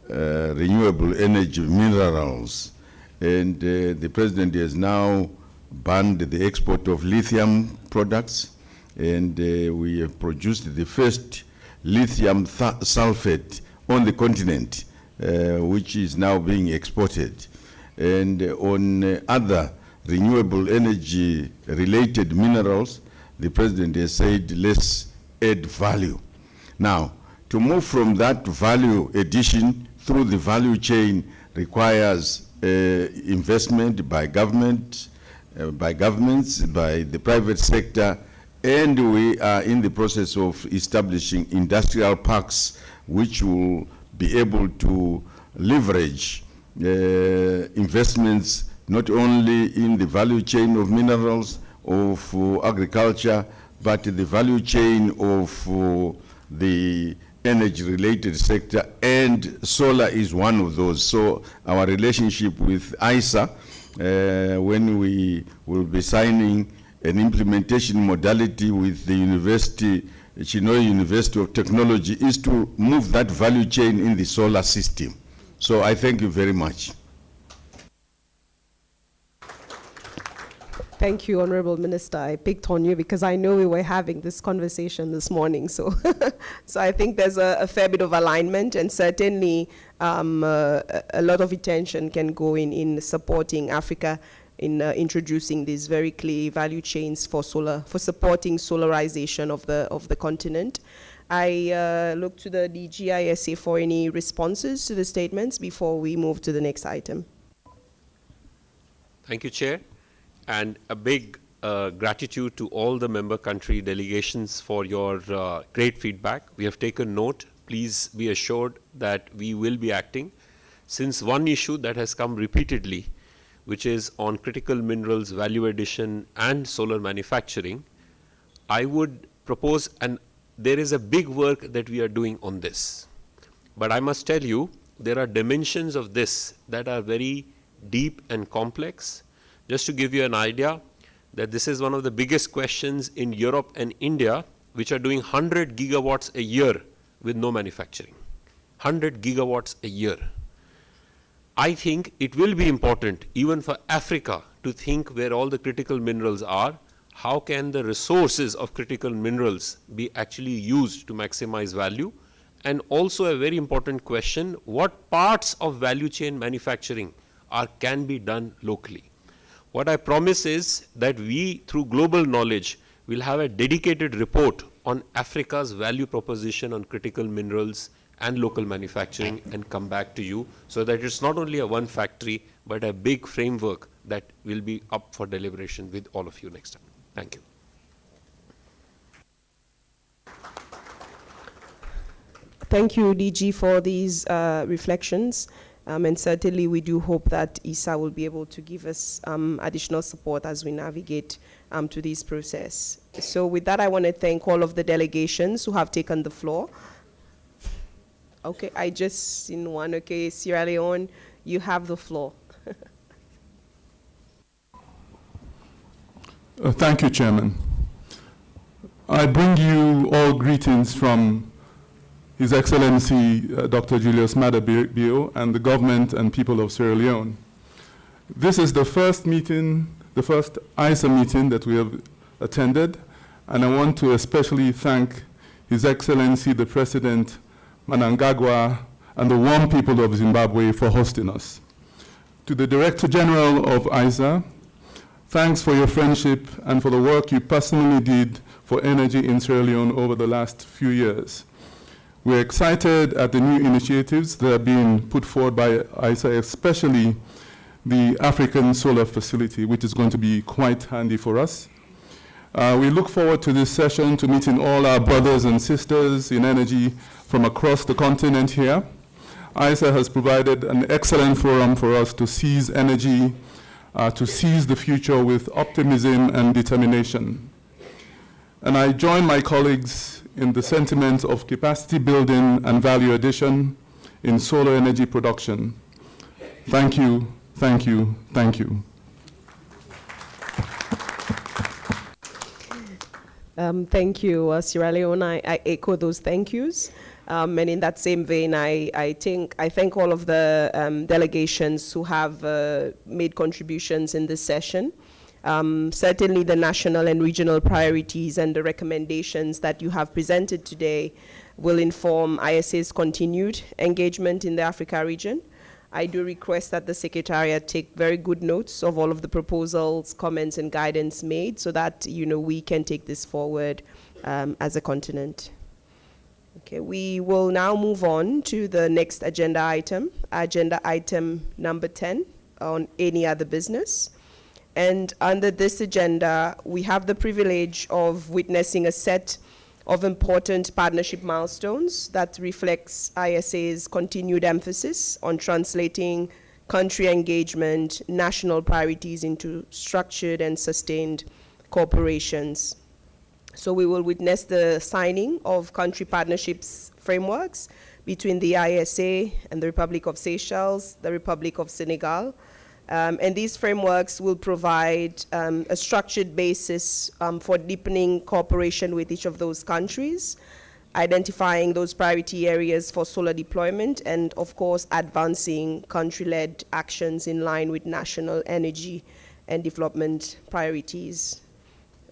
renewable energy minerals. And the president has now banned the export of lithium products, and we have produced the first lithium sulfate on the continent, which is now being exported. And on other renewable energy related minerals, the president has said, let's add value. Now, to move from that value addition through the value chain requires investment by governments, by the private sector, and we are in the process of establishing industrial parks which will be able to leverage investments not only in the value chain of minerals, of agriculture, but the value chain of the energy-related sector, and solar is one of those. So our relationship with ISA, when we will be signing an implementation modality with the university, Chinoy University of Technology, is to move that value chain in the solar system. So I thank you very much. Thank you, Honorable Minister. I picked on you because I know we were having this conversation this morning. So, so I think there's a fair bit of alignment, and certainly a lot of attention can go in supporting Africa in introducing these very clear value chains for supporting solarization of the continent. I look to the DGISA for any responses to the statements before we move to the next item. Thank you, Chair. And a big gratitude to all the member country delegations for your great feedback. We have taken note. Please be assured that we will be acting. Since one issue that has come repeatedly, which is on critical minerals, value addition, and solar manufacturing, I would propose, and there is a big work that we are doing on this. But I must tell you, there are dimensions of this that are very deep and complex. Just to give you an idea, that this is one of the biggest questions in Europe and India, which are doing 100 gigawatts a year with no manufacturing. 100 gigawatts a year. I think it will be important, even for Africa, to think where all the critical minerals are. How can the resources of critical minerals be actually used to maximize value? And also a very important question, what parts of value chain manufacturing can be done locally? What I promise is that we, through global knowledge, will have a dedicated report on Africa's value proposition on critical minerals and local manufacturing and come back to you so that it's not only a one factory, but a big framework that will be up for deliberation with all of you next time. Thank you. Thank you, DG, for these reflections. And certainly we do hope that ISA will be able to give us additional support as we navigate to this process. So with that, I want to thank all of the delegations who have taken the floor. Okay, I just seen one. Okay, Sierra Leone, you have the floor. Thank you, Chairman. I bring you all greetings from His Excellency Dr. Julius Maada Bio and the government and people of Sierra Leone. This is the first meeting, the first ISA meeting that we have attended, and I want to especially thank His Excellency the President Mnangagwa and the warm people of Zimbabwe for hosting us. To the Director General of ISA, thanks for your friendship and for the work you personally did for energy in Sierra Leone over the last few years. We're excited at the new initiatives that are being put forward by ISA, especially the African Solar Facility, which is going to be quite handy for us. We look forward to this session, to meeting all our brothers and sisters in energy from across the continent here. ISA has provided an excellent forum for us to seize energy, to seize the future with optimism and determination. And I join my colleagues in the sentiment of capacity building and value addition in solar energy production. Thank you, thank you, thank you. Thank you, Sierra Leone. I echo those thank yous. And in that same vein, I thank all of the delegations who have made contributions in this session. Certainly the national and regional priorities and the recommendations that you have presented today will inform ISA's continued engagement in the Africa region. I do request that the Secretariat take very good notes of all of the proposals, comments, and guidance made so that we can take this forward as a continent. Okay, we will now move on to the next agenda item number 10 on any other business. And under this agenda, we have the privilege of witnessing a set of important partnership milestones that reflects ISA's continued emphasis on translating country engagement, national priorities into structured and sustained cooperations. So we will witness the signing of country partnerships frameworks between the ISA and the Republic of Seychelles, the Republic of Senegal. And these frameworks will provide a structured basis for deepening cooperation with each of those countries, identifying those priority areas for solar deployment, and of course, advancing country-led actions in line with national energy and development priorities.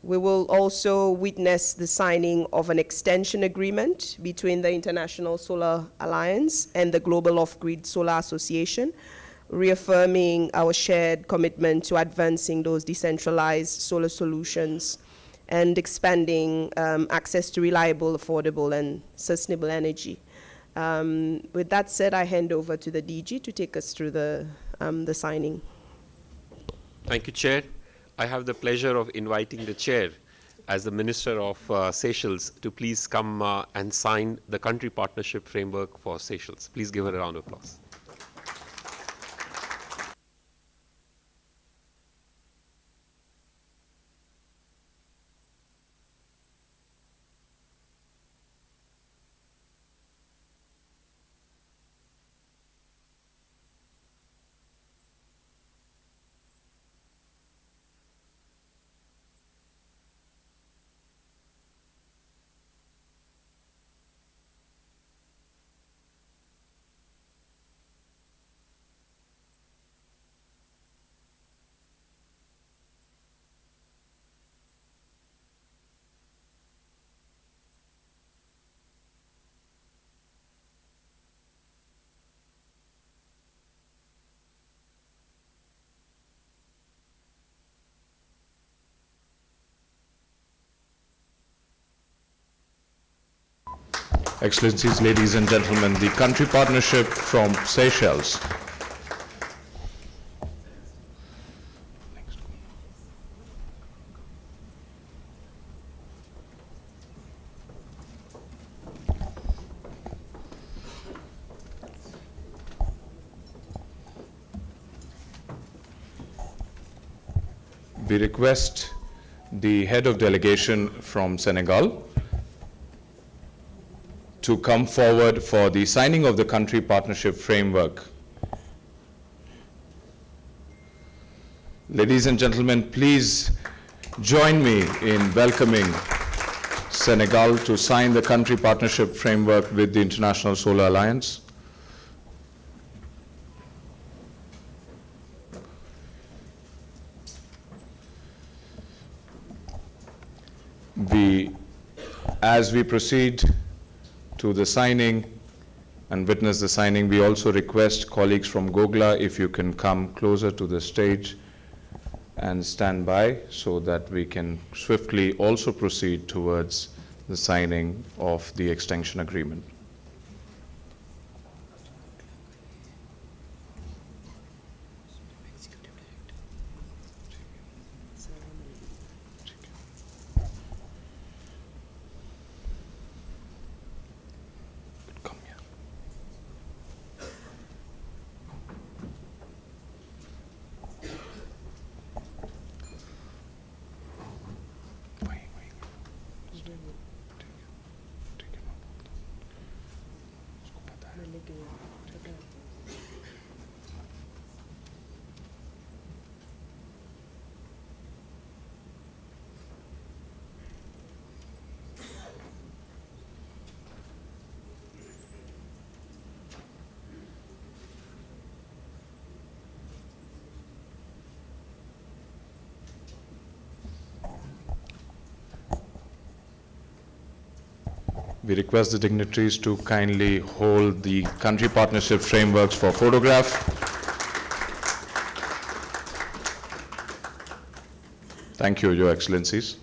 We will also witness the signing of an extension agreement between the International Solar Alliance and the Global Off-Grid Solar Association, reaffirming our shared commitment to advancing those decentralized solar solutions and expanding access to reliable, affordable, and sustainable energy. With that said, I hand over to the DG to take us through the signing. Thank you, Chair. I have the pleasure of inviting the Chair as the Minister of Seychelles to please come and sign the country partnership framework for Seychelles. Please give her a round of applause. Excellencies, ladies and gentlemen, the country partnership from Seychelles. We request the head of delegation from Senegal to come forward for the signing of the country partnership framework. Ladies and gentlemen, please join me in welcoming Senegal to sign the country partnership framework with the International Solar Alliance. As we proceed to the signing and witness the signing, we also request colleagues from Gogla if you can come closer to the stage and stand by so that we can swiftly also proceed towards the signing of the extension agreement. We request the dignitaries to kindly hold the country partnership frameworks for photograph. Thank you, Your Excellencies.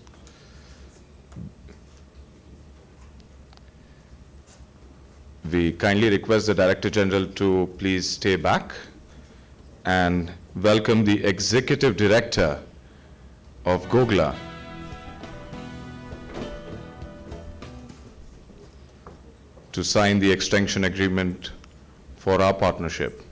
We kindly request the Director General to please stay back and welcome the Executive Director of Gogla, to sign the extension agreement for our partnership.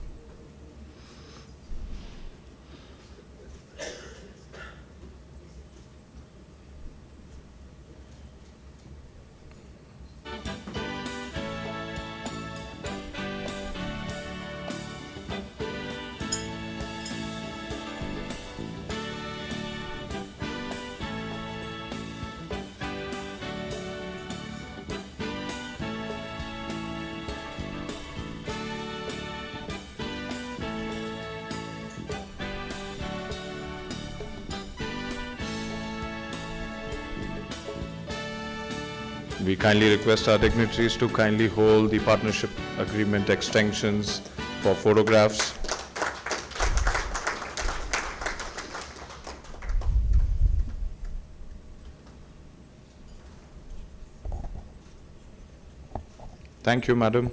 We kindly request our dignitaries to kindly hold the partnership agreement extensions for photographs. Thank you, Madam.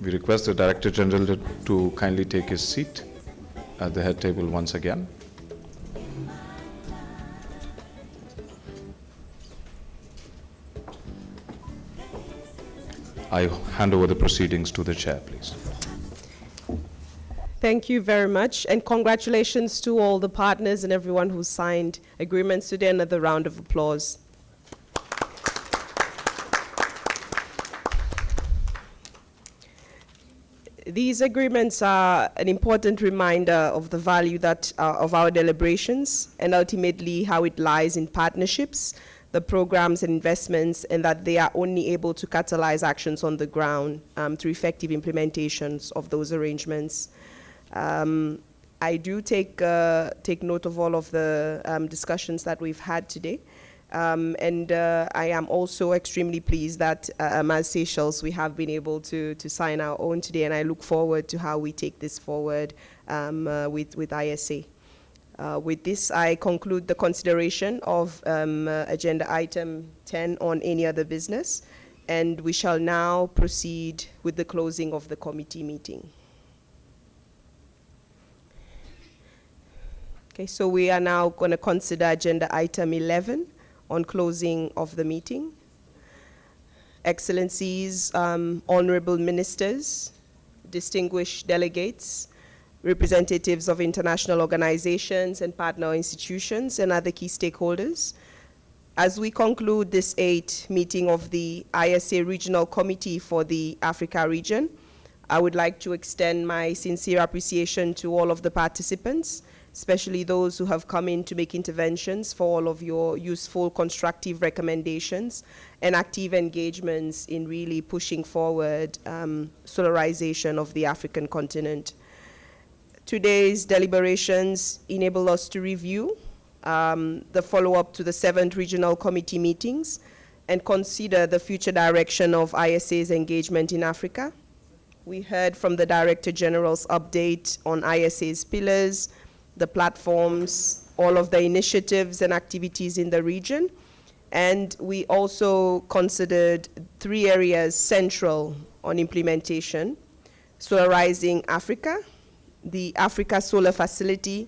We request the Director General to kindly take his seat at the head table once again. I hand over the proceedings to the chair, please. Thank you very much, and congratulations to all the partners and everyone who signed agreements today. Another round of applause. These agreements are an important reminder of the value that of our deliberations, and ultimately how it lies in partnerships, the programs and investments, and that they are only able to catalyze actions on the ground through effective implementations of those arrangements. I do take note of all of the discussions that we've had today. And I am also extremely pleased that as Seychelles, we have been able to sign our own today, and I look forward to how we take this forward with ISA. With this, I conclude the consideration of agenda item 10 on any other business, and we shall now proceed with the closing of the committee meeting. Okay, so we are now going to consider agenda item 11 on closing of the meeting. Excellencies, honorable ministers, distinguished delegates, representatives of international organizations and partner institutions and other key stakeholders. As we conclude this 8th meeting of the ISA Regional Committee for the Africa region, I would like to extend my sincere appreciation to all of the participants, especially those who have come in to make interventions, for all of your useful, constructive recommendations and active engagements in really pushing forward solarization of the African continent. Today's deliberations enable us to review the follow-up to the 7th Regional Committee meetings and consider the future direction of ISA's engagement in Africa. We heard from the Director General's update on ISA's pillars, the platforms, all of the initiatives and activities in the region. And we also considered 3 areas central on implementation: solarizing Africa, the Africa Solar Facility,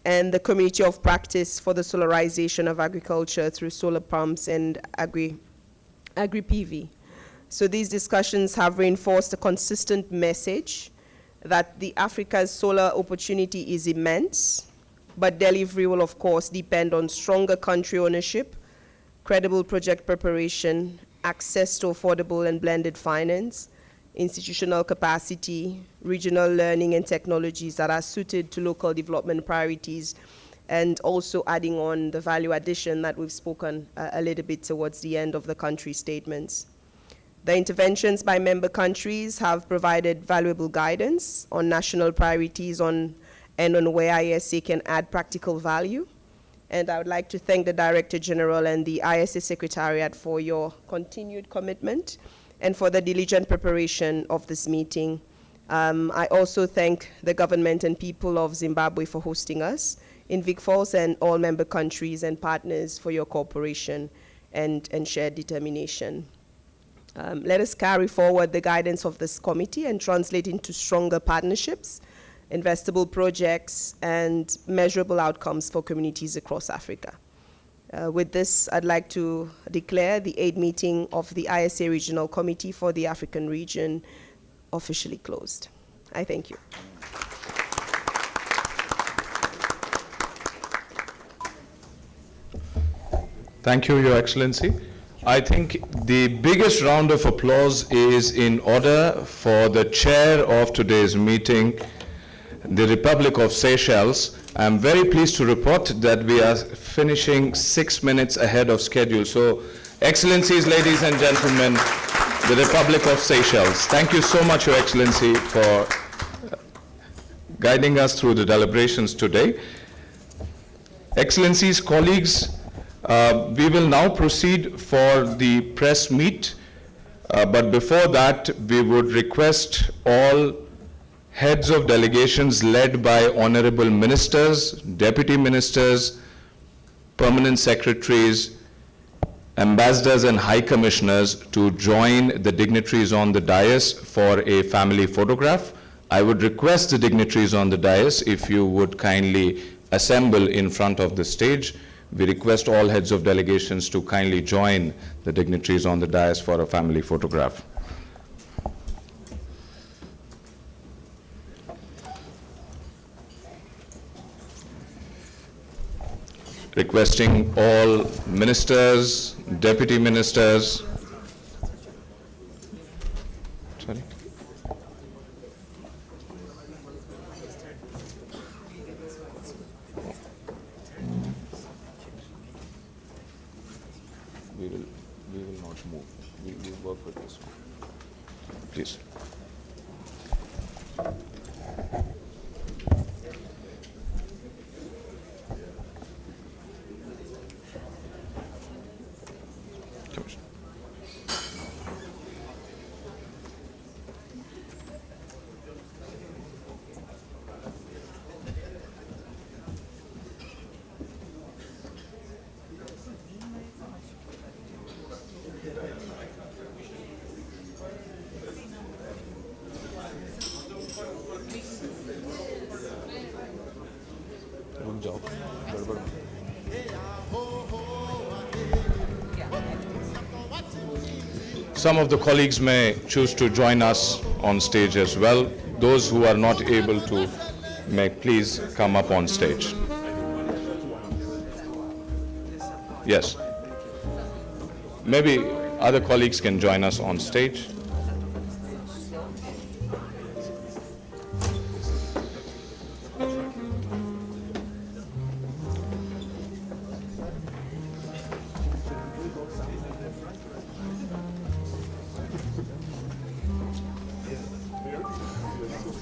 and the Community of Practice for the Solarization of Agriculture through solar pumps and agri-PV. So these discussions have reinforced a consistent message that the Africa's solar opportunity is immense, but delivery will of course depend on stronger country ownership, credible project preparation, access to affordable and blended finance, institutional capacity, regional learning and technologies that are suited to local development priorities, and also adding on the value addition that we've spoken a little bit towards the end of the country statements. The interventions by member countries have provided valuable guidance on national priorities and on where ISA can add practical value. And I would like to thank the Director General and the ISA Secretariat for your continued commitment and for the diligent preparation of this meeting. I also thank the government and people of Zimbabwe for hosting us in Vic Falls, and all member countries and partners for your cooperation and shared determination. Let us carry forward the guidance of this committee and translate into stronger partnerships, investable projects, and measurable outcomes for communities across Africa. With this, I'd like to declare the 8th meeting of the ISA Regional Committee for the African region officially closed. I thank you. Thank you, Your Excellency. I think the biggest round of applause is in order for the chair of today's meeting, the Republic of Seychelles. I'm very pleased to report that we are finishing 6 minutes ahead of schedule. So, Excellencies, ladies and gentlemen, the Republic of Seychelles, thank you so much, Your Excellency, for guiding us through the deliberations today. Excellencies, colleagues, we will now proceed for the press meet, but before that, we would request all heads of delegations led by honorable ministers, deputy ministers, permanent secretaries, ambassadors and high commissioners to join the dignitaries on the dais for a family photograph. I would request the dignitaries on the dais if you would kindly assemble in front of the stage. We request all heads of delegations to kindly join the dignitaries on the dais for a family photograph. Requesting all ministers, deputy ministers. Sorry. We will not move. We work with this one. Please. Some of the colleagues may choose to join us on stage as well. Those who are not able to may please come up on stage. Yes. Maybe other colleagues can join us on stage.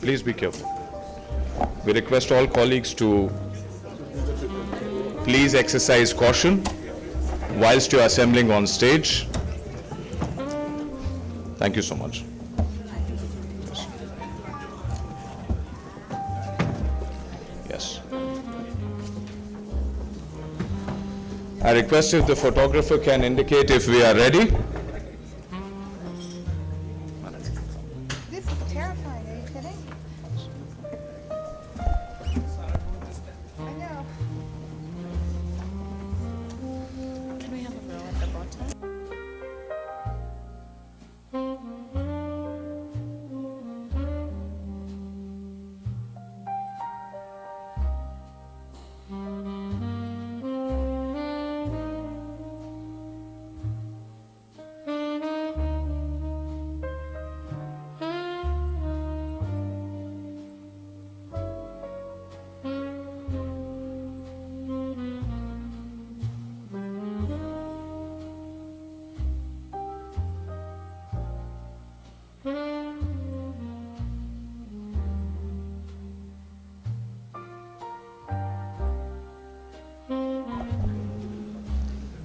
Please be careful. We request all colleagues to please exercise caution whilst you are assembling on stage. Thank you so much. Yes. I request if the photographer can indicate if we are ready. This is terrifying, are you kidding? I know. Can we have a row at the bottom?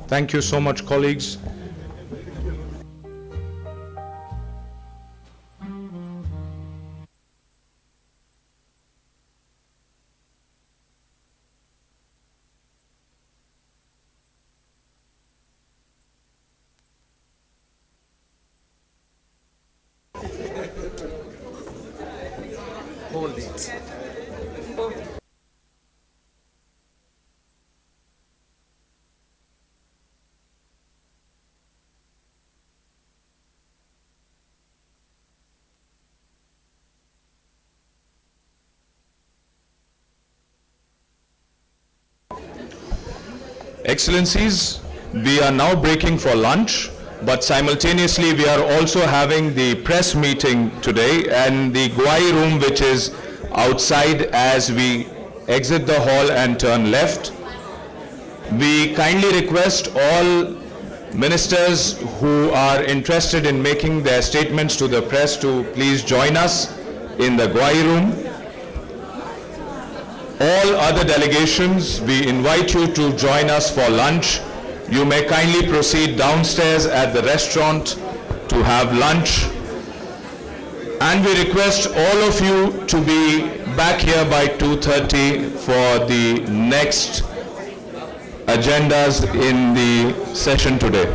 Thank you so much, colleagues. Hold it. Excellencies, we are now breaking for lunch, but simultaneously we are also having the press meeting today, and the Guai room, which is outside as we exit the hall and turn left. We kindly request all ministers who are interested in making their statements to the press to please join us in the Guai room. All other delegations, we invite you to join us for lunch. You may kindly proceed downstairs at the restaurant to have lunch. And we request all of you to be back here by 2:30 for the next agendas in the session today.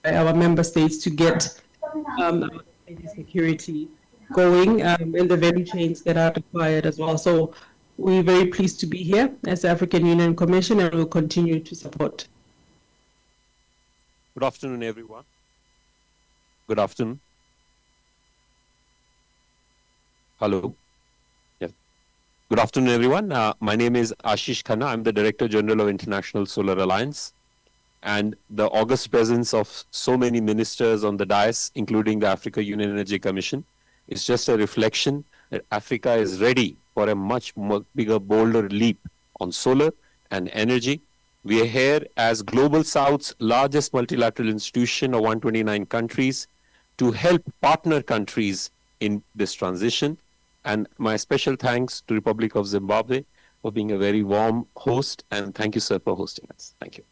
by our member states to get our energy security going in the value chains that are required as well. So we're very pleased to be here as the African Union Commission, and we'll continue to support. Good afternoon, everyone. Good afternoon. Hello. Yes. Good afternoon, everyone. My name is Ashish Khanna. I'm the Director General of International Solar Alliance. And the august presence of so many ministers on the dais, including the Africa Union Energy Commission, is just a reflection that Africa is ready for a much more bigger, bolder leap on solar and energy. We are here as Global South's largest multilateral institution of 129 countries to help partner countries in this transition. And my special thanks to Republic of Zimbabwe for being a very warm host. And thank you, sir, for hosting us. Thank you.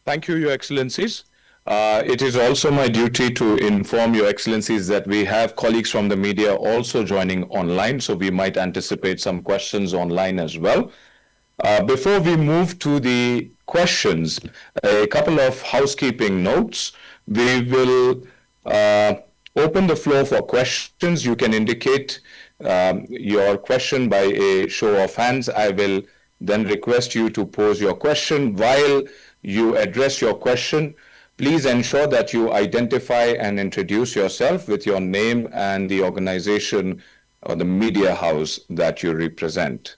Thank you, Your Excellencies. It is also my duty to inform Your Excellencies that we have colleagues from the media also joining online, so we might anticipate some questions online as well. Before we move to the questions, a couple of housekeeping notes. We will open the floor for questions. You can indicate your question by a show of hands. I will then request you to pose your question. While you address your question, please ensure that you identify and introduce yourself with your name and the organization or the media house that you represent.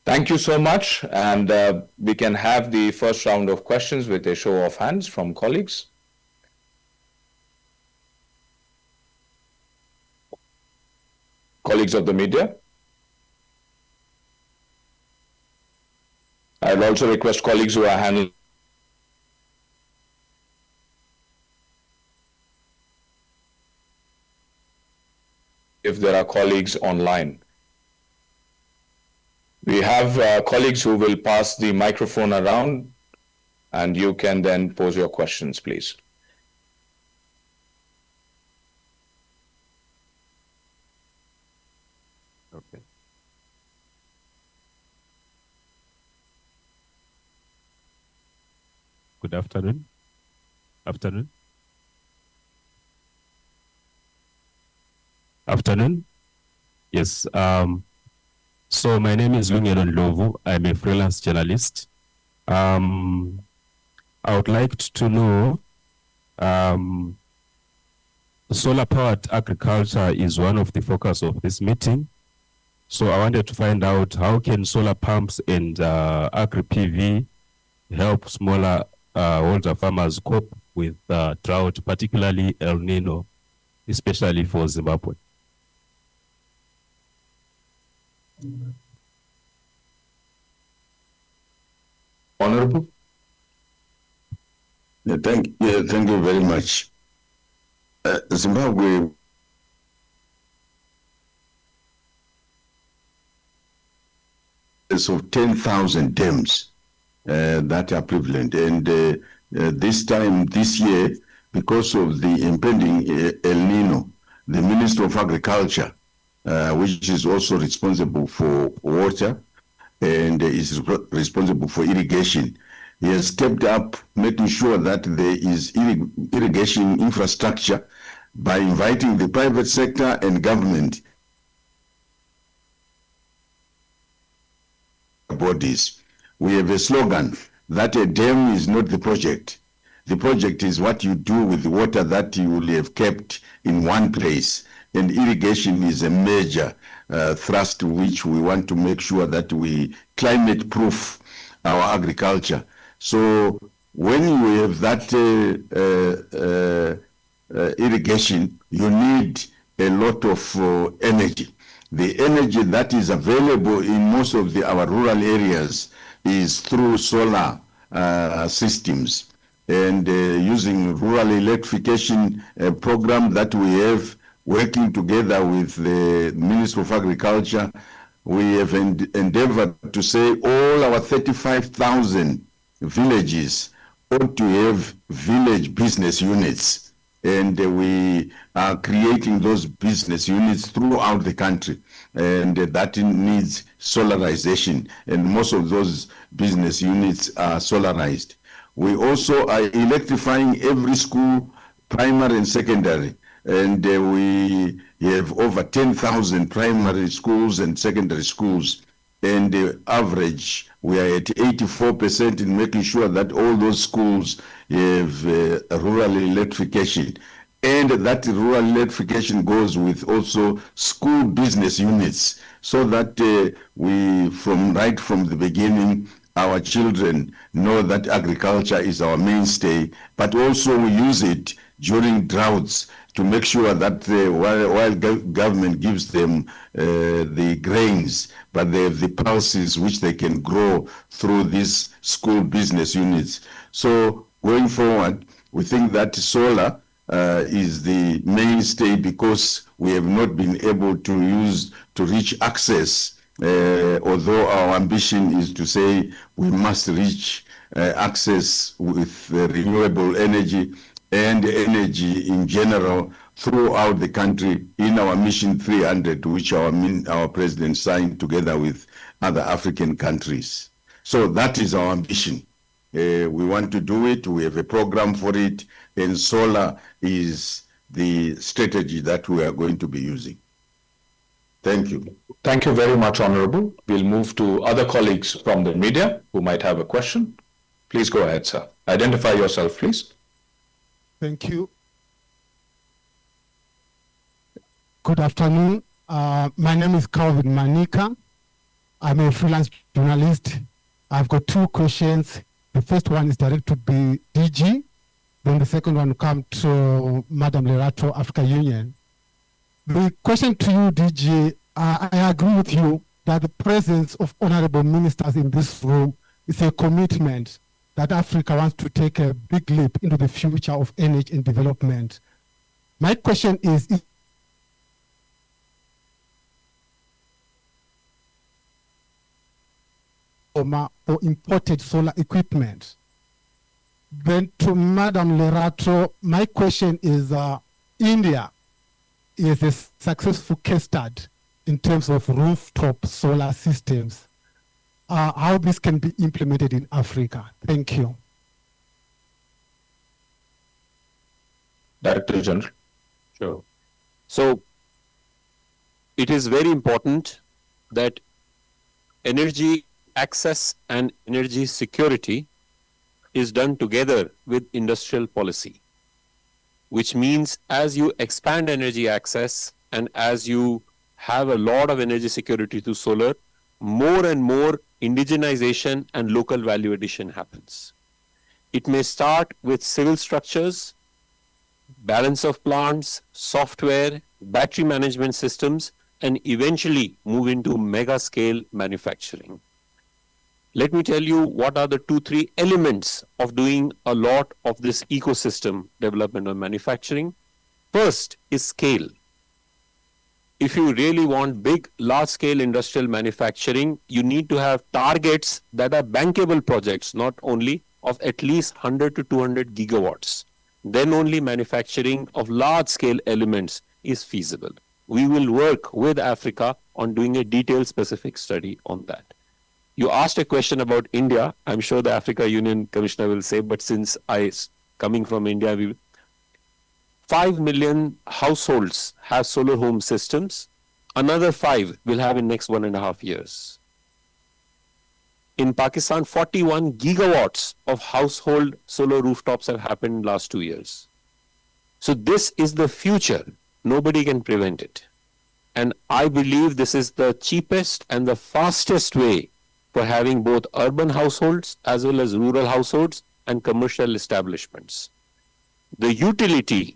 Thank you so much, and we can have the first round of questions with a show of hands from colleagues. Colleagues of the media. I'll also request colleagues who are handling if there are colleagues online. We have colleagues who will pass the microphone around, and you can then pose your questions, please. Okay. Good afternoon. Afternoon. Yes. So my name is Lungelon Lovu. I'm a freelance journalist. I would like to know, solar-powered agriculture is one of the focus of this meeting. So I wanted to find out how can solar pumps and agri-PV help smaller holder farmers cope with drought, particularly El Nino, especially for Zimbabwe. Honorable. Thank you very much. Zimbabwe is of 10,000 dams that are prevalent, and this year, because of the impending El Nino, the Minister of Agriculture, which is also responsible for water and is responsible for irrigation, he has stepped up making sure that there is irrigation infrastructure by inviting the private sector and government bodies. We have a slogan that a dam is not the project. The project is what you do with the water that you will have kept in one place. And irrigation is a major thrust which we want to make sure that we climate-proof our agriculture. So when you have that irrigation, you need a lot of energy. The energy that is available in most of our rural areas is through solar systems, and using rural electrification program that we have, working together with the Ministry of Agriculture, we have endeavored to say all our 35,000 villages ought to have village business units, and we are creating those business units throughout the country, and that needs solarization, and most of those business units are solarized. We also are electrifying every school, primary and secondary. And we have over 10,000 primary schools and secondary schools. And the average, we are at 84% in making sure that all those schools have rural electrification. And that rural electrification goes with also school business units, so that right from the beginning, our children know that agriculture is our mainstay, but also we use it during droughts to make sure that while government gives them the grains, but they have the pulses which they can grow through these school business units. So going forward, we think that solar is the mainstay, because we have not been able to reach access, although our ambition is to say we must reach access with renewable energy and energy in general throughout the country in our Mission 300, which our president signed together with other African countries. So that is our ambition. We want to do it. We have a program for it, and solar is the strategy that we are going to be using. Thank you. Thank you very much, Honorable. We'll move to other colleagues from the media who might have a question. Please go ahead, sir. Identify yourself, please. Thank you. Good afternoon. My name is Calvin Manika. I'm a freelance journalist. I've got two questions. The first one is directed to the DG. Then the second one will come to Madam Lerato, Africa Union. The question to you, DG, I agree with you that the presence of honorable ministers in this room is a commitment that Africa wants to take a big leap into the future of energy and development. My question is or imported solar equipment. Then to Madam Lerato, my question is, India is a successful case study in terms of rooftop solar systems. How this can be implemented in Africa. Thank you. Director General. Sure. So it is very important that energy access and energy security is done together with industrial policy, which means as you expand energy access and as you have a lot of energy security through solar, more and more indigenization and local value addition happens. It may start with civil structures, balance of plants, software, battery management systems, and eventually move into mega scale manufacturing. Let me tell you what are the 2-3 elements of doing a lot of this ecosystem development or manufacturing. First is scale. If you really want big, large-scale industrial manufacturing, you need to have targets that are bankable projects, not only of at least 100 to 200 gigawatts. Then only manufacturing of large-scale elements is feasible. We will work with Africa on doing a detailed specific study on that. You asked a question about India. I'm sure the Africa Union Commissioner will say, but since coming from India, 5 million households have solar home systems. Another 5 will have in next 1.5 years. In Pakistan, 41 gigawatts of household solar rooftops have happened in the last 2 years. So this is the future. Nobody can prevent it. And I believe this is the cheapest and the fastest way for having both urban households as well as rural households and commercial establishments. The utility,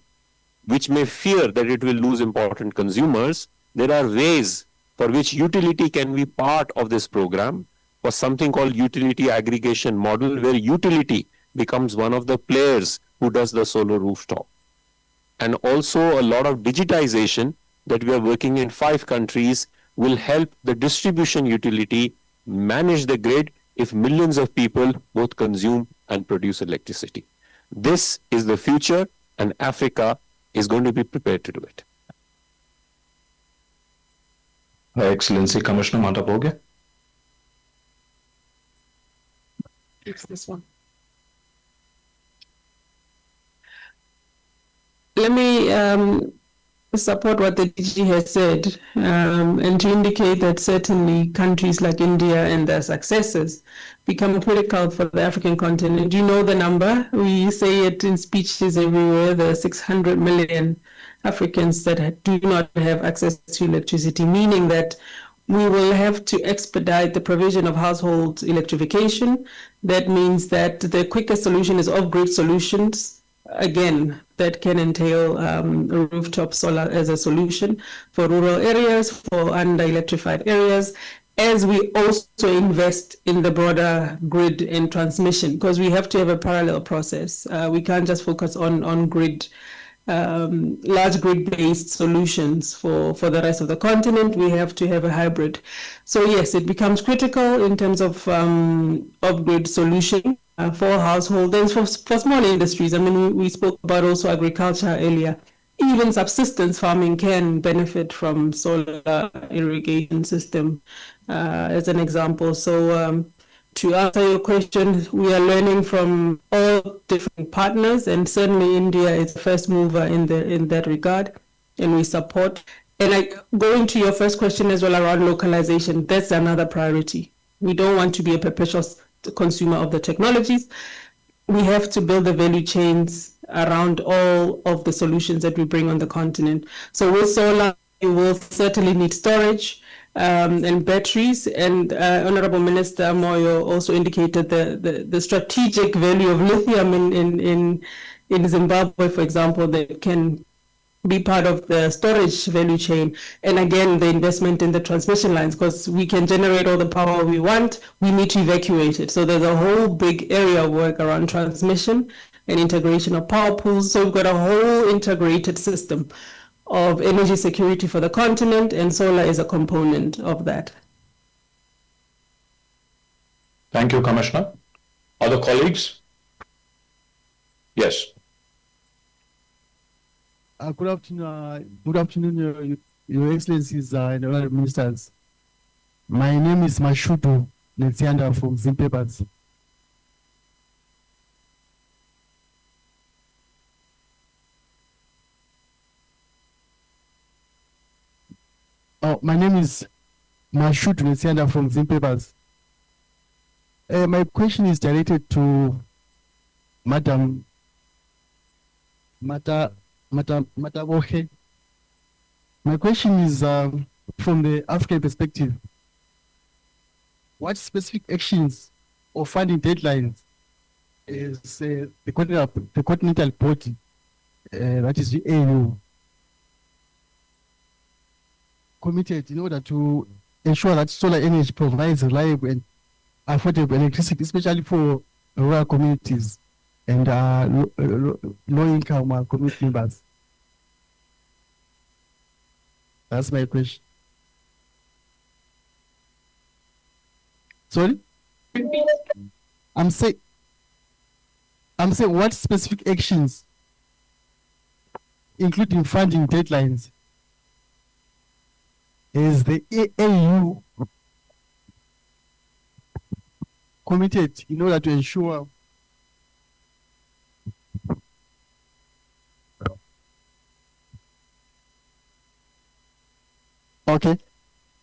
which may fear that it will lose important consumers, there are ways for which utility can be part of this program, for something called utility aggregation model, where utility becomes one of the players who does the solar rooftop. And also a lot of digitization that we are working in 5 countries will help the distribution utility manage the grid if millions of people both consume and produce electricity. This is the future, and Africa is going to be prepared to do it. Her Excellency Commissioner Mantaboge. It's this one. let me support what the DG has said, and to indicate that certainly countries like India and their successors become critical for the African continent. You know the number, we say it in speeches everywhere, there are 600 million Africans that do not have access to electricity, meaning that we will have to expedite the provision of household electrification. That means that the quickest solution is off-grid solutions, again, that can entail rooftop solar as a solution for rural areas, for under-electrified areas, as we also invest in the broader grid and transmission, because we have to have a parallel process. We can't just focus on grid, large grid-based solutions for the rest of the continent. We have to have a hybrid. So yes, it becomes critical in terms of grid solution for households and for small industries. I mean, we spoke about also agriculture earlier. Even subsistence farming can benefit from solar irrigation system, as an example. So to answer your question, we are learning from all different partners, and certainly India is the first mover in that regard, and we support. And going to your first question as well around localization, that's another priority. We don't want to be a perpetual consumer of the technologies. We have to build the value chains around all of the solutions that we bring on the continent. So with solar, you will certainly need storage and batteries. And Honorable Minister Moyo also indicated the strategic value of lithium in Zimbabwe, for example, that can be part of the storage value chain. And again, the investment in the transmission lines, because we can generate all the power we want, we need to evacuate it. So there's a whole big area of work around transmission and integration of power pools. So we've got a whole integrated system of energy security for the continent, and solar is a component of that. Thank you, Commissioner. Other colleagues? Yes. Good afternoon, Your Excellencies and Honorable Ministers. My name is Mashudu Netsianda from ZIMBABWE. My name is Mashudu Netsianda from ZIMBABWE. My question is directed to Madam Matabohe. My question is from the African perspective. What specific actions or funding deadlines is the continental body, that is the AU, committed in order to ensure that solar energy provides reliable and affordable electricity, especially for rural communities and low-income community members? That's my question. Sorry? I'm saying what specific actions, including funding deadlines, is the AU committed in order to ensure okay,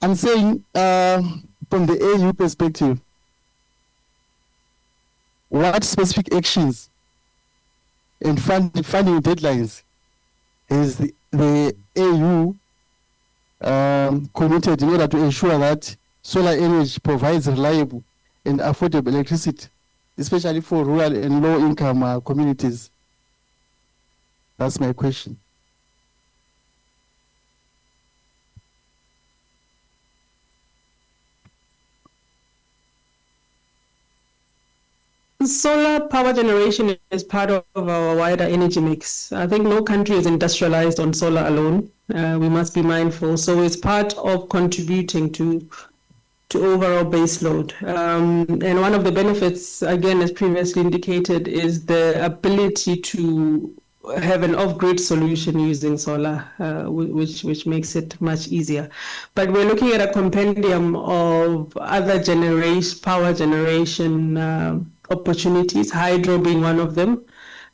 I'm saying from the AU perspective, what specific actions and funding deadlines is the AU committed in order to ensure that solar energy provides reliable and affordable electricity, especially for rural and low-income communities? That's my question. Solar power generation is part of our wider energy mix. I think no country is industrialized on solar alone. We must be mindful. So it's part of contributing to overall base load. And one of the benefits, again, as previously indicated, is the ability to have an off-grid solution using solar, which makes it much easier. But we're looking at a compendium of other power generation opportunities, hydro being one of them,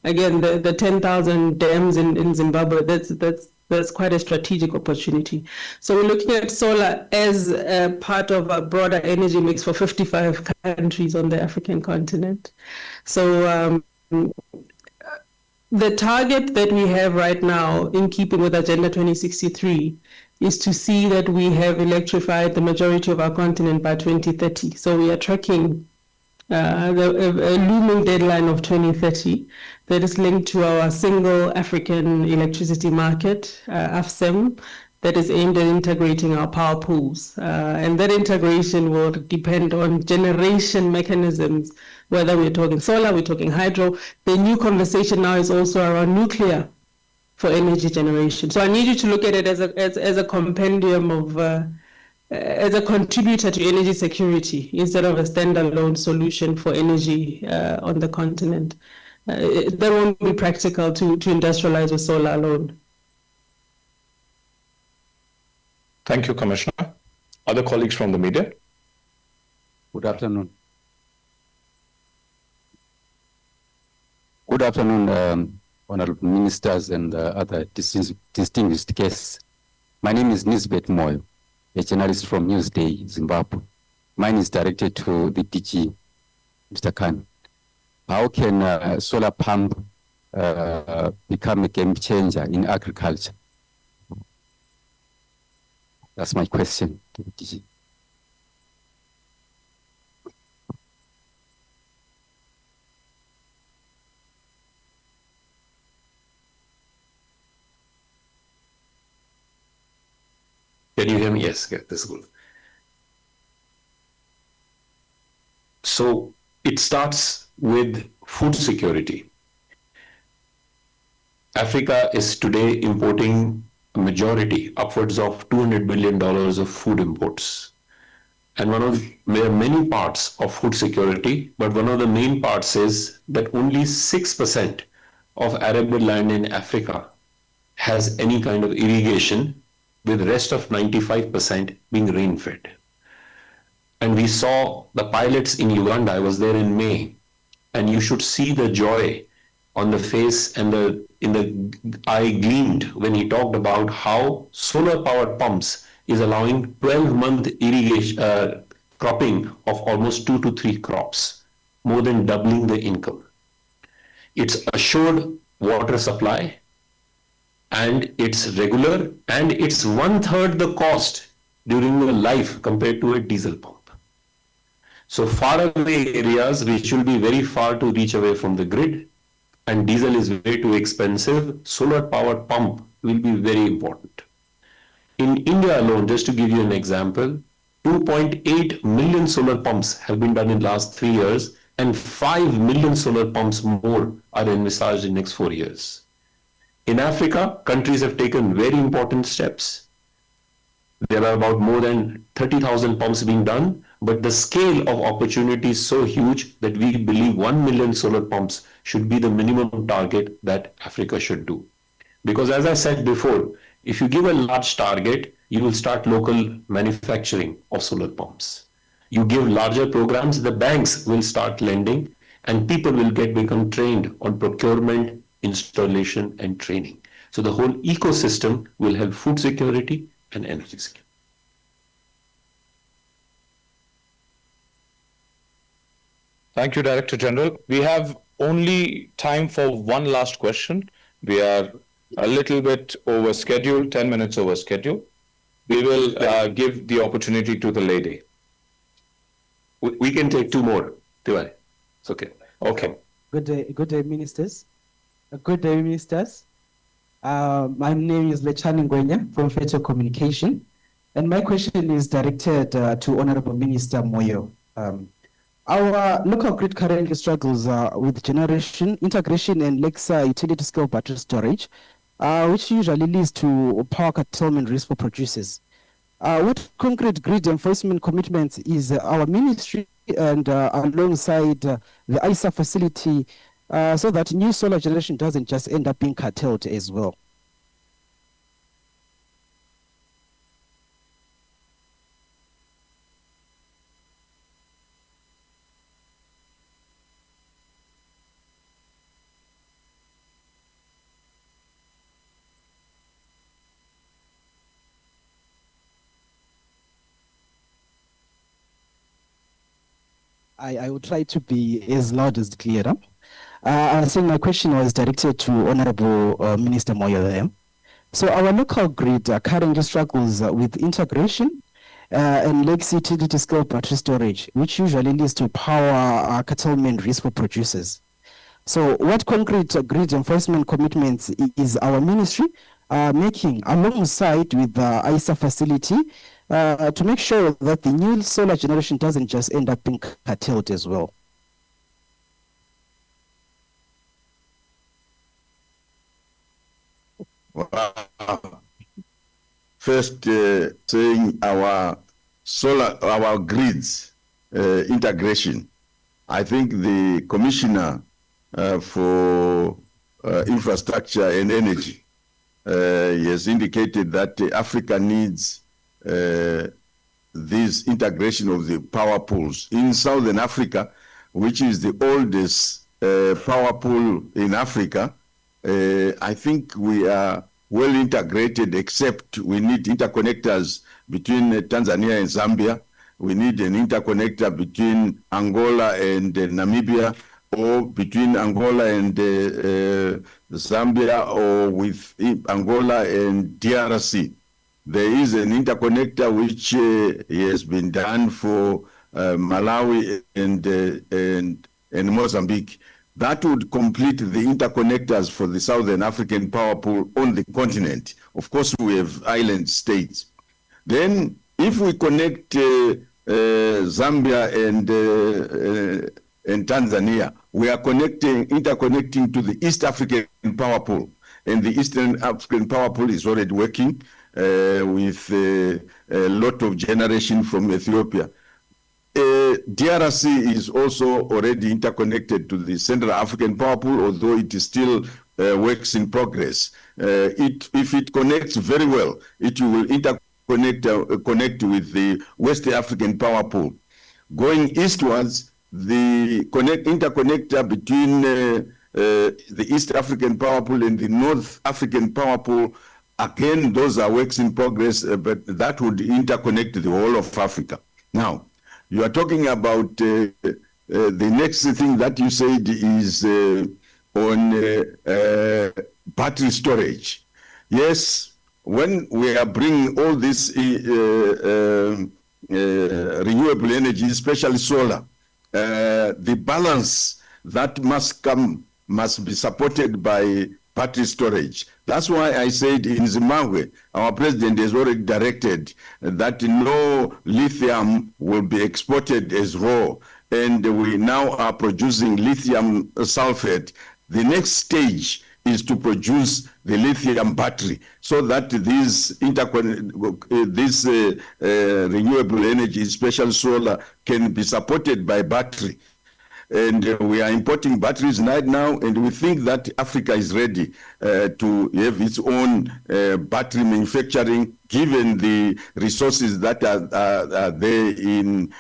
again, the 10,000 dams in Zimbabwe, that's quite a strategic opportunity. So we're looking at solar as a part of a broader energy mix for 55 countries on the African continent. So the target that we have right now, in keeping with Agenda 2063, is to see that we have electrified the majority of our continent by 2030. So we are tracking a looming deadline of 2030 that is linked to our single African electricity market, AFSEM, that is aimed at integrating our power pools. And that integration will depend on generation mechanisms, whether we're talking solar, we're talking hydro. The new conversation now is also around nuclear for energy generation. So I need you to look at it as a compendium of as a contributor to energy security instead of a standalone solution for energy on the continent. That won't be practical to industrialize with solar alone. Thank you, Commissioner. Other colleagues from the media? Good afternoon. Good afternoon, honorable ministers and other distinguished guests. My name is Nisbet Moyo, a journalist from Newsday, Zimbabwe. Mine is directed to the DG, Mr. Khan. How can solar pump become a game changer in agriculture? That's my question to the DG. Can you hear me? Yes, yeah, this is good. So it starts with food security. Africa is today importing a majority, upwards of $200 billion of food imports. And there are many parts of food security, but one of the main parts is that only 6% of arable land in Africa has any kind of irrigation, with the rest of 95% being rain-fed. And we saw the pilots in Uganda. I was there in May, and you should see the joy on the face and in the eye gleamed when he talked about how solar-powered pumps is allowing 12-month irrigation cropping of almost 2 to 3 crops, more than doubling the income. It's assured water supply, and it's regular, and it's 1/3 the cost during the life compared to a diesel pump. So far away areas which will be very far to reach away from the grid, and diesel is way too expensive, solar powered pump will be very important. In India alone, just to give you an example, 2.8 million solar pumps have been done in the last 3 years, and 5 million solar pumps more are envisaged in the next 4 years. In Africa, countries have taken very important steps. There are about more than 30,000 pumps being done, but the scale of opportunity is so huge that we believe 1 million solar pumps should be the minimum target that Africa should do. Because as I said before, if you give a large target, you will start local manufacturing of solar pumps. You give larger programs, the banks will start lending, and people will become trained on procurement, installation, and training. So the whole ecosystem will help food security and energy security. Thank you, Director General. We have only time for one last question. We are a little bit over schedule, 10 minutes over schedule. We will give the opportunity to the lady. We can take 2 more, Tiwari. It's okay. Okay. Good day, ministers. Good day, ministers. My name is Lechani Ngwenya from Federal Communication, and my question is directed to Honorable Minister Moyo. Our local grid currently struggles with generation, integration, and lakeside utility-scale battery storage, which usually leads to power curtailment risk for producers. What concrete grid enforcement commitments is our ministry and alongside the ISA facility so that new solar generation doesn't just end up being curtailed as well? I will try to be as loud as clear. I think my question was directed to Honorable Minister Moyo. So our local grid currently struggles with integration and legacy utility-scale battery storage, which usually leads to power curtailment risk for producers. So what concrete grid enforcement commitments is our ministry making alongside with the ISA facility to make sure that the new solar generation doesn't just end up being curtailed as well? First, saying our grids integration. I think the Commissioner for Infrastructure and Energy has indicated that Africa needs this integration of the power pools. In Southern Africa, which is the oldest power pool in Africa, I think we are well integrated, except we need interconnectors between Tanzania and Zambia. We need an interconnector between Angola and Namibia, or between Angola and Zambia, or with Angola and DRC. There is an interconnector which has been done for Malawi and Mozambique. That would complete the interconnectors for the Southern African power pool on the continent. Of course, we have island states. Then, if we connect Zambia and Tanzania, we are interconnecting to the East African power pool. And the Eastern African power pool is already working with a lot of generation from Ethiopia. DRC is also already interconnected to the Central African power pool, although it is still works in progress. If it connects very well, it will connect with the West African power pool. Going eastwards, the interconnector between the East African power pool and the North African power pool, again, those are works in progress, but that would interconnect the whole of Africa. Now, you are talking about the next thing that you said is on battery storage. Yes, when we are bringing all this renewable energy, especially solar, the balance that must be supported by battery storage. That's why I said in Zimbabwe, our president has already directed that no lithium will be exported as raw, and we now are producing lithium sulfate. The next stage is to produce the lithium battery, so that this renewable energy, especially solar, can be supported by battery. And we are importing batteries right now, and we think that Africa is ready to have its own battery manufacturing, given the resources that are there in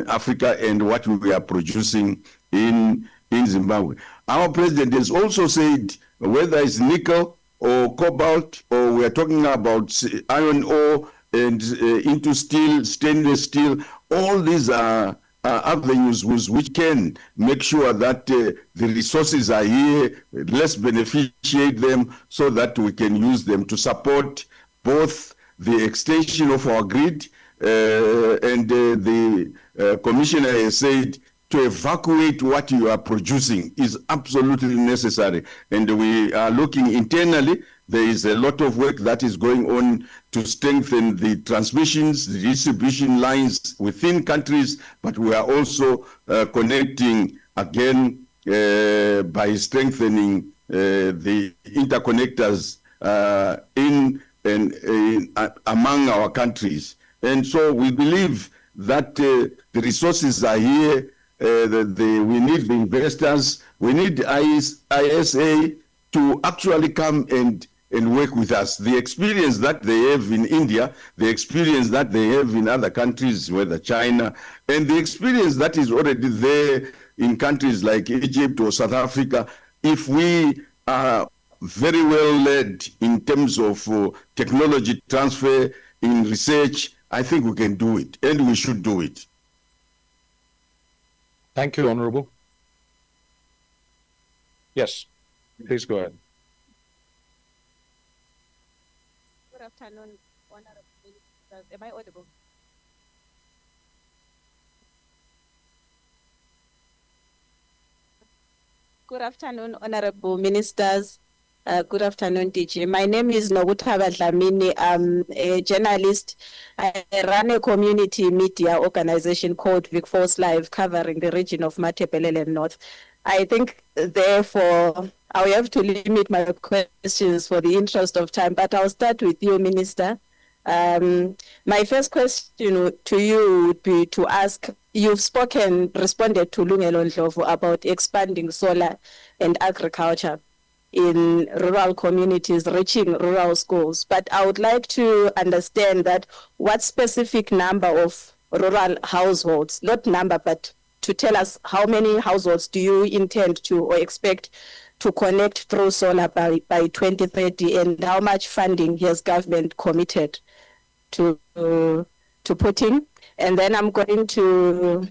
Africa and what we are producing in Zimbabwe. Our president has also said, whether it's nickel or cobalt, or we are talking about iron ore and into steel, stainless steel, all these are avenues which can make sure that the resources are here, let's beneficiate them so that we can use them to support both the extension of our grid and the commissioner has said to evacuate what you are producing is absolutely necessary. And we are looking internally. There is a lot of work that is going on to strengthen the transmissions, the distribution lines within countries, but we are also connecting again by strengthening the interconnectors among our countries. And so we believe that the resources are here. We need the investors. We need ISA to actually come and work with us. The experience that they have in India, the experience that they have in other countries, whether China, and the experience that is already there in countries like Egypt or South Africa, if we are very well led in terms of technology transfer in research, I think we can do it, and we should do it. Thank you, Honorable. Yes, please go ahead. Good afternoon, Honorable Ministers. Am I audible? Good afternoon, Honorable Ministers. Good afternoon, DG. My name is Nogutaba Dlamini. I'm a journalist. I run a community media organization called VicForce Live, covering the region of Matebelele North. I think, therefore, I will have to limit my questions for the interest of time, but I'll start with you, Minister. My first question to you would be to ask, you've responded to Lungelo Ndlovu about expanding solar and agriculture in rural communities, reaching rural schools. But I would like to understand that what specific number of rural households, not number, but to tell us how many households do you intend to or expect to connect through solar by 2030, and how much funding has government committed to put in? And then I'm going to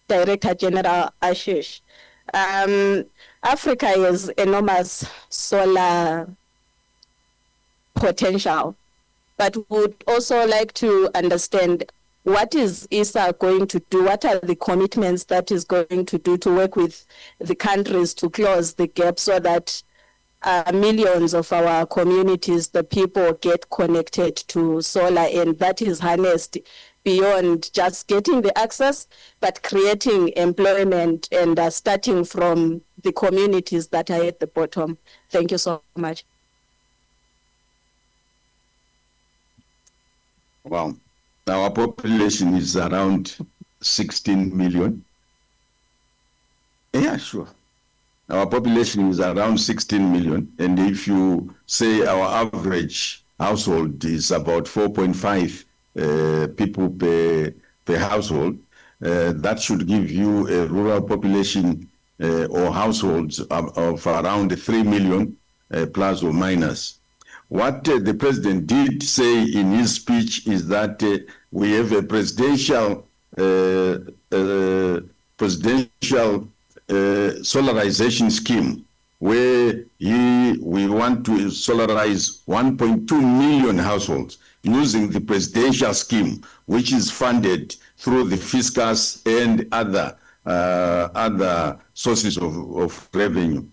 Director General Ashish. Africa has enormous solar potential, but would also like to understand what is ISA going to do? What are the commitments that is going to do to work with the countries to close the gap so that millions of our communities, the people, get connected to solar, and that is harnessed beyond just getting the access, but creating employment and starting from the communities that are at the bottom. Thank you so much. Wow. Our population is around 16 million. Yeah, sure. Our population is around 16 million. And if you say our average household is about 4.5 people per household, that should give you a rural population or households of around 3 million plus or minus. What the president did say in his speech is that we have a presidential solarization scheme where we want to solarize 1.2 million households using the presidential scheme, which is funded through the fiscus and other sources of revenue.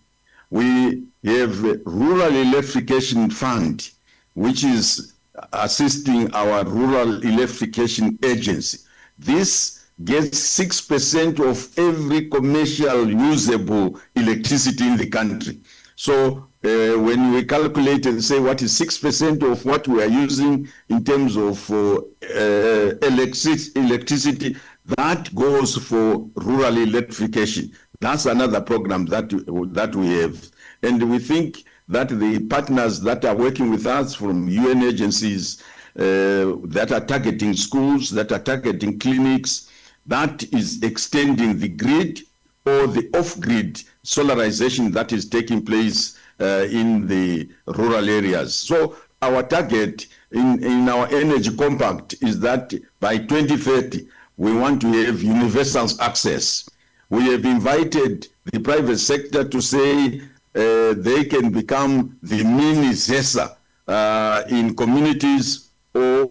We have a rural electrification fund, which is assisting our rural electrification agency. This gets 6% of every commercial usable electricity in the country. So when we calculate and say what is 6% of what we are using in terms of electricity, that goes for rural electrification. That's another program that we have. And we think that the partners that are working with us from UN agencies that are targeting schools, that are targeting clinics, that is extending the grid or the off-grid solarization that is taking place in the rural areas. So our target in our energy compact is that by 2030, we want to have universal access. We have invited the private sector to say they can become the mini ZESA in communities or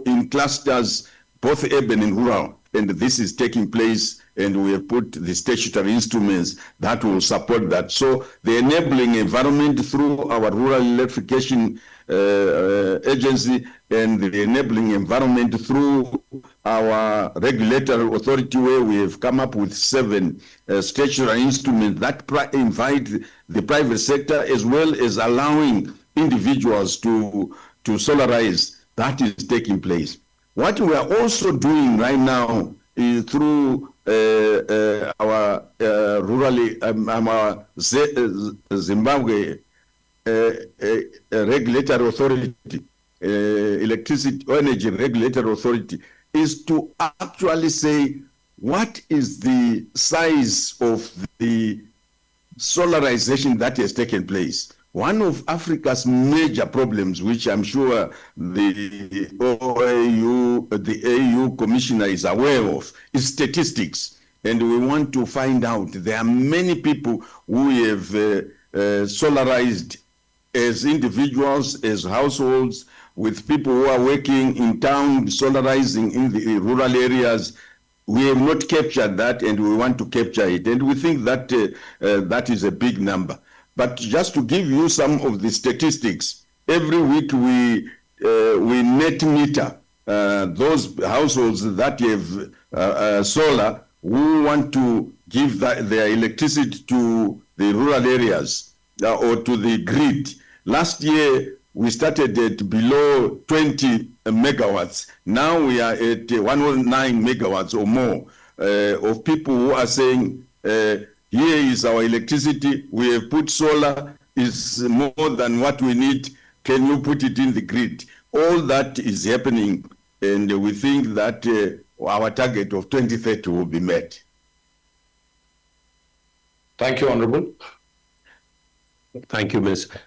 in clusters, both urban and rural. And this is taking place, and we have put the statutory instruments that will support that. So the enabling environment through our rural electrification agency and the enabling environment through our regulatory authority, where we have come up with 7 statutory instruments that invite the private sector as well as allowing individuals to solarize, that is taking place. What we are also doing right now is through our ZIMBABWE regulatory authority, electricity energy regulatory authority, is to actually say what is the size of the solarization that has taken place. One of Africa's major problems, which I'm sure the AU commissioner is aware of, is statistics. and we want to find out. There are many people who have solarized as individuals, as households, with people who are working in town, solarizing in the rural areas. We have not captured that, and we want to capture it. And we think that that is a big number. But just to give you some of the statistics, every week we net meter those households that have solar who want to give their electricity to the rural areas or to the grid. Last year, we started at below 20 megawatts. Now we are at 109 megawatts or more of people who are saying, here is our electricity, we have put solar, is more than what we need, can you put it in the grid? All that is happening, and we think that our target of 2030 will be met. Thank you, Honorable. Thank you, Minister.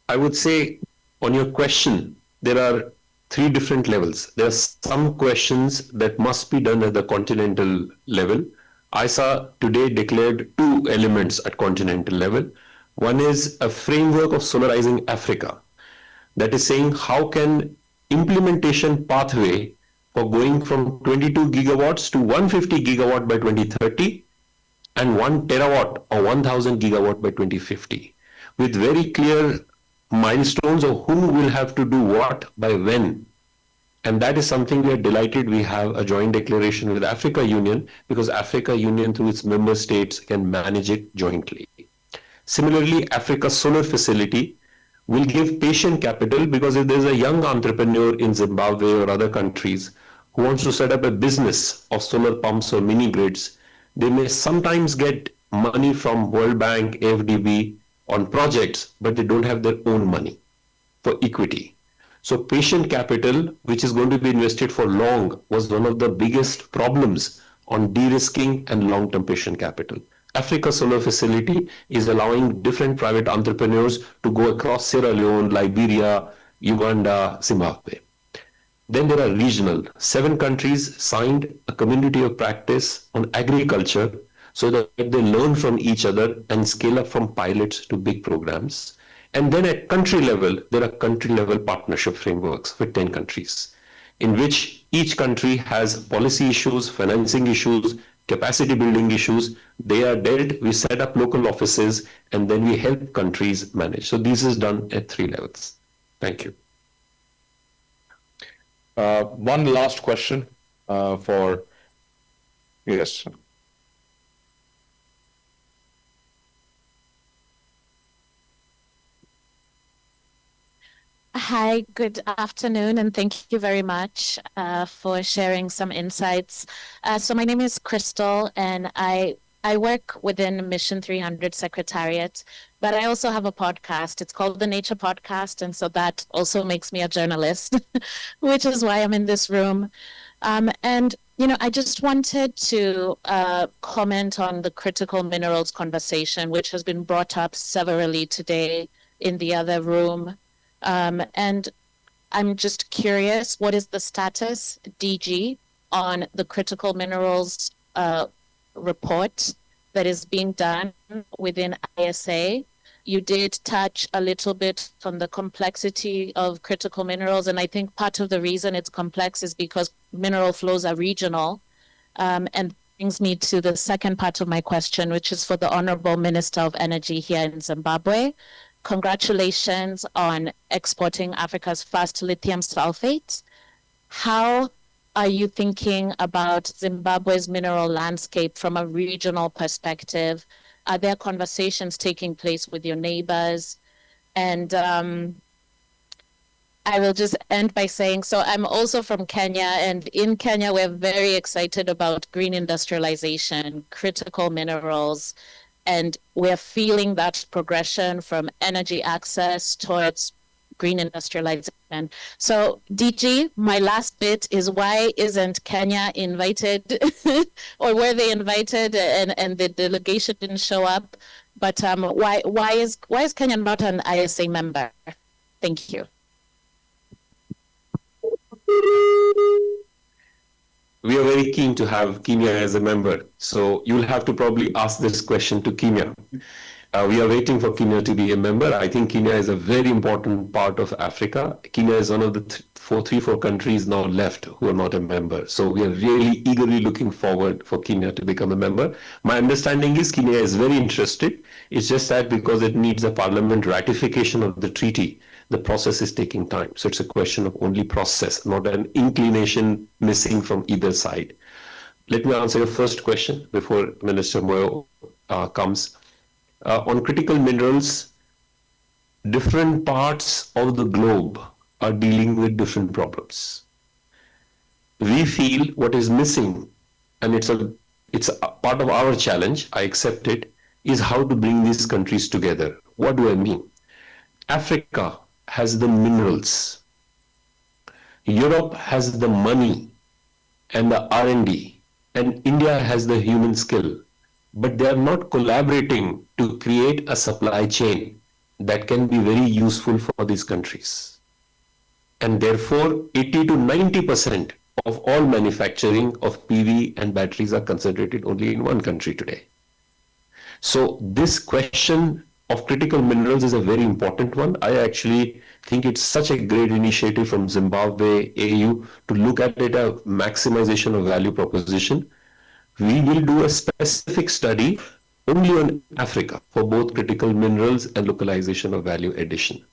I would say on your question, there are three different levels. There are some questions that must be done at the continental level. ISA today declared two elements at continental level. One is a framework of solarizing Africa. That is saying, how can implementation pathway for going from 22 gigawatts to 150 gigawatt by 2030 and 1 terawatt or 1000 gigawatt by 2050, with very clear milestones of who will have to do what by when. And that is something we are delighted we have a joint declaration with Africa Union, because Africa Union through its member states can manage it jointly. Similarly, Africa Solar Facility will give patient capital, because if there's a young entrepreneur in Zimbabwe or other countries who wants to set up a business of solar pumps or mini grids, they may sometimes get money from World Bank, AFDB on projects, but they don't have their own money for equity. So patient capital, which is going to be invested for long, was one of the biggest problems on de-risking and long-term patient capital. Africa Solar Facility is allowing different private entrepreneurs to go across Sierra Leone, Liberia, Uganda, Zimbabwe. Then there are regional. 7 countries signed a community of practice on agriculture so that they learn from each other and scale up from pilots to big programs. And then at country level, there are country level partnership frameworks with 10 countries, in which each country has policy issues, financing issues, capacity building issues. They are dealt, we set up local offices, and then we help countries manage. So this is done at 3 levels. Thank you. One last question for, yes. Hi, good afternoon, and thank you very much for sharing some insights. So my name is Crystal, and I work within Mission 300 Secretariat, but I also have a podcast. It's called the Nature Podcast, and so that also makes me a journalist, which is why I'm in this room. And, you know, I just wanted to comment on the critical minerals conversation, which has been brought up severally today in the other room. And I'm just curious, what is the status, DG, on the critical minerals report that is being done within ISA? You did touch a little bit on the complexity of critical minerals, and I think part of the reason it's complex is because mineral flows are regional. And brings me to the second part of my question, which is for the Honorable Minister of Energy here in Zimbabwe. Congratulations on exporting Africa's first lithium sulfate. How are you thinking about Zimbabwe's mineral landscape from a regional perspective? Are there conversations taking place with your neighbors? And I will just end by saying, so I'm also from Kenya, and in Kenya, we're very excited about green industrialization, critical minerals, and we're feeling that progression from energy access towards green industrialization. So DG, my last bit is, why isn't Kenya invited or were they invited and the delegation didn't show up? But why is Kenya not an ISA member? Thank you. we are very keen to have Kenya as a member. So you'll have to probably ask this question to Kenya. We are waiting for Kenya to be a member. I think Kenya is a very important part of Africa. Kenya is one of the three, four countries now left who are not a member. So we are really eagerly looking forward for Kenya to become a member. My understanding is Kenya is very interested. It's just that because it needs a parliament ratification of the treaty, the process is taking time. So it's a question of only process, not an inclination missing from either side. Let me answer your first question before Minister Moyo comes. On critical minerals, different parts of the globe are dealing with different problems. We feel what is missing, and it's a part of our challenge, I accept it, is how to bring these countries together. What do I mean? Africa has the minerals. Europe has the money and the R&D, and India has the human skill. But they are not collaborating to create a supply chain that can be very useful for these countries. And therefore, 80 to 90% of all manufacturing of PV and batteries are concentrated only in one country today. So this question of critical minerals is a very important one. I actually think it's such a great initiative from Zimbabwe, AU, to look at it as maximization of value proposition. We will do a specific study only on Africa for both critical minerals and localization of value addition.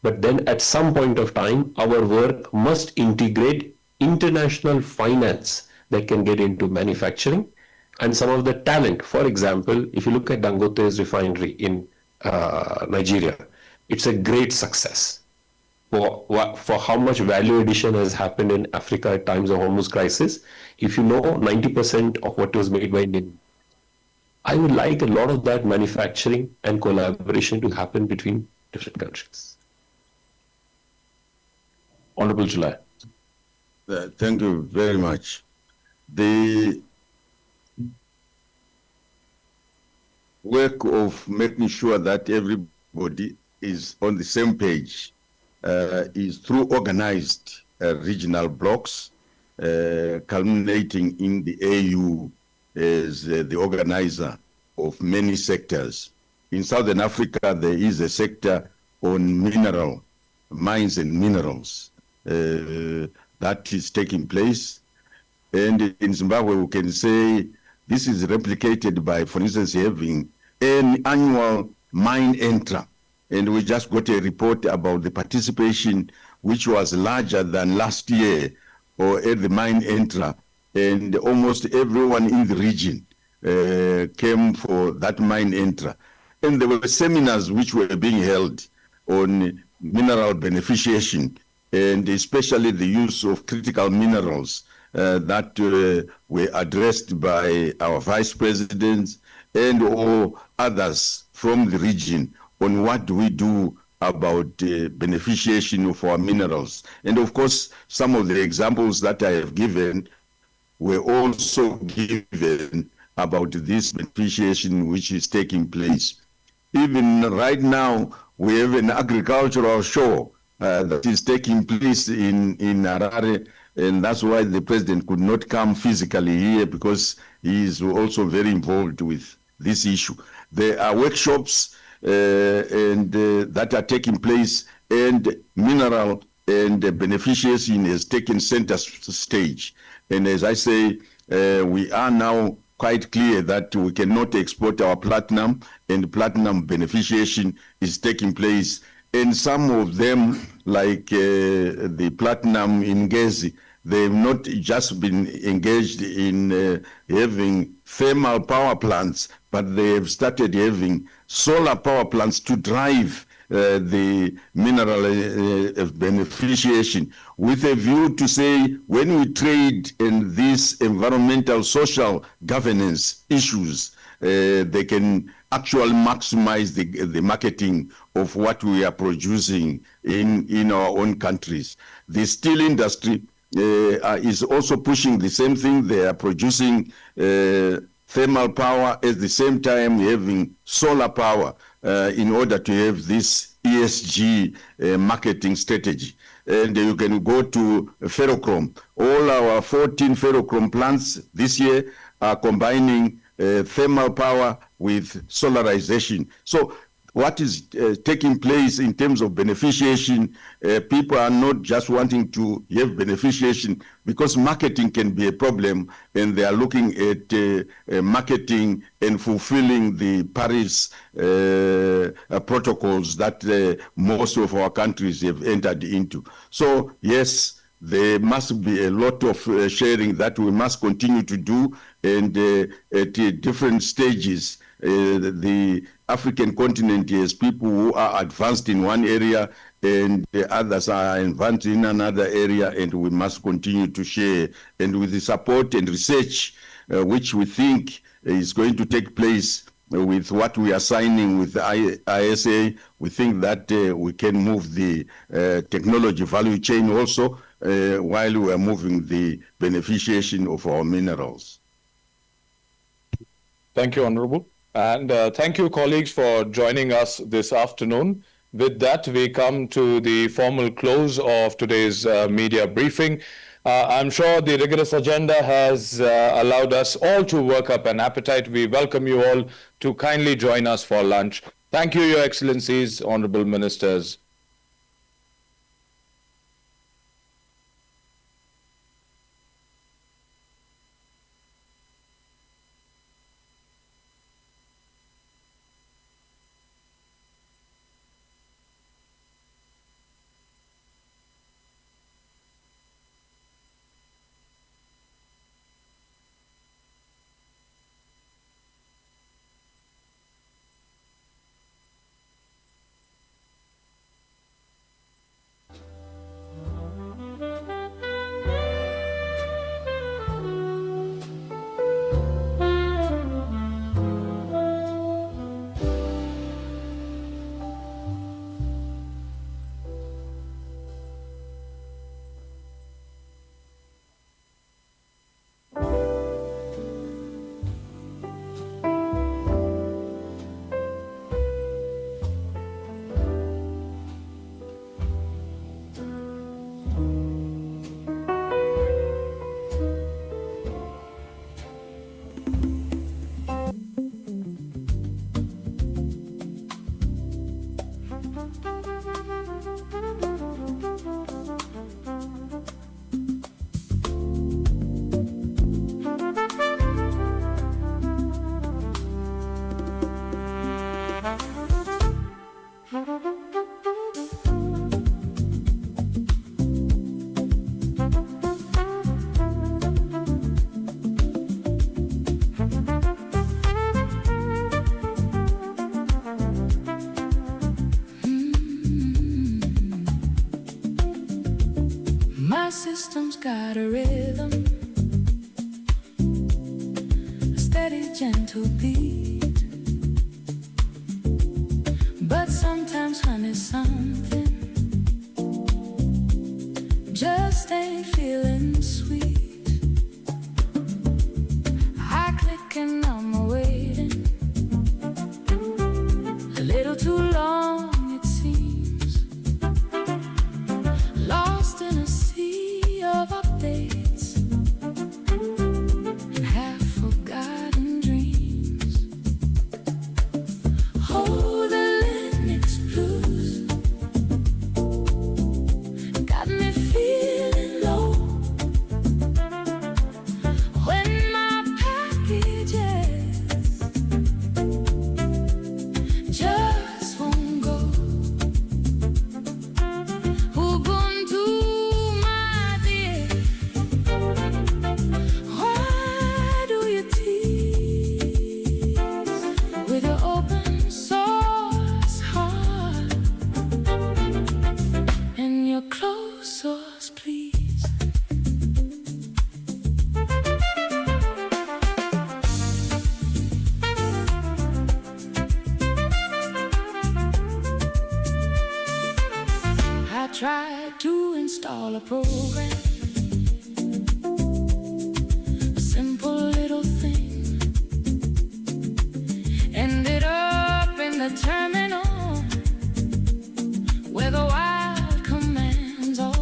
But then at some point of time, our work must integrate international finance that can get into manufacturing and some of the talent. For example, if you look at Dangote's refinery in Nigeria, it's a great success. For how much value addition has happened in Africa at times of Hormuz crisis. If you know 90% of what was made by India, I would like a lot of that manufacturing and collaboration to happen between different countries. Honorable July. Thank you very much. The work of making sure that everybody is on the same page is through organized regional blocks, culminating in the AU as the organizer of many sectors. In Southern Africa, there is a sector on mines and minerals that is taking place. And in Zimbabwe, we can say this is replicated by, for instance, having an annual mine entry. And we just got a report about the participation, which was larger than last year, or at the mine entry. And almost everyone in the region came for that mine entry. And there were seminars which were being held on mineral beneficiation, and especially the use of critical minerals that were addressed by our vice presidents and all others from the region on what do we do about beneficiation of our minerals. And of course, some of the examples that I have given were also given about this beneficiation which is taking place. Even right now, we have an agricultural show that is taking place in Harare, and that's why the president could not come physically here, because he is also very involved with this issue. There are workshops that are taking place, and mineral and beneficiation has taken center stage. And as I say, we are now quite clear that we cannot export our platinum, and platinum beneficiation is taking place. And some of them, like the platinum in Ngezi, they've not just been engaged in having thermal power plants, but they have started having solar power plants to drive the mineral beneficiation, with a view to say, when we trade in these environmental, social governance issues, they can actually maximize the marketing of what we are producing in our own countries. The steel industry is also pushing the same thing. They are producing thermal power at the same time having solar power in order to have this ESG marketing strategy. and you can go to ferrochrome. All our 14 ferrochrome plants this year are combining thermal power with solarization. So what is taking place in terms of beneficiation, people are not just wanting to have beneficiation because marketing can be a problem, and they are looking at marketing and fulfilling the Paris protocols that most of our countries have entered into. So yes, there must be a lot of sharing that we must continue to do, and at different stages. The African continent has people who are advanced in one area and the others are advanced in another area, and we must continue to share. And with the support and research which we think is going to take place with what we are signing with the ISA, we think that we can move the technology value chain also while we are moving the beneficiation of our minerals. Thank you, Honorable. And thank you, colleagues, for joining us this afternoon. With that, we come to the formal close of today's media briefing. I'm sure the rigorous agenda has allowed us all to work up an appetite. We welcome you all to kindly join us for lunch. Thank you, Your Excellencies, Honorable Ministers. My system's got a rhythm, a steady, gentle beat. But sometimes, honey, something just ain't feeling sweet. I click and I'm waiting a little too long, it seems. Lost in a sea of updates and half-forgotten dreams. Oh, the Linux blues got me feeling low when my packages just won't go. Ubuntu, my dear, why do you tease with your open source heart and your closed source, please? I tried to install a program, a simple little thing, ended up in the terminal where the wild commands all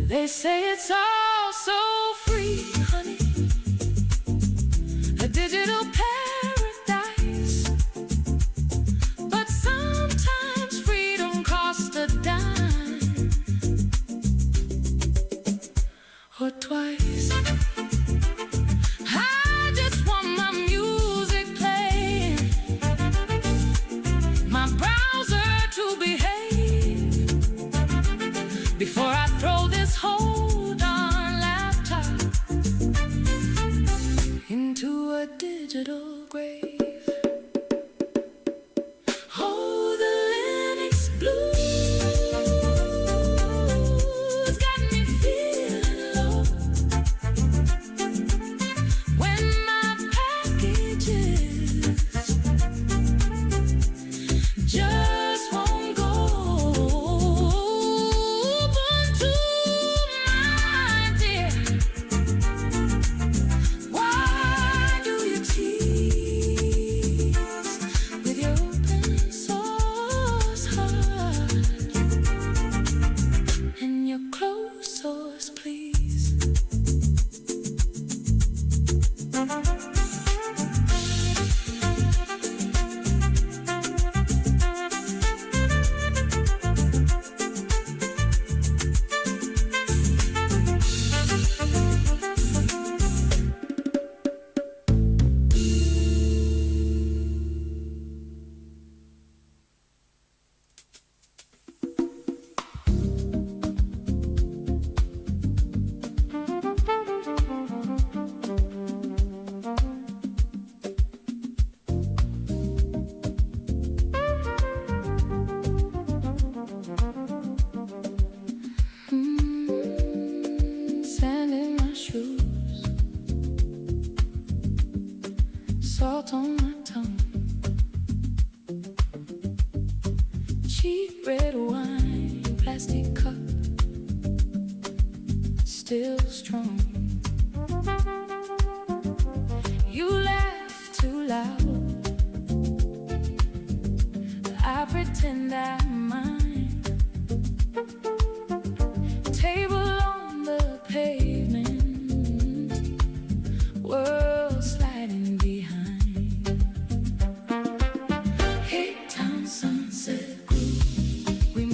They say it's all so free, honey. A digital paradise. But sometimes freedom costs a dime or twice. I just want my music playing, my browser to behave, before I throw this whole darn laptop into a digital grave. Oh, the Linux blues got me feeling low when my packages just won't go. Ubuntu, my dear, why do you tease with your open source heart and your closed source, please? Sand in my shoes, salt on my tongue, cheap red wine, plastic cup, still strong. You laugh too loud, I pretend I'm mine. Table on the pavement, world sliding behind. Cape Town sunset groove, we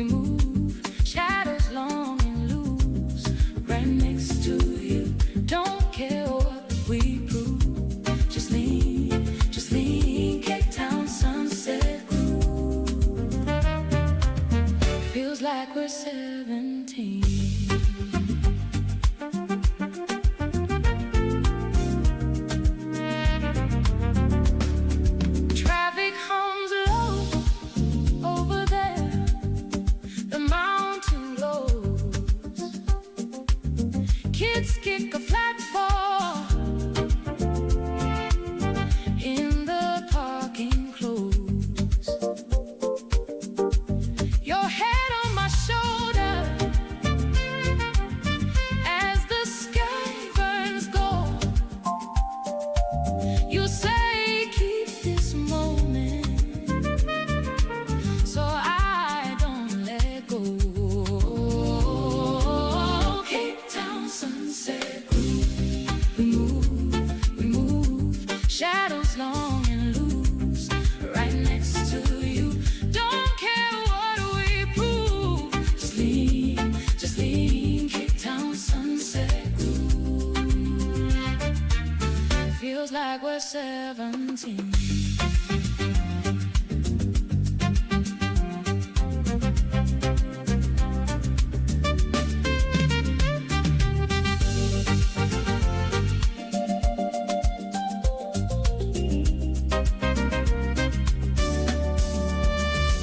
move, shadows long and loose, right next to you. Don't care what we prove, just lean, Cape Town sunset groove. Feels like we're 17. Traffic hums low over there, the mountain glows. Kids kick a flat ball in the parking close. Your head on my shoulder as the sky burns gold. You say keep this moment so I don't let go. Cape Town sunset groove, we move, shadows long and loose, right next to you. Don't care what we prove, just lean, Cape Town sunset groove. Feels like we're 17.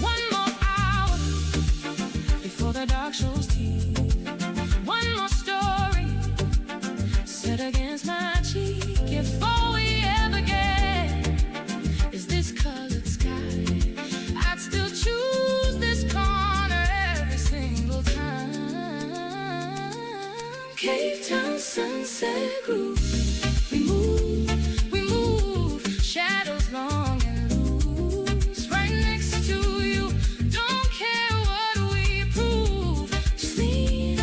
One more hour before the dark shows teeth. One more story set against my cheek. If all we ever get is this colored sky, I'd still choose this corner every single time. Cape Town sunset groove, we move, shadows long and loose, right next to you. Don't care what we prove, just lean,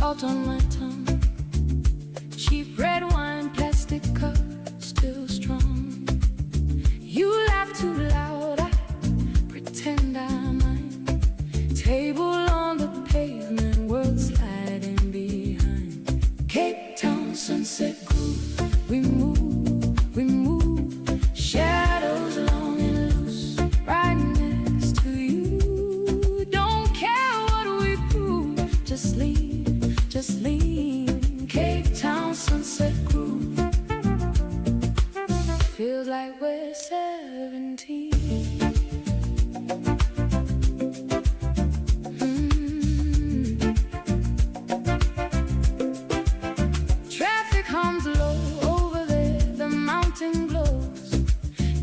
salt on my tongue. Cheap red wine, plastic cup, still strong. You laugh too loud, I pretend I mind. Table on the pavement, world sliding behind. Cape Town sunset groove, we move, shadows long and loose, right next to you. Don't care what we prove, just lean, Cape Town sunset groove. Feels like we're 17. Traffic hums low over there, the mountain glows.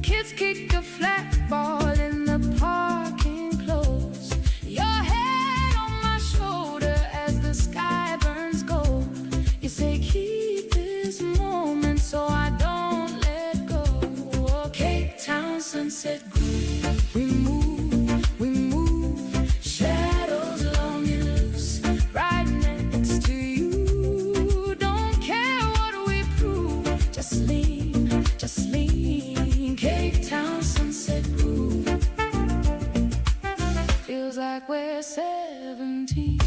Kids kick a flat ball in the parking close. Your head on my shoulder as the sky burns gold. You say keep this moment so I don't let go. Oh, Cape Town sunset groove, we move, shadows long and loose, right next to you. Don't care what we prove, just lean, Cape Town sunset groove. Feels like we're 17.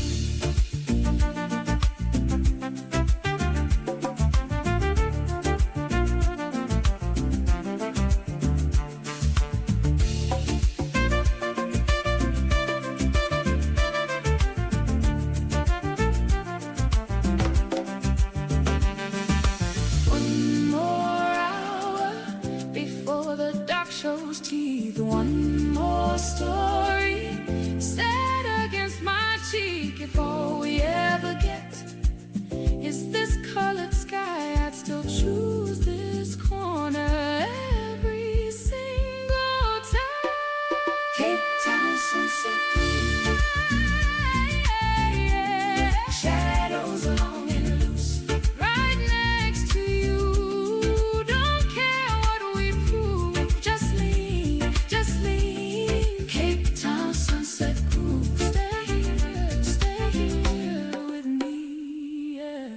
One more hour before the dark shows teeth. One more story set against my cheek. If all we ever get is this colored sky, I'd still choose this corner every single time. Cape Town sunset groove. Shadows long and loose, right next to you. Don't care what we prove, just lean, Cape Town sunset groove. Stay here with me, yeah.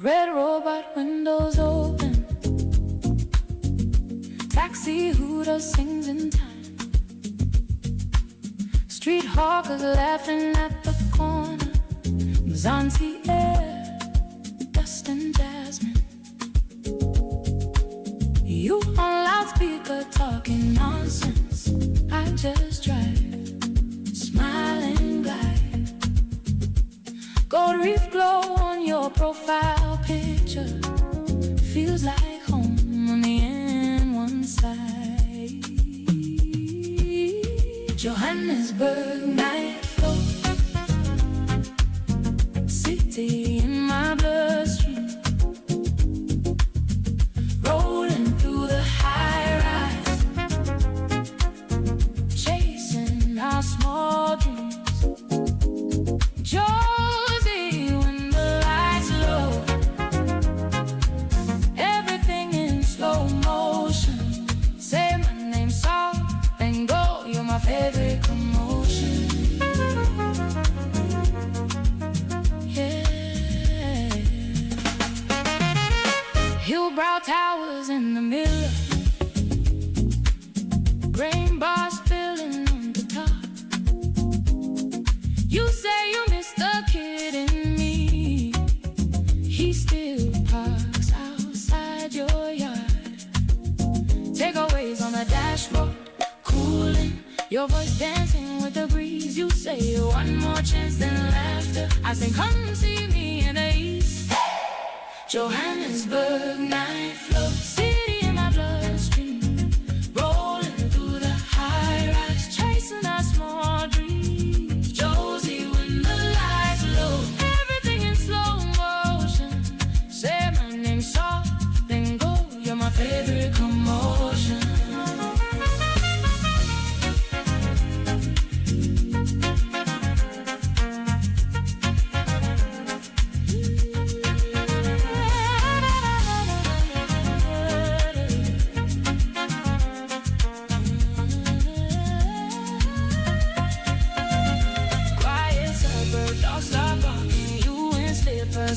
Red robot windows open, taxi hooter sings in time. Street hawkers laughing at the corner, Zanzi air, dust and jasmine. You on loudspeaker talking nonsense, I just drive, smiling glide. Gold reef glow on your profile picture, feels like home on the N1 side. Johannesburg night flow, city in my bloodstream, rolling through the high rise, chasing our small dreams. Josie, when the lights low, everything in slow motion. Say my name soft and go, you're my favorite commotion. Yeah. voice dancing with the breeze. You say one more chance, then laughter. I say, come see me in the east. Johannesburg night flow, city in my bloodstream, rolling through the high rise, chasing our small dreams. Josie, when the lights low, everything in slow motion. Say my name soft, then go. You're my favorite commotion.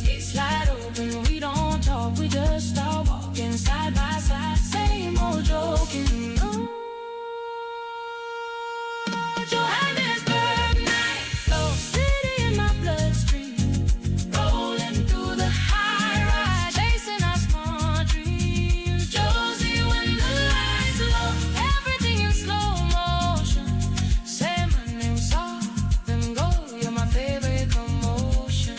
Gates slide open, we don't talk, we just start walking side by side, same old joking. Oh, Johannesburg night flow, city in my bloodstream, rolling through the high rise, chasing our small dreams. Josie, when the lights low, everything in slow motion. Say my name soft, then go. You're my favorite commotion.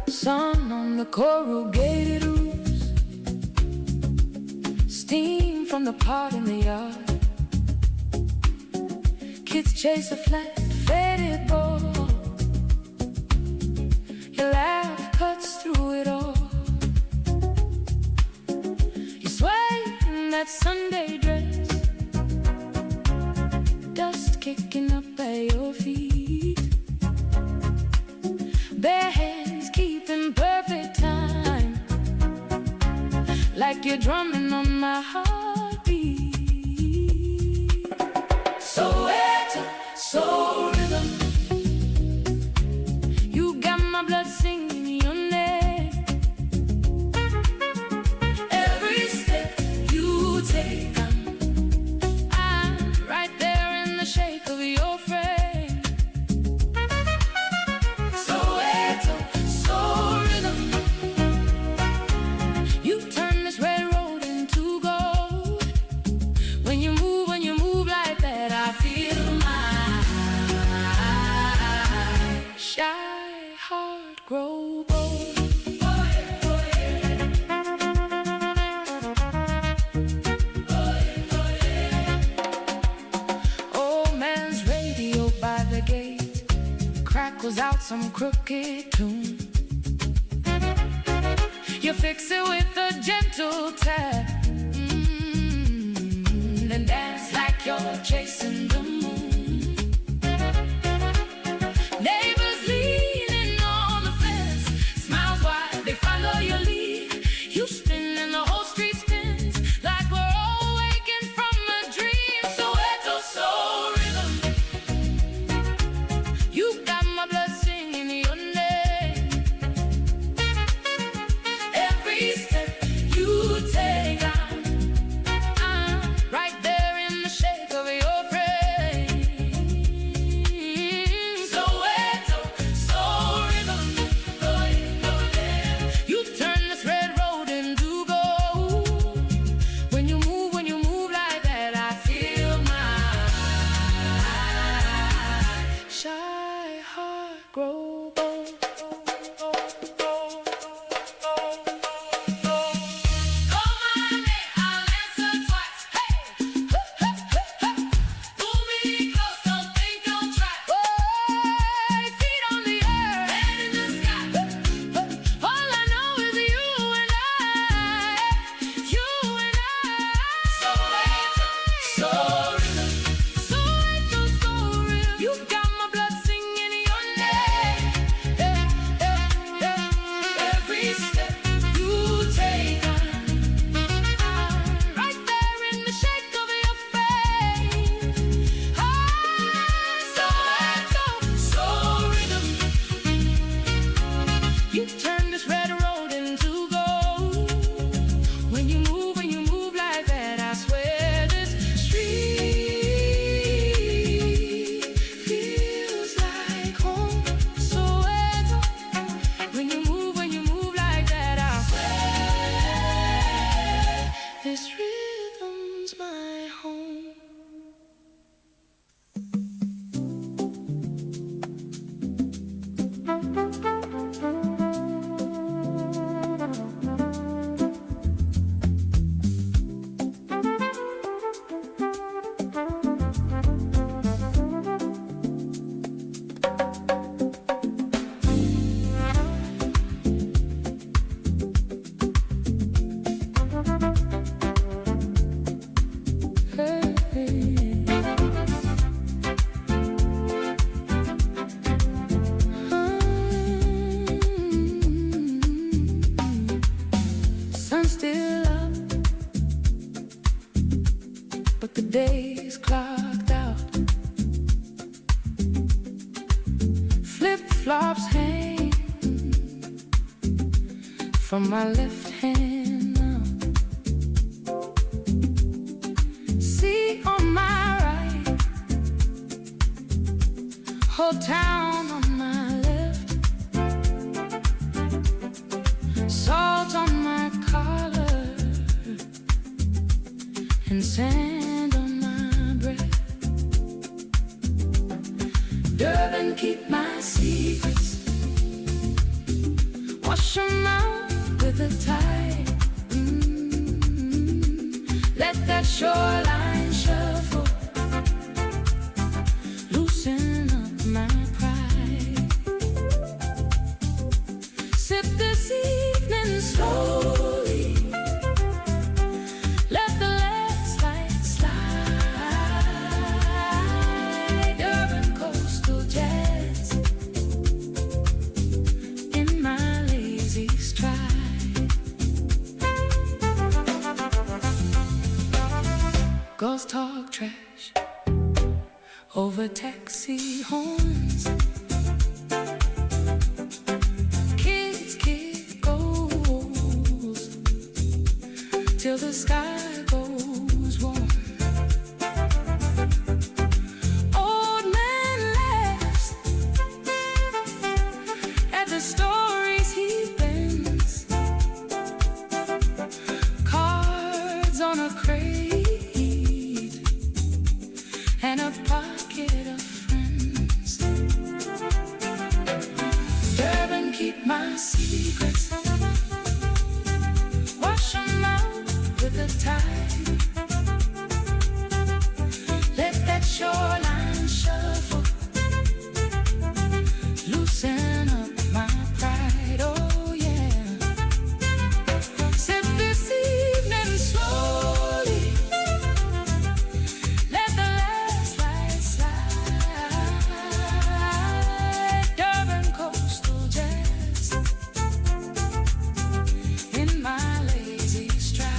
Sun on the corrugated roofs, steam from the pot in the yard. Kids chase a flat, faded ball. Your laugh cuts through it all. You sway in that Sunday dress, dust kicking up at your feet. Bare hands keeping perfect time, like you're drumming on my heartbeat. Soweto, soul rhythm, you got my blood singing your name. Every step you take, I'm right there in the shake of your frame. Soweto, soul rhythm, you turn this red road into gold. When you move like that, I feel my shy heart grow bold. Old man's radio by the gate crackles out some crooked tune. You fix it with a gentle tap, then dance like you're chasing the moon. Neighbors leaning on the fence, smiles wide, they follow your lead. You spin and the whole street spins, like we're all waking from a dream. Soweto soul rhythm, you got my blood singing your name. Every step you take, I'm right there in the shake of your grow bold. You turn this red road into gold. When you move like that, I swear this street feels like home. Soweto. When you move like that, I swear this rhythm's my home. Sun's still up, but the day's clocked out. Flip-flops hang from my left hand now. See on my right, whole town on my left. Salt on my collar and sand on my breath. Durban, keep my secrets. Wash them out with the tide. Let that shoreline shuffle. Loosen up my pride. Sip this evening slowly. Let the last light slide. Urban coastal jazz in my lazy stride. Girls talk trash over taxi horns. Kids kick goals till the sky goes warm. Old man laughs at the stories he bends. Cards on a crate and a pocket of friends. Durban, keep my secrets. Wash them out with the tide. Let that shoreline shuffle. Loosen up my pride, oh yeah. Sip this evening slowly. Let the last light slide. Durban coastal jazz in my lazy stride.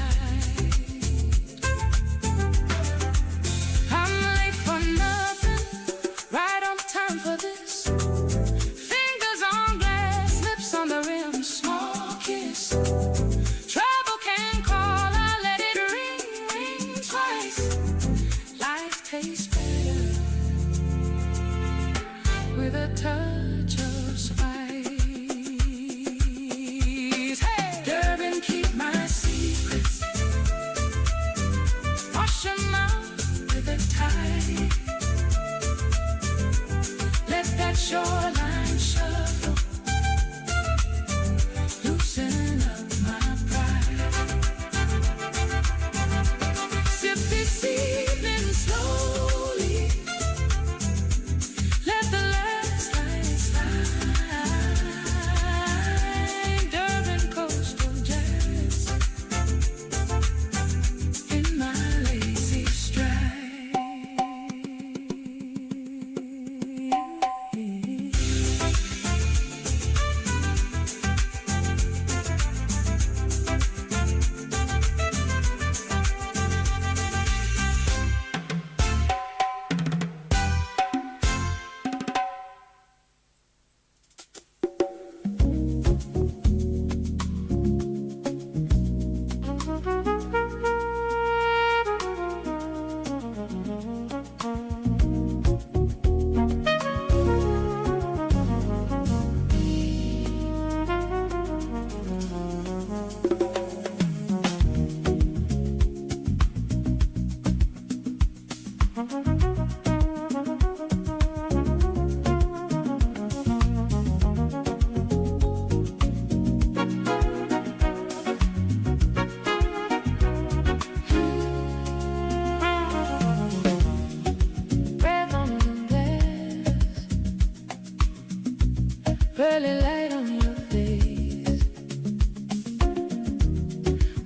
pearly light on your face.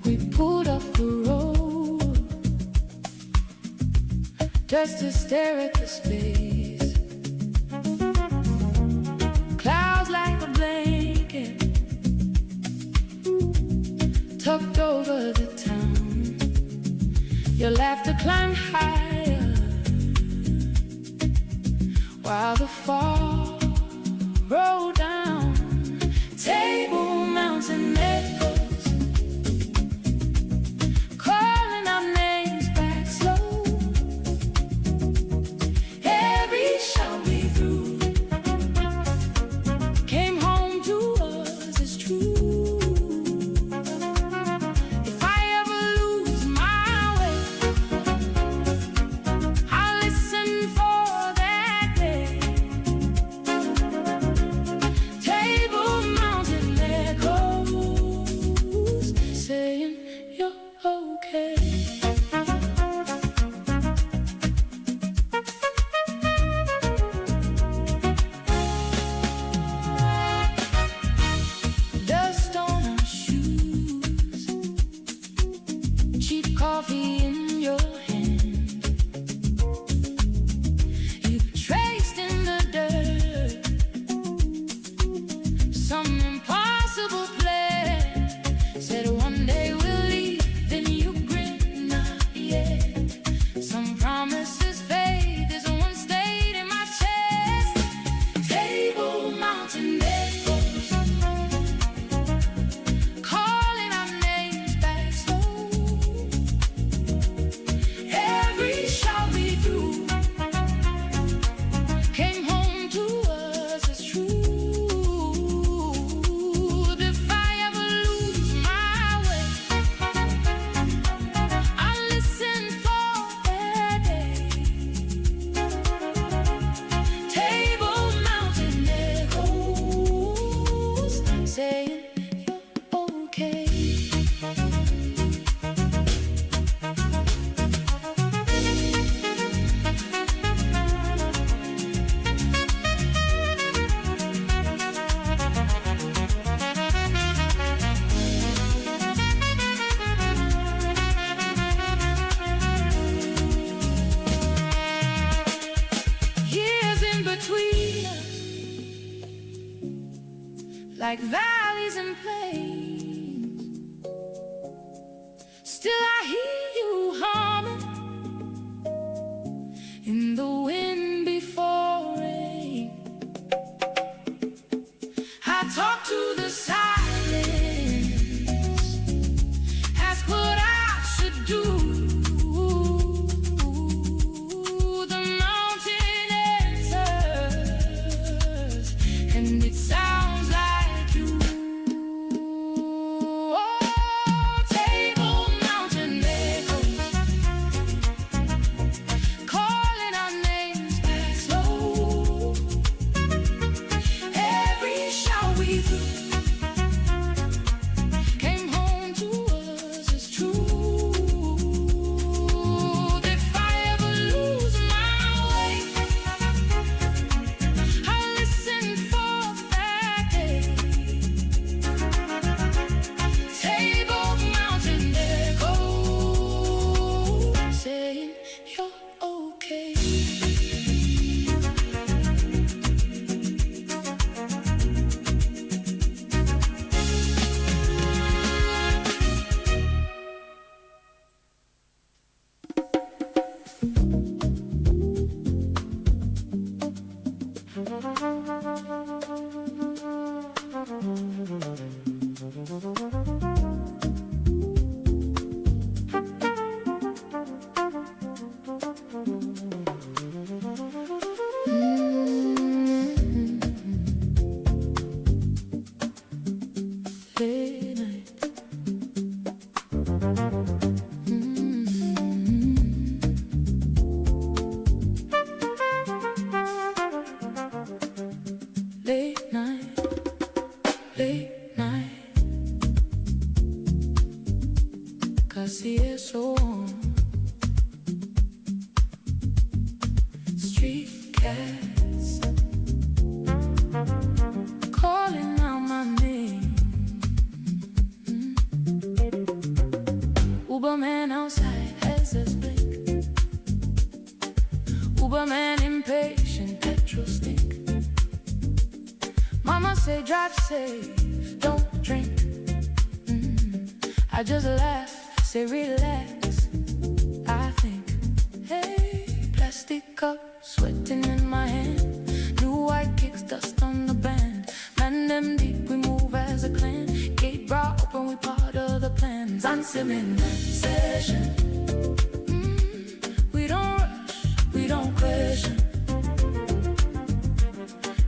We pulled off the road just to stare at the space. Clouds like a blanket tucked over the town. Your laughter climbed higher while the fall rolled down. Table Mountain echoes calling our names back slow. Every shout we threw came home to us as true. If I ever lose my way, I'll listen for that day. Table Mountain echoes saying you're okay. Dust on our shoes, cheap coffee in your hand. You've traced in the dirt some impossible plan. Said one day we'll leave, then you grin, not yet. Some promises fade, there's one stayed in my chest. Table Mountain echoes calling our names back slow. Every shout we threw came home to us as truth. If I ever lose my way, I'll listen for that day. Table Mountain echoes saying you're okay. Years in between us, like valleys and plains. Still I hear you humming in the wind before rain. I talk to the silence, ask what I should do. The mountain answers, and it sounds like you. Oh, Table Mountain echoes calling our names back slow. Every shout we threw came home to us as truth. If I ever lose my way, I'll listen for that day. Table Mountain echoes saying you're okay. Late night. Late night, late night. Casi eso. Street cats Mama say drive safe, don't drink. I just laugh, say relax. I think, hey, plastic cup, sweating in my hand. New white kicks, dust on the band. Man them deep, we move as a clan. Gate bra open, we part of the plan. Dancing midnight session. We don't rush, we don't question.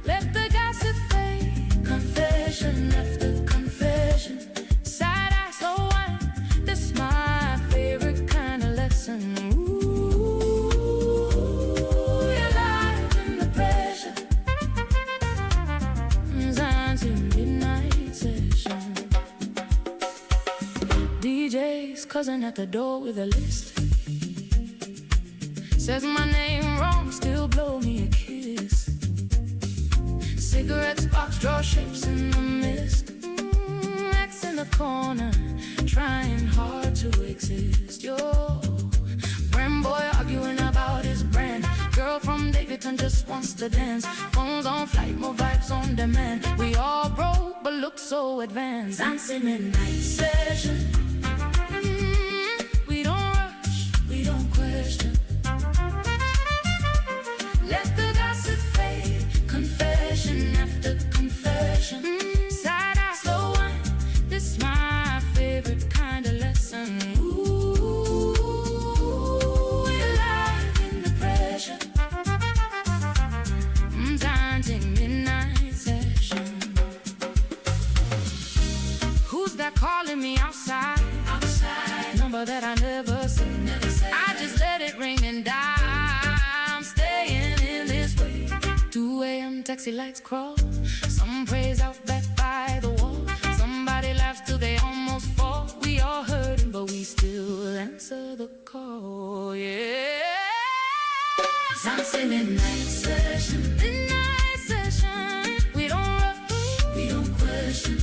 Let the gossip fade, confession after confession. Side eye, slow wine, this my favorite kind of lesson. Ooh, you're live in the pressure. Dancing midnight session. DJ's cousin at the door with a list. Says my name wrong, still blow me a kiss. Cigarettes, box draw shapes in the mist. X in the corner, trying hard to exist. Yo, brand boy arguing about his brand. Girl from Davidson just wants to dance. Phones on flight, more vibes on demand. We all broke, but look so advanced. Dancing midnight session. We don't rush, we don't question. Let the gossip fade, confession after confession. Side eye, slow wine, this my favorite kind of lesson. Ooh, we're live in the pressure. Dancing midnight session. Who's that calling me outside? Outside, number that I never said. I just let it ring and die. I'm staying in this way. 2 a.m. taxi lights crawl. Some praise out back by the wall. Somebody laughs till they almost fall. We all heard him, but we still answer the call. Yeah. Dancing midnight session. Midnight session. We don't rush, we don't question.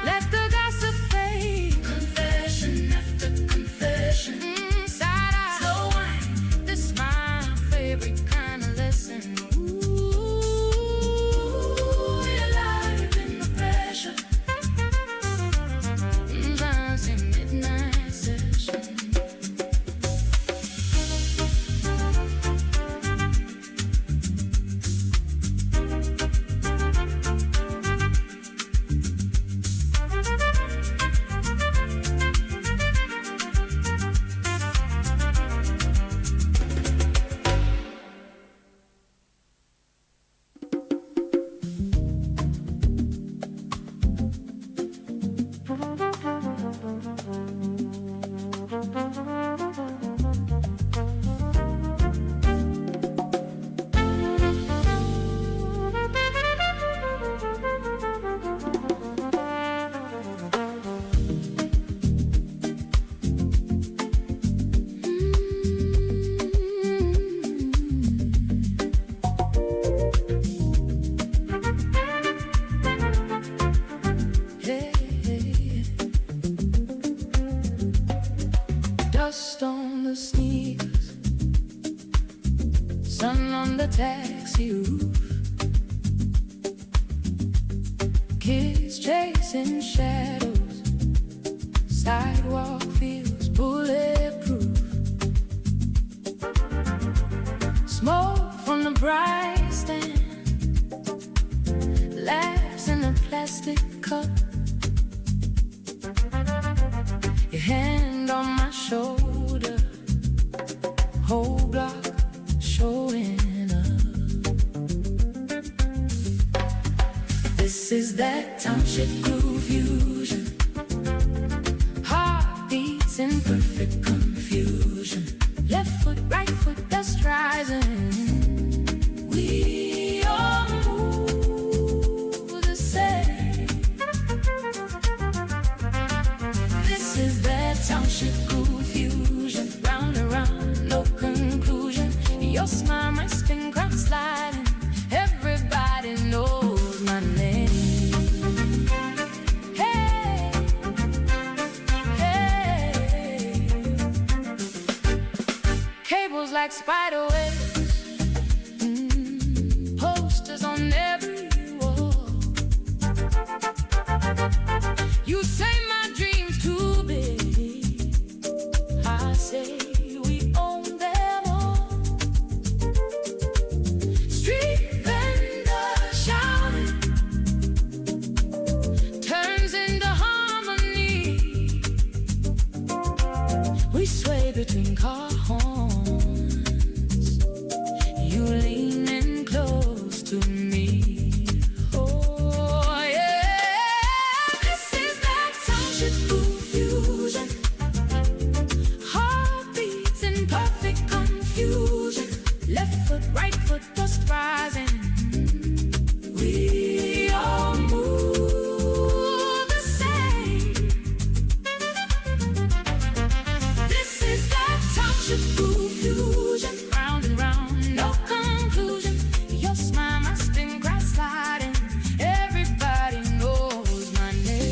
Let the gossip fade, confession after confession. Side eye, slow wine, this my favorite kind of lesson. Ooh, we're alive in the pressure. Dancing midnight session. Dust on the sneakers, sun on the taxi roof, kids chasing shadows, sidewalk feels bulletproof. Smoke from the bright stand, laughs in a plastic cup. Your hand on my shoulder, whole block showing up. This is that township groove fusion, heartbeats in perfect confusion. Left foot, right foot, dust rising. We all move the same. This is that township groove fusion, round and round, no conclusion. Your smile, my skin crowd sliding. Everybody knows my name. Hey, hey. Cables like spider webs, posters on between car horns. You leaning close to me. Oh yeah, this is that township fusion. Heartbeats in perfect confusion. Left foot, right foot, just rising. We all move the same. This is that township fusion. Round and round, no conclusion. Your smile, my spin, grass sliding. Everybody knows my name.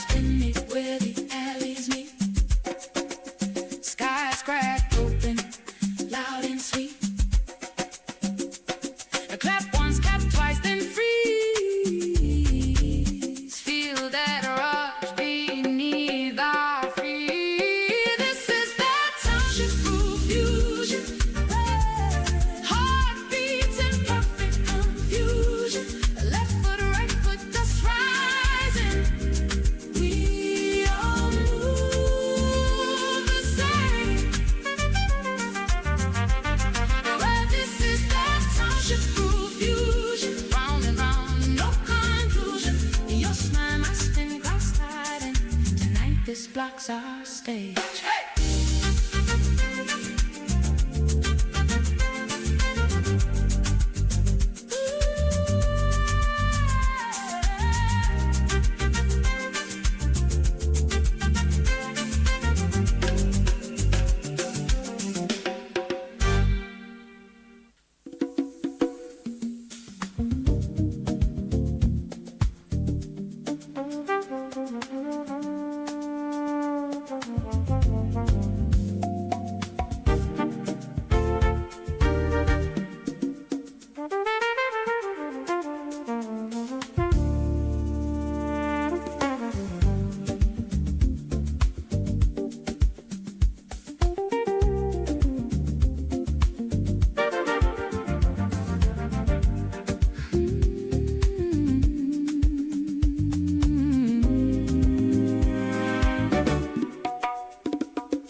Spin me where the alleys meet. Skies cracked open, loud and sweet. Clap once, clap twice, then freeze. Feel that rush beneath our feet. This is that township fusion. Heartbeats in perfect confusion. Left foot, right foot, just rising. We all move the same. Well, this is that township fusion. Round and round, no conclusion. Your smile, my spin, cross sliding. Tonight this blocks our stage.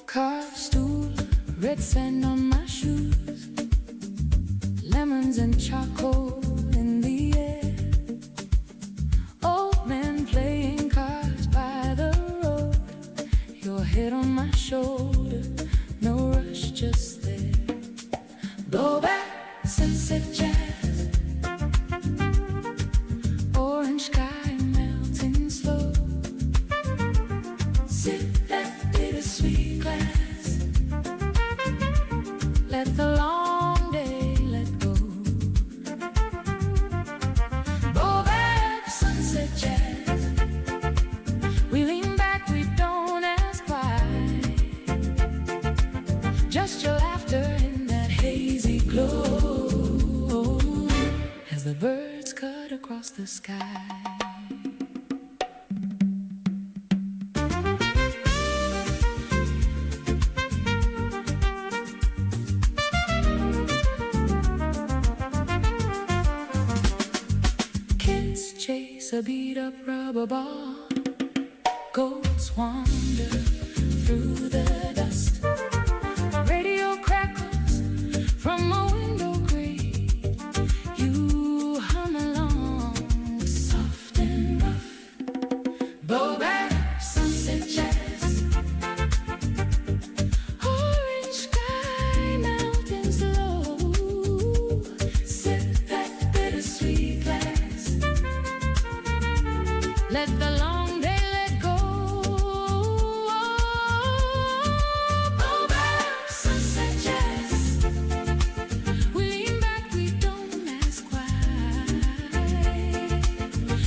Carved stool, red sand on my shoes, lemons and charcoal in the air. Old men playing cards by the road, your head on my shoulder, no rush, just there. Blow back, sunset jazz, orange sky melting slow. Sip that bittersweet glass, let the long day let go. Blow back, sunset jazz, we lean back, we don't ask why. Just your laughter in that hazy glow, as the birds cut across the sky. Kids chase a beat-up rubber ball, goats wander through the dust. Radio crackles from a window grate. You hum along, soft and rough. Blow back, sunset jazz, orange sky melting slow. Sip that bittersweet glass, let the long day let go. Blow back, sunset jazz, we lean back, we don't ask why.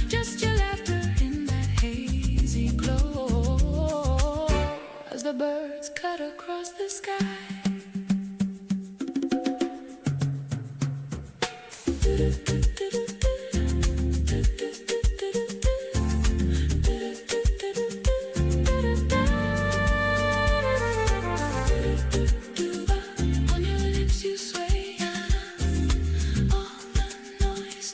Just your laughter in that hazy glow, as the birds cut across the sky. On your lips you sway, all the noise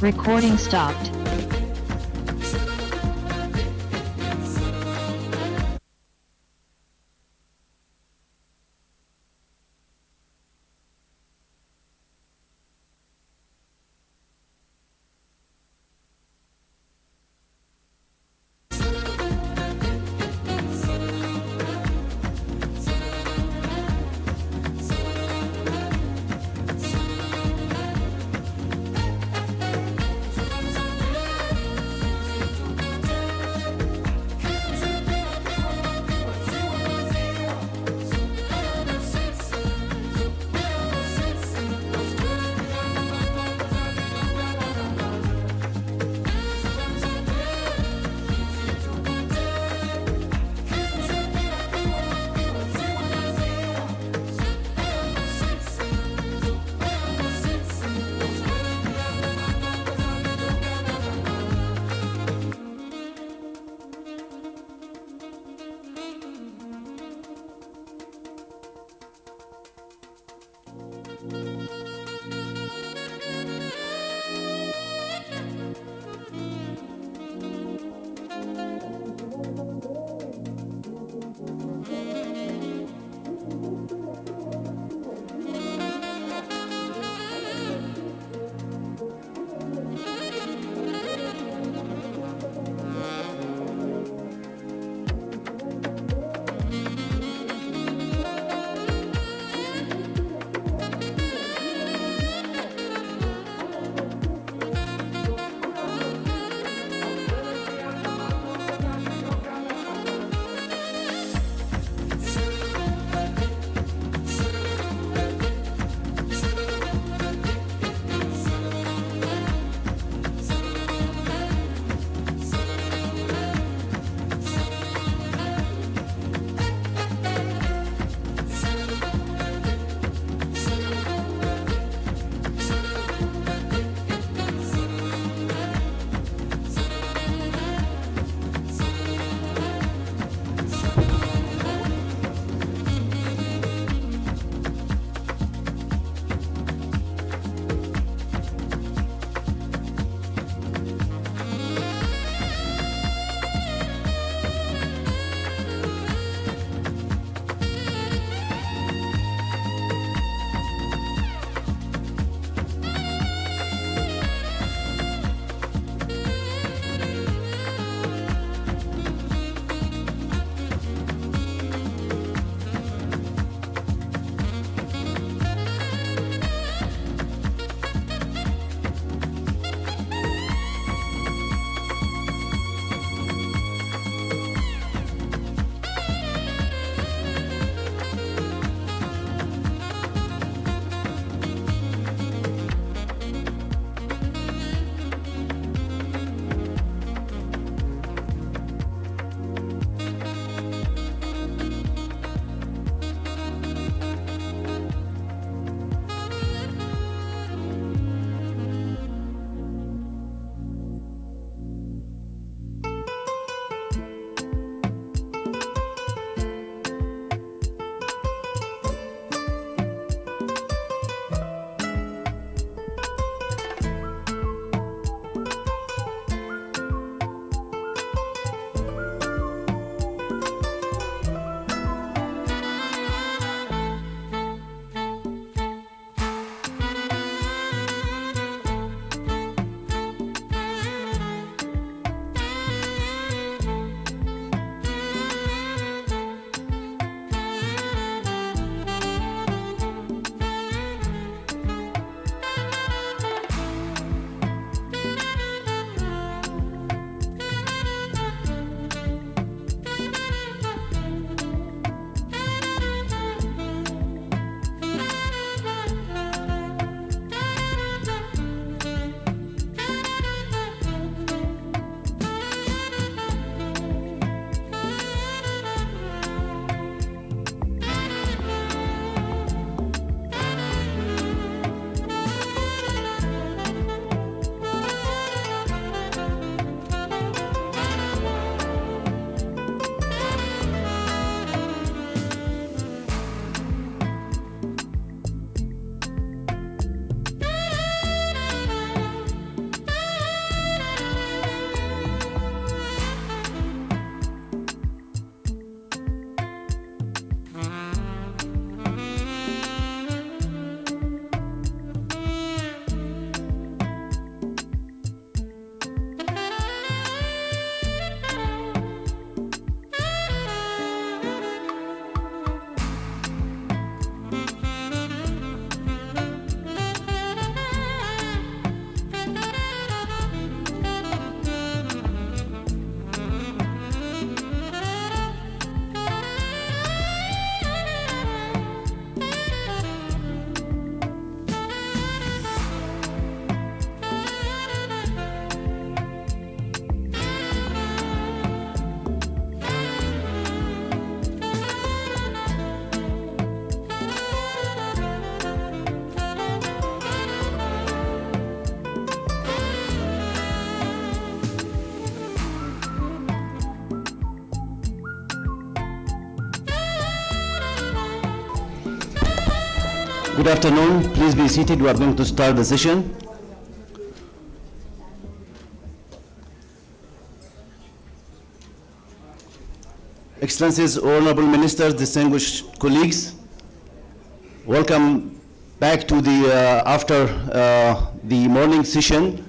Recording stopped. Good afternoon. Please be seated. We are going to start the session. Excellencies, honorable ministers, distinguished colleagues, welcome back to the after the morning session.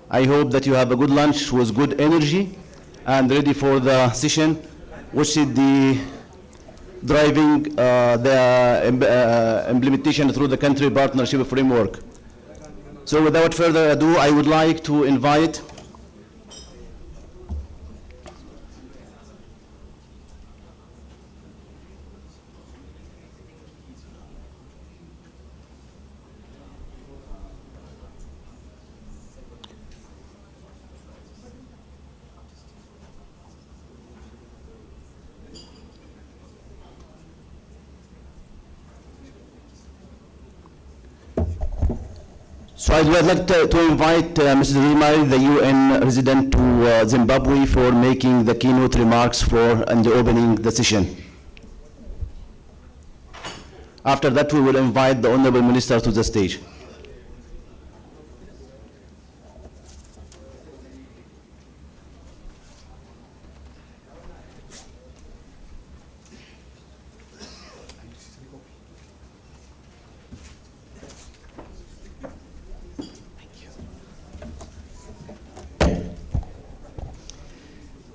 I hope that you have a good lunch with good energy and ready for the session, which is the driving the implementation through the country partnership framework. So without further ado, I would like to invite So I would like to invite Mr. Rimari, the UN resident to Zimbabwe, for making the keynote remarks and opening the session. After that, we will invite the Honorable Minister to the stage.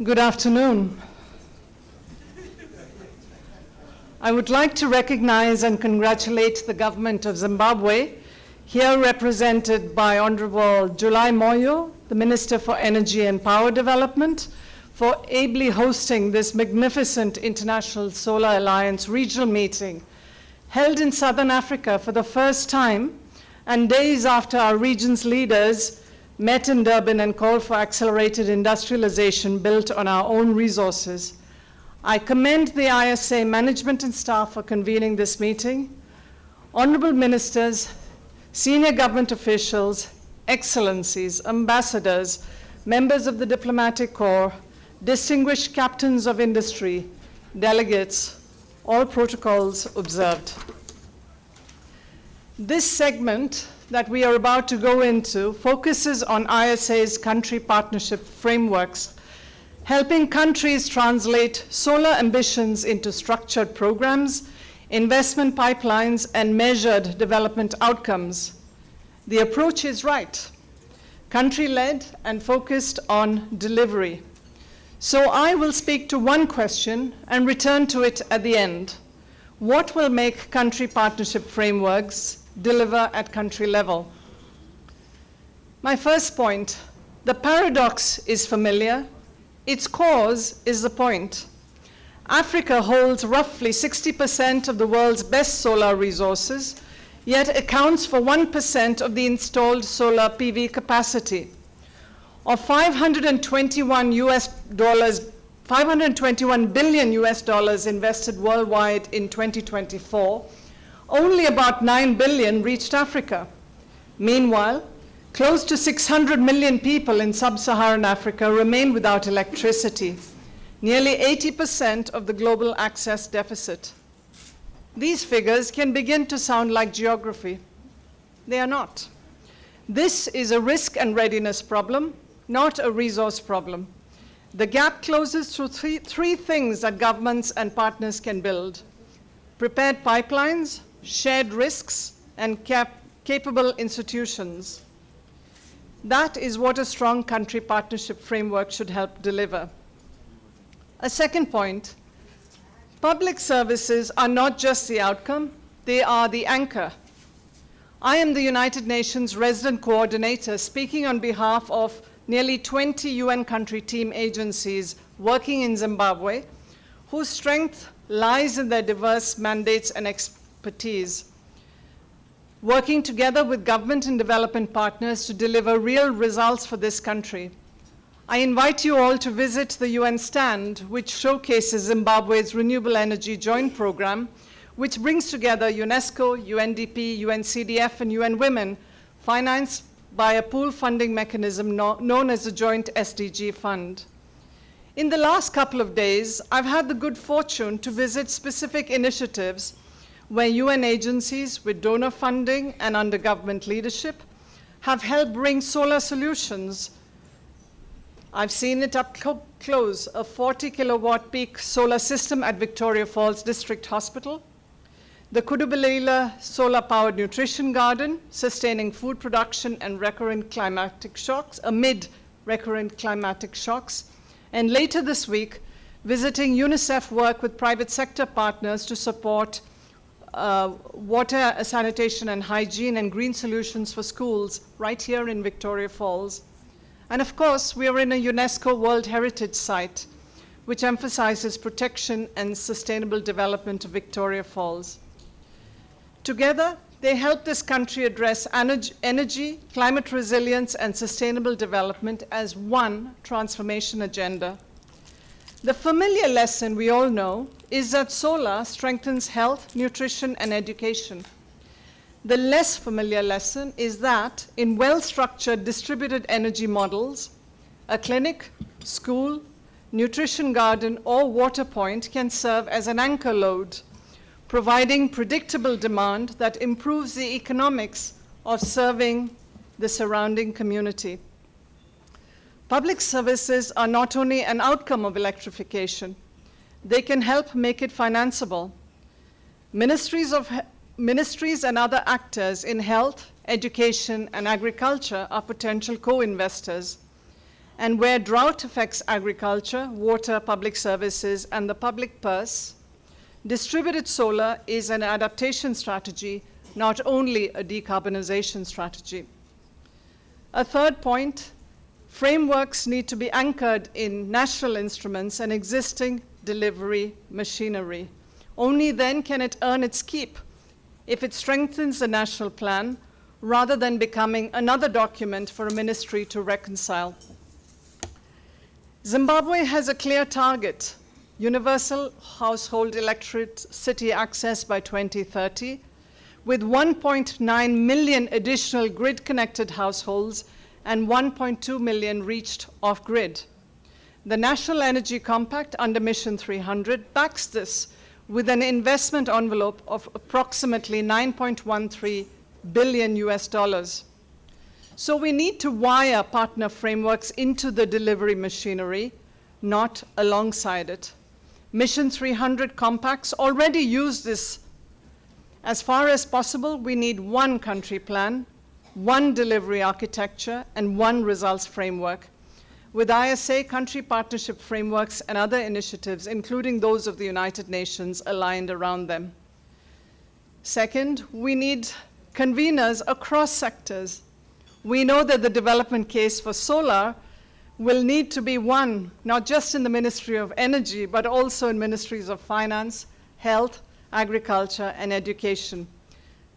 Good afternoon. I would like to recognize and congratulate the government of Zimbabwe, here represented by Honorable July Moyo, the Minister for Energy and Power Development, for ably hosting this magnificent International Solar Alliance regional meeting, held in Southern Africa for the first time, and days after our region's leaders met in Durban and called for accelerated industrialization built on our own resources. I commend the ISA management and staff for convening this meeting. Honorable ministers, senior government officials, excellencies, ambassadors, members of the diplomatic corps, distinguished captains of industry, delegates, all protocols observed. This segment that we are about to go into focuses on ISA's country partnership frameworks, helping countries translate solar ambitions into structured programs, investment pipelines, and measured development outcomes. The approach is right, country-led and focused on delivery. So I will speak to one question and return to it at the end. What will make country partnership frameworks deliver at country level? My first point, the paradox is familiar. Its cause is the point. Africa holds roughly 60% of the world's best solar resources, yet accounts for 1% of the installed solar PV capacity. Of $521 billion US dollars invested worldwide in 2024, only about 9 billion reached Africa. Meanwhile, close to 600 million people in sub-Saharan Africa remain without electricity, nearly 80% of the global access deficit. These figures can begin to sound like geography. They are not. This is a risk and readiness problem, not a resource problem. The gap closes through three things that governments and partners can build: prepared pipelines, shared risks, and capable institutions. That is what a strong country partnership framework should help deliver. A second point, public services are not just the outcome, they are the anchor. I am the United Nations resident coordinator speaking on behalf of nearly 20 UN country team agencies working in Zimbabwe, whose strength lies in their diverse mandates and expertise, working together with government and development partners to deliver real results for this country. I invite you all to visit the UN stand, which showcases Zimbabwe's Renewable Energy Joint Program, which brings together UNESCO, UNDP, UNCDF, and UN Women, financed by a pool funding mechanism known as the Joint SDG Fund. In the last couple of days, I've had the good fortune to visit specific initiatives where UN agencies with donor funding and under government leadership have helped bring solar solutions. I've seen it up close, a 40 kilowatt peak solar system at Victoria Falls District Hospital, the Kudubalila solar-powered nutrition garden, sustaining food production and recurrent climatic shocks, amid recurrent climatic shocks, and later this week, visiting UNICEF work with private sector partners to support water, sanitation and hygiene and green solutions for schools right here in Victoria Falls. And of course, we are in a UNESCO World Heritage Site, which emphasizes protection and sustainable development of Victoria Falls. Together, they help this country address energy, climate resilience, and sustainable development as one transformation agenda. The familiar lesson we all know is that solar strengthens health, nutrition, and education. The less familiar lesson is that in well-structured distributed energy models, a clinic, school, nutrition garden, or water point can serve as an anchor load, providing predictable demand that improves the economics of serving the surrounding community. Public services are not only an outcome of electrification, they can help make it financeable. Ministries and other actors in health, education, and agriculture are potential co-investors. And where drought affects agriculture, water, public services, and the public purse, distributed solar is an adaptation strategy, not only a decarbonization strategy. A third point, frameworks need to be anchored in national instruments and existing delivery machinery. Only then can it earn its keep if it strengthens the national plan rather than becoming another document for a ministry to reconcile. Zimbabwe has a clear target: universal household electricity access by 2030, with 1.9 million additional grid-connected households and 1.2 million reached off-grid. The National Energy Compact under Mission 300 backs this with an investment envelope of approximately $9.13 billion. So we need to wire partner frameworks into the delivery machinery, not alongside it. Mission 300 compacts already use this. As far as possible, we need one country plan, one delivery architecture, and one results framework, with ISA country partnership frameworks and other initiatives, including those of the United Nations, aligned around them. Second, we need conveners across sectors. We know that the development case for solar will need to be one, not just in the Ministry of Energy, but also in ministries of finance, health, agriculture, and education.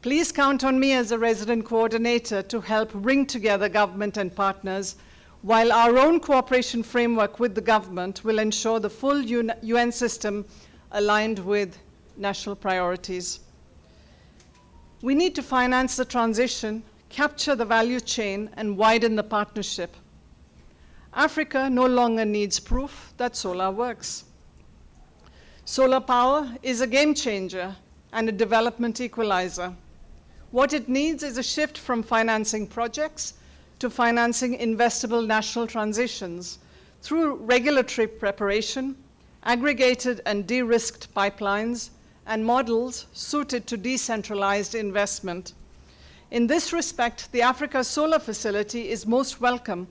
Please count on me as a resident coordinator to help bring together government and partners, while our own cooperation framework with the government will ensure the full UN system aligned with national priorities. We need to finance the transition, capture the value chain, and widen the partnership. Africa no longer needs proof that solar works. Solar power is a game changer and a development equalizer. What it needs is a shift from financing projects to financing investable national transitions through regulatory preparation, aggregated and de-risked pipelines, and models suited to decentralized investment. In this respect, the Africa Solar Facility is most welcome,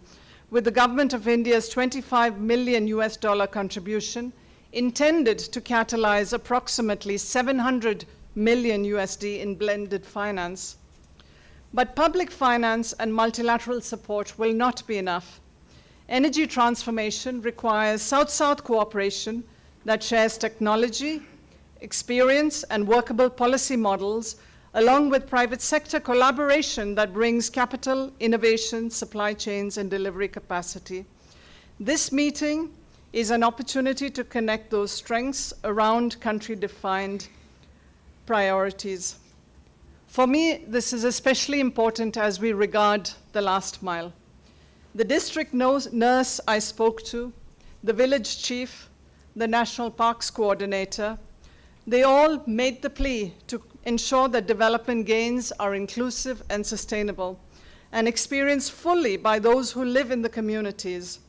with the Government of India's $25 million contribution intended to catalyze approximately 700 million USD in blended finance. But public finance and multilateral support will not be enough. Energy transformation requires South-South cooperation that shares technology, experience, and workable policy models, along with private sector collaboration that brings capital, innovation, supply chains, and delivery capacity. This meeting is an opportunity to connect those strengths around country-defined priorities. For me, this is especially important as we regard the last mile. The district nurse I spoke to, the village chief, the national parks coordinator, They all made the plea to ensure that development gains are inclusive and sustainable and experienced fully by those who live in the communities.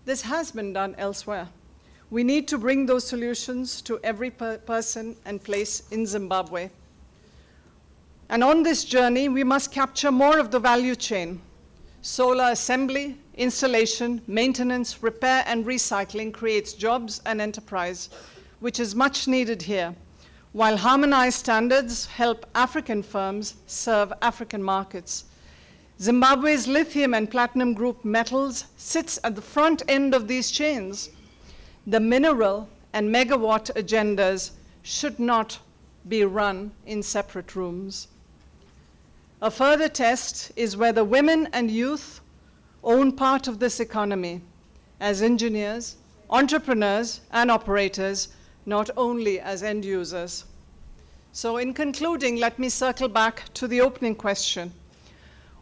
This has been done elsewhere. We need to bring those solutions to every person and place in Zimbabwe. And on this journey, we must capture more of the value chain. Solar assembly, installation, maintenance, repair, and recycling creates jobs and enterprise, which is much needed here, while harmonized standards help African firms serve African markets. Zimbabwe's lithium and platinum group metals sits at the front end of these chains. The mineral and megawatt agendas should not be run in separate rooms. A further test is whether women and youth own part of this economy as engineers, entrepreneurs, and operators, not only as end users. So in concluding, let me circle back to the opening question.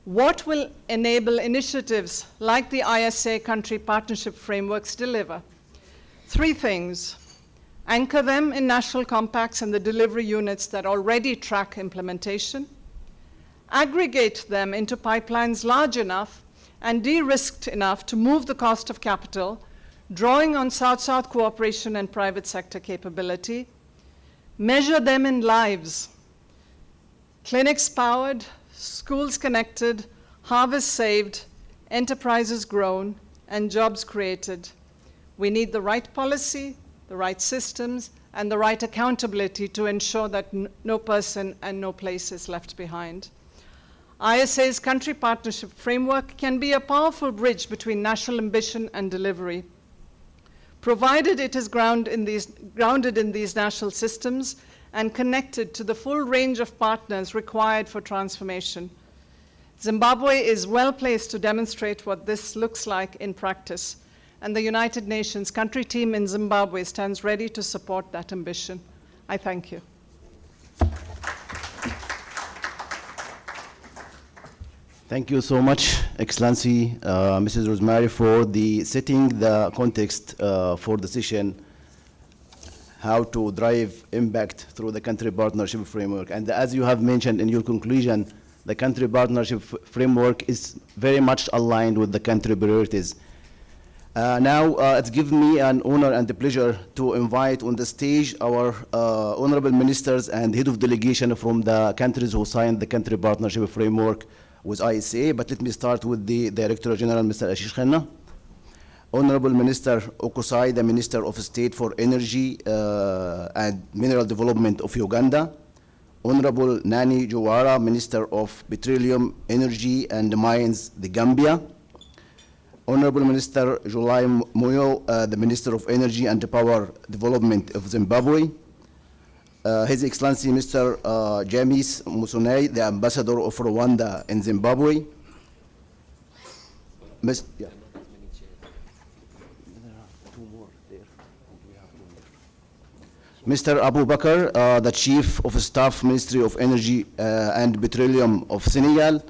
What will enable initiatives like the ISA country partnership frameworks deliver? 3 things. Anchor them in national compacts and the delivery units that already track implementation. Aggregate them into pipelines large enough and de-risked enough to move the cost of capital, drawing on South-South cooperation and private sector capability. Measure them in lives. Clinics powered, schools connected, harvests saved, enterprises grown, and jobs created. We need the right policy, the right systems, and the right accountability to ensure that no person and no place is left behind. ISA's country partnership framework can be a powerful bridge between national ambition and delivery, provided it is grounded in these national systems and connected to the full range of partners required for transformation. Zimbabwe is well placed to demonstrate what this looks like in practice, and the United Nations country team in Zimbabwe stands ready to support that ambition. I thank you. Thank you so much, Excellency Mrs. Rosemary, for setting the context for the session, how to drive impact through the country partnership framework. And as you have mentioned in your conclusion, the country partnership framework is very much aligned with the country priorities. Now, it's given me an honor and a pleasure to invite on the stage our honorable ministers and head of delegation from the countries who signed the country partnership framework with ISA. But let me start with the Director General, Mr. Ashish Khanna. Honorable Minister Okusai, the Minister of State for Energy and Mineral Development of Uganda. Honorable Nani Jawara, Minister of Petroleum, Energy and Mines, the Gambia. Honorable Minister July Moyo, the Minister of Energy and Power Development of Zimbabwe. His Excellency Mr. James Musonei, the Ambassador of Rwanda in Zimbabwe. Mr. Abu Bakr, the Chief of Staff, Ministry of Energy and Petroleum of Senegal.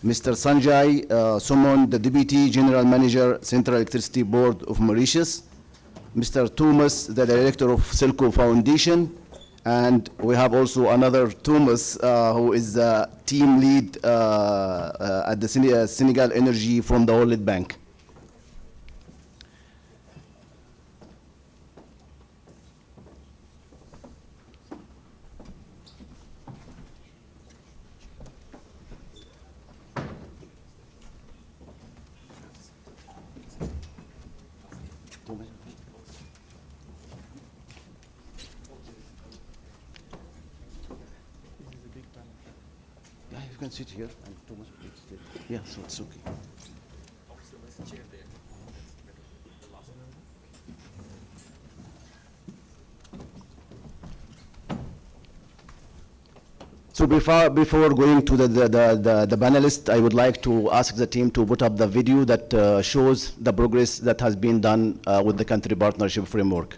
Mr. Sanjay Somon, the Deputy General Manager, Central Electricity Board of Mauritius. Mr. Thomas, the Director of Selco Foundation. And we have also another Thomas, who is the team lead at the Senegal Energy from the World Bank. You can sit here and Thomas will sit. Yeah, so it's okay. So before going to the panelists, I would like to ask the team to put up the video that shows the progress that has been done with the country partnership framework.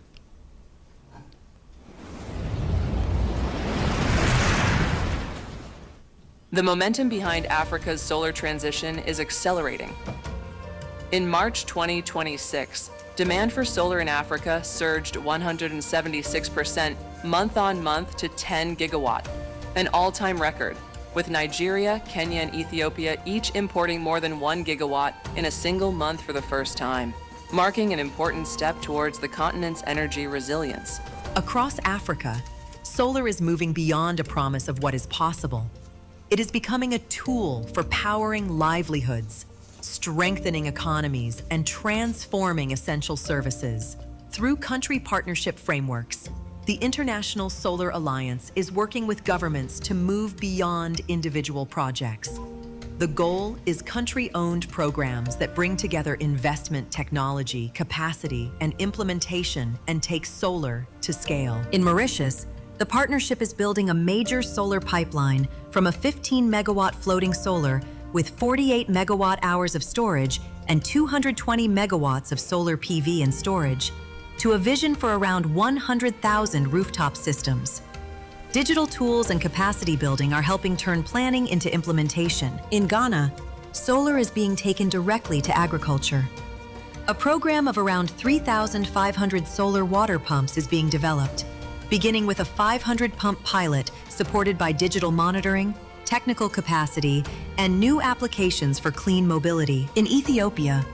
The momentum behind Africa's solar transition is accelerating. In March 2026, demand for solar in Africa surged 176% month on month to 10 gigawatt, an all-time record, with Nigeria, Kenya, and Ethiopia each importing more than 1 gigawatt in a single month for the first time, marking an important step towards the continent's energy resilience. Across Africa, solar is moving beyond a promise of what is possible. It is becoming a tool for powering livelihoods, strengthening economies, and transforming essential services. Through country partnership frameworks, the International Solar Alliance is working with governments to move beyond individual projects. The goal is country-owned programs that bring together investment, technology, capacity, and implementation and take solar to scale. In Mauritius, the partnership is building a major solar pipeline from a 15-megawatt floating solar with 48 megawatt hours of storage and 220 megawatts of solar PV and storage to a vision for around 100,000 rooftop systems. Digital tools and capacity building are helping turn planning into implementation. In Ghana, solar is being taken directly to agriculture. A program of around 3,500 solar water pumps is being developed, beginning with a 500-pump pilot supported by digital monitoring, technical capacity, and new applications for clean mobility. In Ethiopia,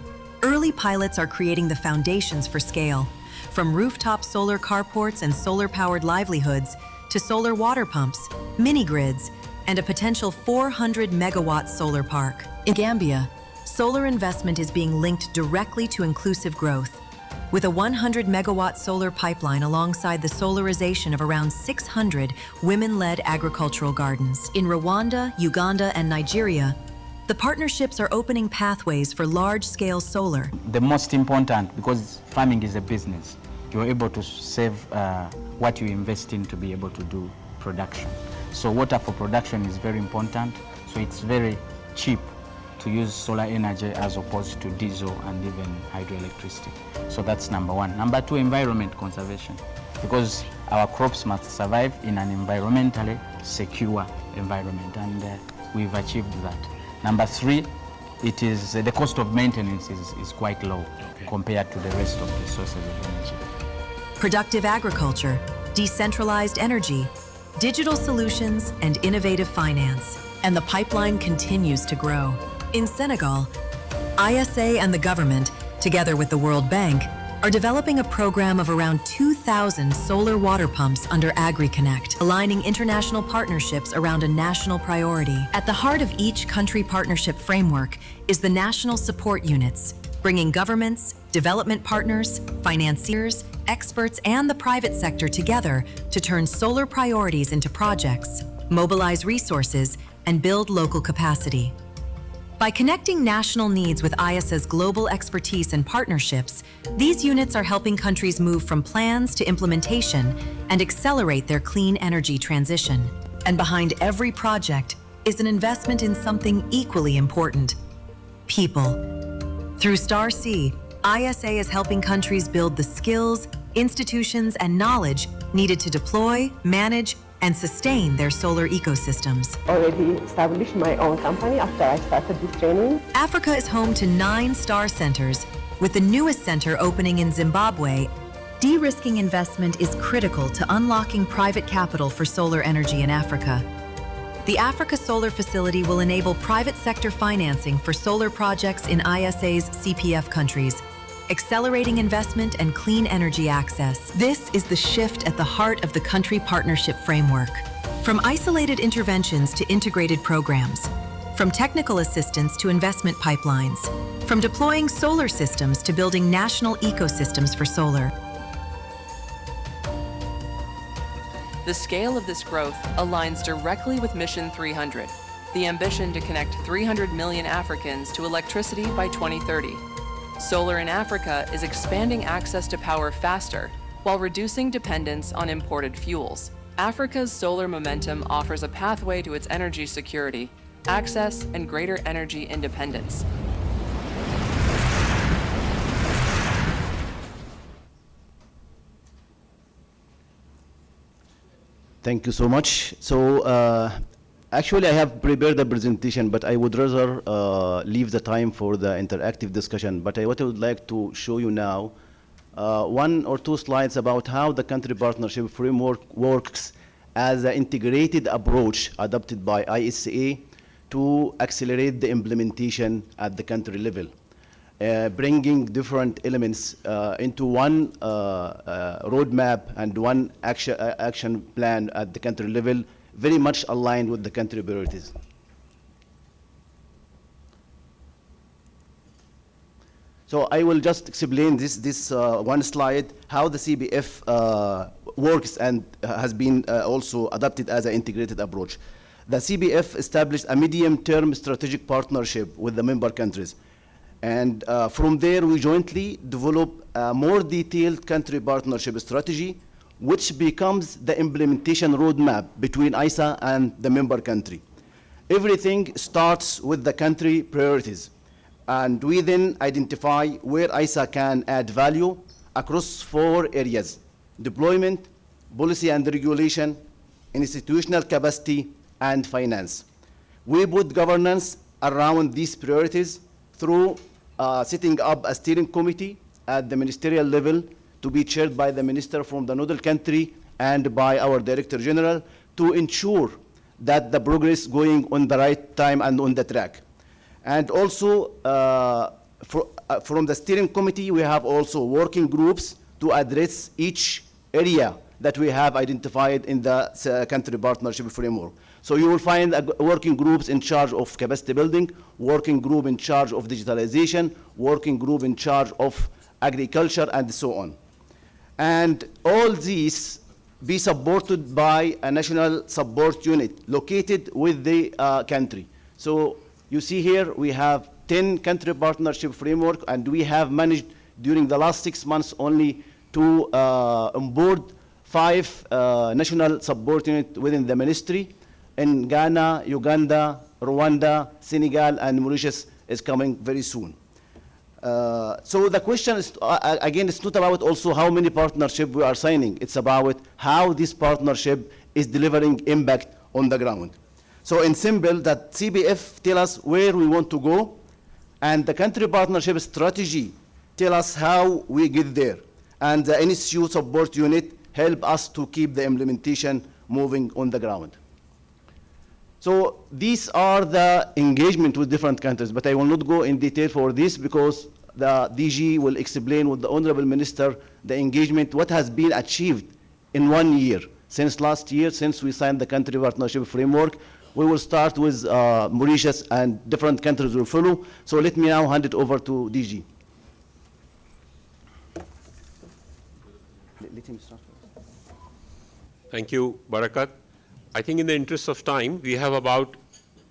early pilots are creating the foundations for scale, from rooftop solar carports and solar-powered livelihoods to solar water pumps, mini-grids, and a potential 400-megawatt solar park. In Gambia, solar investment is being linked directly to inclusive growth, with a 100-megawatt solar pipeline alongside the solarization of around 600 women-led agricultural gardens. In Rwanda, Uganda, and Nigeria, the partnerships are opening pathways for large-scale solar. The most important, because farming is a business, you're able to save what you invest in to be able to do production. So water for production is very important, so it's very cheap to use solar energy as opposed to diesel and even hydroelectricity. So that's number one. Number two, environment conservation, because our crops must survive in an environmentally secure environment, and we've achieved that. Number three, it is the cost of maintenance is quite low compared to the rest of the sources of energy. Productive agriculture, decentralized energy, digital solutions, and innovative finance. And the pipeline continues to grow. In Senegal, ISA and the government, together with the World Bank, are developing a program of around 2,000 solar water pumps under AgriConnect, aligning international partnerships around a national priority. At the heart of each country partnership framework is the national support units, bringing governments, development partners, financiers, experts, and the private sector together to turn solar priorities into projects, mobilize resources, and build local capacity. By connecting national needs with ISA's global expertise and partnerships, these units are helping countries move from plans to implementation and accelerate their clean energy transition. And behind every project is an investment in something equally important: people. Through Star C, ISA is helping countries build the skills, institutions, and knowledge needed to deploy, manage, and sustain their solar ecosystems. Already established my own company after I started this training. Africa is home to 9 star centers, with the newest center opening in Zimbabwe. De-risking investment is critical to unlocking private capital for solar energy in Africa. The Africa Solar Facility will enable private sector financing for solar projects in ISA's CPF countries, accelerating investment and clean energy access. This is the shift at the heart of the country partnership framework. From isolated interventions to integrated programs, from technical assistance to investment pipelines, from deploying solar systems to building national ecosystems for solar. The scale of this growth aligns directly with Mission 300, the ambition to connect 300 million Africans to electricity by 2030. Solar in Africa is expanding access to power faster while reducing dependence on imported fuels. Africa's solar momentum offers a pathway to its energy security, access, and greater energy independence. Thank you so much. So actually I have prepared the presentation, but I would rather leave the time for the interactive discussion. But what I would like to show you now one or two slides about how the country partnership framework works as an integrated approach adopted by ISA to accelerate the implementation at the country level, bringing different elements into one roadmap and one action plan at the country level, very much aligned with the country priorities. So I will just explain this one slide, how the CBF works and has been also adopted as an integrated approach. The CBF established a medium-term strategic partnership with the member countries. And from there, we jointly develop a more detailed country partnership strategy, which becomes the implementation roadmap between ISA and the member country. Everything starts with the country priorities. And we then identify where ISA can add value across 4 areas: deployment, policy and regulation, institutional capacity, and finance. We put governance around these priorities through setting up a steering committee at the ministerial level to be chaired by the minister from the nodal country and by our Director General to ensure that the progress going on the right time and on the track. And also, from the steering committee, we have also working groups to address each area that we have identified in the country partnership framework. So you will find working groups in charge of capacity building, working group in charge of digitalization, working group in charge of agriculture, and so on. And all these be supported by a national support unit located with the country. So you see here, we have 10 country partnership framework, and we have managed during the last 6 months only to onboard 5 national support units within the ministry. In Ghana, Uganda, Rwanda, Senegal, and Mauritius is coming very soon. So the question is, again, it's not about also how many partnerships we are signing. It's about how this partnership is delivering impact on the ground. So in simple, that CBF tell us where we want to go, and the country partnership strategy tell us how we get there. And the NSU support unit help us to keep the implementation moving on the ground. So these are the engagement with different countries, but I will not go in detail for this because the DG will explain with the Honorable Minister the engagement, what has been achieved in 1 year. Since last year, since we signed the country partnership framework, we will start with Mauritius, and different countries will follow. So let me now hand it over to DG. Let him start. Thank you, Barakat. I think in the interest of time, we have about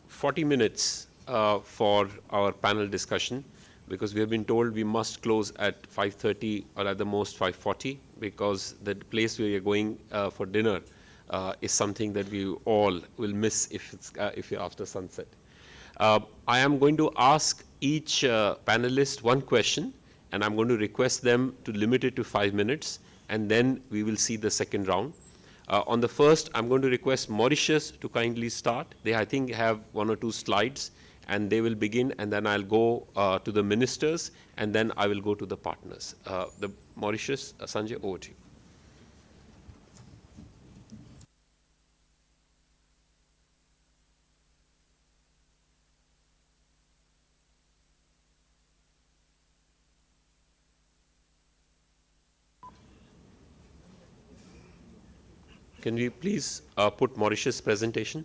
40 minutes for our panel discussion, because we have been told we must close at 5:30 or at the most 5:40, because the place where we are going for dinner is something that we all will miss if you're after sunset. I am going to ask each panelist one question, and I'm going to request them to limit it to 5 minutes, and then we will see the second round. On the first, I'm going to request Mauritius to kindly start. They, I think, have 1 or 2 slides, and they will begin, and then I'll go to the ministers, and then I will go to the partners. The Mauritius, Sanjay, over to you. Can we please put Mauritius' presentation?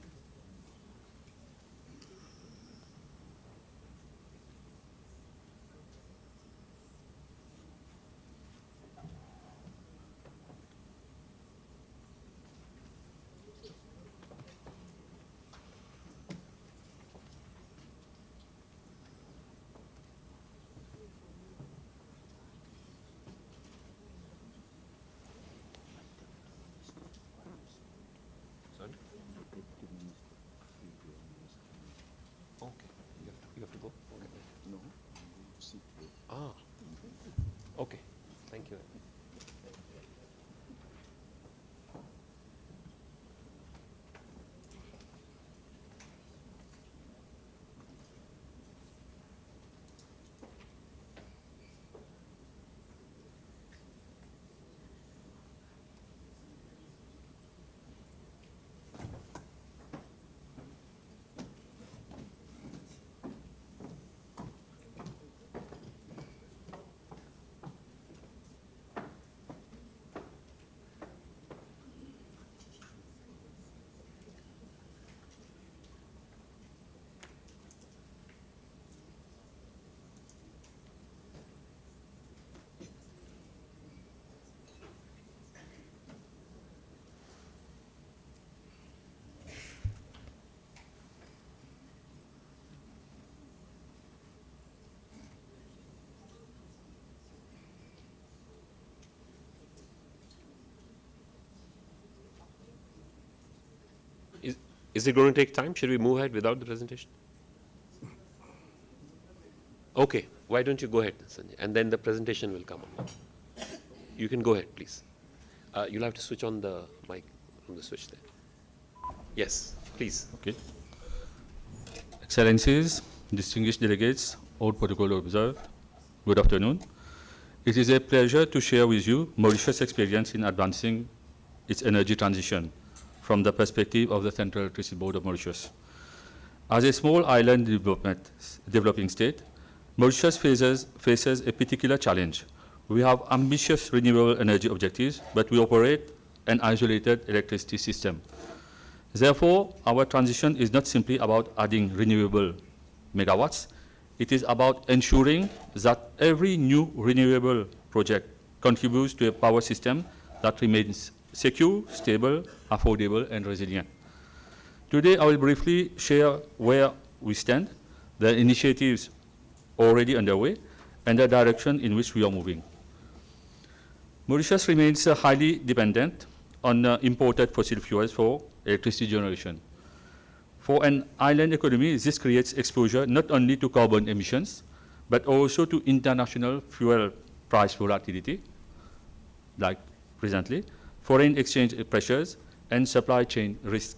Okay, thank you. Is it going to take time? Should we move ahead without the presentation? Okay, why don't you go ahead, Sanjay, and then the presentation will come on. You can go ahead, please. You'll have to switch on the mic from the switch there. Yes, please. Okay. Excellencies, distinguished delegates, all protocol observed, good afternoon. It is a pleasure to share with you Mauritius' experience in advancing its energy transition from the perspective of the Central Electricity Board of Mauritius. As a small island developing state, Mauritius faces a particular challenge. We have ambitious renewable energy objectives, but we operate an isolated electricity system. Therefore, our transition is not simply about adding renewable megawatts. It is about ensuring that every new renewable project contributes to a power system that remains secure, stable, affordable, and resilient. Today, I will briefly share where we stand, the initiatives already underway, and the direction in which we are moving. Mauritius remains highly dependent on imported fossil fuels for electricity generation. For an island economy, this creates exposure not only to carbon emissions, but also to international fuel price volatility, like presently, foreign exchange pressures, and supply chain risk.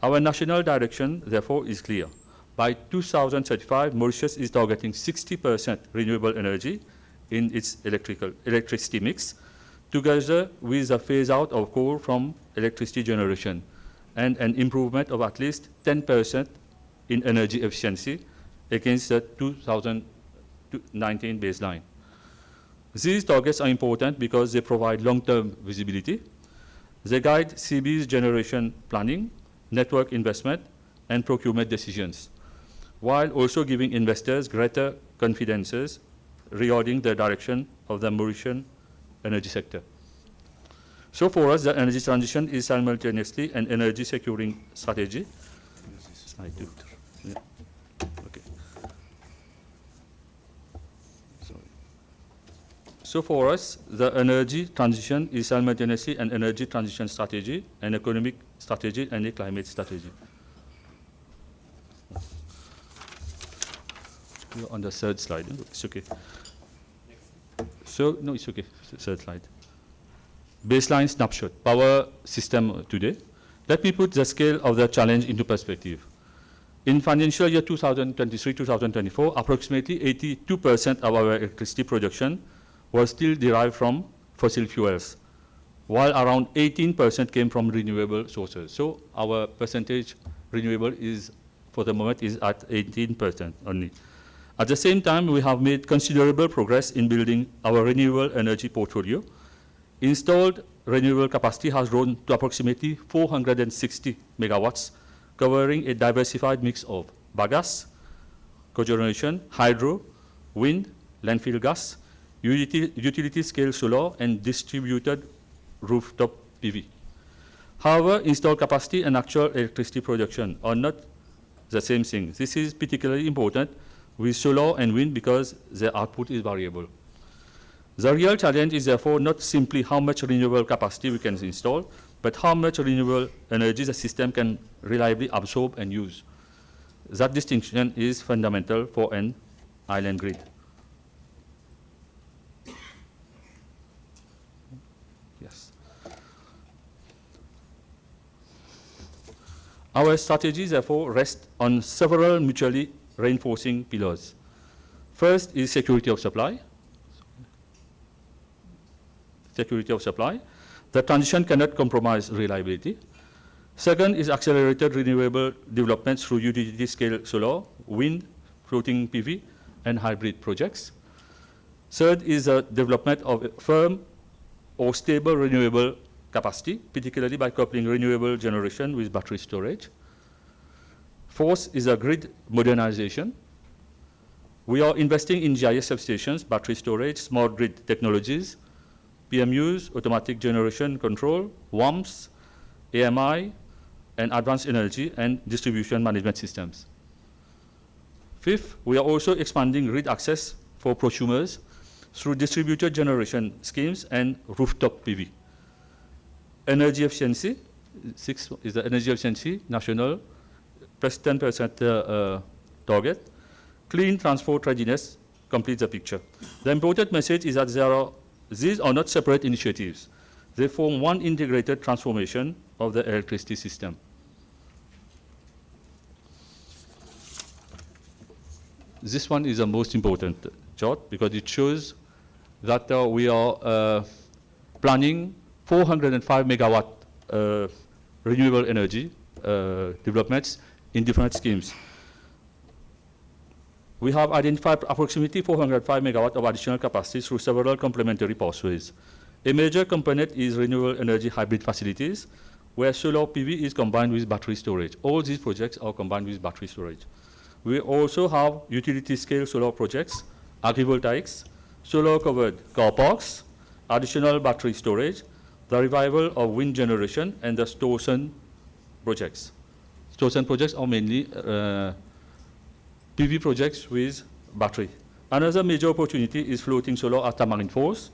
Our national direction, therefore, is clear. By 2035, Mauritius is targeting 60% renewable energy in its electricity mix, together with a phase-out of coal from electricity generation, and an improvement of at least 10% in energy efficiency against the 2019 baseline. These targets are important because they provide long-term visibility. They guide CB's generation planning, network investment, and procurement decisions, while also giving investors greater confidences regarding the direction of the Mauritian energy sector. So for us, the energy transition is simultaneously an energy securing strategy. Slide 2. Yeah. Okay. Sorry. So for us, the energy transition is simultaneously an energy transition strategy, an economic strategy, and a climate strategy. You're on the third slide. It's okay. So, no, it's okay. Third slide. Baseline snapshot, power system today. Let me put the scale of the challenge into perspective. In financial year 2023-2024, approximately 82% of our electricity production was still derived from fossil fuels, while around 18% came from renewable sources. So our percentage renewable is, for the moment, is at 18% only. At the same time, we have made considerable progress in building our renewable energy portfolio. Installed renewable capacity has grown to approximately 460 megawatts, covering a diversified mix of bagasse, cogeneration, hydro, wind, landfill gas, utility-scale solar, and distributed rooftop PV. However, installed capacity and actual electricity production are not the same thing. This is particularly important with solar and wind because their output is variable. The real challenge is therefore not simply how much renewable capacity we can install, but how much renewable energy the system can reliably absorb and use. That distinction is fundamental for an island grid. Yes. Our strategies therefore rest on several mutually reinforcing pillars. First is security of supply. Security of supply. The transition cannot compromise reliability. Second is accelerated renewable developments through utility-scale solar, wind, floating PV, and hybrid projects. Third is the development of firm or stable renewable capacity, particularly by coupling renewable generation with battery storage. Fourth is a grid modernization. We are investing in GIS substations, battery storage, smart grid technologies, PMUs, automatic generation control, WAMPs, AMI, and advanced energy and distribution management systems. Fifth, we are also expanding grid access for prosumers through distributed generation schemes and rooftop PV. Energy efficiency, 6 is the energy efficiency, national, plus 10% target. Clean transport readiness completes the picture. The important message is that these are not separate initiatives. They form one integrated transformation of the electricity system. This one is the most important chart because it shows that we are planning 405 megawatt renewable energy developments in different schemes. We have identified approximately 405 megawatt of additional capacity through several complementary pathways. A major component is renewable energy hybrid facilities, where solar PV is combined with battery storage. All these projects are combined with battery storage. We also have utility-scale solar projects, agrivoltaics, solar-covered car parks, additional battery storage, the revival of wind generation, and the Stosen projects. Stosen projects are mainly PV projects with battery. Another major opportunity is floating solar at Tamarin Falls,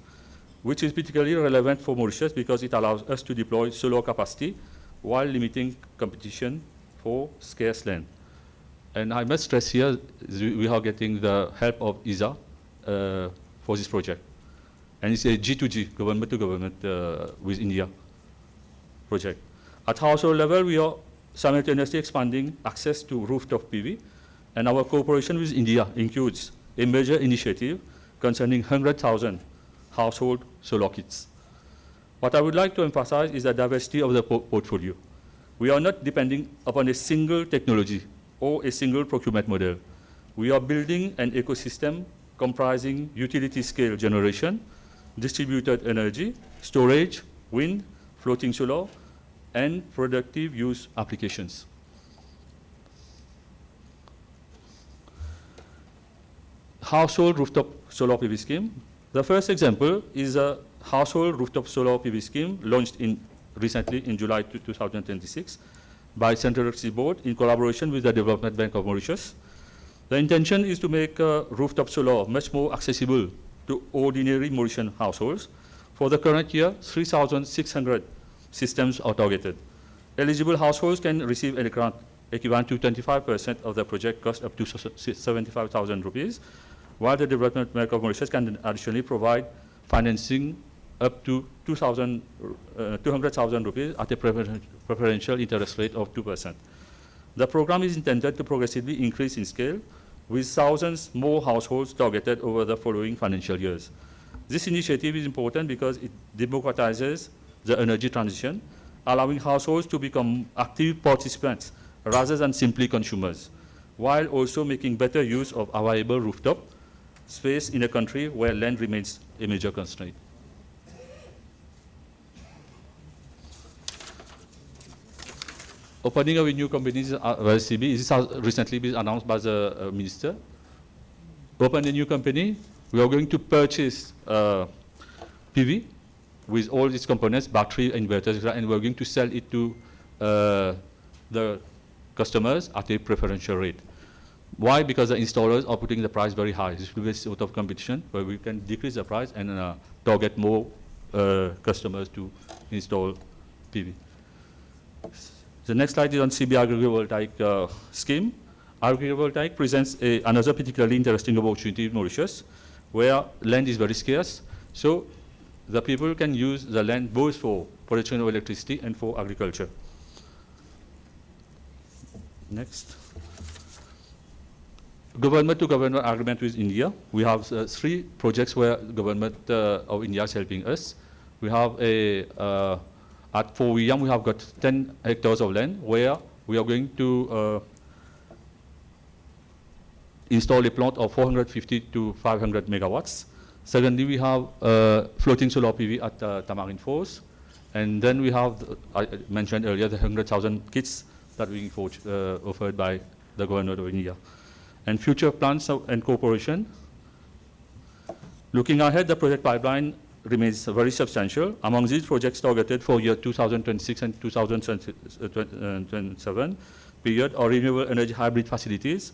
which is particularly relevant for Mauritius because it allows us to deploy solar capacity while limiting competition for scarce land. And I must stress here, we are getting the help of ISA for this project. And it's a G2G, government to government with India project. At household level, we are simultaneously expanding access to rooftop PV, and our cooperation with India includes a major initiative concerning 100,000 household solar kits. What I would like to emphasize is the diversity of the portfolio. We are not depending upon a single technology or a single procurement model. We are building an ecosystem comprising utility-scale generation, distributed energy, storage, wind, floating solar, and productive use applications. Household rooftop solar PV scheme. The first example is a household rooftop solar PV scheme launched recently in July 2026 by Central Electricity Board in collaboration with the Development Bank of Mauritius. The intention is to make rooftop solar much more accessible to ordinary Mauritian households. For the current year, 3,600 systems are targeted. Eligible households can receive a grant equivalent to 25% of the project cost up to 75,000 rupees, while the Development Bank of Mauritius can additionally provide financing up to 200,000 rupees at a preferential interest rate of 2%. The program is intended to progressively increase in scale, with thousands more households targeted over the following financial years. This initiative is important because it democratizes the energy transition, allowing households to become active participants rather than simply consumers, while also making better use of available rooftop space in a country where land remains a major constraint. Opening of a new companies CB, this has recently been announced by the minister. Open a new company, we are going to purchase PV with all its components, battery, inverters, and we're going to sell it to the customers at a preferential rate. Why? Because the installers are putting the price very high. This will be a sort of competition where we can decrease the price and target more customers to install PV. The next slide is on CB agrivoltaic scheme. Agrivoltaic presents another particularly interesting opportunity in Mauritius, where land is very scarce. So the people can use the land both for production of electricity and for agriculture. Next. Government to government agreement with India. We have 3 projects where government of India is helping us. We have at Fort William, we have got 10 hectares of land where we are going to install a plant of 450 to 500 megawatts. Secondly, we have floating solar PV at Tamarin Falls. And then we have, I mentioned earlier, the 100,000 kits that are being offered by the government of India. And future plans and cooperation. Looking ahead, the project pipeline remains very substantial. Among these projects targeted for year 2026 and 2027 period are renewable energy hybrid facilities,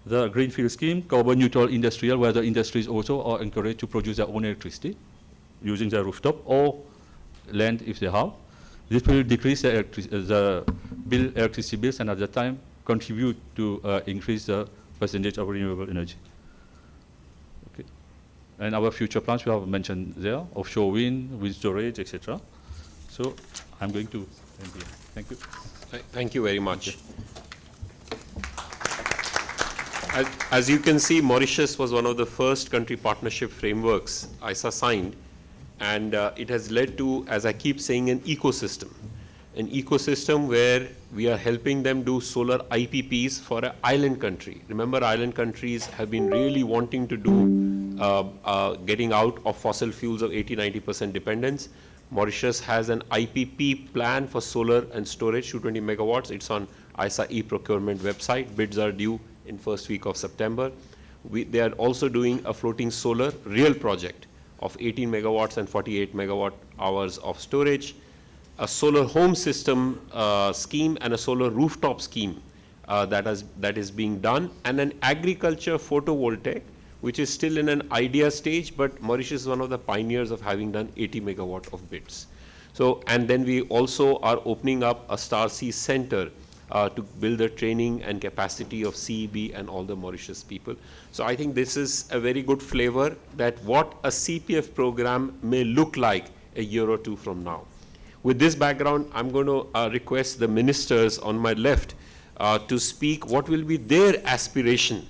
the greenfield scheme, carbon neutral industrial, where the industries also are encouraged to produce their own electricity using their rooftop or land if they have, This will decrease the electricity bills and at the time contribute to increase the percentage of renewable energy. Okay. And our future plans we have mentioned there, offshore wind, wind storage, etc. So I'm going to end here. Thank you. Thank you very much. As you can see, Mauritius was one of the first country partnership frameworks ISA signed, and it has led to, as I keep saying, an ecosystem where we are helping them do solar IPPs for an island country. Remember, island countries have been really wanting to do getting out of fossil fuels of 80-90% dependence. Mauritius has an IPP plan for solar and storage, 220 megawatts. It's on ISA e-procurement website. Bids are due in first week of September. They are also doing a floating solar real project of 18 megawatts and 48 megawatt hours of storage, a solar home system scheme and a solar rooftop scheme that is being done, and an agriculture photovoltaic, which is still in an idea stage, but Mauritius is one of the pioneers of having done 80 megawatt of bids. So, and then we also are opening up a Star Sea Center to build the training and capacity of CEB and all the Mauritius people. So I think this is a very good flavor that what a CPF program may look like a year or two from now. With this background, I'm going to request the ministers on my left to speak what will be their aspiration,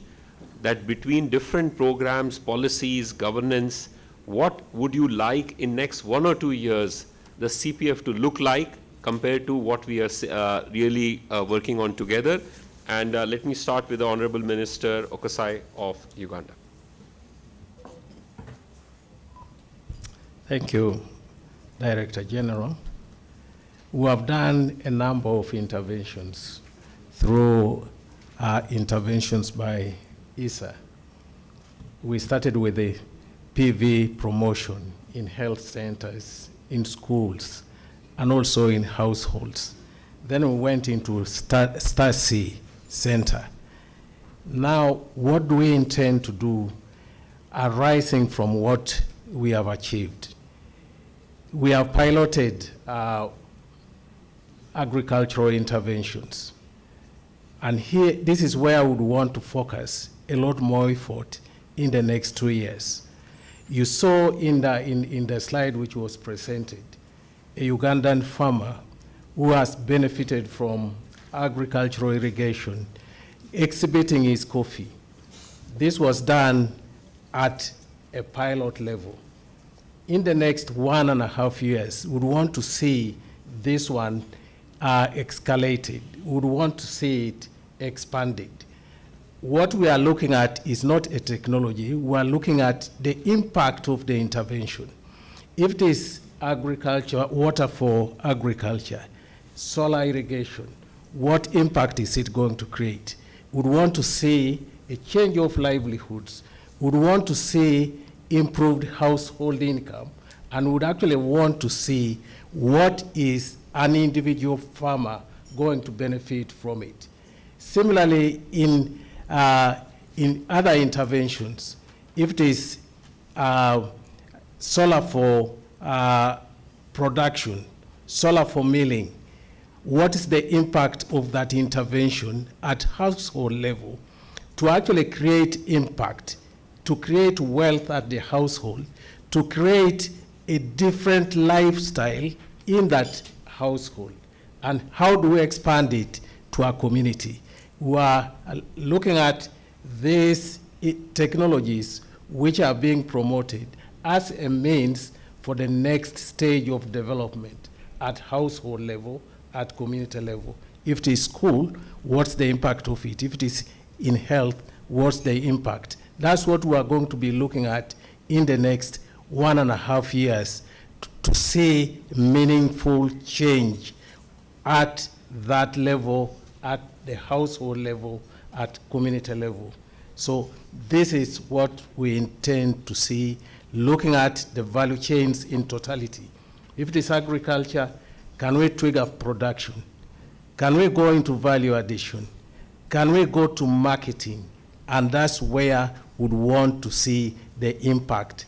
that between different programs, policies, governance, what would you like in next 1 or 2 years the CPF to look like compared to what we are really working on together. And let me start with the Honorable Minister Okasai of Uganda. Thank you, Director General. We have done a number of interventions through interventions by ISA. We started with the PV promotion in health centers, in schools, and also in households. Then we went into Star Sea Center. Now, what do we intend to do arising from what we have achieved? We have piloted agricultural interventions. And here, this is where I would want to focus a lot more effort in the next 2 years. You saw in the slide which was presented, a Ugandan farmer who has benefited from agricultural irrigation, exhibiting his coffee. This was done at a pilot level. In the next 1.5 years, we would want to see this one escalated. We would want to see it expanded. What we are looking at is not a technology. We are looking at the impact of the intervention. If it is agriculture, water for agriculture, solar irrigation, what impact is it going to create? We would want to see a change of livelihoods. We would want to see improved household income, and would actually want to see what is an individual farmer going to benefit from it. Similarly, in other interventions, if it is solar for production, solar for milling, what is the impact of that intervention at household level to actually create impact, to create wealth at the household, to create a different lifestyle in that household? And how do we expand it to our community? We are looking at these technologies which are being promoted as a means for the next stage of development at household level, at community level. If it is school, what's the impact of it? If it is in health, what's the impact? That's what we are going to be looking at in the next 1.5 years to see meaningful change at that level, at the household level, at community level. So this is what we intend to see, looking at the value chains in totality. If it is agriculture, can we trigger production? Can we go into value addition? Can we go to marketing? And that's where we'd want to see the impact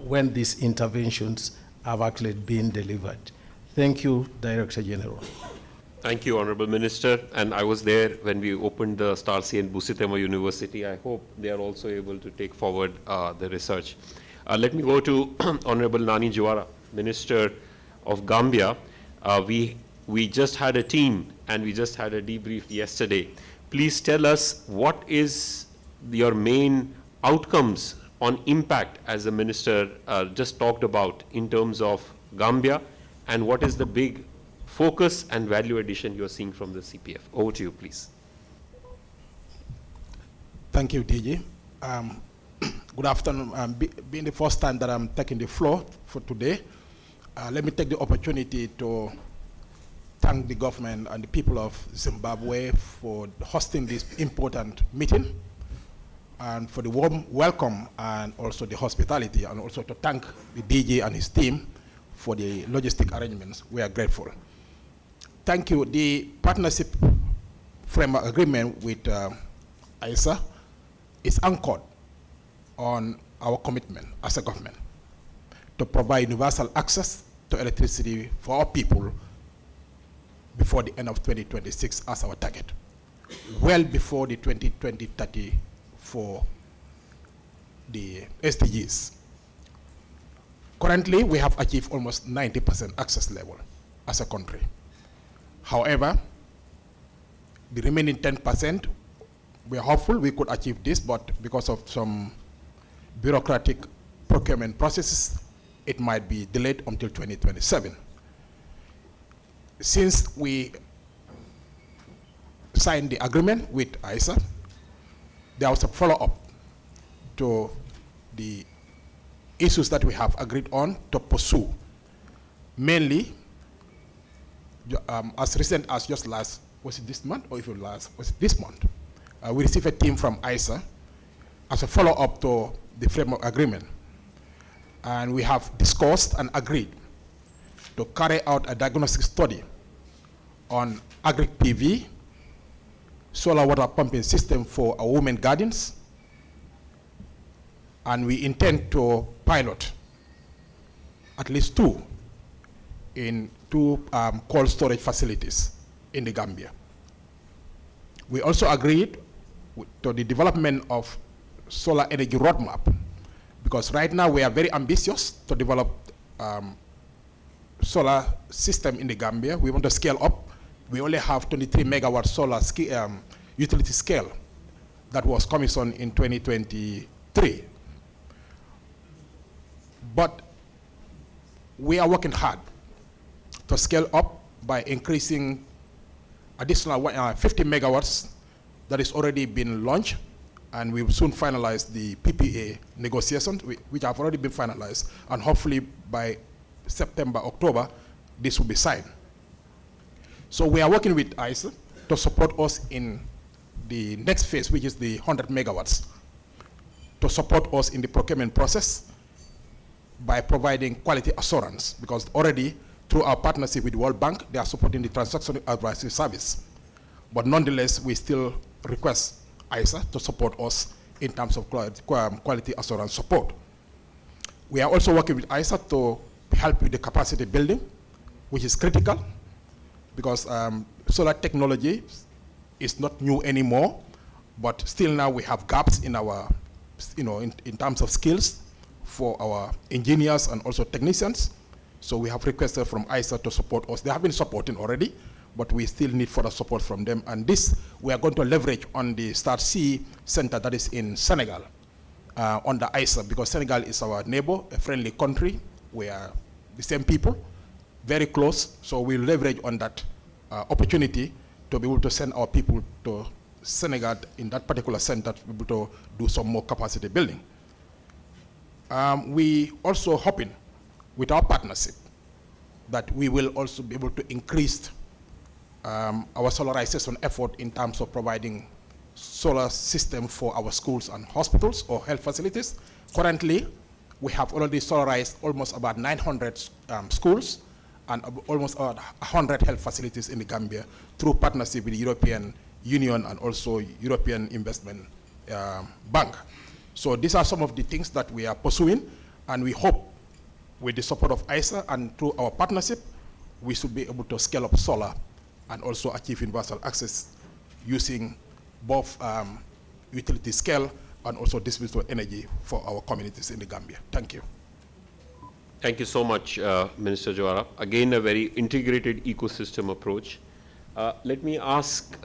when these interventions have actually been delivered. Thank you, Director General. Thank you, Honorable Minister. And I was there when we opened the Starcy and Busitema University. I hope they are also able to take forward the research. Let me go to Honorable Nani Juara, Minister of Gambia. We just had a team and we just had a debrief yesterday. Please tell us what is your main outcomes on impact as the Minister just talked about in terms of Gambia, and what is the big focus and value addition you're seeing from the CPF. Over to you, please. Thank you, DG. Good afternoon. Being the first time that I'm taking the floor for today, let me take the opportunity to thank the government and the people of Zimbabwe for hosting this important meeting, and for the warm welcome and also the hospitality, and also to thank the DG and his team for the logistic arrangements. We are grateful. Thank you. The partnership framework agreement with ISA is anchored on our commitment as a government to provide universal access to electricity for our people before the end of 2026 as our target, well before the 2020-30 for the SDGs. Currently, we have achieved almost 90% access level as a country. However, the remaining 10%, we are hopeful we could achieve this, but because of some bureaucratic procurement processes, it might be delayed until 2027. Since we signed the agreement with ISA, there was a follow-up to the issues that we have agreed on to pursue. Mainly, as recent as just last, was it this month, or if it was it this month? We received a team from ISA as a follow-up to the framework agreement. And we have discussed and agreed to carry out a diagnostic study on agri-PV, solar water pumping system for our women gardens, and we intend to pilot at least two in two cold storage facilities in the Gambia. We also agreed to the development of solar energy roadmap, because right now we are very ambitious to develop solar system in the Gambia. We want to scale up. We only have 23 megawatt solar utility scale that was commissioned in 2023. But we are working hard to scale up by increasing additional 50 megawatts that is already been launched, and we will soon finalize the PPA negotiations, which have already been finalized, and hopefully by September, October, this will be signed. So we are working with ISA to support us in the next phase, which is the 100 megawatts, to support us in the procurement process by providing quality assurance, because already through our partnership with the World Bank, they are supporting the transaction advisory service. But nonetheless, we still request ISA to support us in terms of quality assurance support. We are also working with ISA to help with the capacity building, which is critical, because solar technology is not new anymore, but still now we have gaps in our, in terms of skills for our engineers and also technicians. So we have requested from ISA to support us. They have been supporting already, but we still need further support from them. And this, we are going to leverage on the Starcy Center that is in Senegal, under ISA, because Senegal is our neighbor, a friendly country. We are the same people, very close. So we'll leverage on that opportunity to be able to send our people to Senegal in that particular center to be able to do some more capacity building. We also hoping with our partnership that we will also be able to increase our solarization effort in terms of providing solar system for our schools and hospitals or health facilities. Currently, we have already solarized almost about 900 schools and almost 100 health facilities in the Gambia through partnership with the European Union and also European Investment Bank. So these are some of the things that we are pursuing, and we hope with the support of ISA and through our partnership, we should be able to scale up solar and also achieve universal access using both utility scale and also distributed energy for our communities in the Gambia. Thank you. Thank you so much, Minister Jawara. Again, a very integrated ecosystem approach. Let me ask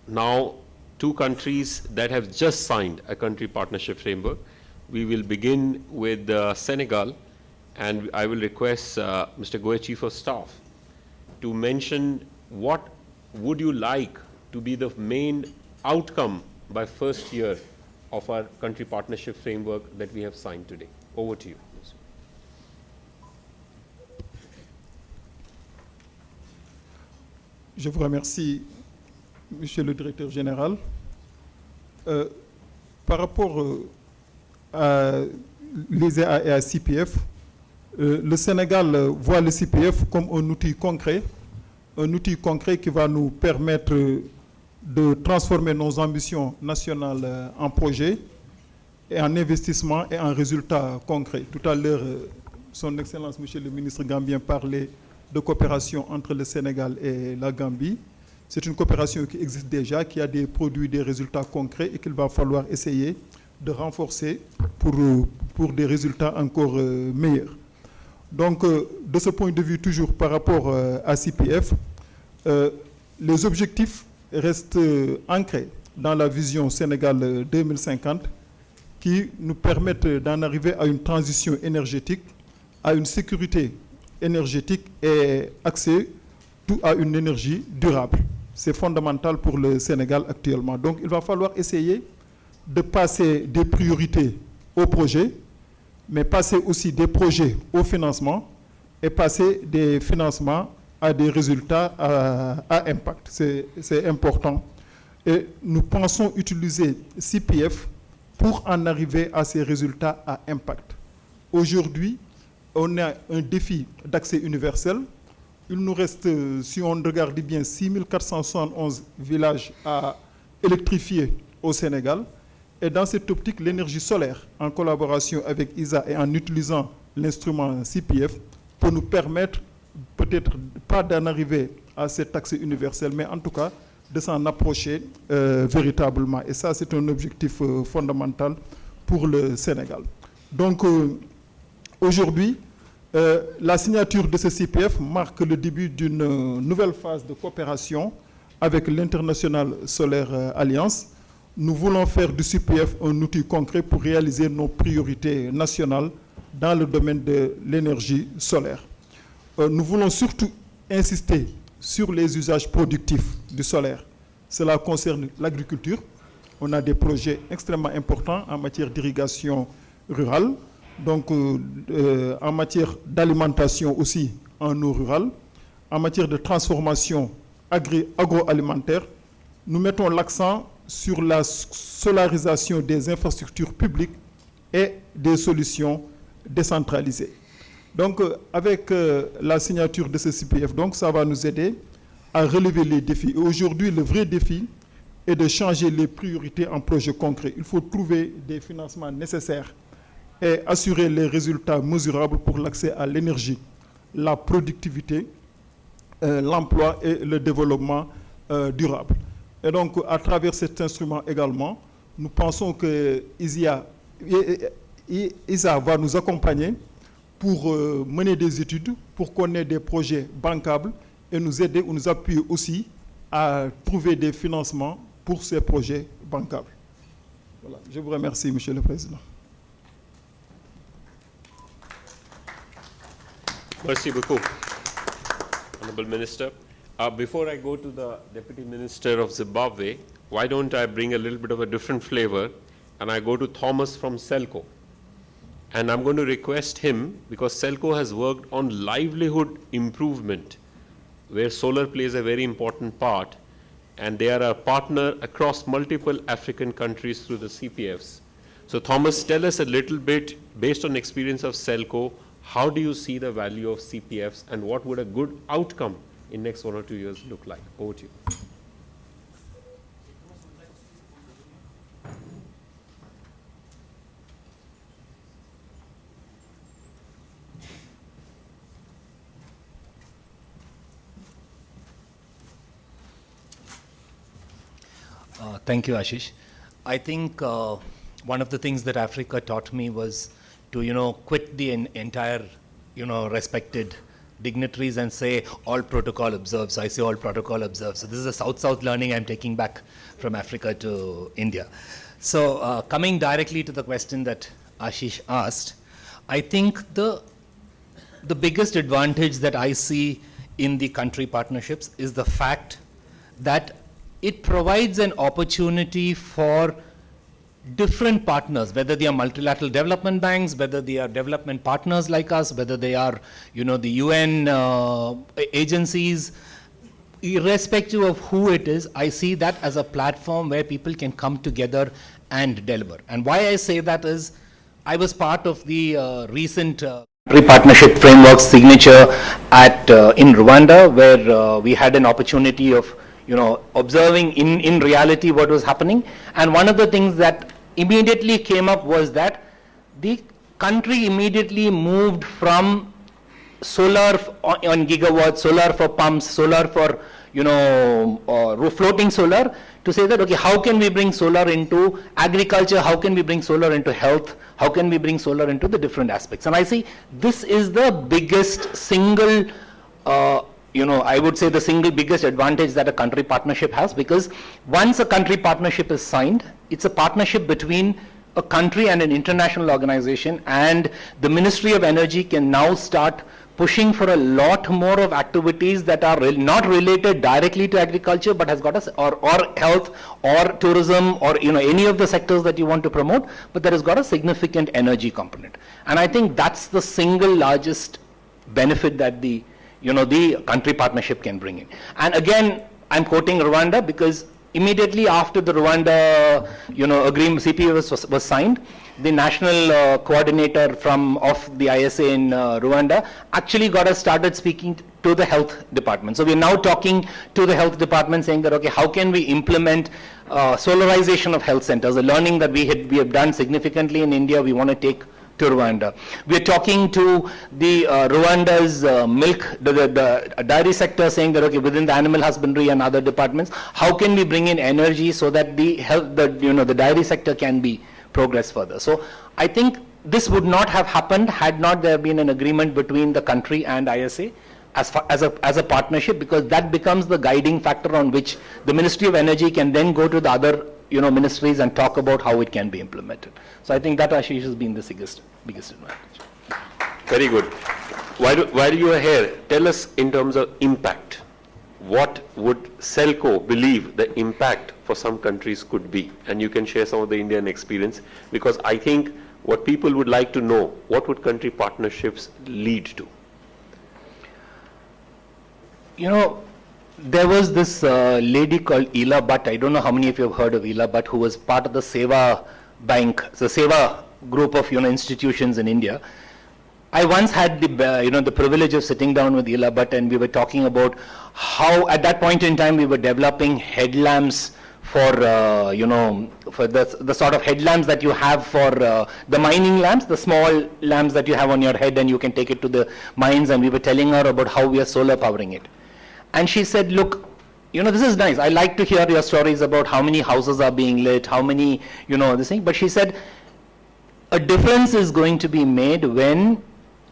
now two countries that have just signed a country partnership framework. We will begin with Senegal, and I will request Mr. Goye, Chief of Staff, to mention what would you like to be the main outcome by first year of our country partnership framework that we have signed today. Over to you. Je vous remercie, Monsieur le Directeur Général. Par rapport à l'ISEA et à CPF, le Sénégal voit le CPF comme un outil concret qui va nous permettre de transformer nos ambitions nationales en projets et en investissements et en résultats concrets. Tout à l'heure, Son Excellence, Monsieur le ministre gambien, parlait de coopération entre le Sénégal et la Gambie. C'est une coopération qui existe déjà, qui a des produits, des résultats concrets et qu'il va falloir essayer de renforcer pour des résultats encore meilleurs. Donc, de ce point de vue, toujours par rapport à CPF, les objectifs restent ancrés dans la vision Sénégal 2050 qui nous permettent d'en arriver à une transition énergétique, à une sécurité énergétique et accès à une énergie durable. C'est fondamental pour le Sénégal actuellement. Donc, il va falloir essayer de passer des priorités aux projets, mais passer aussi des projets au financement et passer des financements à des résultats à impact. C'est important. Et nous pensons utiliser CPF pour en arriver à ces résultats à impact. Aujourd'hui, on a un défi d'accès universel. Il nous reste, si on regarde bien, 6471 villages à électrifier au Sénégal. Et dans cette optique, l'énergie solaire, en collaboration avec ISA et en utilisant l'instrument CPF, peut nous permettre, peut-être pas d'en arriver à cet accès universel, mais en tout cas de s'en approcher véritablement. Et ça, c'est un objectif fondamental pour le Sénégal. Donc, aujourd'hui, la signature de ce CPF marque le début d'une nouvelle phase de coopération avec l'International Solaire Alliance. Nous voulons faire du CPF un outil concret pour réaliser nos priorités nationales dans le domaine de l'énergie solaire. Nous voulons surtout insister sur les usages productifs du solaire. Cela concerne l'agriculture. On a des projets extrêmement importants en matière d'irrigation rurale, donc en matière d'alimentation aussi en eau rurale, en matière de transformation agroalimentaire. Nous mettons l'accent sur la solarisation des infrastructures publiques et des solutions décentralisées. Donc, avec la signature de ce CPF, donc, ça va nous aider à relever les défis. Et aujourd'hui, le vrai défi est de changer les priorités en projets concrets. Il faut trouver des financements nécessaires et assurer les résultats mesurables pour l'accès à l'énergie, la productivité, l'emploi et le développement durable. Et donc, à travers cet instrument également, nous pensons que ISA va nous accompagner pour mener des études, pour qu'on ait des projets bancables et nous aider ou nous appuyer aussi à trouver des financements pour ces projets bancables. Voilà. Je vous remercie, Monsieur le Président. Merci beaucoup, Honorable Minister. Before I go to the Deputy Minister of Zimbabwe, why don't I bring a little bit of a different flavor and I go to Thomas from Selco. And I'm going to request him, because Selco has worked on livelihood improvement, where solar plays a very important part, and they are a partner across multiple African countries through the CPFs. So Thomas, tell us a little bit, based on experience of Selco, how do you see the value of CPFs and what would a good outcome in next 1 or 2 years look like? Over to you. Thank you, Ashish. I think one of the things that Africa taught me was to, quit the entire, respected dignitaries and say all protocol observed. So I say all protocol observed. So this is a South-South learning I'm taking back from Africa to India. So coming directly to the question that Ashish asked, I think the biggest advantage that I see in the country partnerships is the fact that it provides an opportunity for different partners, whether they are multilateral development banks, whether they are development partners like us, whether they are, the UN agencies, irrespective of who it is, I see that as a platform where people can come together and deliver. And why I say that is, I was part of the recent Country Partnership Framework signature in Rwanda, where we had an opportunity of observing in reality what was happening. And one of the things that immediately came up was that the country immediately moved from solar on gigawatts, solar for pumps, solar for floating solar, to say that, okay, how can we bring solar into agriculture, how can we bring solar into health, how can we bring solar into the different aspects. And I see this is the biggest single I would say the single biggest advantage that a country partnership has, because once a country partnership is signed, it's a partnership between a country and an international organization, and the Ministry of Energy can now start pushing for a lot more of activities that are not related directly to agriculture, but has got us or health or tourism or any of the sectors that you want to promote, but that has got a significant energy component. And I think that's the single largest benefit that the country partnership can bring in. And again, I'm quoting Rwanda because immediately after the Rwanda, agreement, CPA was signed, the national coordinator of the ISA in Rwanda actually got us started speaking to the health department. So we're now talking to the health department saying that, okay, how can we implement solarization of health centers, a learning that we have done significantly in India, we want to take to Rwanda. We're talking to the Rwanda's milk, the dairy sector, saying that, okay, within the animal husbandry and other departments, how can we bring in energy so that the health, the dairy sector can be progress further. So I think this would not have happened had not there been an agreement between the country and ISA as a partnership, because that becomes the guiding factor on which the Ministry of Energy can then go to the other ministries and talk about how it can be implemented. So I think that, Ashish, has been the biggest advantage. Very good. While you are here, tell us in terms of impact, what would CELCO believe the impact for some countries could be? And you can share some of the Indian experience, because I think what people would like to know, what would country partnerships lead to? There was this lady called Ela Butt. I don't know how many of you have heard of Ela Butt, who was part of the Seva Bank, the Seva group of institutions in India. I once had the privilege of sitting down with Ela Butt, and we were talking about how at that point in time we were developing headlamps for for the sort of headlamps that you have for the mining lamps, the small lamps that you have on your head and you can take it to the mines, and we were telling her about how we are solar powering it. And she said, look, this is nice. I like to hear your stories about how many houses are being lit, how many, this thing. But she said, a difference is going to be made when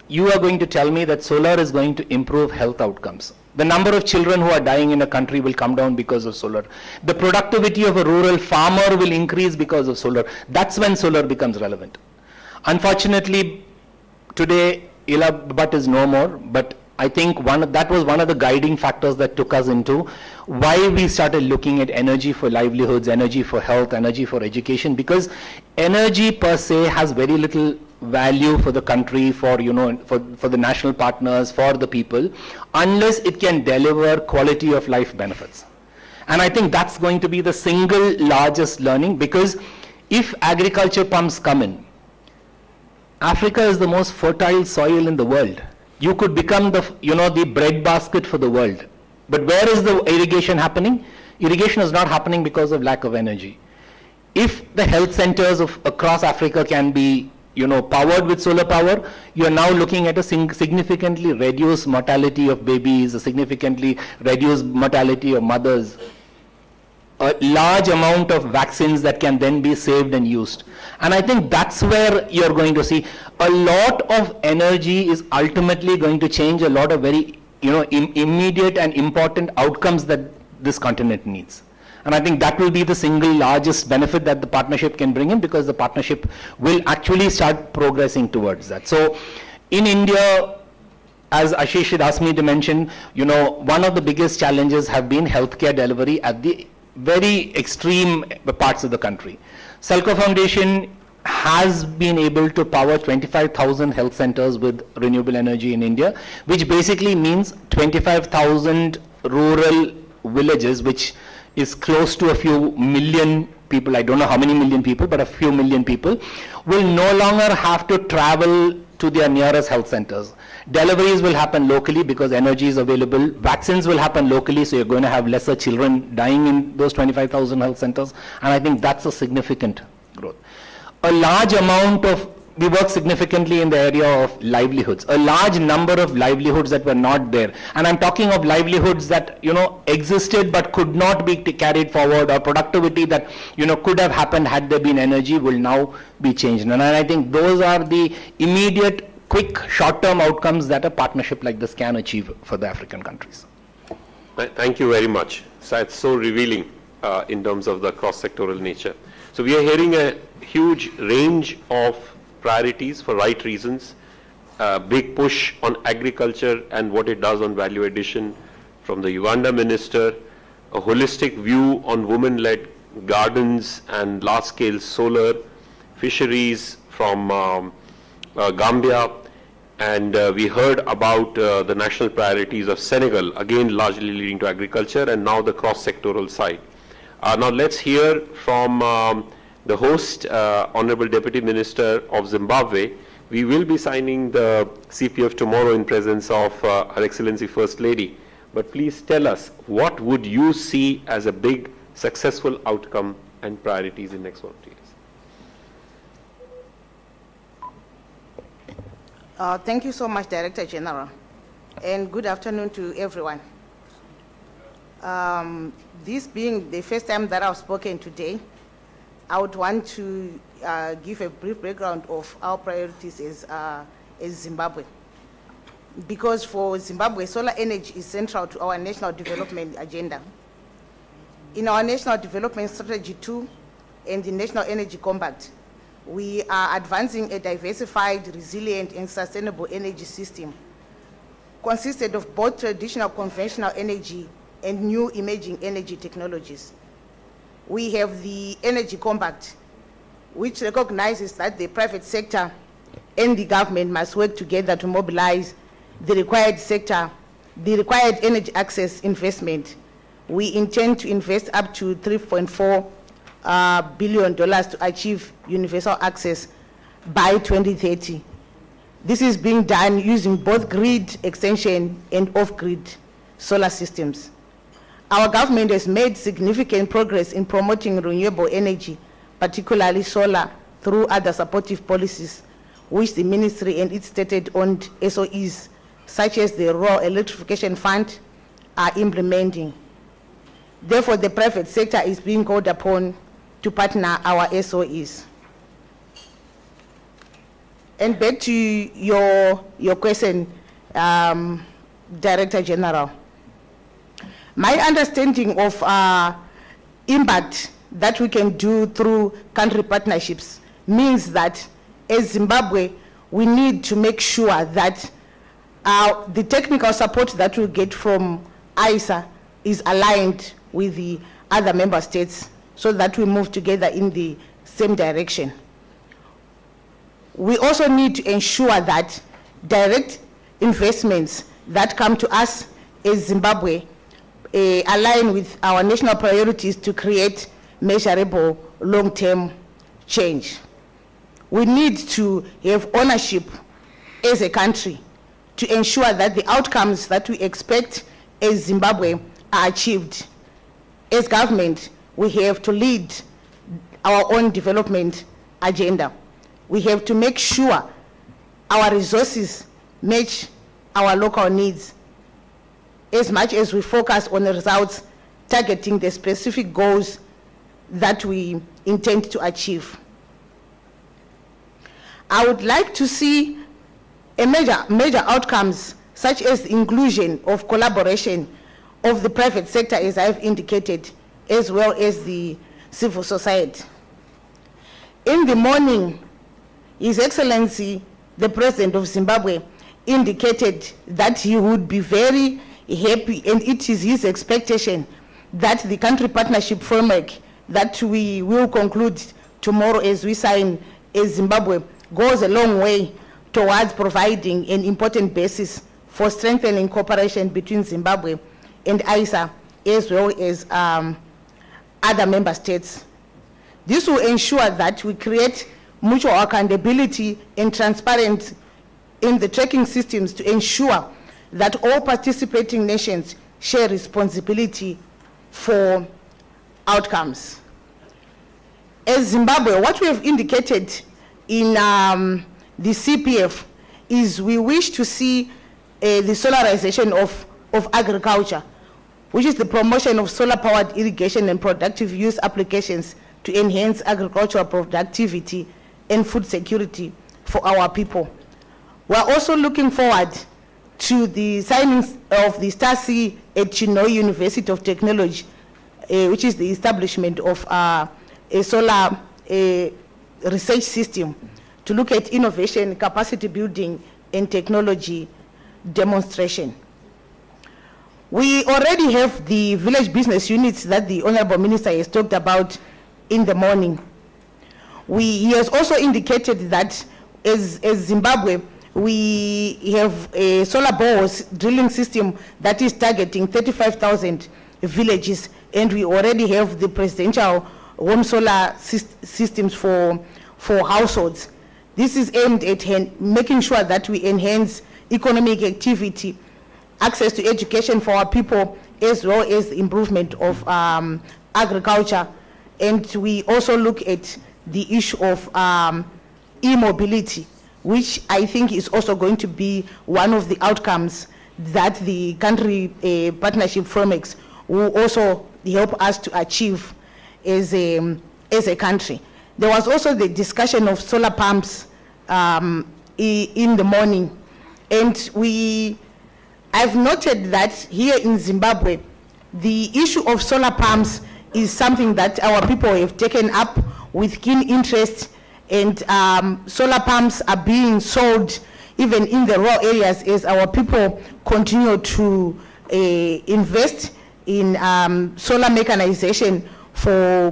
you are going to tell me that solar is going to improve health outcomes. The number of children who are dying in a country will come down because of solar. The productivity of a rural farmer will increase because of solar. That's when solar becomes relevant. Unfortunately, today, Ela Butt is no more, but I think that was one of the guiding factors that took us into why we started looking at energy for livelihoods, energy for health, energy for education, because energy per se has very little value for the country, for the national partners, for the people, unless it can deliver quality of life benefits. And I think that's going to be the single largest learning, because if agriculture pumps come in, Africa is the most fertile soil in the world. You could become the breadbasket for the world. But where is the irrigation happening? Irrigation is not happening because of lack of energy. If the health centers across Africa can be powered with solar power, you are now looking at a significantly reduced mortality of babies, a significantly reduced mortality of mothers. a large amount of vaccines that can then be saved and used. And I think that's where you're going to see a lot of energy is ultimately going to change a lot of very, immediate and important outcomes that this continent needs. And I think that will be the single largest benefit that the partnership can bring in, because the partnership will actually start progressing towards that. So in India, as Ashish had asked me to mention, one of the biggest challenges have been healthcare delivery at the very extreme parts of the country. Selco Foundation has been able to power 25,000 health centers with renewable energy in India, which basically means 25,000 rural villages, which is close to a few million people. I don't know how many million people, but a few million people will no longer have to travel to their nearest health centers. Deliveries will happen locally because energy is available. Vaccines will happen locally, so you're going to have lesser children dying in those 25,000 health centers. And I think that's a significant growth. A large amount of, we work significantly in the area of livelihoods. A large number of livelihoods that were not there. And I'm talking of livelihoods that, existed but could not be carried forward, or productivity that, could have happened had there been energy will now be changed. And I think those are the immediate, quick, short-term outcomes that a partnership like this can achieve for the African countries. Thank you very much. So it's so revealing in terms of the cross-sectoral nature. So we are hearing a huge range of priorities for right reasons, big push on agriculture and what it does on value addition from the Uganda minister, a holistic view on women-led gardens and large-scale solar, fisheries from Gambia, and we heard about the national priorities of Senegal, again largely leading to agriculture, and now the cross-sectoral side. Now let's hear from the host, Honorable Deputy Minister of Zimbabwe. We will be signing the CPF tomorrow in presence of Her Excellency First Lady. But please tell us, what would you see as a big successful outcome and priorities in next 1 or 2 years? Thank you so much, Director General, and good afternoon to everyone. This being the first time that I've spoken today, I would want to give a brief background of our priorities as Zimbabwe. Because for Zimbabwe, solar energy is central to our national development agenda. In our National Development Strategy 2 and the National Energy Compact, we are advancing a diversified, resilient, and sustainable energy system consisted of both traditional conventional energy and new emerging energy technologies. We have the Energy Compact, which recognizes that the private sector and the government must work together to mobilize the required energy access investment. We intend to invest up to $3.4 billion to achieve universal access by 2030. This is being done using both grid extension and off-grid solar systems. Our government has made significant progress in promoting renewable energy, particularly solar, through other supportive policies, which the ministry and its state-owned SOEs, such as the Rural Electrification Fund, are implementing. Therefore, the private sector is being called upon to partner our SOEs. And back to your question, Director General. My understanding of impact that we can do through country partnerships means that as Zimbabwe, we need to make sure that the technical support that we get from ISA is aligned with the other member states so that we move together in the same direction. We also need to ensure that direct investments that come to us as Zimbabwe align with our national priorities to create measurable long-term change. We need to have ownership as a country to ensure that the outcomes that we expect as Zimbabwe are achieved. As government, we have to lead our own development agenda. We have to make sure our resources match our local needs. As much as we focus on the results targeting the specific goals that we intend to achieve. I would like to see major outcomes such as the inclusion of collaboration of the private sector, as I've indicated, as well as the civil society. In the morning, His Excellency, the President of Zimbabwe, indicated that he would be very happy, and it is his expectation that the country partnership framework that we will conclude tomorrow as we sign as Zimbabwe goes a long way towards providing an important basis for strengthening cooperation between Zimbabwe and ISA, as well as other member states. This will ensure that we create mutual accountability and transparency in the tracking systems to ensure that all participating nations share responsibility for outcomes. As Zimbabwe, what we have indicated in the CPF is we wish to see the solarization of agriculture, which is the promotion of solar-powered irrigation and productive use applications to enhance agricultural productivity and food security for our people. We are also looking forward to the signing of the STAR-C at Chinhoyi University of Technology, which is the establishment of a solar research system to look at innovation, capacity building, and technology demonstration. We already have the village business units that the Honorable Minister has talked about in the morning. He has also indicated that as Zimbabwe, we have a solar boreholes drilling system that is targeting 35,000 villages, and we already have the presidential home solar systems for households. This is aimed at making sure that we enhance economic activity, access to education for our people, as well as the improvement of agriculture. And we also look at the issue of e-mobility, which I think is also going to be one of the outcomes that the country partnership frameworks will also help us to achieve as a country. There was also the discussion of solar pumps in the morning, and I've noted that here in Zimbabwe, the issue of solar pumps is something that our people have taken up with keen interest, and solar pumps are being sold even in the rural areas as our people continue to invest in solar mechanization for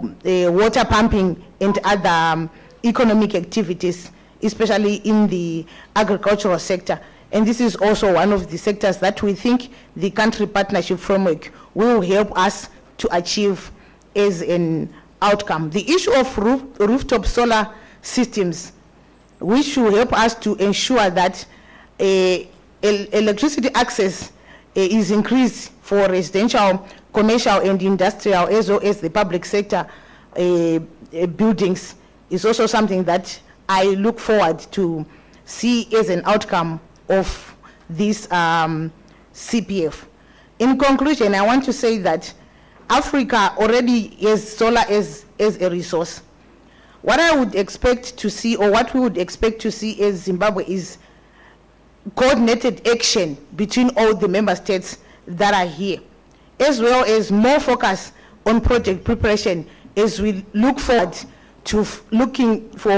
water pumping and other economic activities, especially in the agricultural sector. And this is also one of the sectors that we think the country partnership framework will help us to achieve as an outcome. The issue of rooftop solar systems, which will help us to ensure that electricity access is increased for residential, commercial, and industrial, as well as the public sector buildings, is also something that I look forward to see as an outcome of this CPF. In conclusion, I want to say that Africa already has solar as a resource. What I would expect to see, or what we would expect to see as Zimbabwe, is coordinated action between all the member states that are here, as well as more focus on project preparation as we look forward to looking for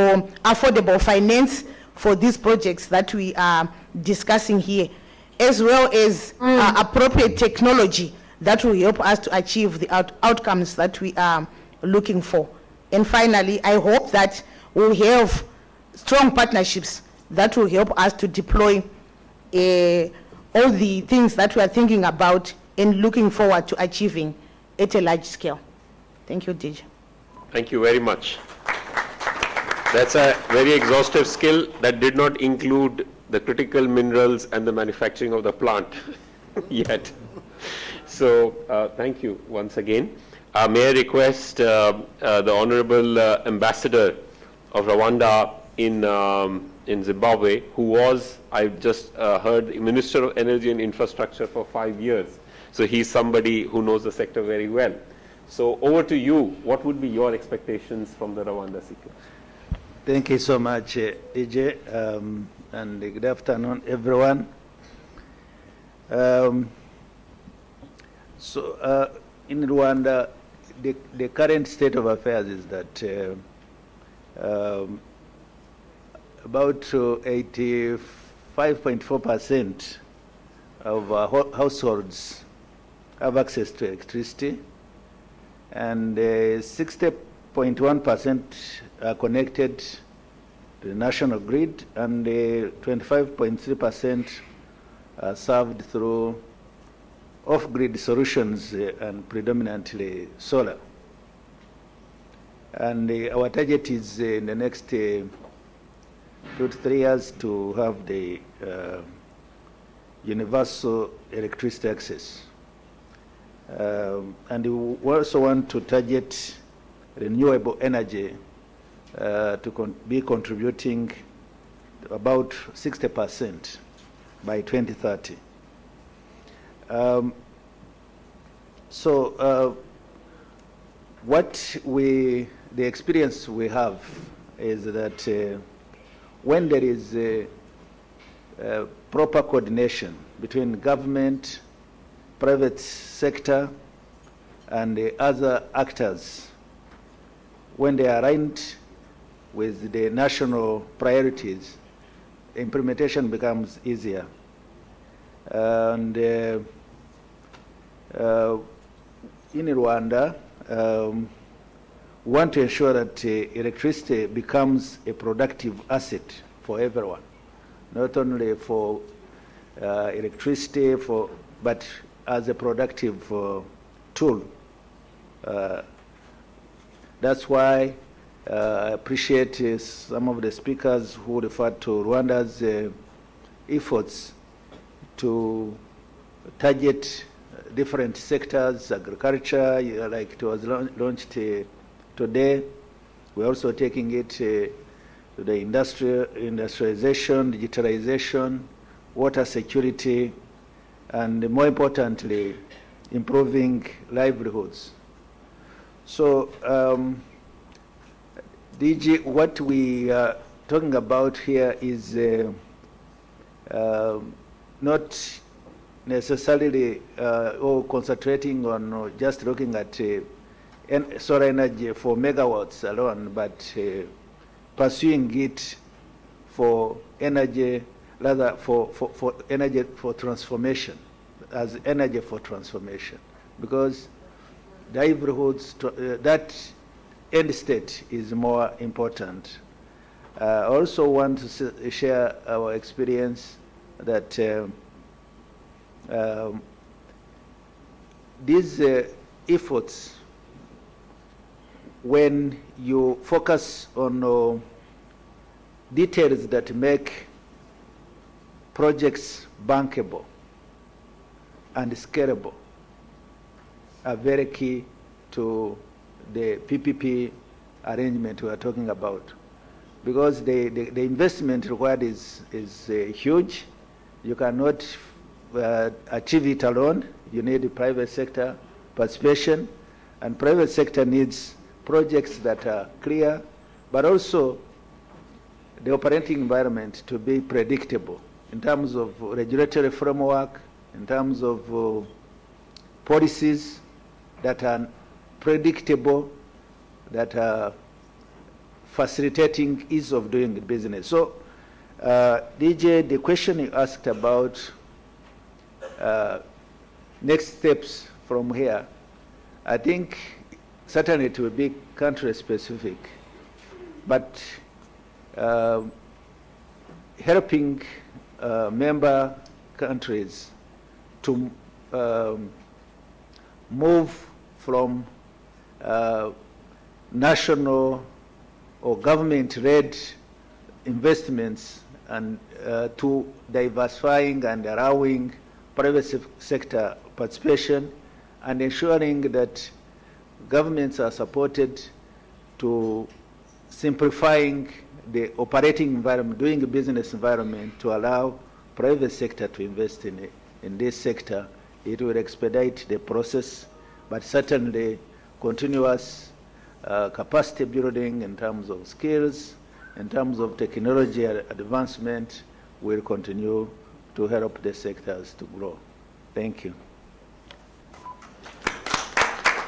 affordable finance for these projects that we are discussing here, as well as appropriate technology that will help us to achieve the outcomes that we are looking for. And finally, I hope that we'll have strong partnerships that will help us to deploy all the things that we are thinking about and looking forward to achieving at a large scale. Thank you, DJ. Thank you very much. That's a very exhaustive skill that did not include the critical minerals and the manufacturing of the plant yet. So thank you once again. May I request the Honorable Ambassador of Rwanda in Zimbabwe, who was, I've just heard, Minister of Energy and Infrastructure for 5 years, So he's somebody who knows the sector very well. So over to you. What would be your expectations from the Rwanda situation? Thank you so much, DJ, and good afternoon, everyone. In Rwanda, the current state of affairs is that about 85.4% of households have access to electricity, and 60.1% are connected to the national grid, and 25.3% are served through off-grid solutions and predominantly solar. And our target is in the next 2 to 3 years to have the universal electricity access. And we also want to target renewable energy to be contributing about 60% by 2030. The experience we have is that when there is proper coordination between government, private sector, and the other actors, when they are aligned with the national priorities, implementation becomes easier. And in Rwanda, we want to ensure that electricity becomes a productive asset for everyone, not only for electricity, but as a productive tool. That's why I appreciate some of the speakers who referred to Rwanda's efforts to target different sectors, agriculture, like it was launched today. We're also taking it to the industrialization, digitalization, water security, and more importantly, improving livelihoods. So, DG, what we are talking about here is not necessarily or concentrating on just looking at solar energy for megawatts alone, but pursuing it for energy, rather for energy for transformation, as energy for transformation, because livelihoods, that end state is more important. I also want to share our experience that these efforts, when you focus on details that make projects bankable and scalable, are very key to the PPP arrangement we are talking about, because the investment required is huge. You cannot achieve it alone. You need private sector participation, and private sector needs projects that are clear, but also the operating environment to be predictable in terms of regulatory framework, in terms of policies that are predictable, that are facilitating ease of doing business. So, DJ, the question you asked about next steps from here, I think certainly it will be country specific, but helping member countries to move from national or government-led investments and to diversifying and allowing private sector participation, and ensuring that governments are supported to simplifying the operating environment, doing a business environment to allow private sector to invest in this sector it will expedite the process, but certainly continuous capacity building in terms of skills, in terms of technology advancement will continue to help the sectors to grow. Thank you.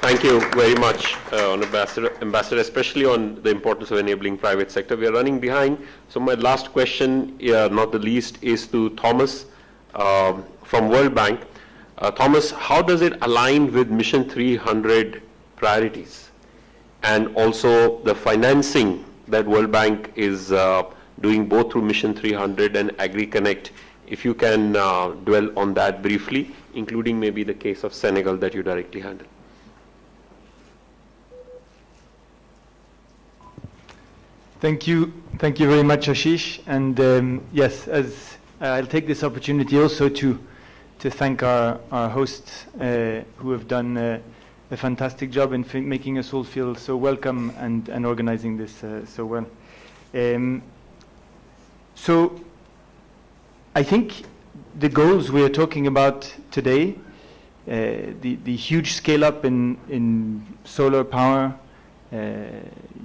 Thank you very much, Ambassador, especially on the importance of enabling private sector. We are running behind. So my last question, not the least, is to Thomas from World Bank. Thomas, how does it align with Mission 300 priorities and also the financing that World Bank is doing both through Mission 300 and AgriConnect? If you can dwell on that briefly, including maybe the case of Senegal that you directly handle. Thank you very much, Ashish. And yes, as I'll take this opportunity also to thank our hosts who have done a fantastic job in making us all feel so welcome and organizing this so well. So I think the goals we are talking about today, the huge scale up in solar power,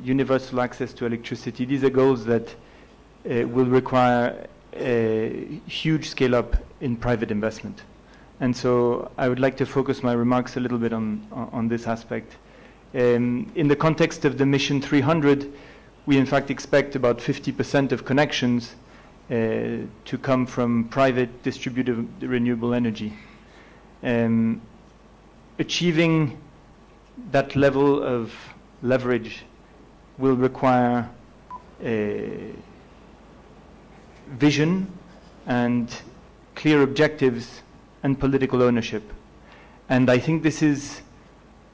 universal access to electricity, these are goals that will require a huge scale up in private investment. And so I would like to focus my remarks a little bit on this aspect. In the context of the Mission 300, we in fact expect about 50% of connections to come from private distributed renewable energy. Achieving that level of leverage will require vision and clear objectives and political ownership. And I think this is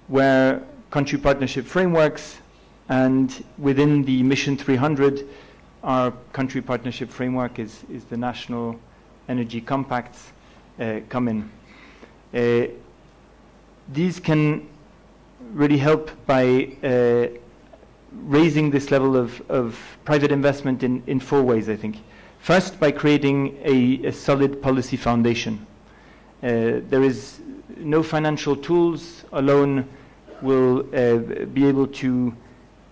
where country partnership frameworks and within the Mission 300, our country partnership framework is the national energy compacts come in. These can really help by raising this level of private investment in four ways, I think. First, by creating a solid policy foundation. There is no financial tools alone will be able to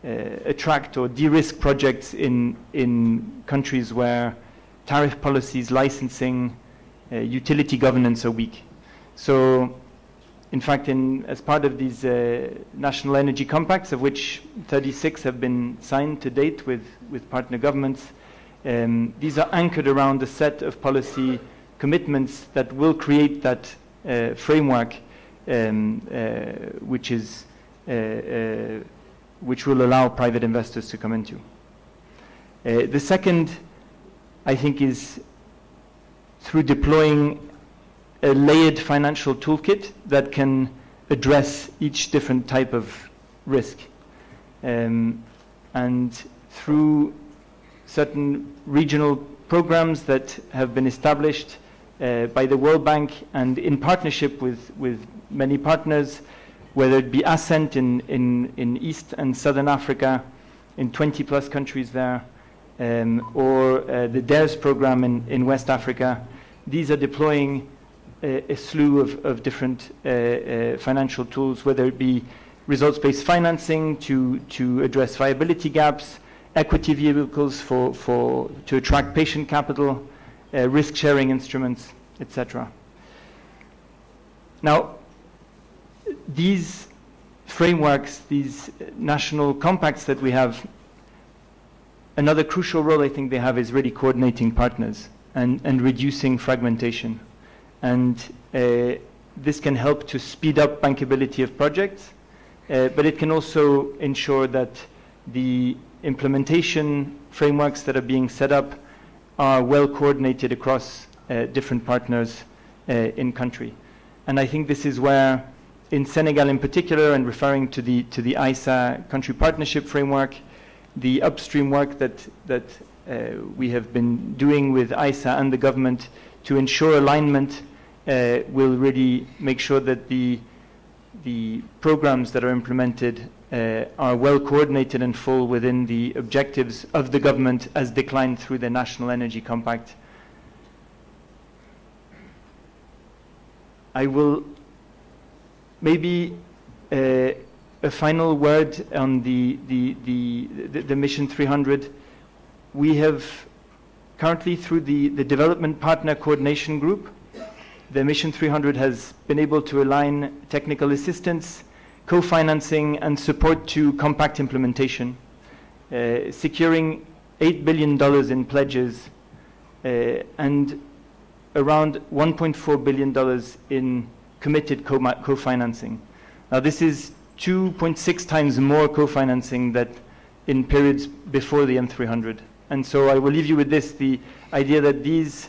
attract or de-risk projects in countries where tariff policies, licensing, utility governance are weak. So, in fact, as part of these national energy compacts, of which 36 have been signed to date with partner governments, these are anchored around a set of policy commitments that will create that framework, which will allow private investors to come into. The second, I think, is through deploying a layered financial toolkit that can address each different type of risk. And through certain regional programs that have been established by the World Bank and in partnership with many partners, whether it be Ascent in East and Southern Africa, in 20 plus countries there, or the DARES program in West Africa. These are deploying a slew of different financial tools, whether it be results-based financing to address viability gaps, equity vehicles to attract patient capital, risk-sharing instruments, etc. Now, these frameworks, these national compacts that we have, another crucial role I think they have is really coordinating partners and reducing fragmentation. And this can help to speed up bankability of projects, but it can also ensure that the implementation frameworks that are being set up are well coordinated across different partners in country. And I think this is where, in Senegal in particular, and referring to the ISA country partnership framework, the upstream work that we have been doing with ISA and the government to ensure alignment will really make sure that the programs that are implemented are well coordinated and fall within the objectives of the government as declined through the National Energy Compact. I will maybe a final word on the Mission 300. We have currently, through the Development Partner Coordination Group, the Mission 300 has been able to align technical assistance, co-financing, and support to compact implementation, securing $8 billion in pledges and around $1.4 billion in committed co-financing. Now, this is 2.6 times more co-financing than in periods before the M300. And so I will leave you with this, the idea that these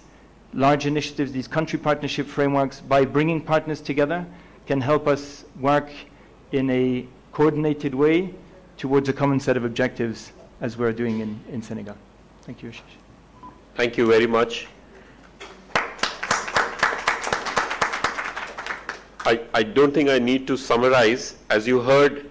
large initiatives, these country partnership frameworks, by bringing partners together, can help us work in a coordinated way towards a common set of objectives, as we're doing in Senegal. Thank you, Ashish. Thank you very much. I don't think I need to summarize. As you heard,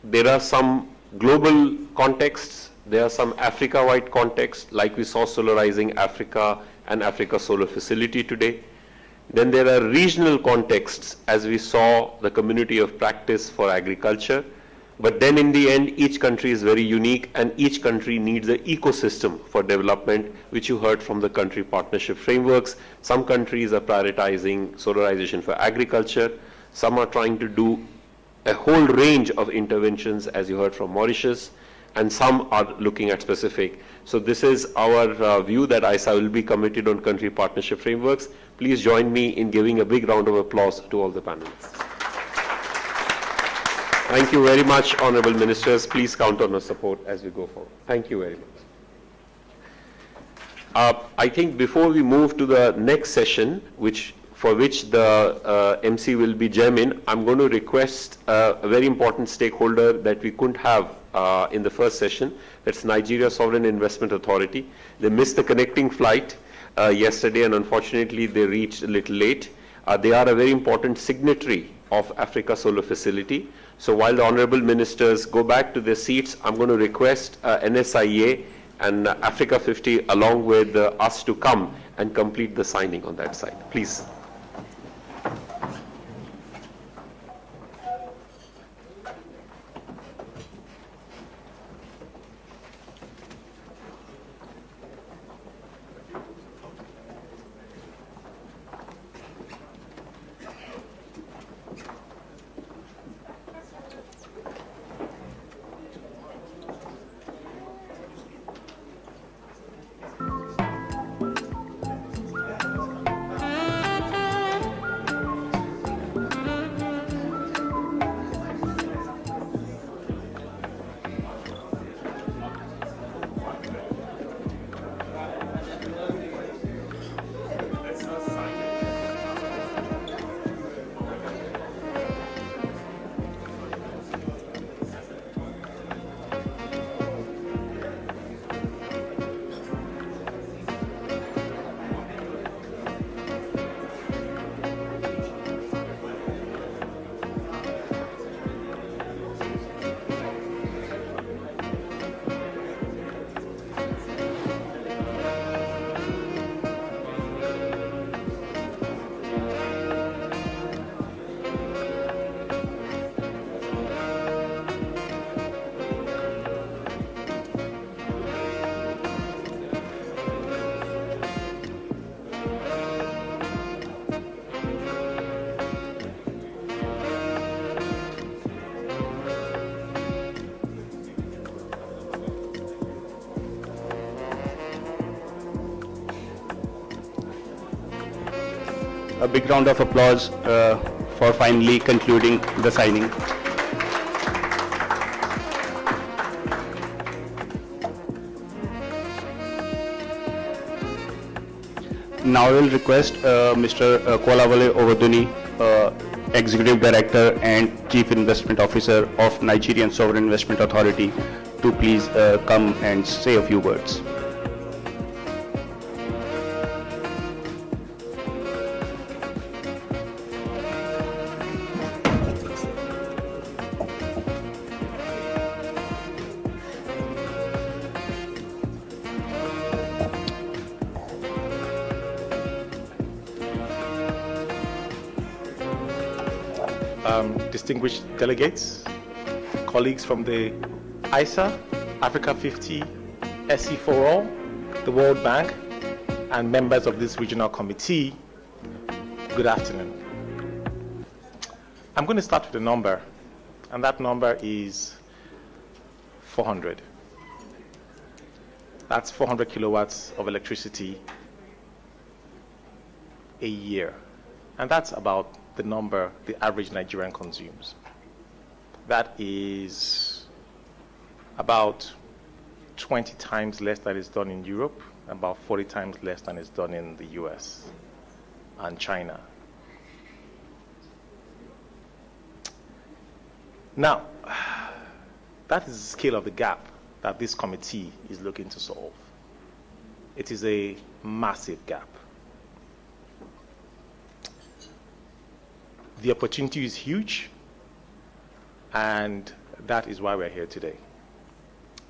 there are some global contexts, there are some Africa-wide contexts, like we saw Solarizing Africa and Africa Solar Facility today. Then there are regional contexts, as we saw the Community of Practice for Agriculture. But then in the end, each country is very unique, and each country needs an ecosystem for development, which you heard from the country partnership frameworks. Some countries are prioritizing solarization for agriculture. Some are trying to do a whole range of interventions, as you heard from Mauritius, and some are looking at specific. So this is our view that ISA will be committed on country partnership frameworks. Please join me in giving a big round of applause to all the panelists. Thank you very much, Honorable Ministers. Please count on our support as we go forward. Thank you very much. I think before we move to the next session, for which the MC will be Jamin, I'm going to request a very important stakeholder that we couldn't have in the first session. That's Nigeria Sovereign Investment Authority. They missed the connecting flight yesterday, and unfortunately they reached a little late. They are a very important signatory of Africa Solar Facility. So while the honorable ministers go back to their seats, I'm going to request NSIA and Africa 50 along with us to come and complete the signing on that side. Please. A big round of applause for finally concluding the signing. Now I will request Mr. Kolawole Owaduni, Executive Director and Chief Investment Officer of Nigerian Sovereign Investment Authority, to please come and say a few words. distinguished delegates, colleagues from the ISA, Africa 50, SE for All, the World Bank, and members of this regional committee, good afternoon. I'm going to start with a number, and that number is 400. That's 400 kilowatts of electricity a year. And that's about the number the average Nigerian consumes. That is about 20 times less than is done in Europe, about 40 times less than is done in the US and China. Now, that is the scale of the gap that this committee is looking to solve. It is a massive gap. The opportunity is huge, and that is why we're here today.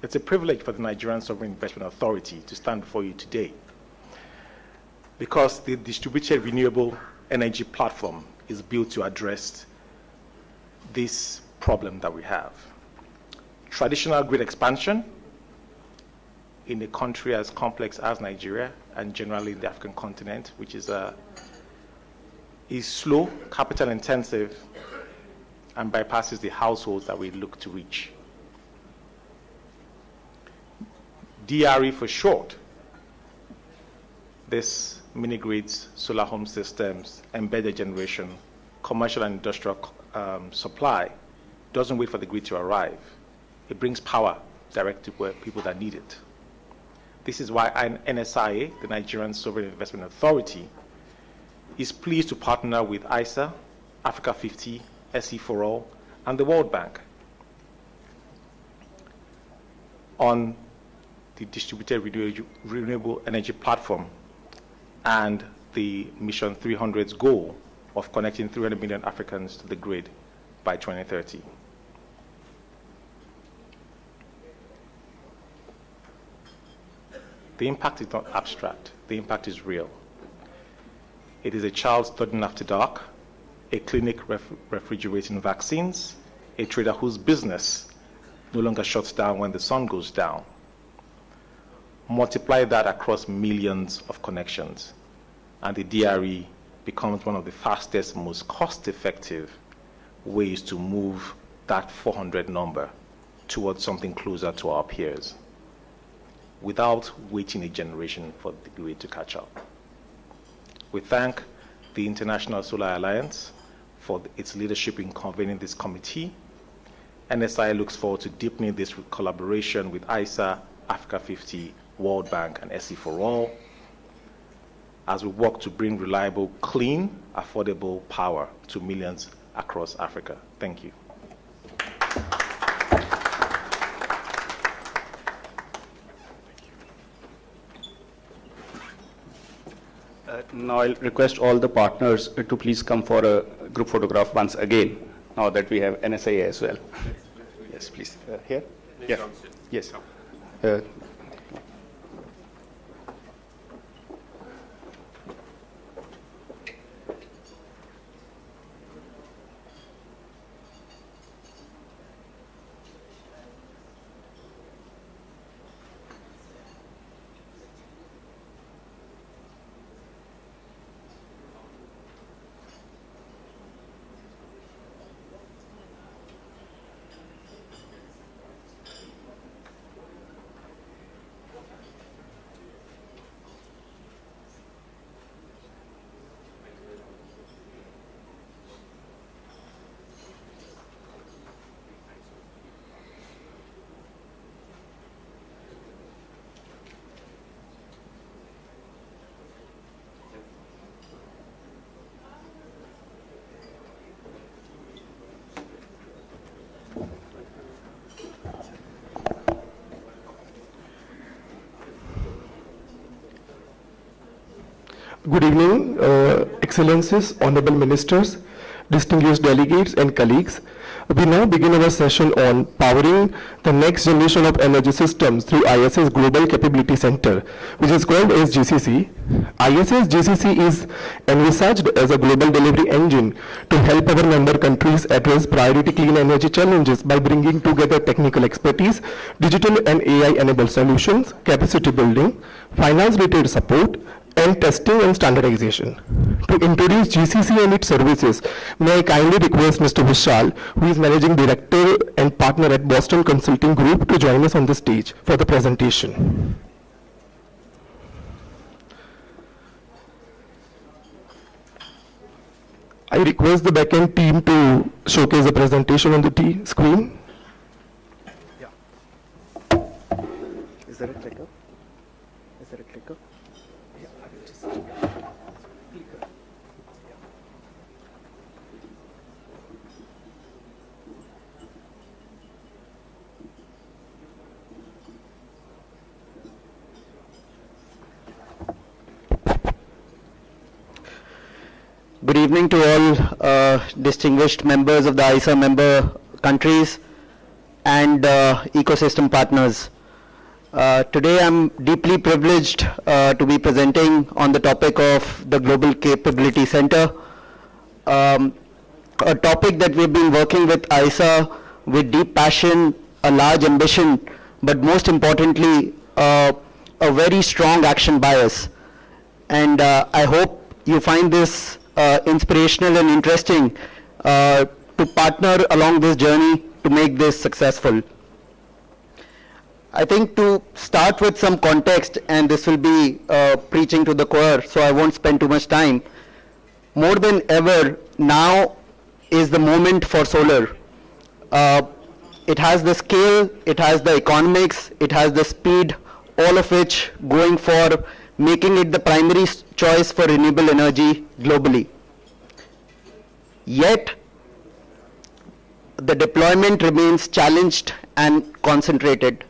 It's a privilege for the Nigerian Sovereign Investment Authority to stand before you today, because the distributed renewable energy platform is built to address this problem that we have. Traditional grid expansion in a country as complex as Nigeria and generally in the African continent, which is slow, capital intensive, and bypasses the households that we look to reach. DRE for short, this mini grids, solar home systems, embedded generation, commercial and industrial supply, doesn't wait for the grid to arrive. It brings power direct to where people that need it. This is why NSIA, the Nigerian Sovereign Investment Authority, is pleased to partner with ISA, Africa 50, SE for All, and the World Bank on the distributed renewable energy platform and the Mission 300's goal of connecting 300 million Africans to the grid by 2030. The impact is not abstract. The impact is real. It is a child studying after dark, a clinic refrigerating vaccines, a trader whose business no longer shuts down when the sun goes down. Multiply that across millions of connections, and the DRE becomes one of the fastest, most cost-effective ways to move that 400 number towards something closer to our peers, without waiting a generation for the grid to catch up. We thank the International Solar Alliance for its leadership in convening this committee. NSI looks forward to deepening this collaboration with ISA, Africa 50, World Bank, and SE for All as we work to bring reliable, clean, affordable power to millions across Africa. Thank you. Now I'll request all the partners to please come for a group photograph once again, now that we have NSA as well. Yes, please. Here? Yeah. Yes. Good evening, Excellencies, Honorable Ministers, distinguished delegates and colleagues. We now begin our session on powering the next generation of energy systems through ISS Global Capability Center, which is called as GCC. ISS GCC is envisaged as a global delivery engine to help our member countries address priority clean energy challenges by bringing together technical expertise, digital and AI-enabled solutions, capacity building, finance-related support, and testing and standardization. To introduce GCC and its services, may I kindly request Mr. Vishal, who is Managing Director and Partner at Boston Consulting Group, to join us on the stage for the presentation. I request the backend team to showcase the presentation on the screen. Is there a clicker? Is there a clicker? Yeah, I will just clicker. Good evening to all distinguished members of the ISA member countries and ecosystem partners. Today I'm deeply privileged to be presenting on the topic of the Global Capability Center, a topic that we've been working with ISA with deep passion, a large ambition, but most importantly, a very strong action bias. And I hope you find this inspirational and interesting to partner along this journey to make this successful. I think to start with some context, and this will be preaching to the choir, so I won't spend too much time. More than ever, now is the moment for solar. It has the scale, it has the economics, it has the speed, all of which going for making it the primary choice for renewable energy globally. Yet, the deployment remains challenged and concentrated.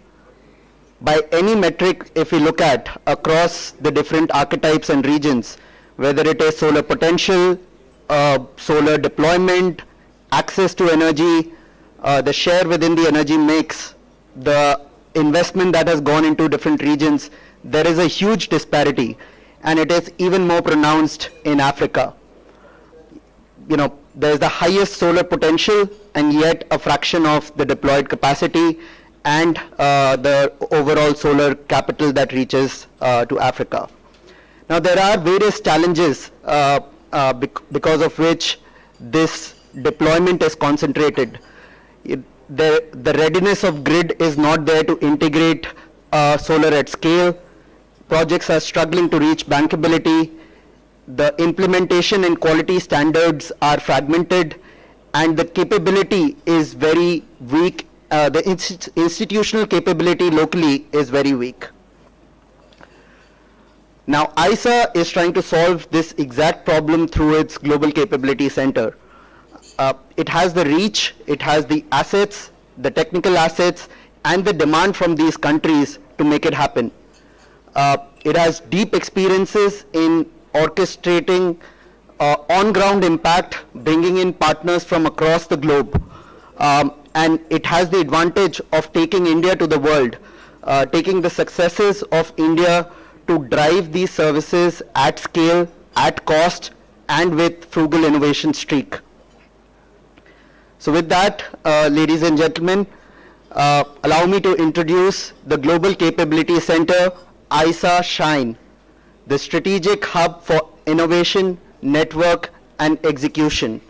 By any metric, if we look at across the different archetypes and regions, whether it is solar potential, solar deployment, access to energy, the share within the energy mix, the investment that has gone into different regions, there is a huge disparity, and it is even more pronounced in Africa. You know, there is the highest solar potential and yet a fraction of the deployed capacity and the overall solar capital that reaches to Africa. Now there are various challenges because of which this deployment is concentrated. The readiness of grid is not there to integrate solar at scale. Projects are struggling to reach bankability. The implementation and quality standards are fragmented, and the capability is very weak. The institutional capability locally is very weak. Now, ISA is trying to solve this exact problem through its Global Capability Center. It has the reach, it has the assets, the technical assets, and the demand from these countries to make it happen. It has deep experiences in orchestrating on-ground impact, bringing in partners from across the globe. And it has the advantage of taking India to the world, taking the successes of India to drive these services at scale, at cost, and with frugal innovation streak. So with that, ladies and gentlemen, allow me to introduce the Global Capability Center, ISA Shine, the strategic hub for innovation, network, and execution.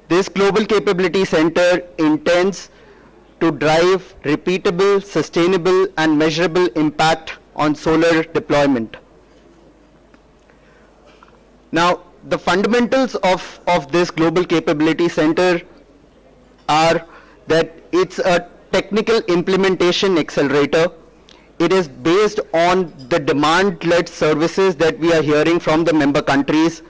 This Global Capability Center intends to drive repeatable, sustainable, and measurable impact on solar deployment. Now, the fundamentals of this Global Capability Center are that it's a technical implementation accelerator. It is based on the demand-led services that we are hearing from the member countries,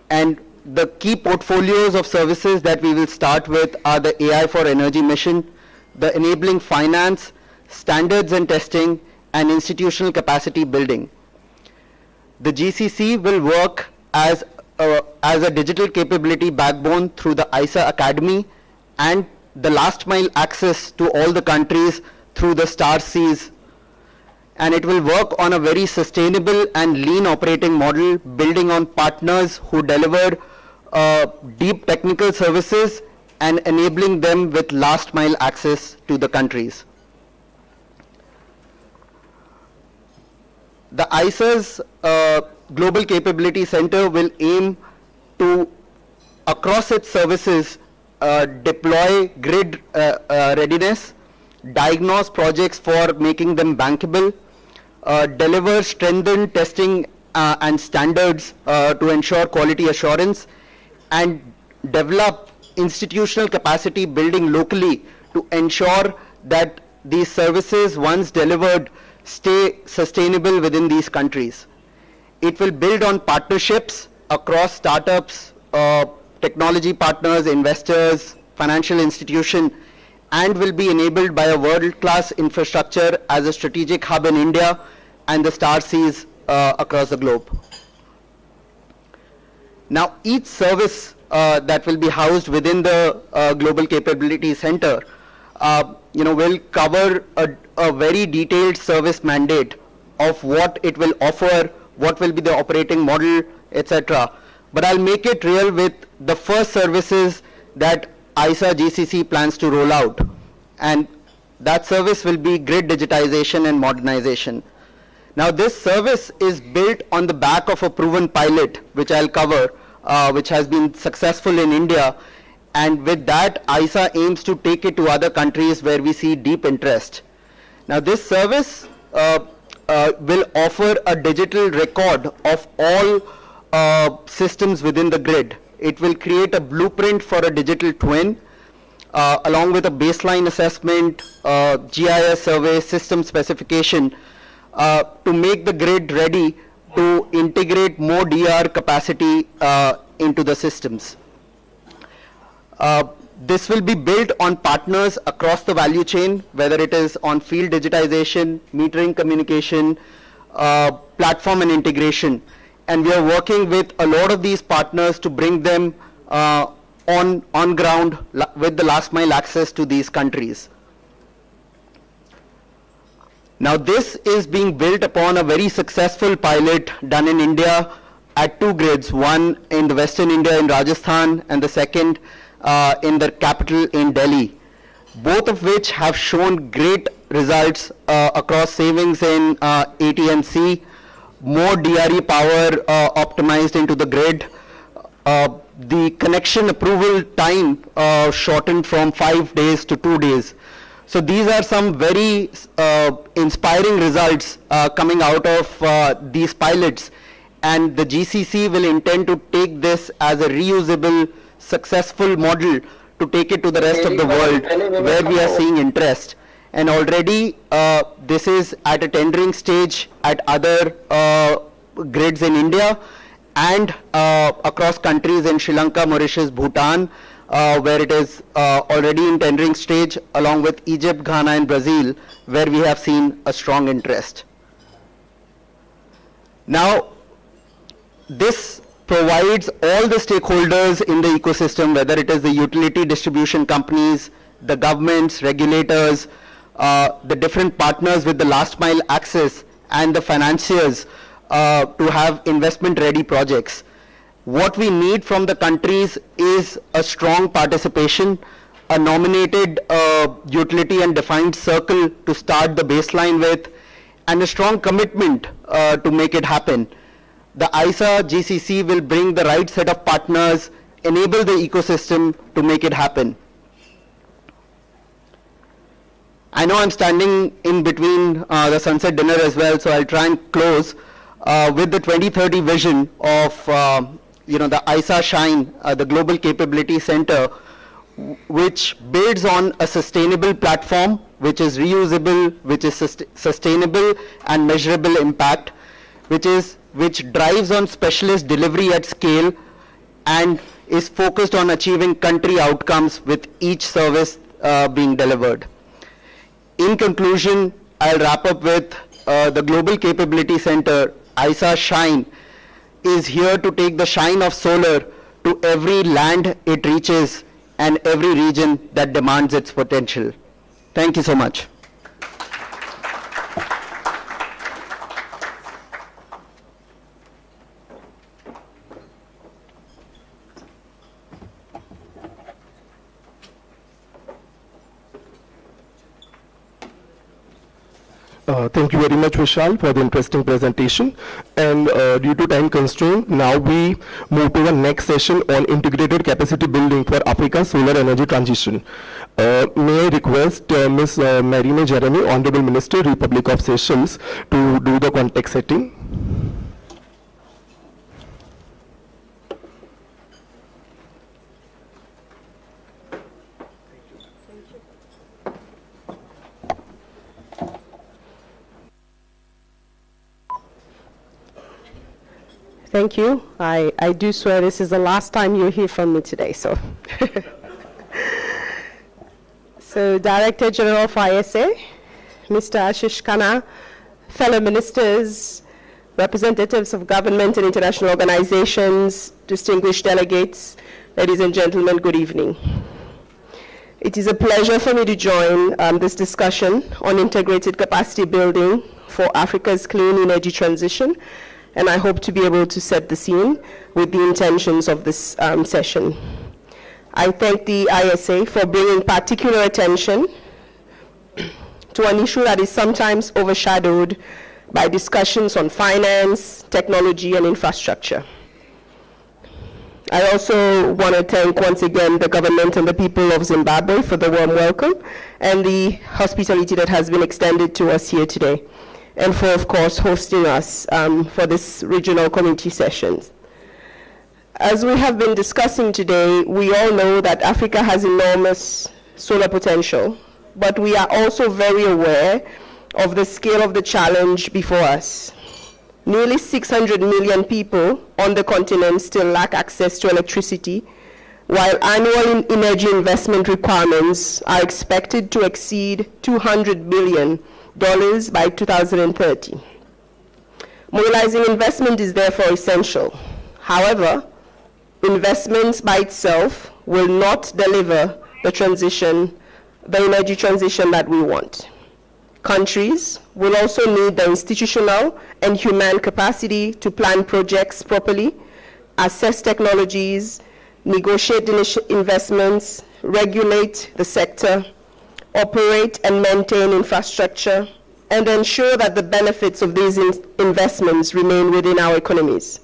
and the key portfolios of services that we will start with are the AI for Energy mission, the enabling finance, standards and testing, and institutional capacity building. The GCC will work as as a digital capability backbone through the ISA Academy and the last mile access to all the countries through the Star Seas. And it will work on a very sustainable and lean operating model, building on partners who deliver deep technical services and enabling them with last mile access to the countries. The ISA's Global Capability Center will aim to, across its services, deploy grid readiness, diagnose projects for making them bankable, deliver strengthened testing and standards to ensure quality assurance, and develop institutional capacity building locally to ensure that these services, once delivered, stay sustainable within these countries. It will build on partnerships across startups, technology partners, investors, financial institutions, and will be enabled by a world-class infrastructure as a strategic hub in India and the Star Seas across the globe. Now, each service that will be housed within the Global Capability Center will cover a very detailed service mandate of what it will offer, what will be the operating model, etc. But I'll make it real with the first services that ISA GCC plans to roll out. And that service will be grid digitization and modernization. Now, this service is built on the back of a proven pilot, which I'll cover, which has been successful in India. And with that, ISA aims to take it to other countries where we see deep interest. Now, this service will offer a digital record of all systems within the grid. It will create a blueprint for a digital twin, along with a baseline assessment, GIS survey, system specification, to make the grid ready to integrate more DR capacity into the systems. This will be built on partners across the value chain, whether it is on field digitization, metering communication, platform and integration. And we are working with a lot of these partners to bring them on ground with the last mile access to these countries. Now, this is being built upon a very successful pilot done in India at two grids, one in the Western India in Rajasthan and the second in the capital in Delhi, both of which have shown great results across savings in AT&C, more DRE power optimized into the grid, the connection approval time shortened from 5 days to 2 days. So these are some very inspiring results coming out of these pilots, and the GCC will intend to take this as a reusable, successful model to take it to the rest of the world where we are seeing interest. And already this is at a tendering stage at other grids in India and across countries in Sri Lanka, Mauritius, Bhutan, where it is already in tendering stage, along with Egypt, Ghana and Brazil, where we have seen a strong interest. Now, this provides all the stakeholders in the ecosystem, whether it is the utility distribution companies, the governments, regulators, the different partners with the last mile access, and the financiers to have investment ready projects. What we need from the countries is a strong participation, a nominated utility and defined circle to start the baseline with, and a strong commitment to make it happen. The ISA GCC will bring the right set of partners, enable the ecosystem to make it happen. I know I'm standing in between the sunset dinner as well, so I'll try and close with the 2030 vision of the ISA Shine, the Global Capability Center, which builds on a sustainable platform, which is reusable, which is sustainable and measurable impact, which drives on specialist delivery at scale and is focused on achieving country outcomes with each service being delivered. In conclusion, I'll wrap up with the Global Capability Center, ISA Shine, is here to take the shine of solar to every land it reaches and every region that demands its potential. Thank you so much. Thank you very much, Vishal, for the interesting presentation. And due to time constraint, now we move to the next session on integrated capacity building for Africa's solar energy transition. May I request Ms. Marine Jeremy, Honorable Minister, Republic of Seychelles, to do the context setting. Thank you. I do swear this is the last time you'll hear from me today, so. So, Director General for ISA, Mr. Ashish Khanna, fellow ministers, representatives of government and international organizations, distinguished delegates, ladies and gentlemen, good evening. It is a pleasure for me to join this discussion on integrated capacity building for Africa's clean energy transition, and I hope to be able to set the scene with the intentions of this session. I thank the ISA for bringing particular attention to an issue that is sometimes overshadowed by discussions on finance, technology, and infrastructure. I also want to thank once again the government and the people of Zimbabwe for the warm welcome and the hospitality that has been extended to us here today, and for, of course, hosting us for this regional committee sessions. As we have been discussing today, we all know that Africa has enormous solar potential, but we are also very aware of the scale of the challenge before us. Nearly 600 million people on the continent still lack access to electricity, while annual energy investment requirements are expected to exceed $200 billion by 2030. Mobilizing investment is therefore essential. However, investments by itself will not deliver the energy transition that we want. Countries will also need the institutional and human capacity to plan projects properly, assess technologies, negotiate investments, regulate the sector, operate and maintain infrastructure, and ensure that the benefits of these investments remain within our economies.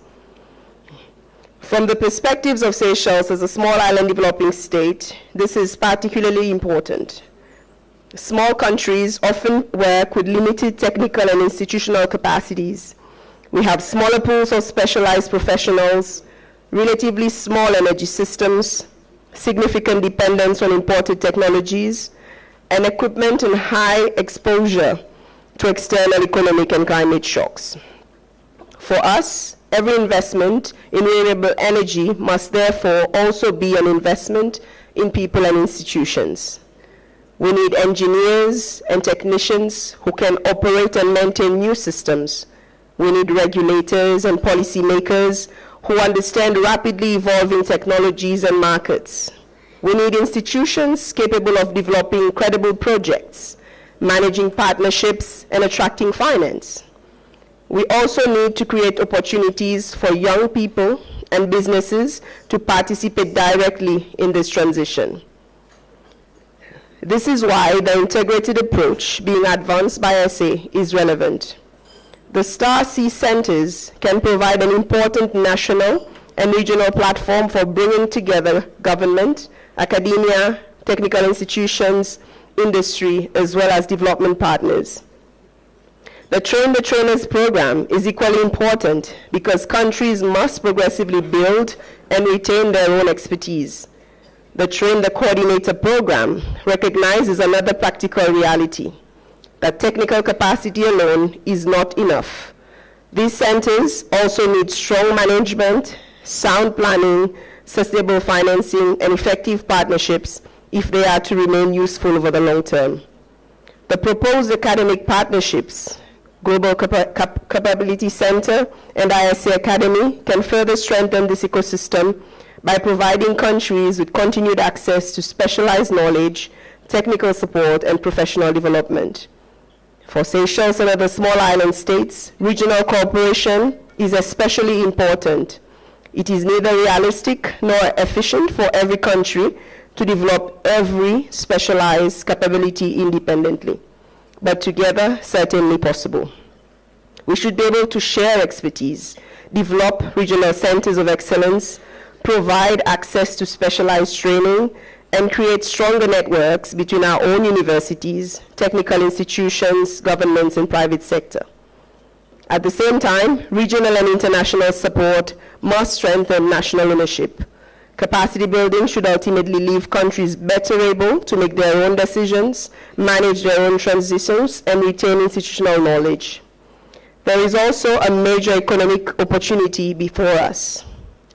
From the perspectives of Seychelles as a small island developing state, this is particularly important. Small countries often work with limited technical and institutional capacities. We have smaller pools of specialized professionals, relatively small energy systems, significant dependence on imported technologies, and equipment and high exposure to external economic and climate shocks. For us, every investment in renewable energy must therefore also be an investment in people and institutions. We need engineers and technicians who can operate and maintain new systems. We need regulators and policymakers who understand rapidly evolving technologies and markets. We need institutions capable of developing credible projects, managing partnerships, and attracting finance. We also need to create opportunities for young people and businesses to participate directly in this transition. This is why the integrated approach being advanced by SA is relevant. The Star C centers can provide an important national and regional platform for bringing together government, academia, technical institutions, industry, as well as development partners. The Train the Trainers program is equally important because countries must progressively build and retain their own expertise. The Train the Coordinator program recognizes another practical reality, that technical capacity alone is not enough. These centers also need strong management, sound planning, sustainable financing, and effective partnerships if they are to remain useful over the long term. The proposed academic partnerships, Global Capability Center and ISA Academy, can further strengthen this ecosystem by providing countries with continued access to specialized knowledge, technical support, and professional development. For Seychelles and other small island states, regional cooperation is especially important. It is neither realistic nor efficient for every country to develop every specialized capability independently, but together certainly possible. We should be able to share expertise, develop regional centers of excellence, provide access to specialized training, and create stronger networks between our own universities, technical institutions, governments, and private sector. At the same time, regional and international support must strengthen national ownership. Capacity building should ultimately leave countries better able to make their own decisions, manage their own transitions, and retain institutional knowledge. There is also a major economic opportunity before us.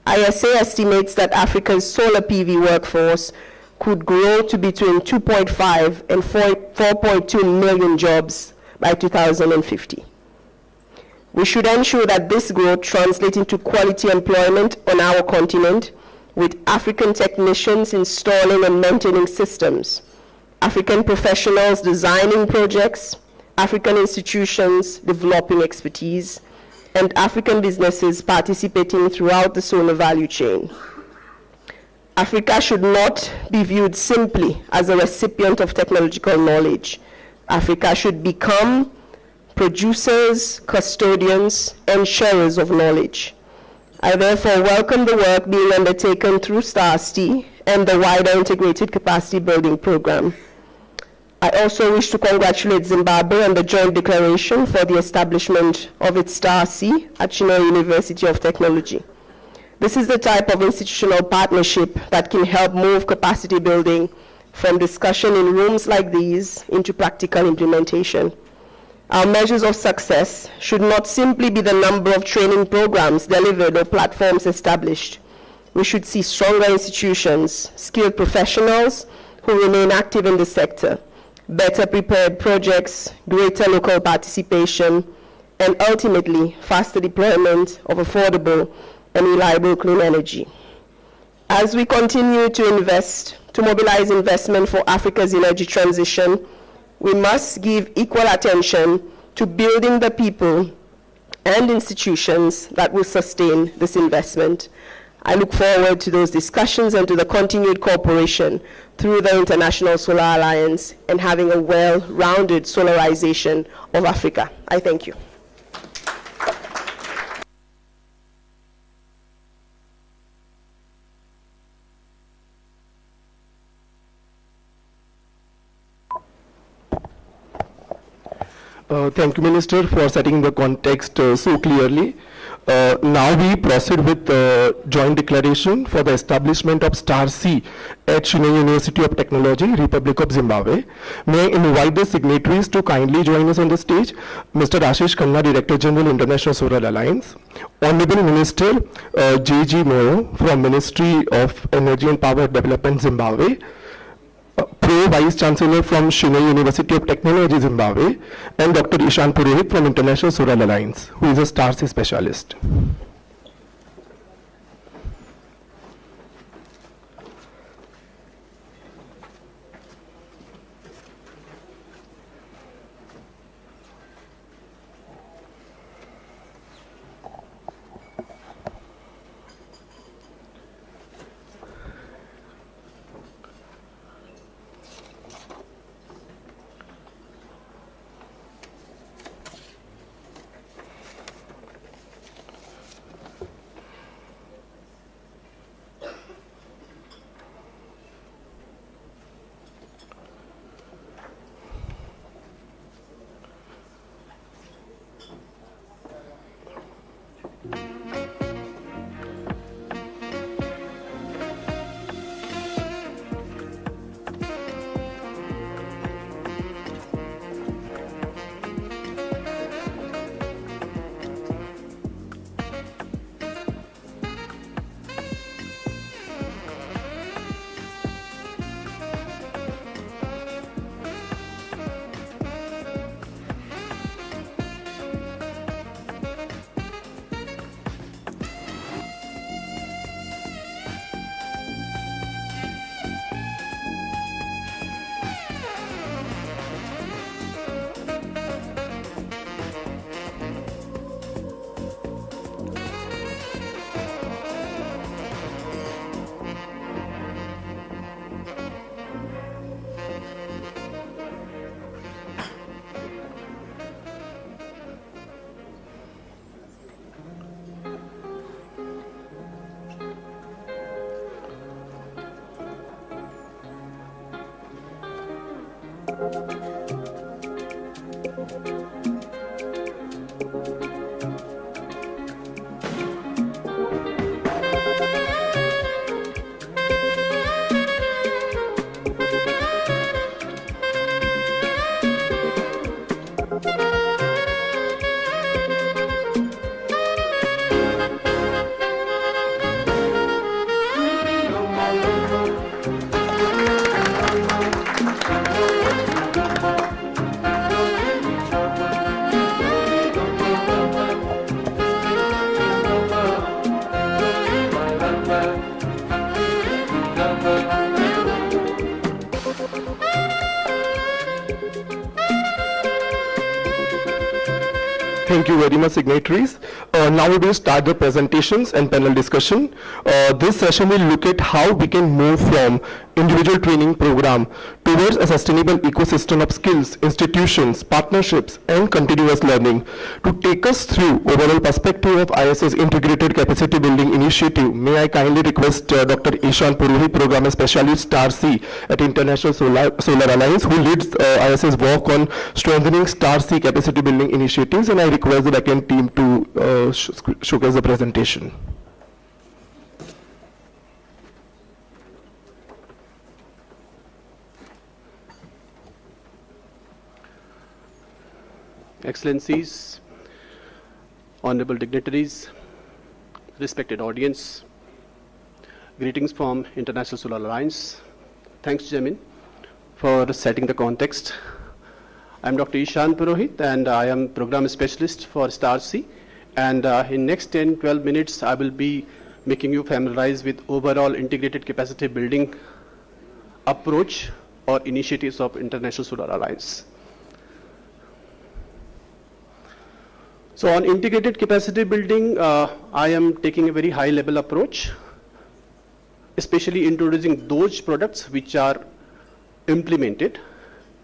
ISA estimates that Africa's solar PV workforce could grow to between 2.5 and 4.2 million jobs by 2050. We should ensure that this growth translates into quality employment on our continent, with African technicians installing and maintaining systems, African professionals designing projects, African institutions developing expertise, and African businesses participating throughout the solar value chain. Africa should not be viewed simply as a recipient of technological knowledge. Africa should become producers, custodians, and sharers of knowledge. I therefore welcome the work being undertaken through STAR-STI and the wider Integrated Capacity Building Program. I also wish to congratulate Zimbabwe on the joint declaration for the establishment of its STAR-C at Chinua University of Technology. This is the type of institutional partnership that can help move capacity building from discussion in rooms like these into practical implementation. Our measures of success should not simply be the number of training programs delivered or platforms established. We should see stronger institutions, skilled professionals who remain active in the sector, better prepared projects, greater local participation, and ultimately faster deployment of affordable and reliable clean energy. As we continue to mobilize investment for Africa's energy transition, we must give equal attention to building the people and institutions that will sustain this investment. I look forward to those discussions and to the continued cooperation through the International Solar Alliance and having a well-rounded solarization of Africa. I thank you. Thank you, Minister, for setting the context so clearly. Now we proceed with the joint declaration for the establishment of STAR-C at Chinua University of Technology, Republic of Zimbabwe. May I invite the signatories to kindly join us on the stage. Mr. Ashish Khanna, Director General, International Solar Alliance. Honorable Minister J.G. Moyo from Ministry of Energy and Power Development, Zimbabwe. Pro Vice Chancellor from Chinua University of Technology, Zimbabwe, and Dr. Ishan Purohit from International Solar Alliance, who is a STAR-C specialist. Thank you very much, signatories. Now we will start the presentations and panel discussion. This session will look at how we can move from individual training program towards a sustainable ecosystem of skills, institutions, partnerships, and continuous learning. To take us through overall perspective of IS's integrated capacity building initiative, may I kindly request Dr. Ishan Purohit, Program Specialist Star C at International Solar Alliance, who leads IS's work on strengthening Star C capacity building initiatives, and I request the backend team to showcase the presentation. Excellencies, honorable dignitaries, respected audience, greetings from International Solar Alliance. Thanks, Jamin, for setting the context. I'm Dr. Ishan Purohit, and I am Program Specialist for Star C. And in next 10-12 minutes, I will be making you familiarized with overall integrated capacity building approach or initiatives of International Solar Alliance. So on integrated capacity building, I am taking a very high level approach, especially introducing those products which are implemented,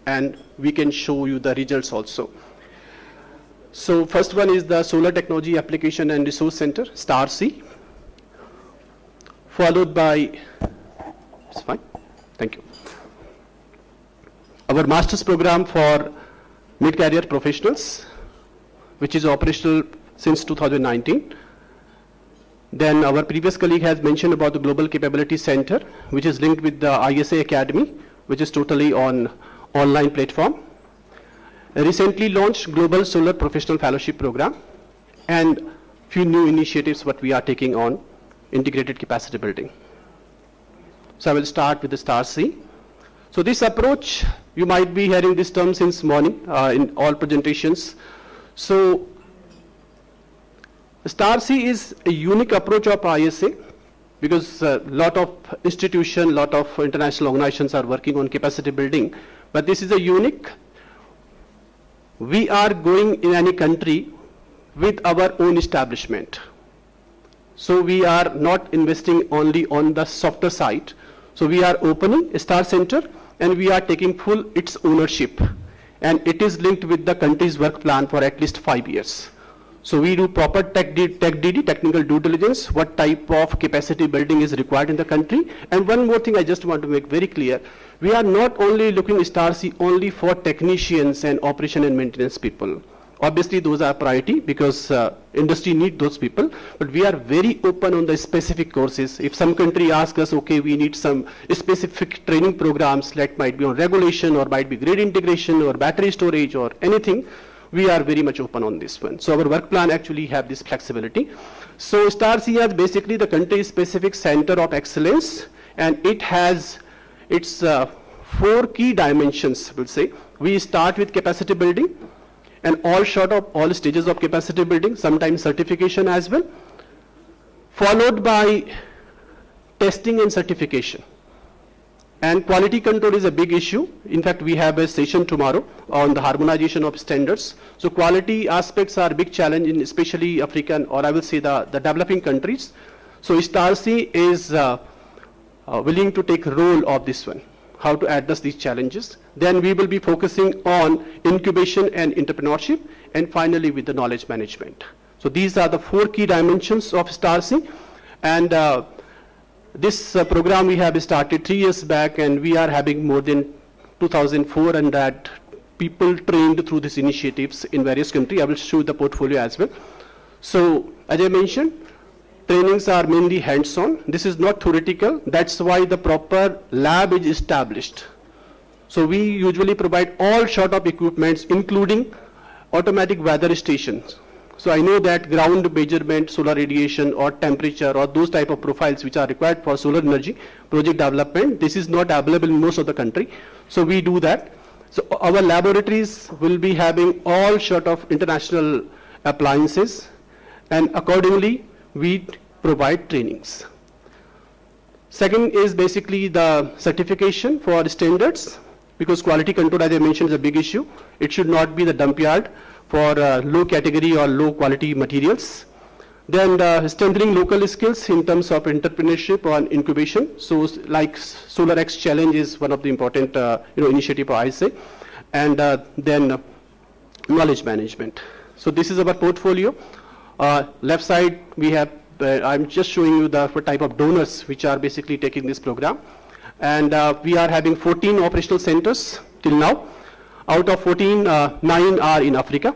and we can show you the results also. So first one is the Solar Technology Application and Resource Center, Star C, followed by, it's fine, thank you, our master's program for mid-career professionals, which is operational since 2019. Then our previous colleague has mentioned about the Global Capability Center, which is linked with the ISA Academy, which is totally on online platform. A recently launched Global Solar Professional Fellowship Program, and few new initiatives what we are taking on integrated capacity building. So I will start with the Star C. So this approach, you might be hearing this term since morning in all presentations. So Star C is a unique approach of ISA, because a lot of institutions, a lot of international organizations are working on capacity building, but this is a unique. We are going in any country with our own establishment. So we are not investing only on the softer side. So we are opening a Star Center, and we are taking full its ownership. And it is linked with the country's work plan for at least 5 years. So we do proper tech DD, technical due diligence, what type of capacity building is required in the country. And one more thing I just want to make very clear, we are not only looking at Star C only for technicians and operation and maintenance people. Obviously those are priority because industry need those people, but we are very open on the specific courses. If some country asks us, okay, we need some specific training programs that might be on regulation or might be grid integration or battery storage or anything, we are very much open on this one. So our work plan actually have this flexibility. So Star C is basically the country specific center of excellence, and it has its 4 key dimensions, we'll say. We start with capacity building, and all stages of capacity building, sometimes certification as well, followed by testing and certification. And quality control is a big issue. In fact, we have a session tomorrow on the harmonization of standards. So quality aspects are a big challenge in especially African, or I will say the developing countries. So Star C is willing to take role of this one, how to address these challenges. Then we will be focusing on incubation and entrepreneurship, and finally with the knowledge management. So these are the 4 key dimensions of Star C. And this program we have started 3 years back, and we are having more than 2004, and that people trained through these initiatives in various countries. I will show the portfolio as well. So, as I mentioned, trainings are mainly hands-on. This is not theoretical. That's why the proper lab is established. So we usually provide all sort of equipments, including automatic weather stations. So I know that ground measurement, solar radiation or temperature or those type of profiles which are required for solar energy project development, this is not available in most of the country. So we do that. So our laboratories will be having all sort of international appliances, and accordingly we provide trainings. Second is basically the certification for standards, because quality control, as I mentioned, is a big issue. It should not be the dump yard for low category or low quality materials. Then strengthening local skills in terms of entrepreneurship or incubation. So like Solar X Challenge is one of the important initiative for ISA. And then knowledge management. So this is our portfolio. Left side we have, I'm just showing you the type of donors which are basically taking this program. And we are having 14 operational centers till now. Out of 14, 9 are in Africa.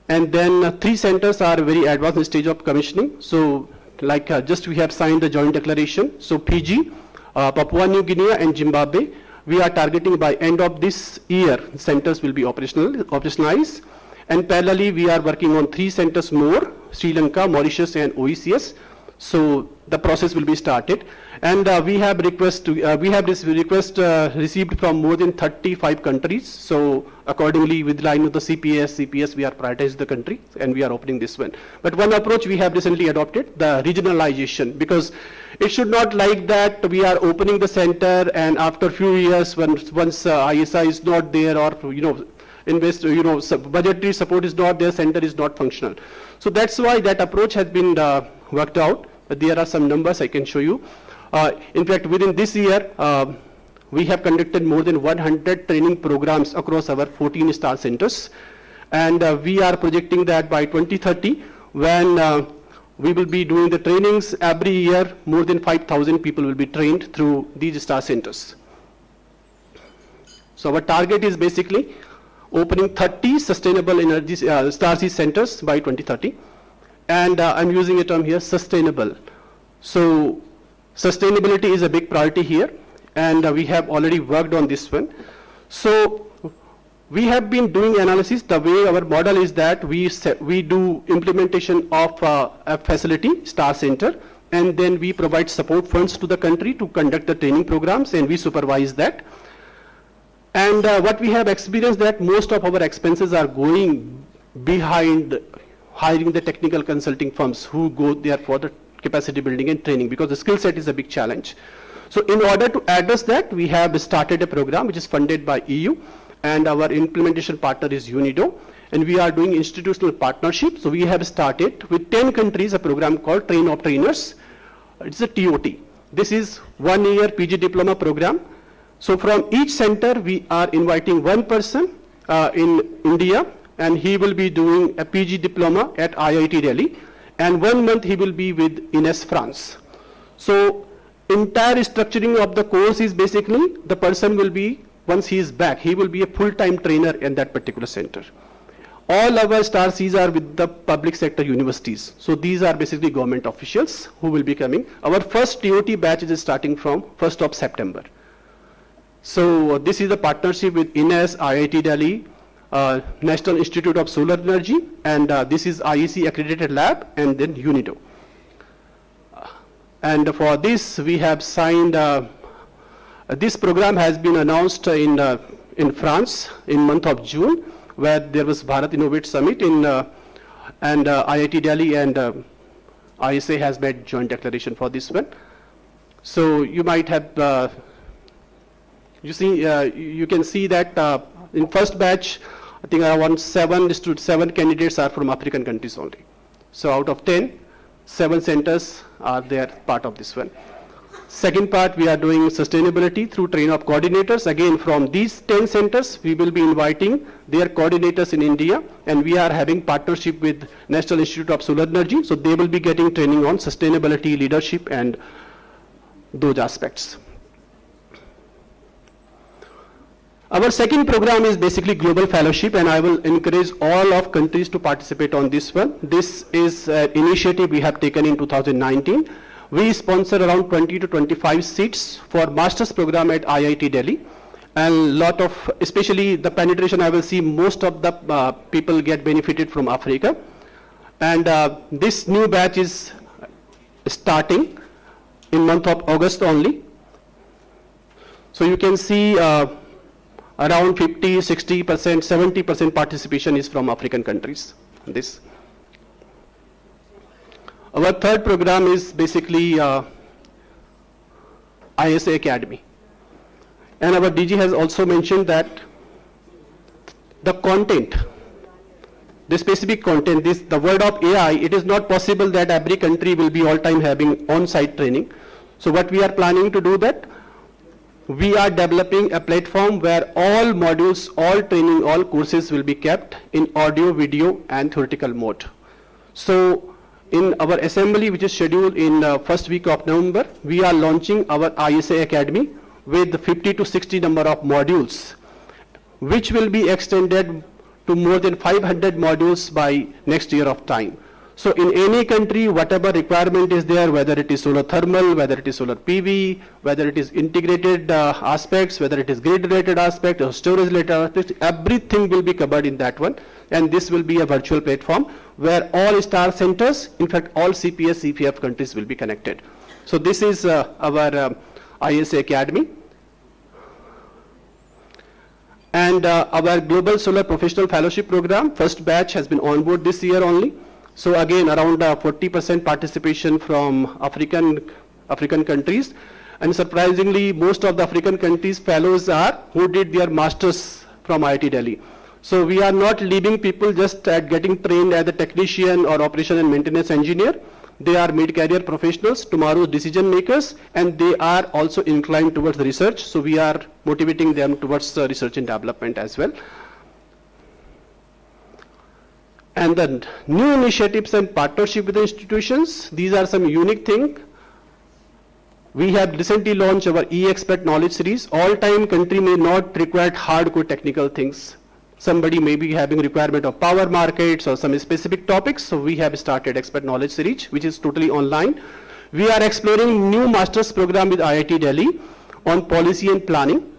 And then 3 centers are very advanced stage of commissioning. So like just we have signed the joint declaration. So Fiji, Papua New Guinea and Zimbabwe, we are targeting by end of this year, centers will be operationalized. And parallelly, we are working on 3 centers more, Sri Lanka, Mauritius and OECS. So the process will be started. And we have received from more than 35 countries. So accordingly, with line with the CPS, we are prioritizing the country and we are opening this one. But one approach we have recently adopted, the regionalization, because it should not like that we are opening the center and after few years, once ISI is not there or budgetary support is not there, center is not functional. So that's why that approach has been worked out. But there are some numbers I can show you. In fact, within this year, we have conducted more than 100 training programs across our 14 star centers. And we are projecting that by 2030, when we will be doing the trainings every year, more than 5,000 people will be trained through these star centers. So our target is basically opening 30 sustainable energy star seed centers by 2030. And I'm using a term here, sustainable. So sustainability is a big priority here, and we have already worked on this one. So we have been doing analysis. The way our model is that we do implementation of a facility, star center, and then we provide support funds to the country to conduct the training programs, and we supervise that. And what we have experienced that most of our expenses are going behind hiring the technical consulting firms who go there for the capacity building and training, because the skill set is a big challenge. So in order to address that, we have started a program which is funded by EU, and our implementation partner is UNIDO, and we are doing institutional partnership. So we have started with 10 countries a program called Train of Trainers. It's a TOT. This is 1-year PG diploma program. So from each center, we are inviting one person in India, and he will be doing a PG diploma at IIT Delhi, and 1 month he will be with INES France. So entire structuring of the course is basically the person will be, once he is back, he will be a full-time trainer in that particular center. All our star Cs are with the public sector universities. So these are basically government officials who will be coming. Our first TOT batch is starting from 1st of September. So this is a partnership with INES, IIT Delhi, National Institute of Solar Energy, and this is IEC accredited lab, and then UNIDO. And for this, we have signed, this program has been announced in France in month of June, where there was Bharat Innovate Summit and IIT Delhi and ISA has made joint declaration for this one. So you might have, you can see that in first batch, I think around 7 candidates are from African countries only. So out of 10, 7 centers are there part of this one. Second part, we are doing sustainability through train of coordinators. Again, from these 10 centers, we will be inviting their coordinators in India, and we are having partnership with National Institute of Solar Energy. So they will be getting training on sustainability, leadership, and those aspects. Our second program is basically global fellowship, and I will encourage all of countries to participate on this one. This is an initiative we have taken in 2019. We sponsor around 20 to 25 seats for master's program at IIT Delhi. And lot of, especially the penetration, I will see most of the people get benefited from Africa. And this new batch is starting in month of August only. So you can see around 50, 60%, 70% participation is from African countries. This. Our third program is basically ISA Academy. And our DG has also mentioned that the content, the specific content, the world of AI, it is not possible that every country will be all time having on-site training. So what we are planning to do that, we are developing a platform where all modules, all training, all courses will be kept in audio, video, and theoretical mode. So in our assembly, which is scheduled in first week of November, we are launching our ISA Academy with 50 to 60 number of modules, which will be extended to more than 500 modules by next year of time. So in any country, whatever requirement is there, whether it is solar thermal, whether it is solar PV, whether it is integrated aspects, whether it is grid-related aspect or storage-related aspects, everything will be covered in that one. And this will be a virtual platform where all star centers, in fact, all CPS, CPF countries will be connected. So this is our ISA Academy. And our Global Solar Professional Fellowship Program, first batch has been on board this year only. So again, around 40% participation from African countries. And surprisingly, most of the African countries fellows are who did their masters from IIT Delhi. So we are not leaving people just at getting trained as a technician or operation and maintenance engineer. They are mid-career professionals, tomorrow's decision makers, and they are also inclined towards research. So we are motivating them towards research and development as well. And then new initiatives and partnership with the institutions, these are some unique things. We have recently launched our e-expert knowledge series. All time country may not require hardcore technical things. Somebody may be having requirement of power markets or some specific topics. So we have started expert knowledge series, which is totally online. We are exploring new master's program with IIT Delhi on policy and planning.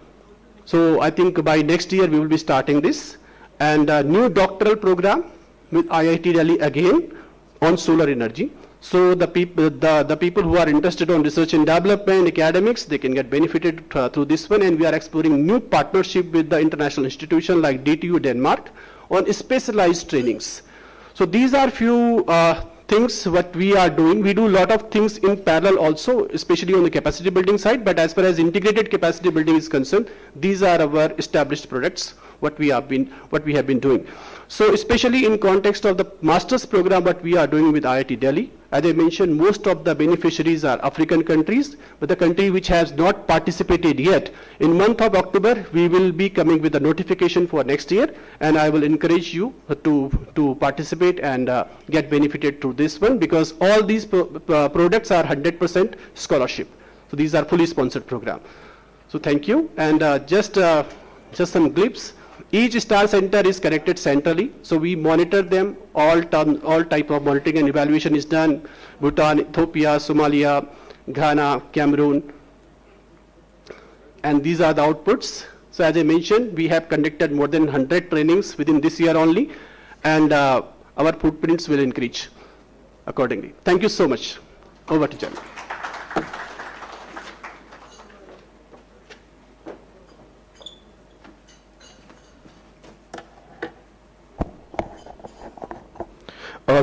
So I think by next year we will be starting this. And a new doctoral program with IIT Delhi again on solar energy. So the people who are interested on research and development, academics, they can get benefited through this one. And we are exploring new partnership with the international institution like DTU Denmark on specialized trainings. So these are few things what we are doing. We do a lot of things in parallel also, especially on the capacity building side. But as far as integrated capacity building is concerned, these are our established products, what we have been doing. So especially in context of the master's program, what we are doing with IIT Delhi, as I mentioned, most of the beneficiaries are African countries, but the country which has not participated yet, in month of October, we will be coming with a notification for next year, and I will encourage you to participate and get benefited through this one, because all these products are 100% scholarship. So these are fully sponsored program. So thank you, and just some glimpse. Each star center is connected centrally, so we monitor them. All type of monitoring and evaluation is done. Bhutan, Ethiopia, Somalia, Ghana, Cameroon, and these are the outputs. So as I mentioned, we have conducted more than 100 trainings within this year only, and our footprints will increase accordingly. Thank you so much. Over to Jan.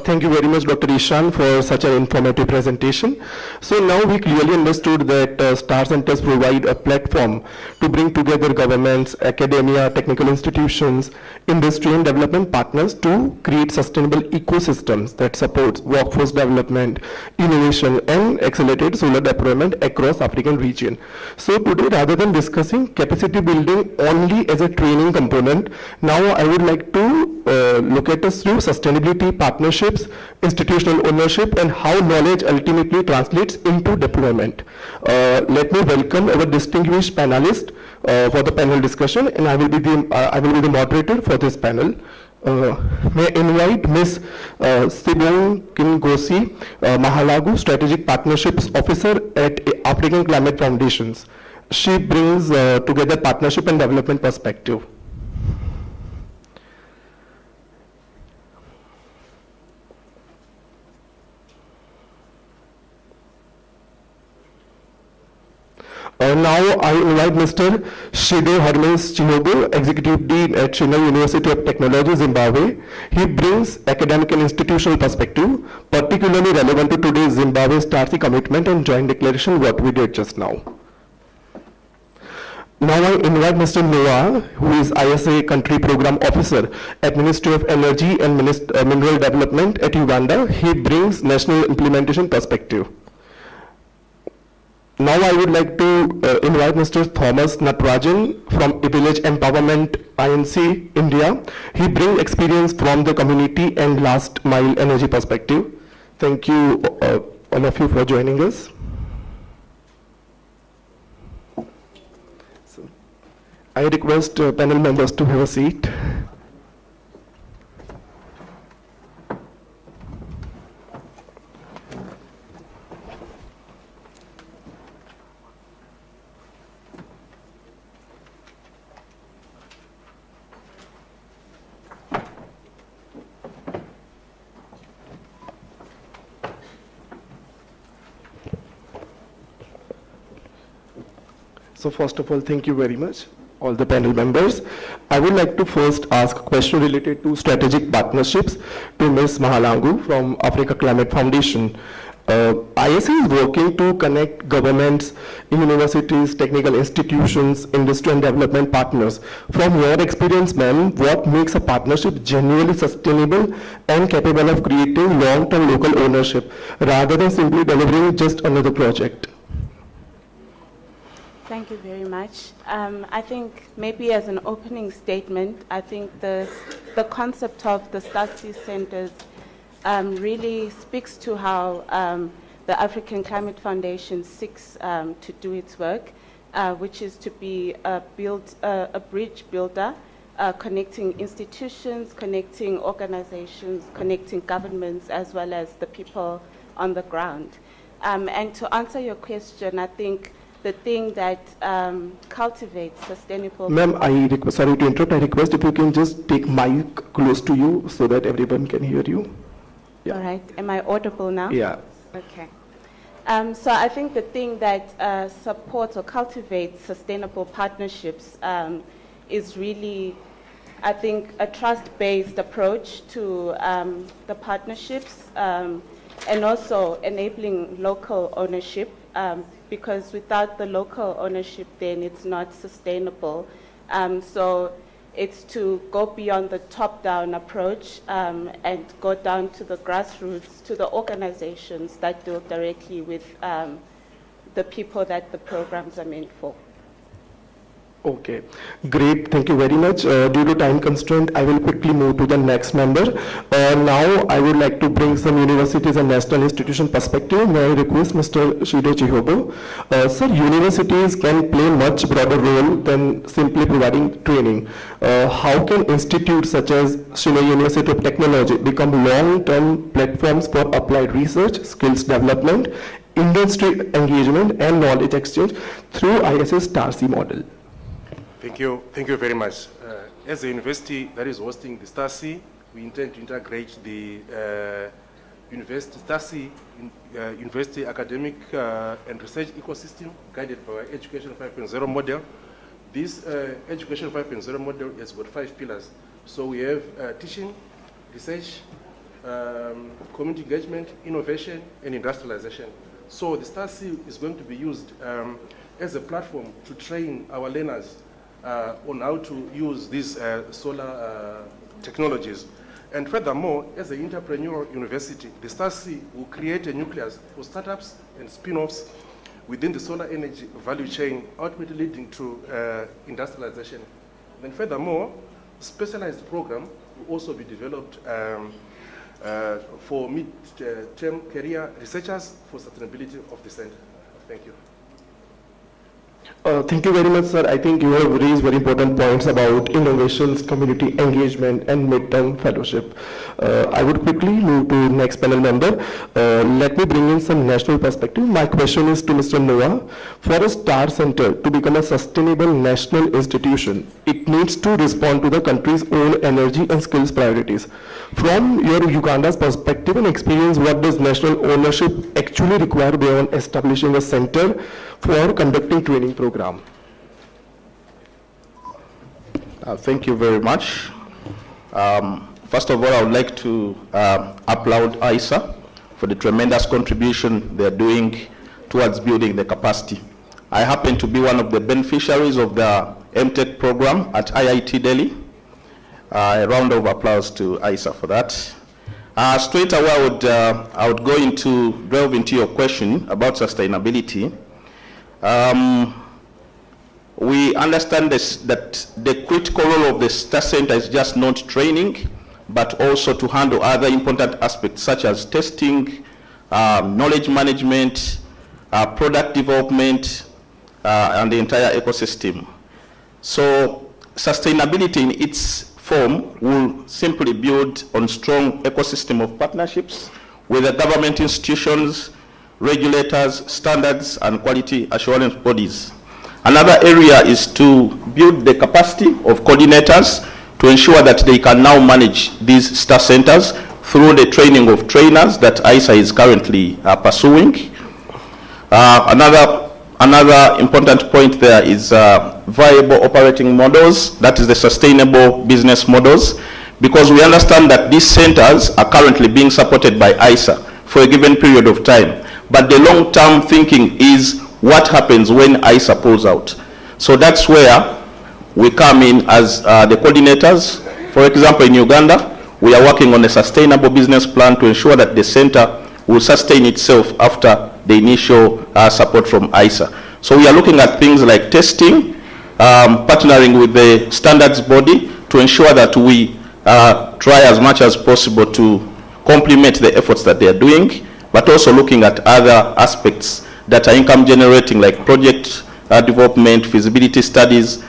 Thank you very much, Dr. Ishan, for such an informative presentation. So now we clearly understood that Star Centers provide a platform to bring together governments, academia, technical institutions, industry and development partners to create sustainable ecosystems that support workforce development, innovation and accelerated solar deployment across African region. So today, rather than discussing capacity building only as a training component, now I would like to look at us through sustainability, partnerships, institutional ownership, and how knowledge ultimately translates into deployment. Let me welcome our distinguished panelists for the panel discussion, and I will be the moderator for this panel. May I invite Ms. Sibong Kingosi Mahalagu, Strategic Partnerships Officer at African Climate Foundations. She brings together partnership and development perspective. Now I invite Mr. Shido Hermes Chihogo, Executive Dean at Chennai University of Technology, Zimbabwe. He brings academic and institutional perspective, particularly relevant to today's Zimbabwe's Tarsi commitment and joint declaration, what we did just now. Now I invite Mr. Noah, who is ISA Country Program Officer at Ministry of Energy and Mineral Development at Uganda. He brings national implementation perspective. Now I would like to invite Mr. Thomas Natarajan from Village Empowerment INC, India. He brings experience from the community and last mile energy perspective. Thank you all of you for joining us. So, I request panel members to have a seat. So first of all, thank you very much, all the panel members. I would like to first ask a question related to strategic partnerships to Ms. Mahalangu from Africa Climate Foundation. ISA is working to connect governments, universities, technical institutions, industry and development partners. From your experience, ma'am, what makes a partnership genuinely sustainable and capable of creating long-term local ownership rather than simply delivering just another project? Thank you very much. I think maybe as an opening statement, I think the concept of the STATSI centers really speaks to how the African Climate Foundation seeks to do its work, which is to be a bridge builder, connecting institutions, connecting organizations, connecting governments, as well as the people on the ground. And to answer your question, I think the thing that cultivates sustainable... Ma'am, sorry to interrupt, I request if you can just take mic close to you so that everyone can hear you. Yeah. All right, am I audible now? Yeah. Okay. So I think the thing that supports or cultivates sustainable partnerships is really, I think, a trust-based approach to the partnerships and also enabling local ownership. Because without the local ownership, then it's not sustainable. So it's to go beyond the top-down approach and go down to the grassroots, to the organizations that deal directly with the people that the programs are meant for. Okay, great. Thank you very much. Due to time constraint, I will quickly move to the next member. Now, I would like to bring some universities and national institution perspective. May I request Mr. Shido Chihogo. Sir, universities can play much broader role than simply providing training. How can institutes such as Chennai University of Technology become long-term platforms for applied research, skills development, industry engagement, and knowledge exchange through ISS Tarsi model? Thank you very much. As a university that is hosting the STARSI, we intend to integrate the STARSI university academic and research ecosystem guided by our Education 5.0 model. This Education 5.0 model has got 5 pillars. So we have teaching, research, community engagement, innovation, and industrialization. So the STARSI is going to be used as a platform to train our learners on how to use these solar technologies. And furthermore, as an entrepreneurial university, the STARSI will create a nucleus for startups and spin-offs within the solar energy value chain, ultimately leading to industrialization. Then furthermore, specialized program will also be developed for mid-term career researchers for sustainability of the center. Thank you. Thank you very much, sir. I think you have raised very important points about innovations, community engagement, and midterm fellowship. I would quickly move to next panel member. Let me bring in some national perspective. My question is to Mr. Noah. For a STAR Center to become a sustainable national institution, it needs to respond to the country's own energy and skills priorities. From your Uganda's perspective and experience, what does national ownership actually require beyond establishing a center for conducting training program? Thank you very much. First of all, I would like to applaud ISA for the tremendous contribution they're doing towards building the capacity. I happen to be one of the beneficiaries of the MTech program at IIT Delhi. A round of applause to ISA for that. Straight away, I would delve into your question about sustainability. We understand that the critical role of the STAR Center is just not training, but also to handle other important aspects such as testing, knowledge management, product development, and the entire ecosystem. So sustainability in its form will simply build on strong ecosystem of partnerships with the government institutions, regulators, standards, and quality assurance bodies. Another area is to build the capacity of coordinators to ensure that they can now manage these STAR centers through the training of trainers that ISA is currently pursuing. Another important point there is viable operating models, that is the sustainable business models, because we understand that these centers are currently being supported by ISA for a given period of time. But the long-term thinking is what happens when ISA pulls out. So that's where we come in as the coordinators. For example, in Uganda, we are working on a sustainable business plan to ensure that the center will sustain itself after the initial support from ISA. So we are looking at things like testing, partnering with the standards body to ensure that we try as much as possible to complement the efforts that they are doing, but also looking at other aspects that are income generating, like project development, feasibility studies,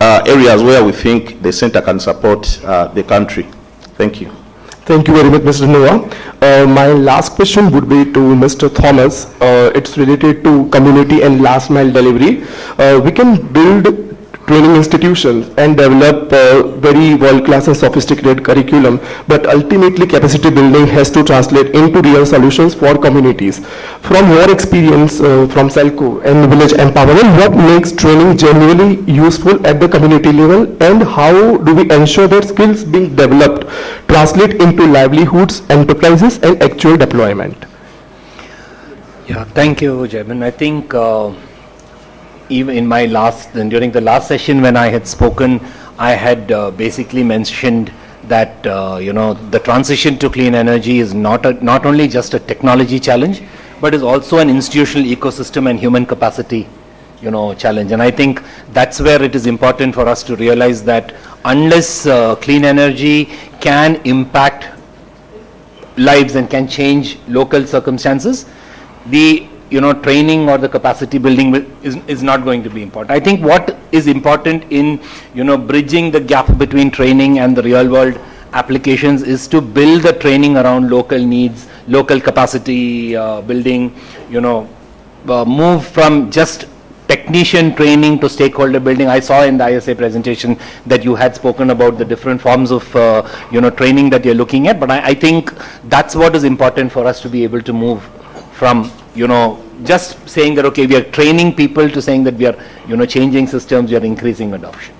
areas where we think the center can support the country. Thank you. Thank you very much, Mr. Noah. My last question would be to Mr. Thomas. It's related to community and last mile delivery. We can build training institutions and develop very world-class and sophisticated curriculum, but ultimately capacity building has to translate into real solutions for communities. From your experience from Selco and village empowerment, what makes training genuinely useful at the community level, and how do we ensure that skills being developed translate into livelihoods, enterprises, and actual deployment? Yeah, thank you, Jaimin. I think even in my during the last session when I had spoken, I had basically mentioned that the transition to clean energy is not only just a technology challenge, but is also an institutional ecosystem and human capacity challenge. And I think that's where it is important for us to realize that unless clean energy can impact lives and can change local circumstances, the training or the capacity building is not going to be important. I think what is important in bridging the gap between training and the real world applications is to build the training around local needs, local capacity building, move from just technician training to stakeholder building. I saw in the ISA presentation that you had spoken about the different forms of training that you're looking at, but I think that's what is important for us to be able to move from just saying that okay, we are training people to saying that we are changing systems, we are increasing adoption.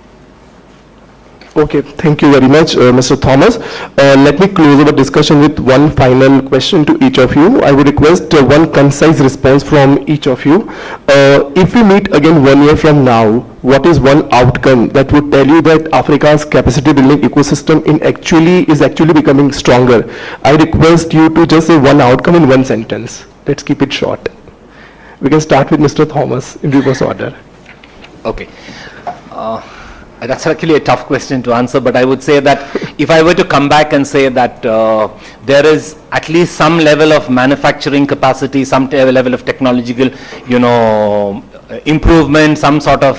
Okay, thank you very much, Mr. Thomas. Let me close our discussion with one final question to each of you. I would request one concise response from each of you. If we meet again 1 year from now, what is one outcome that would tell you that Africa's capacity building ecosystem is actually becoming stronger? I request you to just say one outcome in one sentence. Let's keep it short. We can start with Mr. Thomas in reverse order. Okay. That's actually a tough question to answer, but I would say that if I were to come back and say that there is at least some level of manufacturing capacity, some level of technological, improvement, some sort of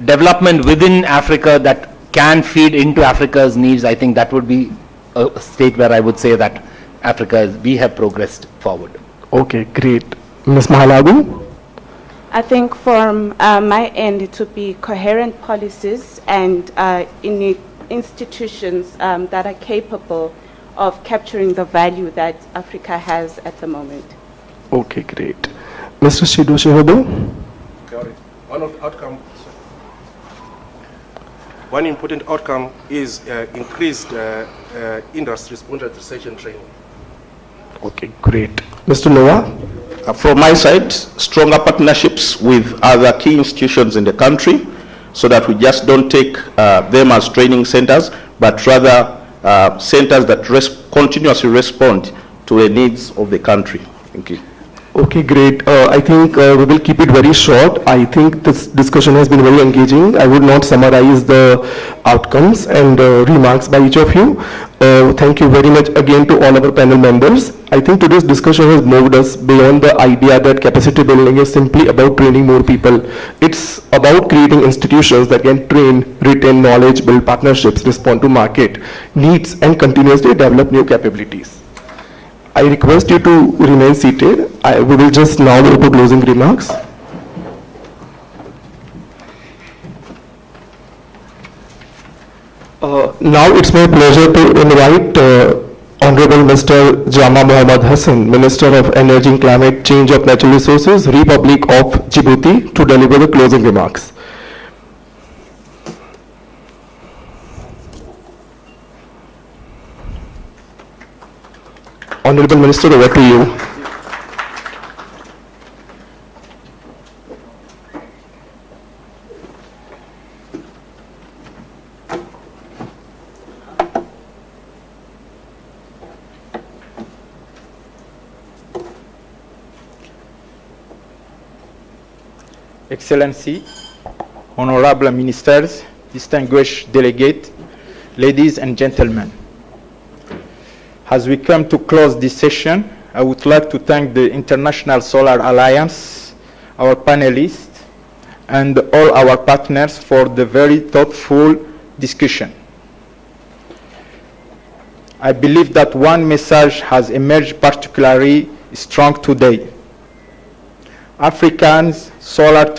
development within Africa that can feed into Africa's needs, I think that would be a state where I would say that we have progressed forward. Okay, great. Ms. Mahalagu? I think from my end, it would be coherent policies and institutions that are capable of capturing the value that Africa has at the moment. Okay, great. Mr. Shido Shehodo? One of the outcomes, one important outcome is increased industry-sponsored research and training. Okay, great. Mr. Noah? From my side, stronger partnerships with other key institutions in the country so that we just don't take them as training centers, but rather centers that continuously respond to the needs of the country. Thank you. Okay, great. I think we will keep it very short. I think this discussion has been very engaging. I would not summarize the outcomes and remarks by each of you. Thank you very much again to all our panel members. I think today's discussion has moved us beyond the idea that capacity building is simply about training more people. It's about creating institutions that can train, retain knowledge, build partnerships, respond to market needs, and continuously develop new capabilities. I request you to remain seated. We will just now go to closing remarks. Now it's my pleasure to invite Honorable Mr. Jama Mohammad Hassan, Minister of Energy and Climate Change of Natural Resources, Republic of Djibouti, to deliver the closing remarks. Honorable Minister, over to you. Excellency, honorable ministers, distinguished delegates, ladies and gentlemen. As we come to close this session, I would like to thank the International Solar Alliance, our panelists, and all our partners for the very thoughtful discussion. I believe that one message has emerged particularly strong today. Africa's solar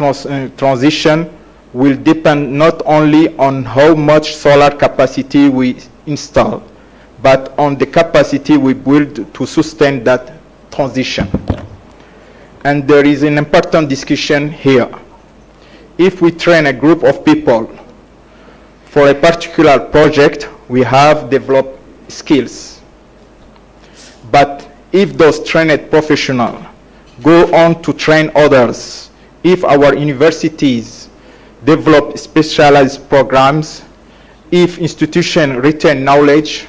transition will depend not only on how much solar capacity we install, but on the capacity we build to sustain that transition. And there is an important discussion here. If we train a group of people for a particular project, we have developed skills. But if those trained professionals go on to train others, if our universities develop specialized programs, if institutions retain knowledge,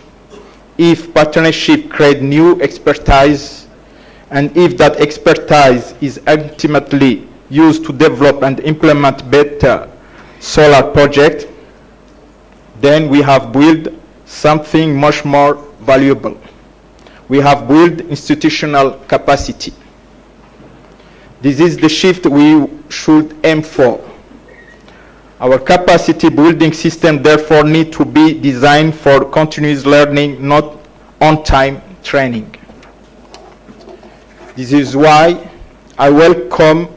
if partnership create new expertise, and if that expertise is ultimately used to develop and implement better solar projects, then we have built something much more valuable. We have built institutional capacity. This is the shift we should aim for. Our capacity building system therefore need to be designed for continuous learning, not on-time training. This is why I welcome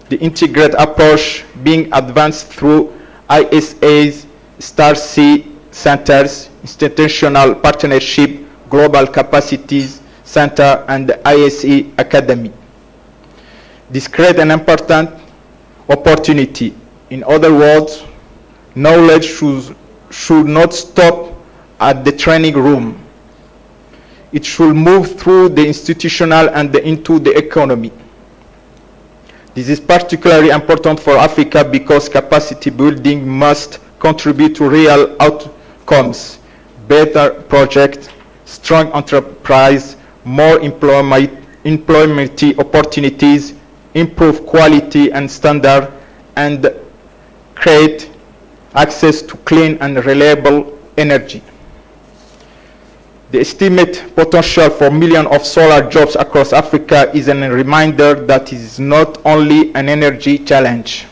the integrated approach being advanced through ISA's Star C centers, institutional partnership, global capacities center, and the ISE Academy. This creates an important opportunity. In other words, knowledge should not stop at the training room. It should move through the institutional and into the economy. This is particularly important for Africa because capacity building must contribute to real outcomes, better projects, strong enterprise, more employment opportunities, improve quality and standard, and create access to clean and reliable energy. The estimated potential for millions of solar jobs across Africa is a reminder that it is not only an energy challenge.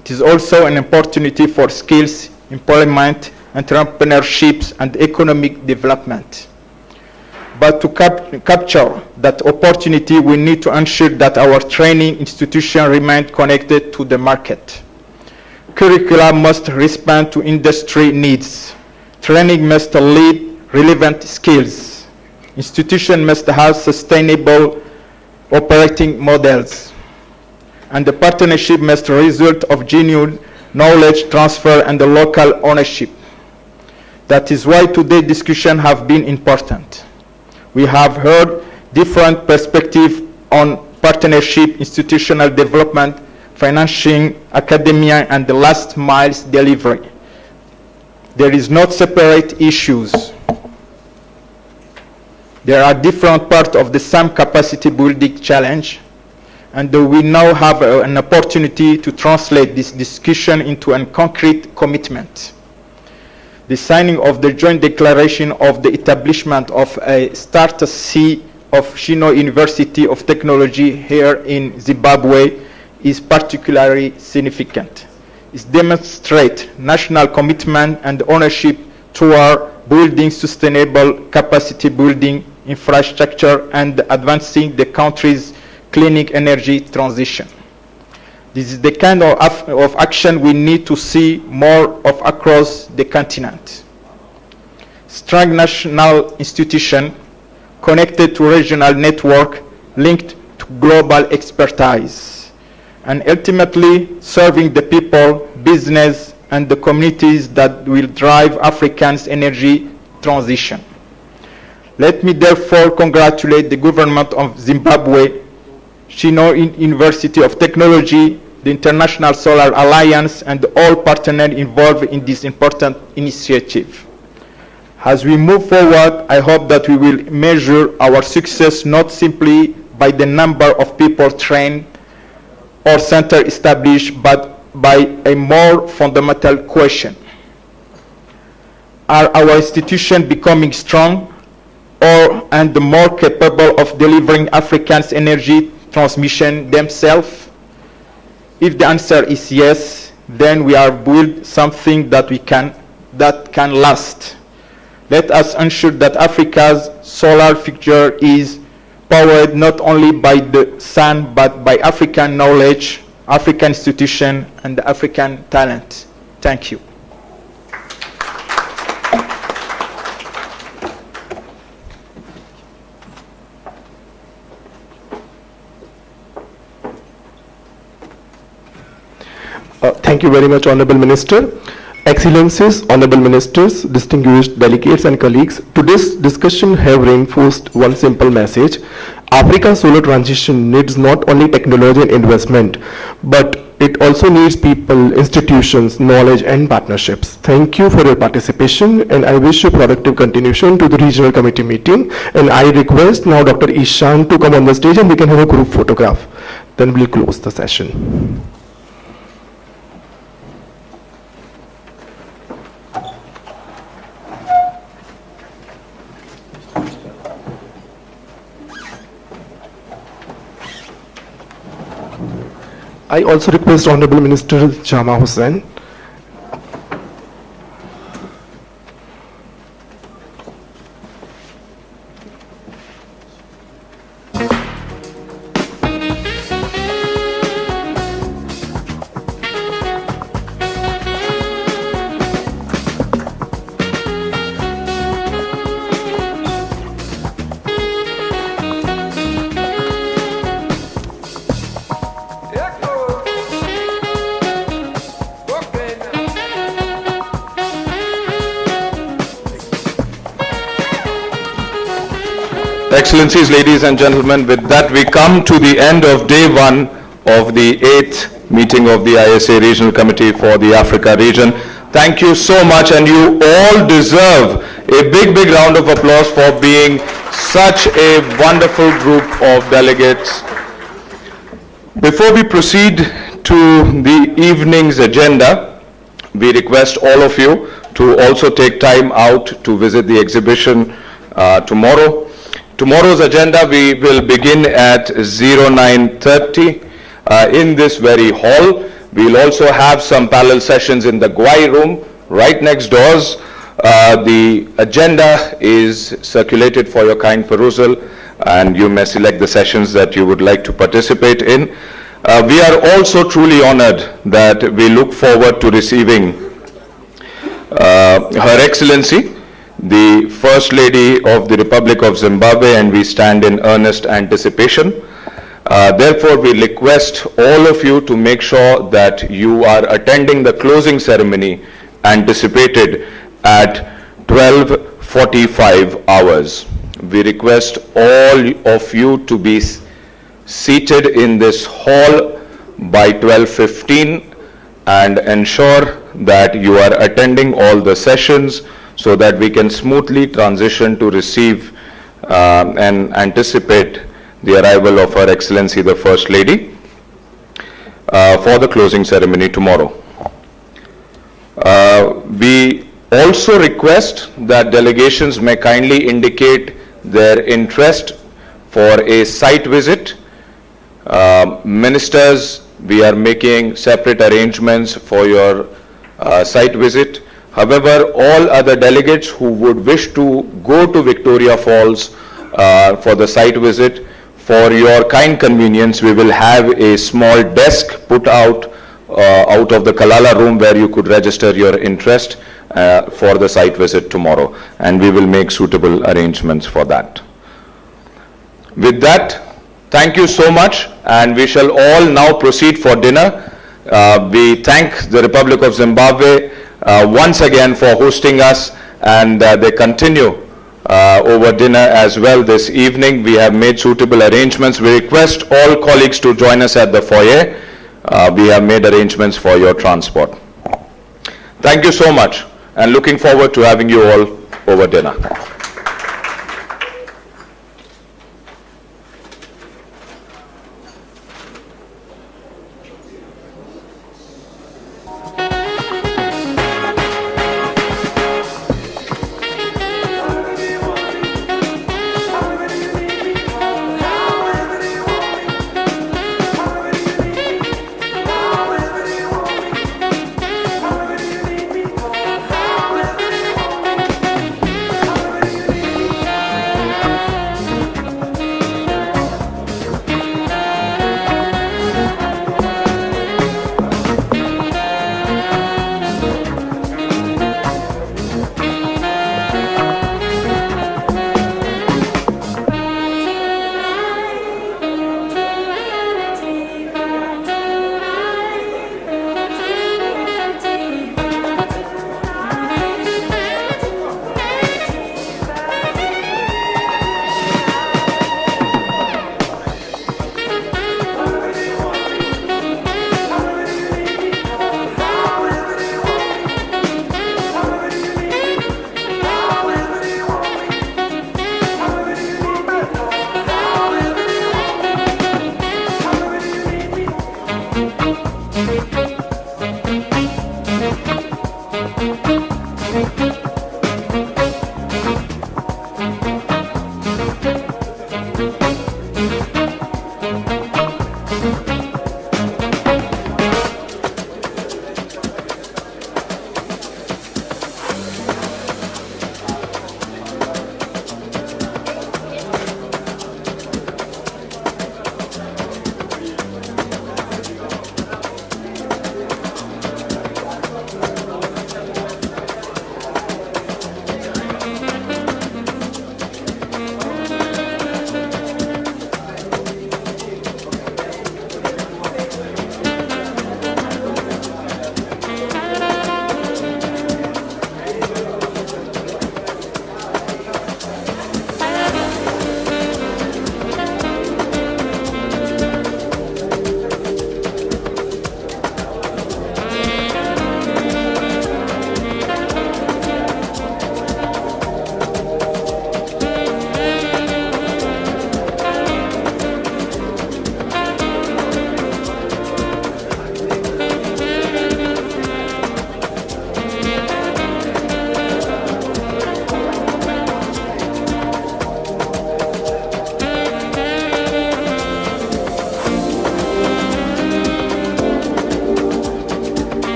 It is also an opportunity for skills, employment, entrepreneurship, and economic development. But to capture that opportunity, we need to ensure that our training institutions remain connected to the market. Curricula must respond to industry needs. Training must lead relevant skills. Institutions must have sustainable operating models. And the partnership must result of genuine knowledge transfer and the local ownership. That is why today's discussion have been important. We have heard different perspectives on partnership, institutional development, financing, academia, and the last miles delivery. There is not separate issues. There are different parts of the same capacity building challenge, and we now have an opportunity to translate this discussion into a concrete commitment. The signing of the joint declaration of the establishment of a Starter C of Shino University of Technology here in Zimbabwe is particularly significant. It demonstrates national commitment and ownership toward building sustainable capacity building infrastructure and advancing the country's clean energy transition. This is the kind of action we need to see more of across the continent. Strong national institution connected to regional network linked to global expertise, and ultimately serving the people, business, and the communities that will drive Africa's energy transition. Let me therefore congratulate the government of Zimbabwe, Shino University of Technology, the International Solar Alliance, and all partners involved in this important initiative. As we move forward, I hope that we will measure our success not simply by the number of people trained or center established, but by a more fundamental question. Are our institutions becoming strong and more capable of delivering Africans' energy transmission themselves? If the answer is yes, then we are building something that can last. Let us ensure that Africa's solar future is powered not only by the sun, but by African knowledge, African institutions, and African talent. Thank you. Thank you very much, Honorable Minister. Excellencies, Honorable Ministers, distinguished delegates and colleagues, today's discussion have reinforced one simple message. Africa's solar transition needs not only technology and investment, but it also needs people, institutions, knowledge, and partnerships. Thank you for your participation, and I wish you productive continuation to the regional committee meeting. And I request now Dr. Ishan to come on the stage and we can have a group photograph. Then we'll close the session. I also request Honorable Minister Jama Hussain. Excellencies, ladies and gentlemen, with that we come to the end of day one of the 8th meeting of the ISA Regional Committee for the Africa region. Thank you so much, and you all deserve a big round of applause for being such a wonderful group of delegates. Before we proceed to the evening's agenda, we request all of you to also take time out to visit the exhibition tomorrow. Tomorrow's agenda, we will begin at 09:30 in this very hall. We'll also have some parallel sessions in the Gwai room right next doors. The agenda is circulated for your kind perusal, and you may select the sessions that you would like to participate in. We are also truly honored that we look forward to receiving Her Excellency, the First Lady of the Republic of Zimbabwe, and we stand in earnest anticipation. Therefore, we request all of you to make sure that you are attending the closing ceremony anticipated at 12:45 hours. We request all of you to be seated in this hall by 12:15 and ensure that you are attending all the sessions so that we can smoothly transition to receive and anticipate the arrival of Her Excellency the First Lady for the closing ceremony tomorrow. We also request that delegations may kindly indicate their interest for a site visit. Ministers, we are making separate arrangements for your site visit. However, all other delegates who would wish to go to Victoria Falls for the site visit, for your kind convenience, we will have a small desk put out of the Kalala room where you could register your interest for the site visit tomorrow, and we will make suitable arrangements for that. With that, thank you so much, and we shall all now proceed for dinner. We thank the Republic of Zimbabwe once again for hosting us, and they continue over dinner as well this evening. We have made suitable arrangements. We request all colleagues to join us at the foyer. We have made arrangements for your transport. Thank you so much, and looking forward to having you all over dinner.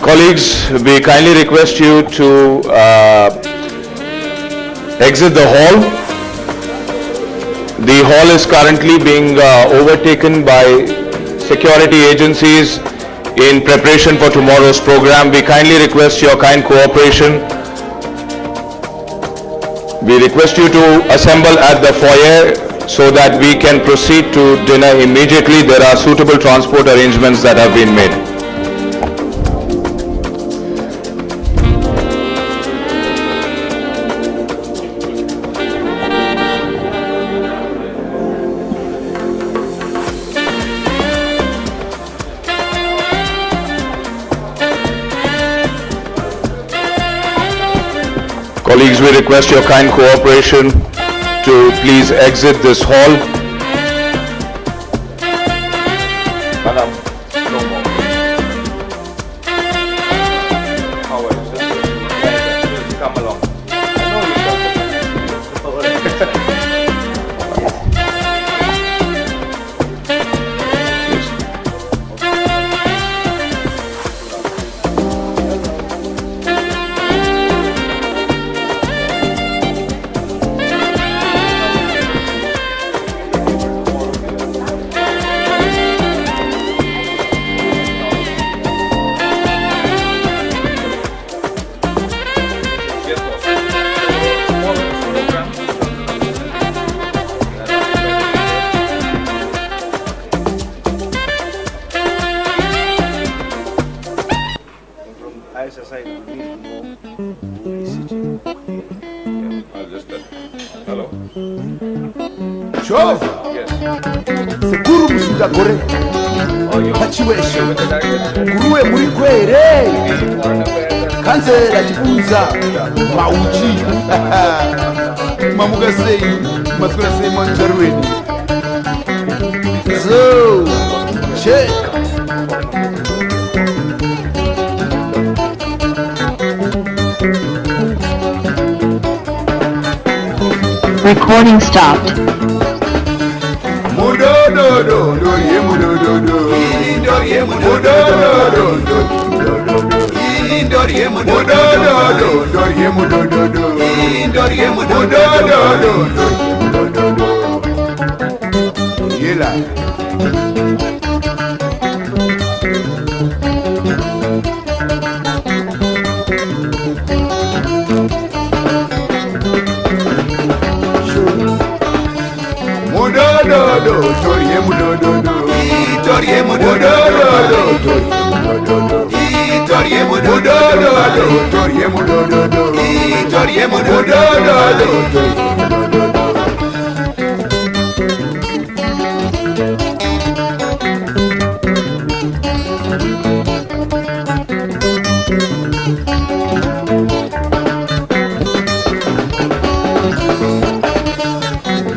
Colleagues, we kindly request you to exit the hall. The hall is currently being overtaken by security agencies in preparation for tomorrow's program. We kindly request your kind cooperation. We request you to assemble at the foyer so that we can proceed to dinner immediately. There are suitable transport arrangements that have been made. Colleagues, we request your kind cooperation to please exit this hall. Madam, no more. How are you, sir? Come along. Hello. Sure. Yes. Sekuru musuda gore. Pachiweshe. Kuruwe muri kwere. Kanzera chikunza. Mauchi. Mamuga sei. Masura sei manjarweni. So. Check. Recording stopped.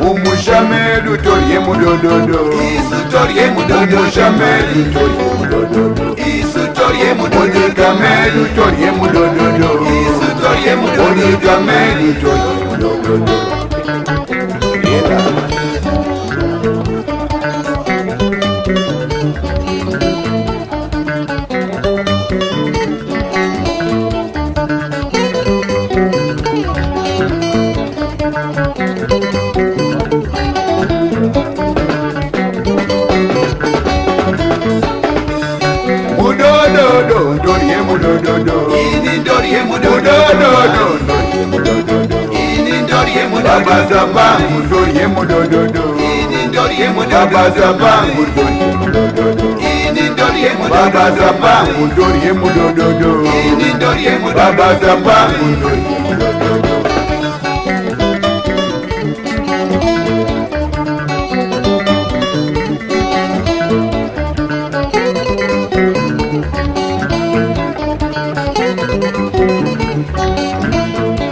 Umushamedu toriye mudododo. Isu toriye mudododo. Umushamedu toriye mudododo. Isu toriye mudododo. Odekamedu toriye mudododo. Isu toriye mudododo. Odekamedu toriye mudododo. Baba